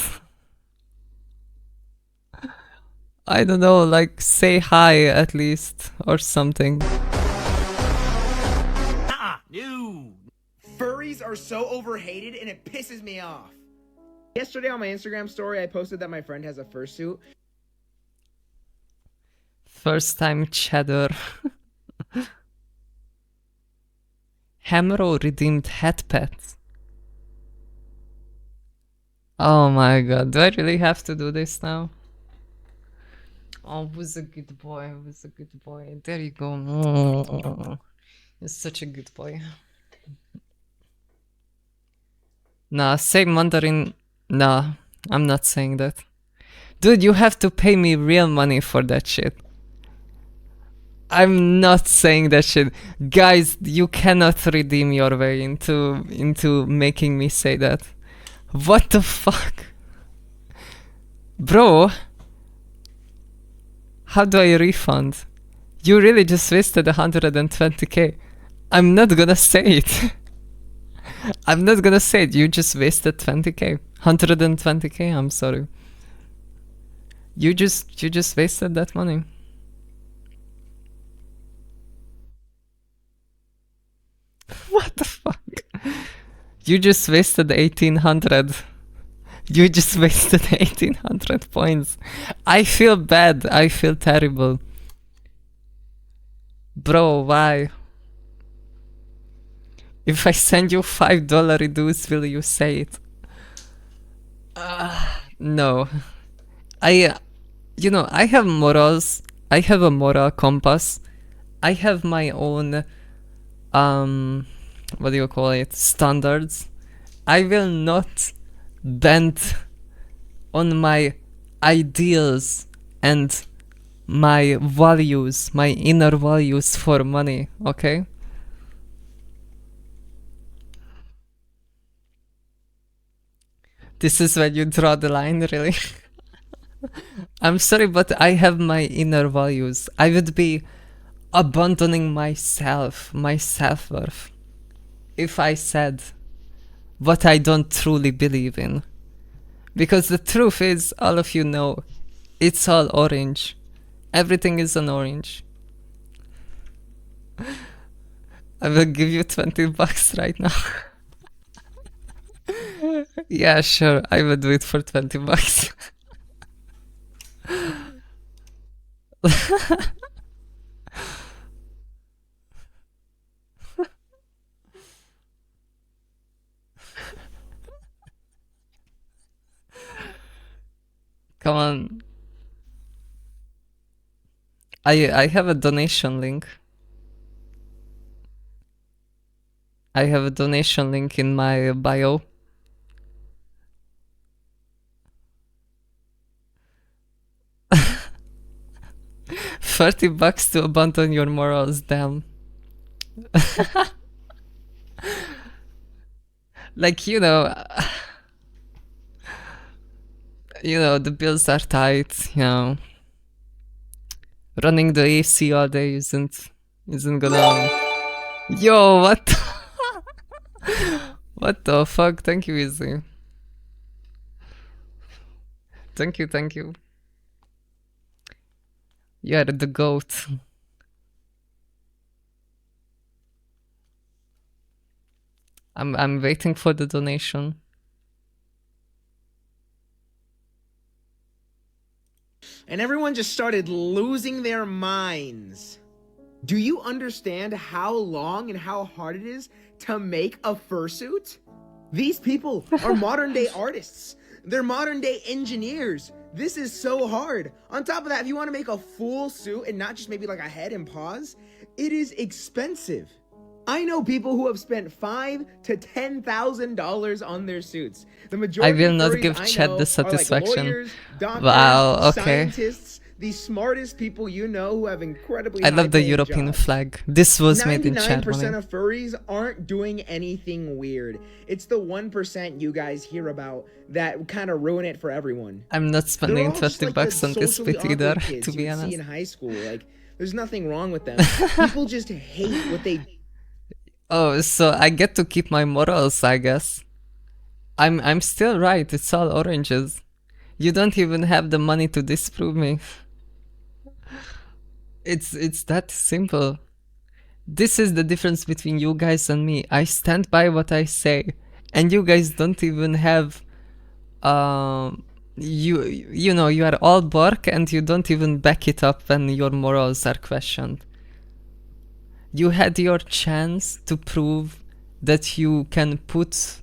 Speaker 1: I don't know, like say hi at least or something.
Speaker 7: No. Furries are so overhated and it pisses me off. Yesterday on my Instagram story, I posted that my friend has a fursuit.
Speaker 1: First time chatter. Hamro redeemed hat pets. Oh my god, do I really have to do this now? Oh, who's a good boy? Who's a good boy? There you go. You're such a good boy. Nah, say Mandarin. Nah, I'm not saying that. Dude, you have to pay me real money for that shit. I'm not saying that shit. Guys, you cannot redeem your way into making me say that. What the fuck? Bro, how do I refund? You really just wasted 120k. I'm not gonna say it. I'm not gonna say it. You just wasted 20k. 120k, I'm sorry. You just wasted that money. What the fuck? You just wasted 1800. You just wasted 1800 points. I feel bad. I feel terrible. Bro, why? If I send you $5 dues, will you say it? No. You know, I have morals. I have a moral compass. I have my own, what do you call it? Standards. I will not bend on my ideals and my values, my inner values for money, okay? This is when you draw the line, really? I'm sorry, but I have my inner values. I would be abandoning myself, my self-worth, if I said what I don't truly believe in. Because the truth is, all of you know, it's all orange. Everything is an orange. I will give you $20 right now. Yeah, sure, I will do it for $20. Come on. I have a donation link. I have a donation link in my bio. $30 to abandon your morals, damn. Like, you know, the bills are tight, you know. Running the AC all day isn't gonna... Yo, what? What the fuck? Thank you, Izzy. Thank you. You are the goat. I'm waiting for the donation.
Speaker 7: And everyone just started losing their minds. Do you understand how long and how hard it is to make a fursuit? These people are modern day artists. They're modern day engineers. This is so hard. On top of that, if you want to make a full suit and not just maybe like a head and paws, it is expensive. I know people who have spent $5,000 to $10,000 on their suits. The majority
Speaker 1: I will
Speaker 7: of
Speaker 1: not
Speaker 7: furries
Speaker 1: give
Speaker 7: I
Speaker 1: chat
Speaker 7: know
Speaker 1: the
Speaker 7: are
Speaker 1: satisfaction.
Speaker 7: like lawyers, doctors,
Speaker 1: Wow, okay.
Speaker 7: scientists, the smartest people you know who have incredibly
Speaker 1: I love the
Speaker 7: high-paying
Speaker 1: European
Speaker 7: jobs.
Speaker 1: flag. This was made in
Speaker 7: 99%
Speaker 1: Germany.
Speaker 7: of furries aren't doing anything weird. It's the 1% you guys hear about that kind of ruin it for everyone.
Speaker 1: I'm not
Speaker 7: They're
Speaker 1: spending
Speaker 7: all just
Speaker 1: 20
Speaker 7: like the
Speaker 1: bucks on this
Speaker 7: socially
Speaker 1: bit either,
Speaker 7: awkward kids
Speaker 1: to be
Speaker 7: you'd see
Speaker 1: honest.
Speaker 7: in high school. Like, there's nothing wrong with them. People just hate what they.
Speaker 1: Oh, so I get to keep my morals, I guess. I'm still right. It's all oranges. You don't even have the money to disprove me. It's that simple. This is the difference between you guys and me. I stand by what I say, and you guys don't even have. You know, you are all bark and you don't even back it up when your morals are questioned. You had your chance to prove that you can put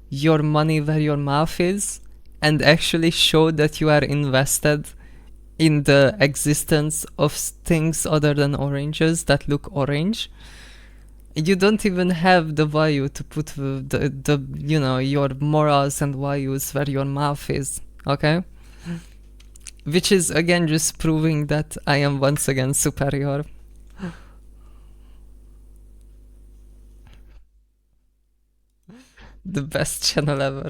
Speaker 1: your money where your mouth is and actually show that you are invested in the existence of things other than oranges that look orange. You don't even have the value to put the you know, your morals and values where your mouth is, okay? Which is again just proving that I am once again superior. The best channel ever.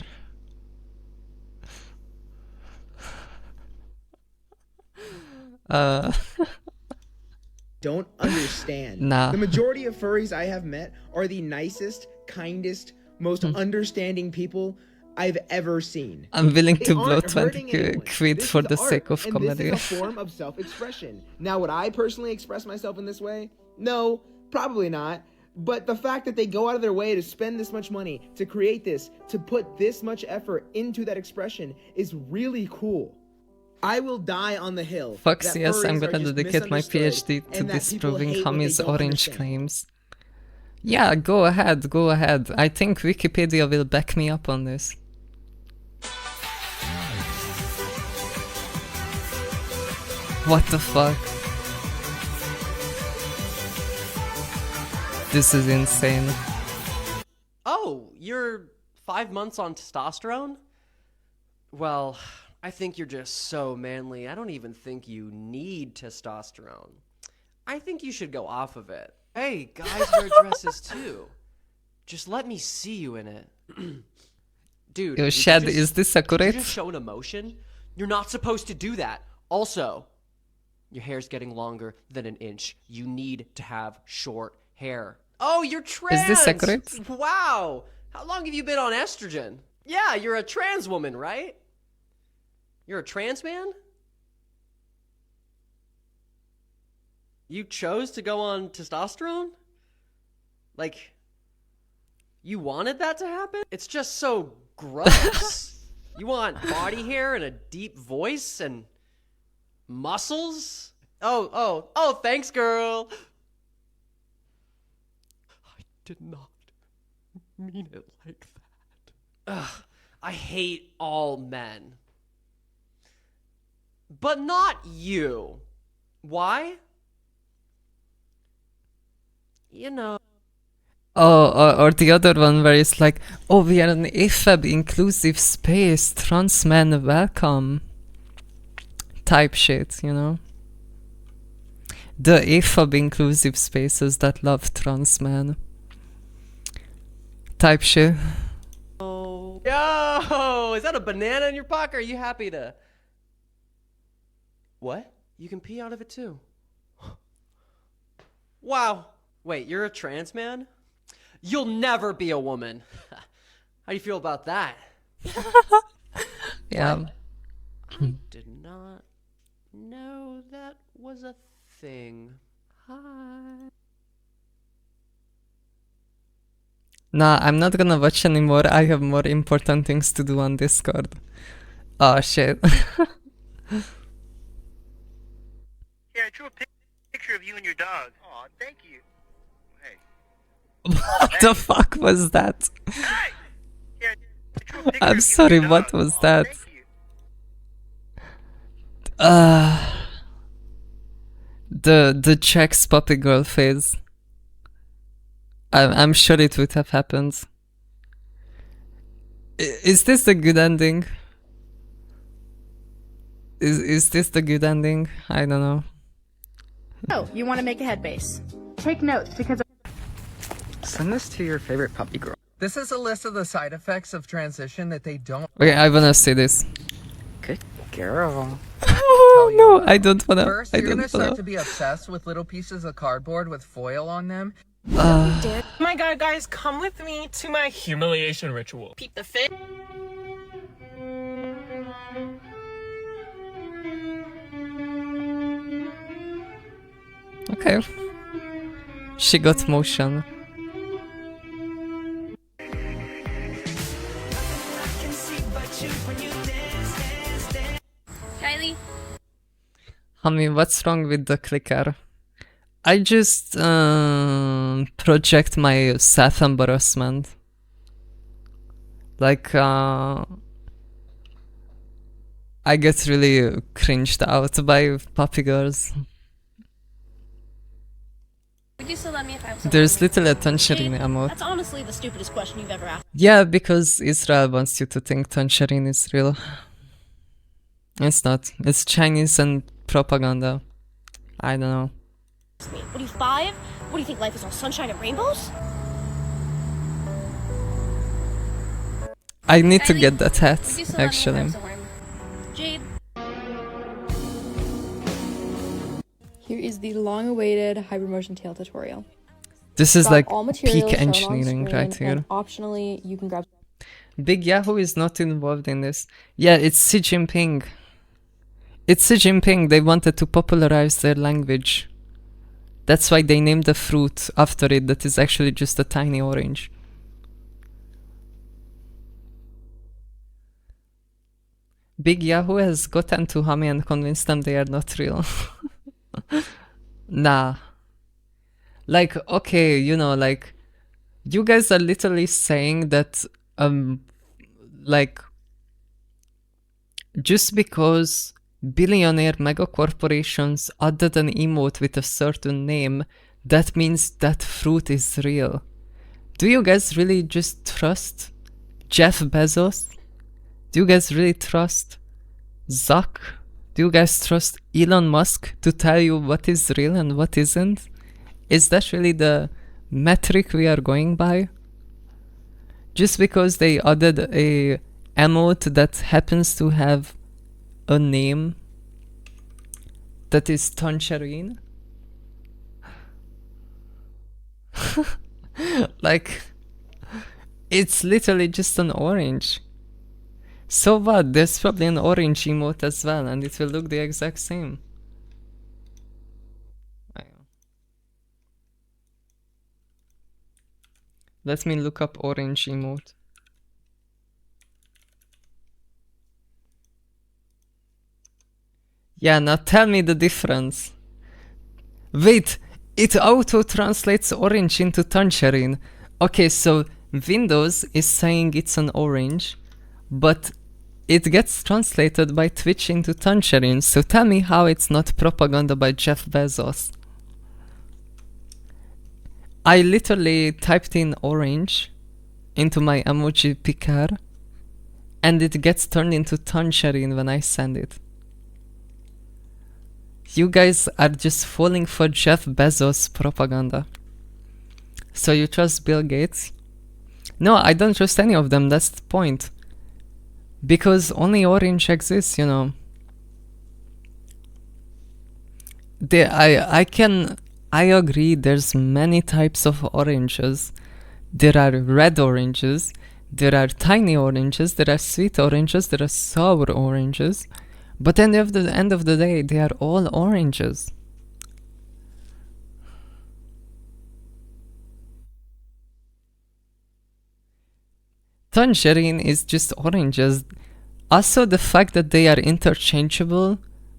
Speaker 7: Don't understand.
Speaker 1: Nah.
Speaker 7: The majority of furries I have met are the nicest, kindest, most understanding people I've ever seen.
Speaker 1: I'm willing
Speaker 7: They
Speaker 1: to blow
Speaker 7: aren't
Speaker 1: 20
Speaker 7: hurting anyone.
Speaker 1: quid
Speaker 7: This
Speaker 1: for
Speaker 7: is
Speaker 1: the
Speaker 7: art,
Speaker 1: sake of
Speaker 7: and
Speaker 1: comedy.
Speaker 7: This is a form of self-expression. Now, would I personally express myself in this way? No, probably not. But the fact that they go out of their way to spend this much money, to create this, to put this much effort into that expression is really cool. I will die on the hill.
Speaker 1: Fox,
Speaker 7: that
Speaker 1: yes, I'm
Speaker 7: furries are
Speaker 1: gonna
Speaker 7: just
Speaker 1: dedicate my
Speaker 7: misunderstood
Speaker 1: PhD to
Speaker 7: and that people
Speaker 1: disproving
Speaker 7: hate what they
Speaker 1: Hami's
Speaker 7: don't
Speaker 1: orange
Speaker 7: understand.
Speaker 1: claims. Yeah, go ahead, go ahead. I think Wikipedia will back me up on this. What the fuck? This is insane.
Speaker 3: Oh, you're 5 months on testosterone? Well, I think you're just so manly. I don't even think you need testosterone. I think you should go off of it. Hey, guys wear dresses too. Just let me see you in it. Dude,
Speaker 1: Yo,
Speaker 3: did you
Speaker 1: Shad,
Speaker 3: just-
Speaker 1: is this
Speaker 3: did
Speaker 1: accurate?
Speaker 3: you just show an emotion? You're not supposed to do that. Also, your hair's getting longer than an inch. You need to have short hair. Oh, you're trans!
Speaker 1: Is this accurate?
Speaker 3: Wow! How long have you been on estrogen? Yeah, you're a trans woman, right? You're a trans man? You chose to go on testosterone? Like, you wanted that to happen? It's just so gross. You want body hair and a deep voice and muscles? Oh, thanks, girl. I did not mean it like that. Ugh, I hate all men. But not you. Why? You know.
Speaker 1: Oh, or the other one where it's like, oh, we are an AFAB inclusive space, trans men welcome. Type shit, you know? The AFAB inclusive spaces that love trans men. Type shit.
Speaker 3: Oh. Yo, is that a banana in your pocket? Are you happy to... What? You can pee out of it too. Wow. Wait, you're a trans man? You'll never be a woman. How do you feel about that?
Speaker 1: Yeah.
Speaker 3: What? I did not No, that was a thing. Hi.
Speaker 1: Nah, I'm not gonna watch anymore. I have more important things to do on Discord. Oh shit.
Speaker 5: Yeah, I drew a picture of you and your dog. Aw, thank you. Hey.
Speaker 1: What the fuck was that?
Speaker 5: Hey! Yeah, I drew a picture
Speaker 1: I'm
Speaker 5: of you
Speaker 1: sorry,
Speaker 5: and your
Speaker 1: what
Speaker 5: dog.
Speaker 1: was
Speaker 5: Aw,
Speaker 1: that?
Speaker 5: thank you.
Speaker 1: The Jack's puppy girl phase. I'm sure it would have happened. Is this the good ending? Is this the good ending? I don't know.
Speaker 8: Oh, you want to make a head base. Take notes because
Speaker 19: Send this to your favorite puppy girl.
Speaker 10: This is a list of the side effects of transition that they don't.
Speaker 1: Okay, I wanna see this.
Speaker 19: Good girl.
Speaker 1: Oh no, I don't wanna.
Speaker 10: First,
Speaker 1: I
Speaker 10: you're
Speaker 1: don't
Speaker 10: gonna start
Speaker 1: wanna.
Speaker 10: to be obsessed with little pieces of cardboard with foil on them.
Speaker 20: Oh my god, guys, come with me to my humiliation ritual. Peep the fit.
Speaker 1: Okay. She got motion.
Speaker 27: Kylie?
Speaker 1: Homie, what's wrong with the clicker? I just project my self-embarrassment. Like, I get really cringed out by puppy girls.
Speaker 27: Would you still love me if I was
Speaker 1: There's little tangerine emote.
Speaker 27: That's honestly the stupidest question you've ever asked.
Speaker 1: Yeah, because Israel wants you to think tangerine is real. It's not. It's Chinese and propaganda. I don't know.
Speaker 27: What are you, 5? What do you think, life is all sunshine and rainbows?
Speaker 1: I need to
Speaker 27: Kylie,
Speaker 1: get that hat,
Speaker 27: would you still love me if I
Speaker 1: actually.
Speaker 27: was a worm? Jade?
Speaker 22: Here is the long-awaited hypermotion tail tutorial.
Speaker 1: This is
Speaker 22: Got
Speaker 1: like
Speaker 22: all materials
Speaker 1: peak
Speaker 22: shown on
Speaker 1: engineering
Speaker 22: screen,
Speaker 1: right here.
Speaker 22: and optionally, you can grab.
Speaker 1: Big Yahoo is not involved in this. Yeah, it's Xi Jinping. It's Xi Jinping. They wanted to popularize their language. That's why they named the fruit after it that is actually just a tiny orange. Big Yahoo has gotten to Hami and convinced them they are not real. Nah. Like, okay, you know, like, you guys are literally saying that, like, just because billionaire mega corporations added an emote with a certain name, that means that fruit is real. Do you guys really just trust Jeff Bezos? Do you guys really trust Zuck? Do you guys trust Elon Musk to tell you what is real and what isn't? Is that really the metric we are going by? Just because they added a emote that happens to have a name that is tangerine? Like, it's literally just an orange. So what? There's probably an orange emote as well, and it will look the exact same. Let me look up orange emote. Yeah, now tell me the difference. Wait, it auto-translates orange into tangerine. Okay, so Windows is saying it's an orange, but it gets translated by Twitch into tangerine, so tell me how it's not propaganda by Jeff Bezos. I literally typed in orange into my emoji picker, and it gets turned into tangerine when I send it. You guys are just falling for Jeff Bezos propaganda. So you trust Bill Gates? No, I don't trust any of them, that's the point. Because only orange exists, you know. I agree there's many types of oranges. There are red oranges, there are tiny oranges, there are sweet oranges, there are sour oranges. But at the end of the day, they are all oranges. Tangerine is just oranges. Also, the fact that they are interchangeable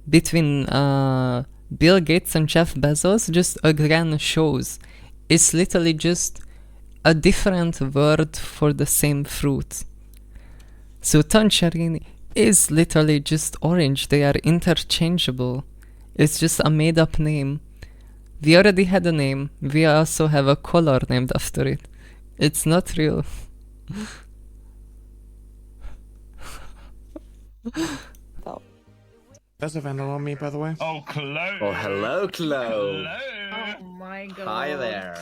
Speaker 1: between Bill Gates and Jeff Bezos just again shows it's literally just a different word for the same fruit. So tangerine is literally just orange. They are interchangeable. It's just a made up name. We already had a name. We also have a color named after it. It's not real.
Speaker 6: There's a vandal on me, by the way.
Speaker 9: Oh, Chloe.
Speaker 7: Oh, hello, Chloe.
Speaker 11: Oh my god.
Speaker 7: Hi there.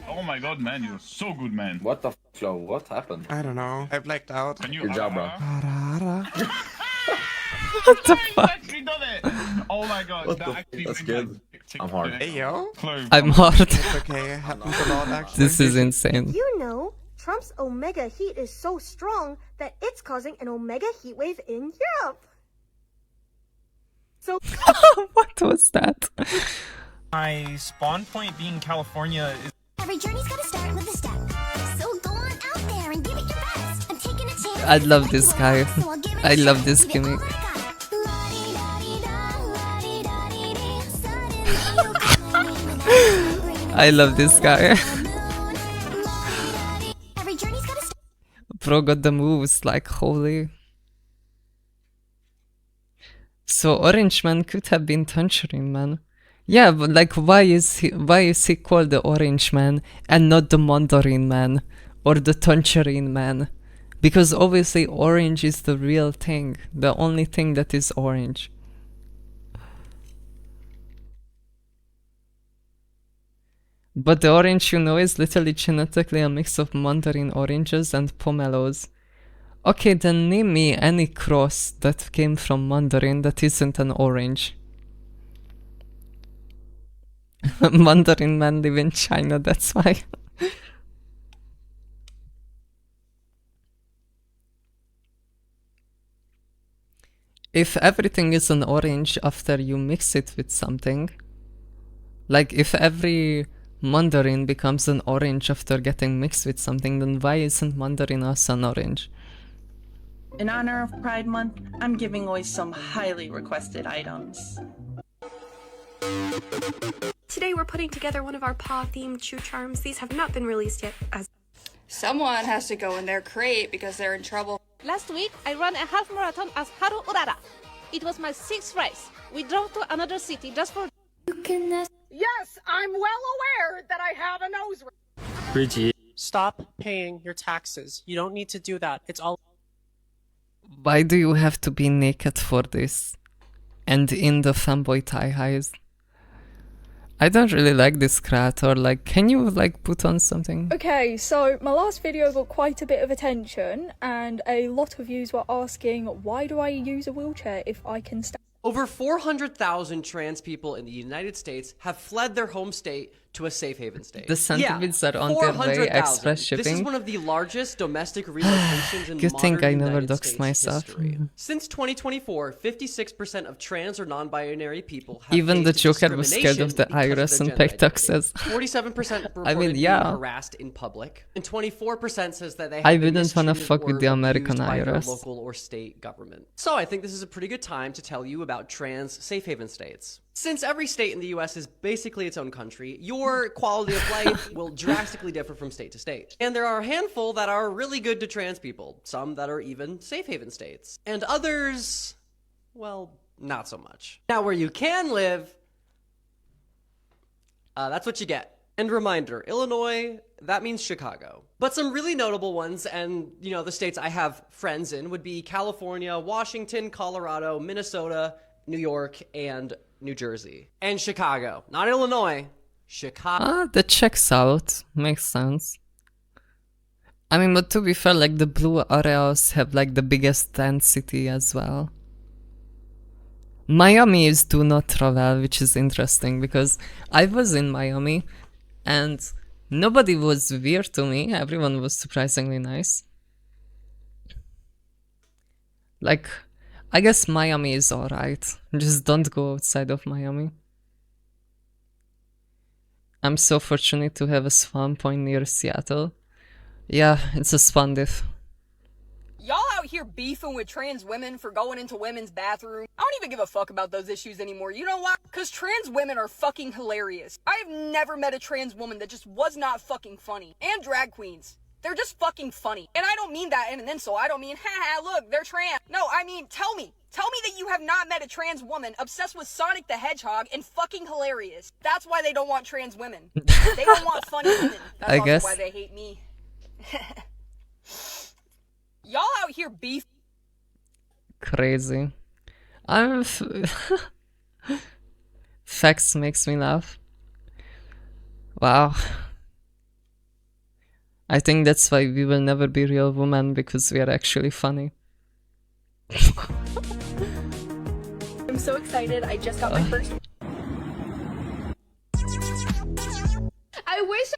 Speaker 9: Oh my god, man, you're so good, man.
Speaker 12: What the Chloe? What happened?
Speaker 6: I don't know. I blacked out.
Speaker 9: Can you?
Speaker 12: Good job, bro.
Speaker 1: What the fuck?
Speaker 9: Actually done it. Oh my god.
Speaker 12: What
Speaker 9: that
Speaker 12: the
Speaker 9: actually
Speaker 12: That's
Speaker 9: went
Speaker 12: good.
Speaker 9: like
Speaker 6: I'm hard. Hey, yo.
Speaker 9: Chloe.
Speaker 1: I'm hard.
Speaker 6: It's okay. It happens a lot, actually.
Speaker 1: This is insane.
Speaker 13: You know, Trump's omega heat is so strong that it's causing an omega heat wave in Europe. So
Speaker 1: what was that?
Speaker 21: My spawn point being California is.
Speaker 18: Every journey's gotta start with a step. So go on out there and give it your best. I'm taking a chance.
Speaker 1: I love this guy. I love this gimmick. I love this guy. Bro got the moves like holy. So Orange Man could have been Tangerine Man. Yeah, but like why is he called the Orange Man and not the Mandarin Man or the Tangerine Man? Because obviously orange is the real thing, the only thing that is orange. But the orange you know is literally genetically a mix of mandarin oranges and pomelos. Okay, then name me any cross that came from mandarin that isn't an orange. Mandarin man live in China, that's why. If everything is an orange after you mix it with something, like if every mandarin becomes an orange after getting mixed with something, then why isn't mandarin also an orange?
Speaker 23: In honor of Pride Month, I'm giving away some highly requested items.
Speaker 24: Today we're putting together one of our paw-themed shoe charms. These have not been released yet as
Speaker 8: Someone has to go in their crate because they're in trouble.
Speaker 27: Last week, I ran a half marathon as Haru Urara. It was my 6th race. We drove to another city just for...
Speaker 11: Yes, I'm well aware that I have a nose ring.
Speaker 12: Pretty.
Speaker 25: Stop paying your taxes. You don't need to do that. It's all...
Speaker 1: Why do you have to be naked for this? And in the fanboy tie-highs? I don't really like this creator, like, can you, like, put on something?
Speaker 17: Okay, so my last video got quite a bit of attention, and a lot of yous were asking, why do I use a wheelchair if I can stand?
Speaker 3: Over 400,000 trans people in the United States have fled their home state to a safe haven state.
Speaker 1: The centipedes are on their way, express shipping.
Speaker 3: This is one of the largest domestic relocations in
Speaker 1: Good
Speaker 3: modern
Speaker 1: thing I never
Speaker 3: United
Speaker 1: doxed
Speaker 3: States
Speaker 1: myself.
Speaker 3: history. Since 2024, 56% of trans or non-binary people have
Speaker 1: Even the
Speaker 3: faced
Speaker 1: Joker was scared of the
Speaker 3: discrimination
Speaker 1: IRS
Speaker 3: because
Speaker 1: and
Speaker 3: of their
Speaker 1: paid
Speaker 3: gender
Speaker 1: taxes.
Speaker 3: identity. 47% reported
Speaker 1: I mean,
Speaker 3: being
Speaker 1: yeah.
Speaker 3: harassed in public, and 24% says that they have
Speaker 1: I
Speaker 3: been
Speaker 1: wouldn't wanna
Speaker 3: mistreated
Speaker 1: fuck
Speaker 3: or
Speaker 1: with the American
Speaker 3: abused by their
Speaker 1: IRS.
Speaker 3: local or state government. So I think this is a pretty good time to tell you about trans safe haven states. Since every state in the US is basically its own country, your quality of life will drastically differ from state to state. And there are a handful that are really good to trans people, some that are even safe haven states, and others, well, not so much. Now where you can live, that's what you get. And reminder, Illinois, that means Chicago. But some really notable ones, and you know, the states I have friends in would be California, Washington, Colorado, Minnesota, New York, and New Jersey. And Chicago. Not Illinois. Chicago.
Speaker 1: Ah, that checks out. Makes sense. I mean, but to be fair, like the blue areas have like the biggest density as well. Miami is do not travel, which is interesting because I was in Miami and nobody was weird to me. Everyone was surprisingly nice. Like, I guess Miami is alright. Just don't go outside of Miami. I'm so fortunate to have a spawn point near Seattle. Yeah, it's a spawn diff.
Speaker 2: Y'all out here beefing with trans women for going into women's bathroom. I don't even give a fuck about those issues anymore. You know why? Because trans women are fucking hilarious. I have never met a trans woman that just was not fucking funny. And drag queens. They're just fucking funny. And I don't mean that in an insult. I don't mean, haha, look, they're trans. No, I mean, tell me that you have not met a trans woman obsessed with Sonic the Hedgehog and fucking hilarious. That's why they don't want trans women. They don't want funny women. That's
Speaker 1: I
Speaker 2: also
Speaker 1: guess.
Speaker 2: why they hate me. Y'all out here beef.
Speaker 1: Crazy. I'm Facts makes me laugh. Wow. I think that's why we will never be real women, because we are actually funny.
Speaker 22: I'm so excited. I just got my first.
Speaker 4: I wish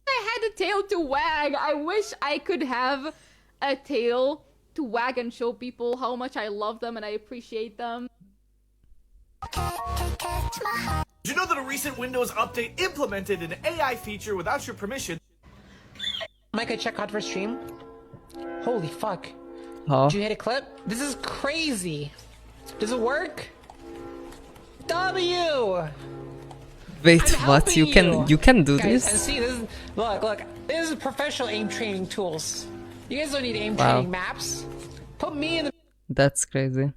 Speaker 4: I had a tail to wag. I wish I could have a tail to wag and show people how much I love them and I appreciate them.
Speaker 5: Did you know that a recent Windows update implemented an AI feature without your permission?
Speaker 25: Micah, check out for stream. Holy fuck.
Speaker 1: Oh.
Speaker 25: Did you hit a clip? This is crazy. Does it work? W!
Speaker 1: Wait,
Speaker 25: I'm
Speaker 1: what? You
Speaker 25: helping
Speaker 1: can do
Speaker 25: Guys,
Speaker 1: this?
Speaker 25: and see, this is, look, this is professional aim training tools. You guys don't need aim
Speaker 1: Wow.
Speaker 25: training maps. Put me in the
Speaker 1: That's crazy.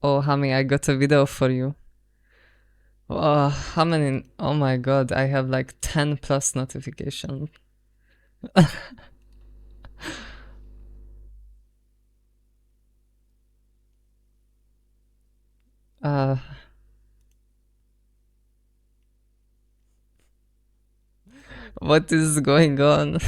Speaker 1: Oh, Hami, I got a video for you. Oh, how many? Oh my god, I have like 10 plus notifications. uh, what is going on?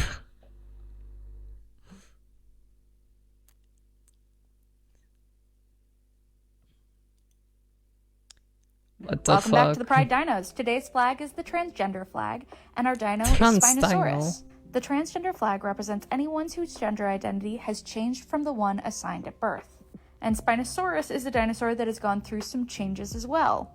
Speaker 1: What the
Speaker 14: Welcome
Speaker 1: fuck?
Speaker 14: back to the Pride Dinos. Today's flag is the transgender flag, and our dino
Speaker 1: Trans
Speaker 14: is Spinosaurus.
Speaker 1: dino.
Speaker 14: The transgender flag represents anyone whose gender identity has changed from the one assigned at birth. And Spinosaurus is a dinosaur that has gone through some changes as well.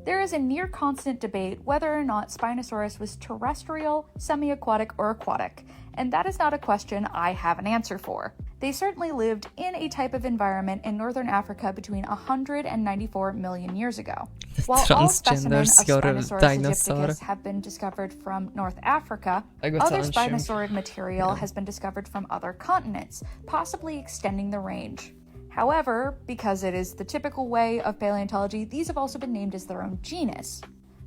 Speaker 14: There is a near constant debate whether or not Spinosaurus was terrestrial, semi-aquatic, or aquatic, and that is not a question I have an answer for. They certainly lived in a type of environment in northern Africa between 194 million years ago. While all specimens of
Speaker 1: Transgenders, you're a
Speaker 14: Spinosaurus
Speaker 1: dinosaur.
Speaker 14: aegypticus have been discovered from North Africa,
Speaker 1: I got
Speaker 14: other
Speaker 1: on shrimp.
Speaker 14: Spinosaurid material has been discovered from other continents, possibly extending the range. However, because it is the typical way of paleontology, these have also been named as their own genus.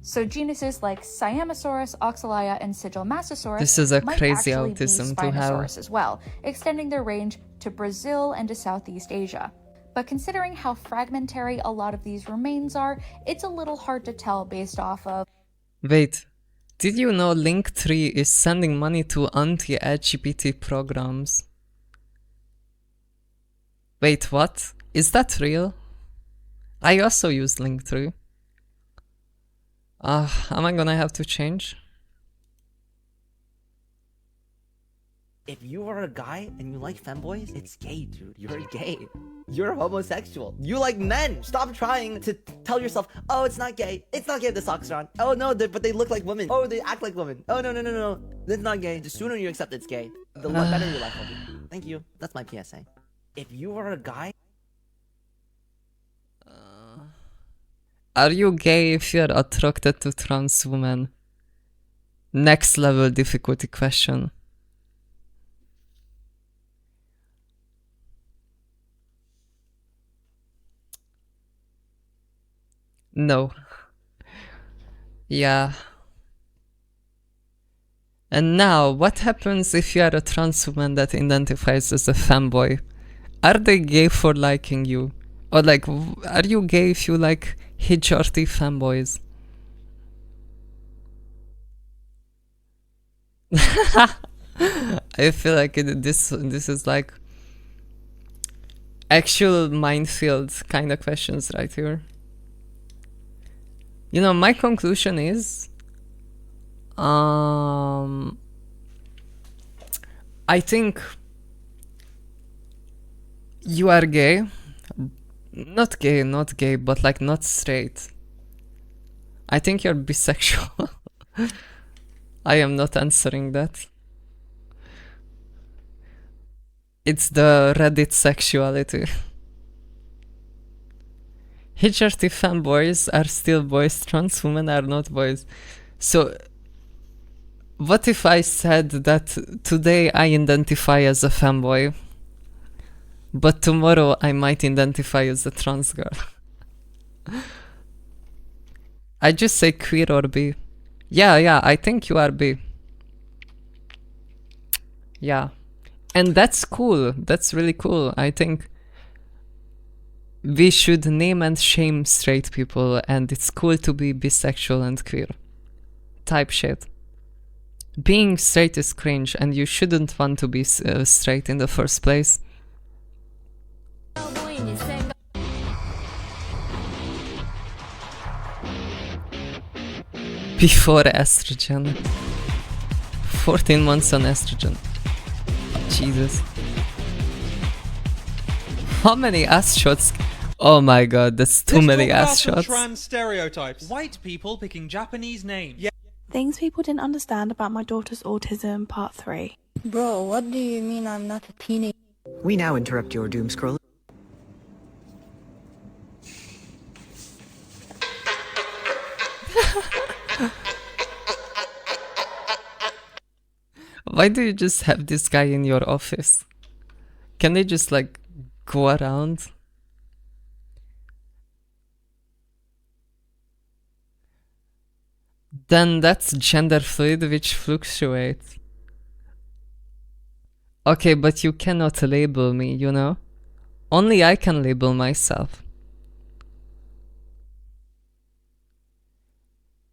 Speaker 14: So genuses like Siamosaurus, Oxalia, and Sigilmassosaurus
Speaker 1: This is a
Speaker 14: might
Speaker 1: crazy
Speaker 14: actually
Speaker 1: autism
Speaker 14: be
Speaker 1: to have.
Speaker 14: Spinosaurus as well, extending their range to Brazil and to Southeast Asia. But considering how fragmentary a lot of these remains are, it's a little hard to tell based off of...
Speaker 1: Wait, did you know Linktree is sending money to anti-LGBT programs? Wait, what? Is that real? I also use Linktree. Am I gonna have to change?
Speaker 15: If you are a guy and you like femboys, it's gay, dude. You're gay. You're homosexual. You like men. Stop trying to tell yourself, oh, it's not gay. It's not gay if the socks are on. Oh, no, but they look like women. Oh, they act like women. Oh, no. That's not gay. The sooner you accept it's gay, the better your life will be. Thank you. That's my PSA. If you are a guy...
Speaker 1: Are you gay if you're attracted to trans women? Next level difficulty question. No. Yeah. And now, what happens if you are a trans woman that identifies as a fanboy? Are they gay for liking you? Or like, are you gay if you like HRT fanboys? I feel like this is like actual minefield kind of questions right here. You know, my conclusion is I think you are gay. Not gay, but like not straight. I think you're bisexual. I am not answering that. It's the Reddit sexuality. HRT fanboys are still boys, trans women are not boys. So, what if I said that today I identify as a fanboy, but tomorrow I might identify as a trans girl? I just say queer or bi. Yeah, I think you are bi. Yeah. And that's cool. That's really cool. I think we should name and shame straight people, and it's cool to be bisexual and queer. Type shit. Being straight is cringe, and you shouldn't want to be straight in the first place. Before estrogen. 14 months on estrogen. Jesus. How many ass shots? Oh my god, that's too many ass shots.
Speaker 7: Trans stereotypes. White people picking Japanese names. Yeah.
Speaker 22: Things people didn't understand about my daughter's autism, part 3.
Speaker 13: Bro, what do you mean I'm not a teenager?
Speaker 9: We now interrupt your doom scrolling.
Speaker 1: Why do you just have this guy in your office? Can they just like go around? Then that's gender fluid, which fluctuates. Okay, but you cannot label me, you know? Only I can label myself.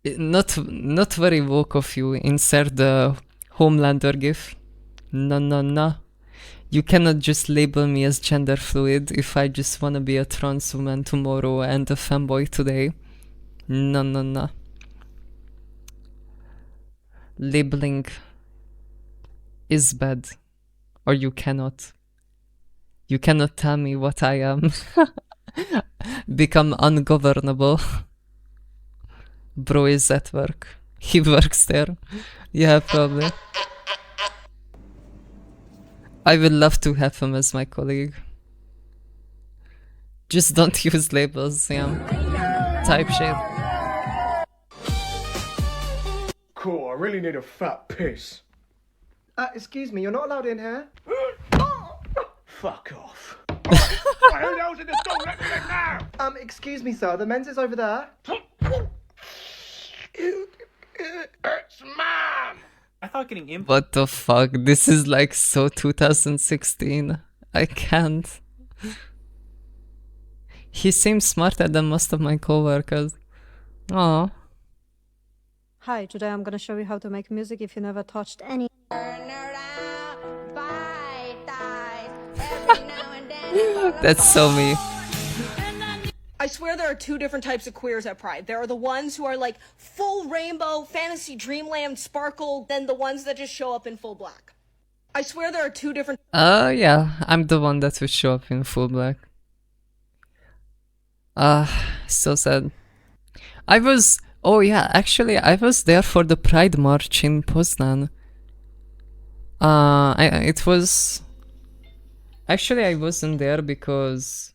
Speaker 1: Not very woke of you. Insert the Homelander gif. No. You cannot just label me as gender fluid if I just wanna be a trans woman tomorrow and a fanboy today. No. Labeling is bad. Or you cannot. You cannot tell me what I am. Become ungovernable. Bro is at work. He works there. Yeah, probably. I would love to have him as my colleague. Just don't use labels, yeah. Type shit.
Speaker 10: Cool, I really need a fat piss. Excuse me, you're not allowed in here. Fuck off. Who knows in the store? Let me in now! Excuse me, sir, the men's is over there.
Speaker 21: It's mom! I thought getting in.
Speaker 1: What the fuck? This is like so 2016. I can't. He seems smarter than most of my coworkers. Oh.
Speaker 16: Hi, today I'm gonna show you how to make music if you never touched any.
Speaker 1: That's so me.
Speaker 2: I swear there are two different types of queers at Pride. There are the ones who are like full rainbow, fantasy, dreamland, sparkle, then the ones that just show up in full black. I swear there are two different.
Speaker 1: Yeah, I'm the one that would show up in full black. So sad. Oh yeah, actually I was there for the Pride March in Poznan. It was... Actually I wasn't there because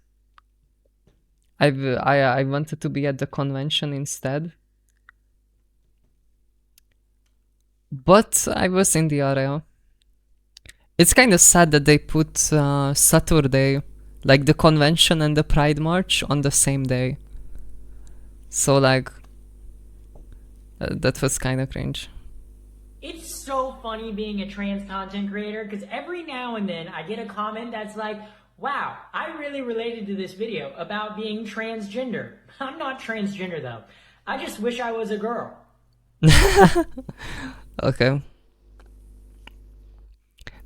Speaker 1: I wanted to be at the convention instead. But I was in the area. It's kind of sad that they put Saturday, like the convention and the Pride March, on the same day. So like, that was kind of cringe.
Speaker 19: It's so funny being a trans content creator because every now and then I get a comment that's like, wow, I really related to this video about being transgender. I'm not transgender though. I just wish I was a girl.
Speaker 1: Okay.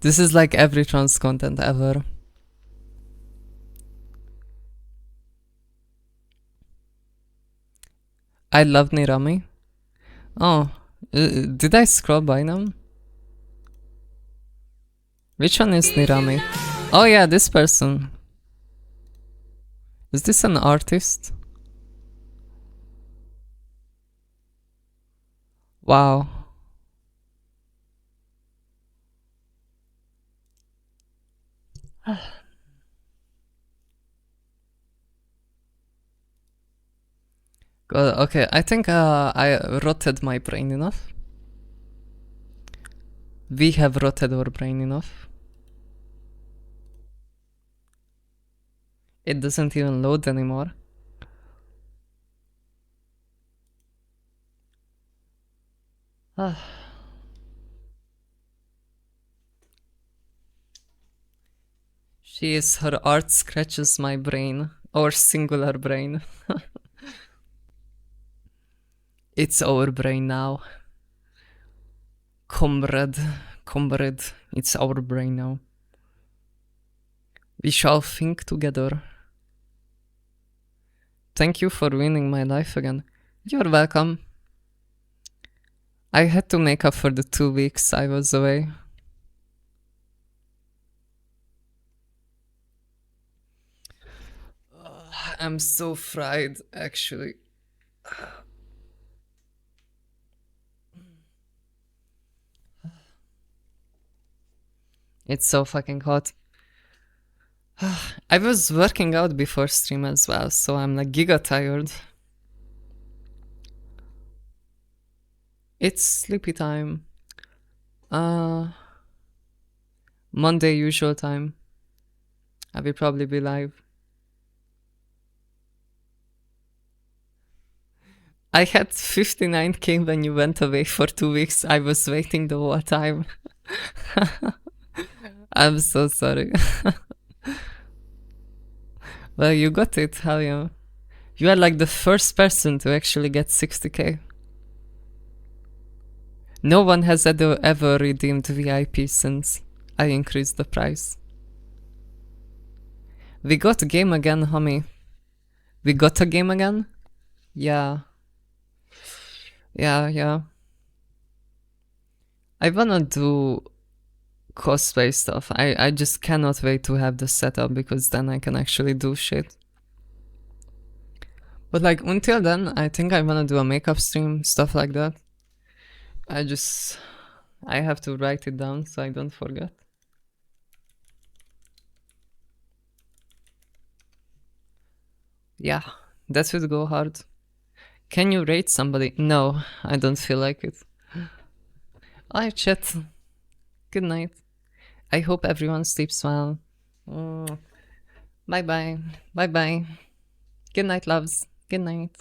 Speaker 1: This is like every trans content ever. I love Nirami. Oh, did I scroll by now? Which one is Nirami? Oh yeah, this person. Is this an artist? Wow. God, okay, I think I rotted my brain enough. We have rotted our brain enough. It doesn't even load anymore. She is, her art scratches my brain. Our singular brain. It's our brain now. Comrade, it's our brain now. We shall think together. Thank you for winning my life again. You're welcome. I had to make up for the 2 weeks I was away. I'm so fried, actually. It's so fucking hot. I was working out before stream as well, so I'm like giga tired. It's sleepy time. Monday usual time. I will probably be live. I had 59k when you went away for 2 weeks. I was waiting the whole time. I'm so sorry. Well, you got it, hell yeah. You are like the first person to actually get 60k. No one has ever redeemed VIP since I increased the price. We got a game again, homie. We got a game again? Yeah. Yeah. I wanna do cosplay stuff. I just cannot wait to have the setup because then I can actually do shit. But like until then, I think I wanna do a makeup stream, stuff like that. I have to write it down so I don't forget. Yeah, that would go hard. Can you rate somebody? No, I don't feel like it. Alright, chat. Good night. I hope everyone sleeps well. Bye bye. Bye bye. Good night, loves. Good night.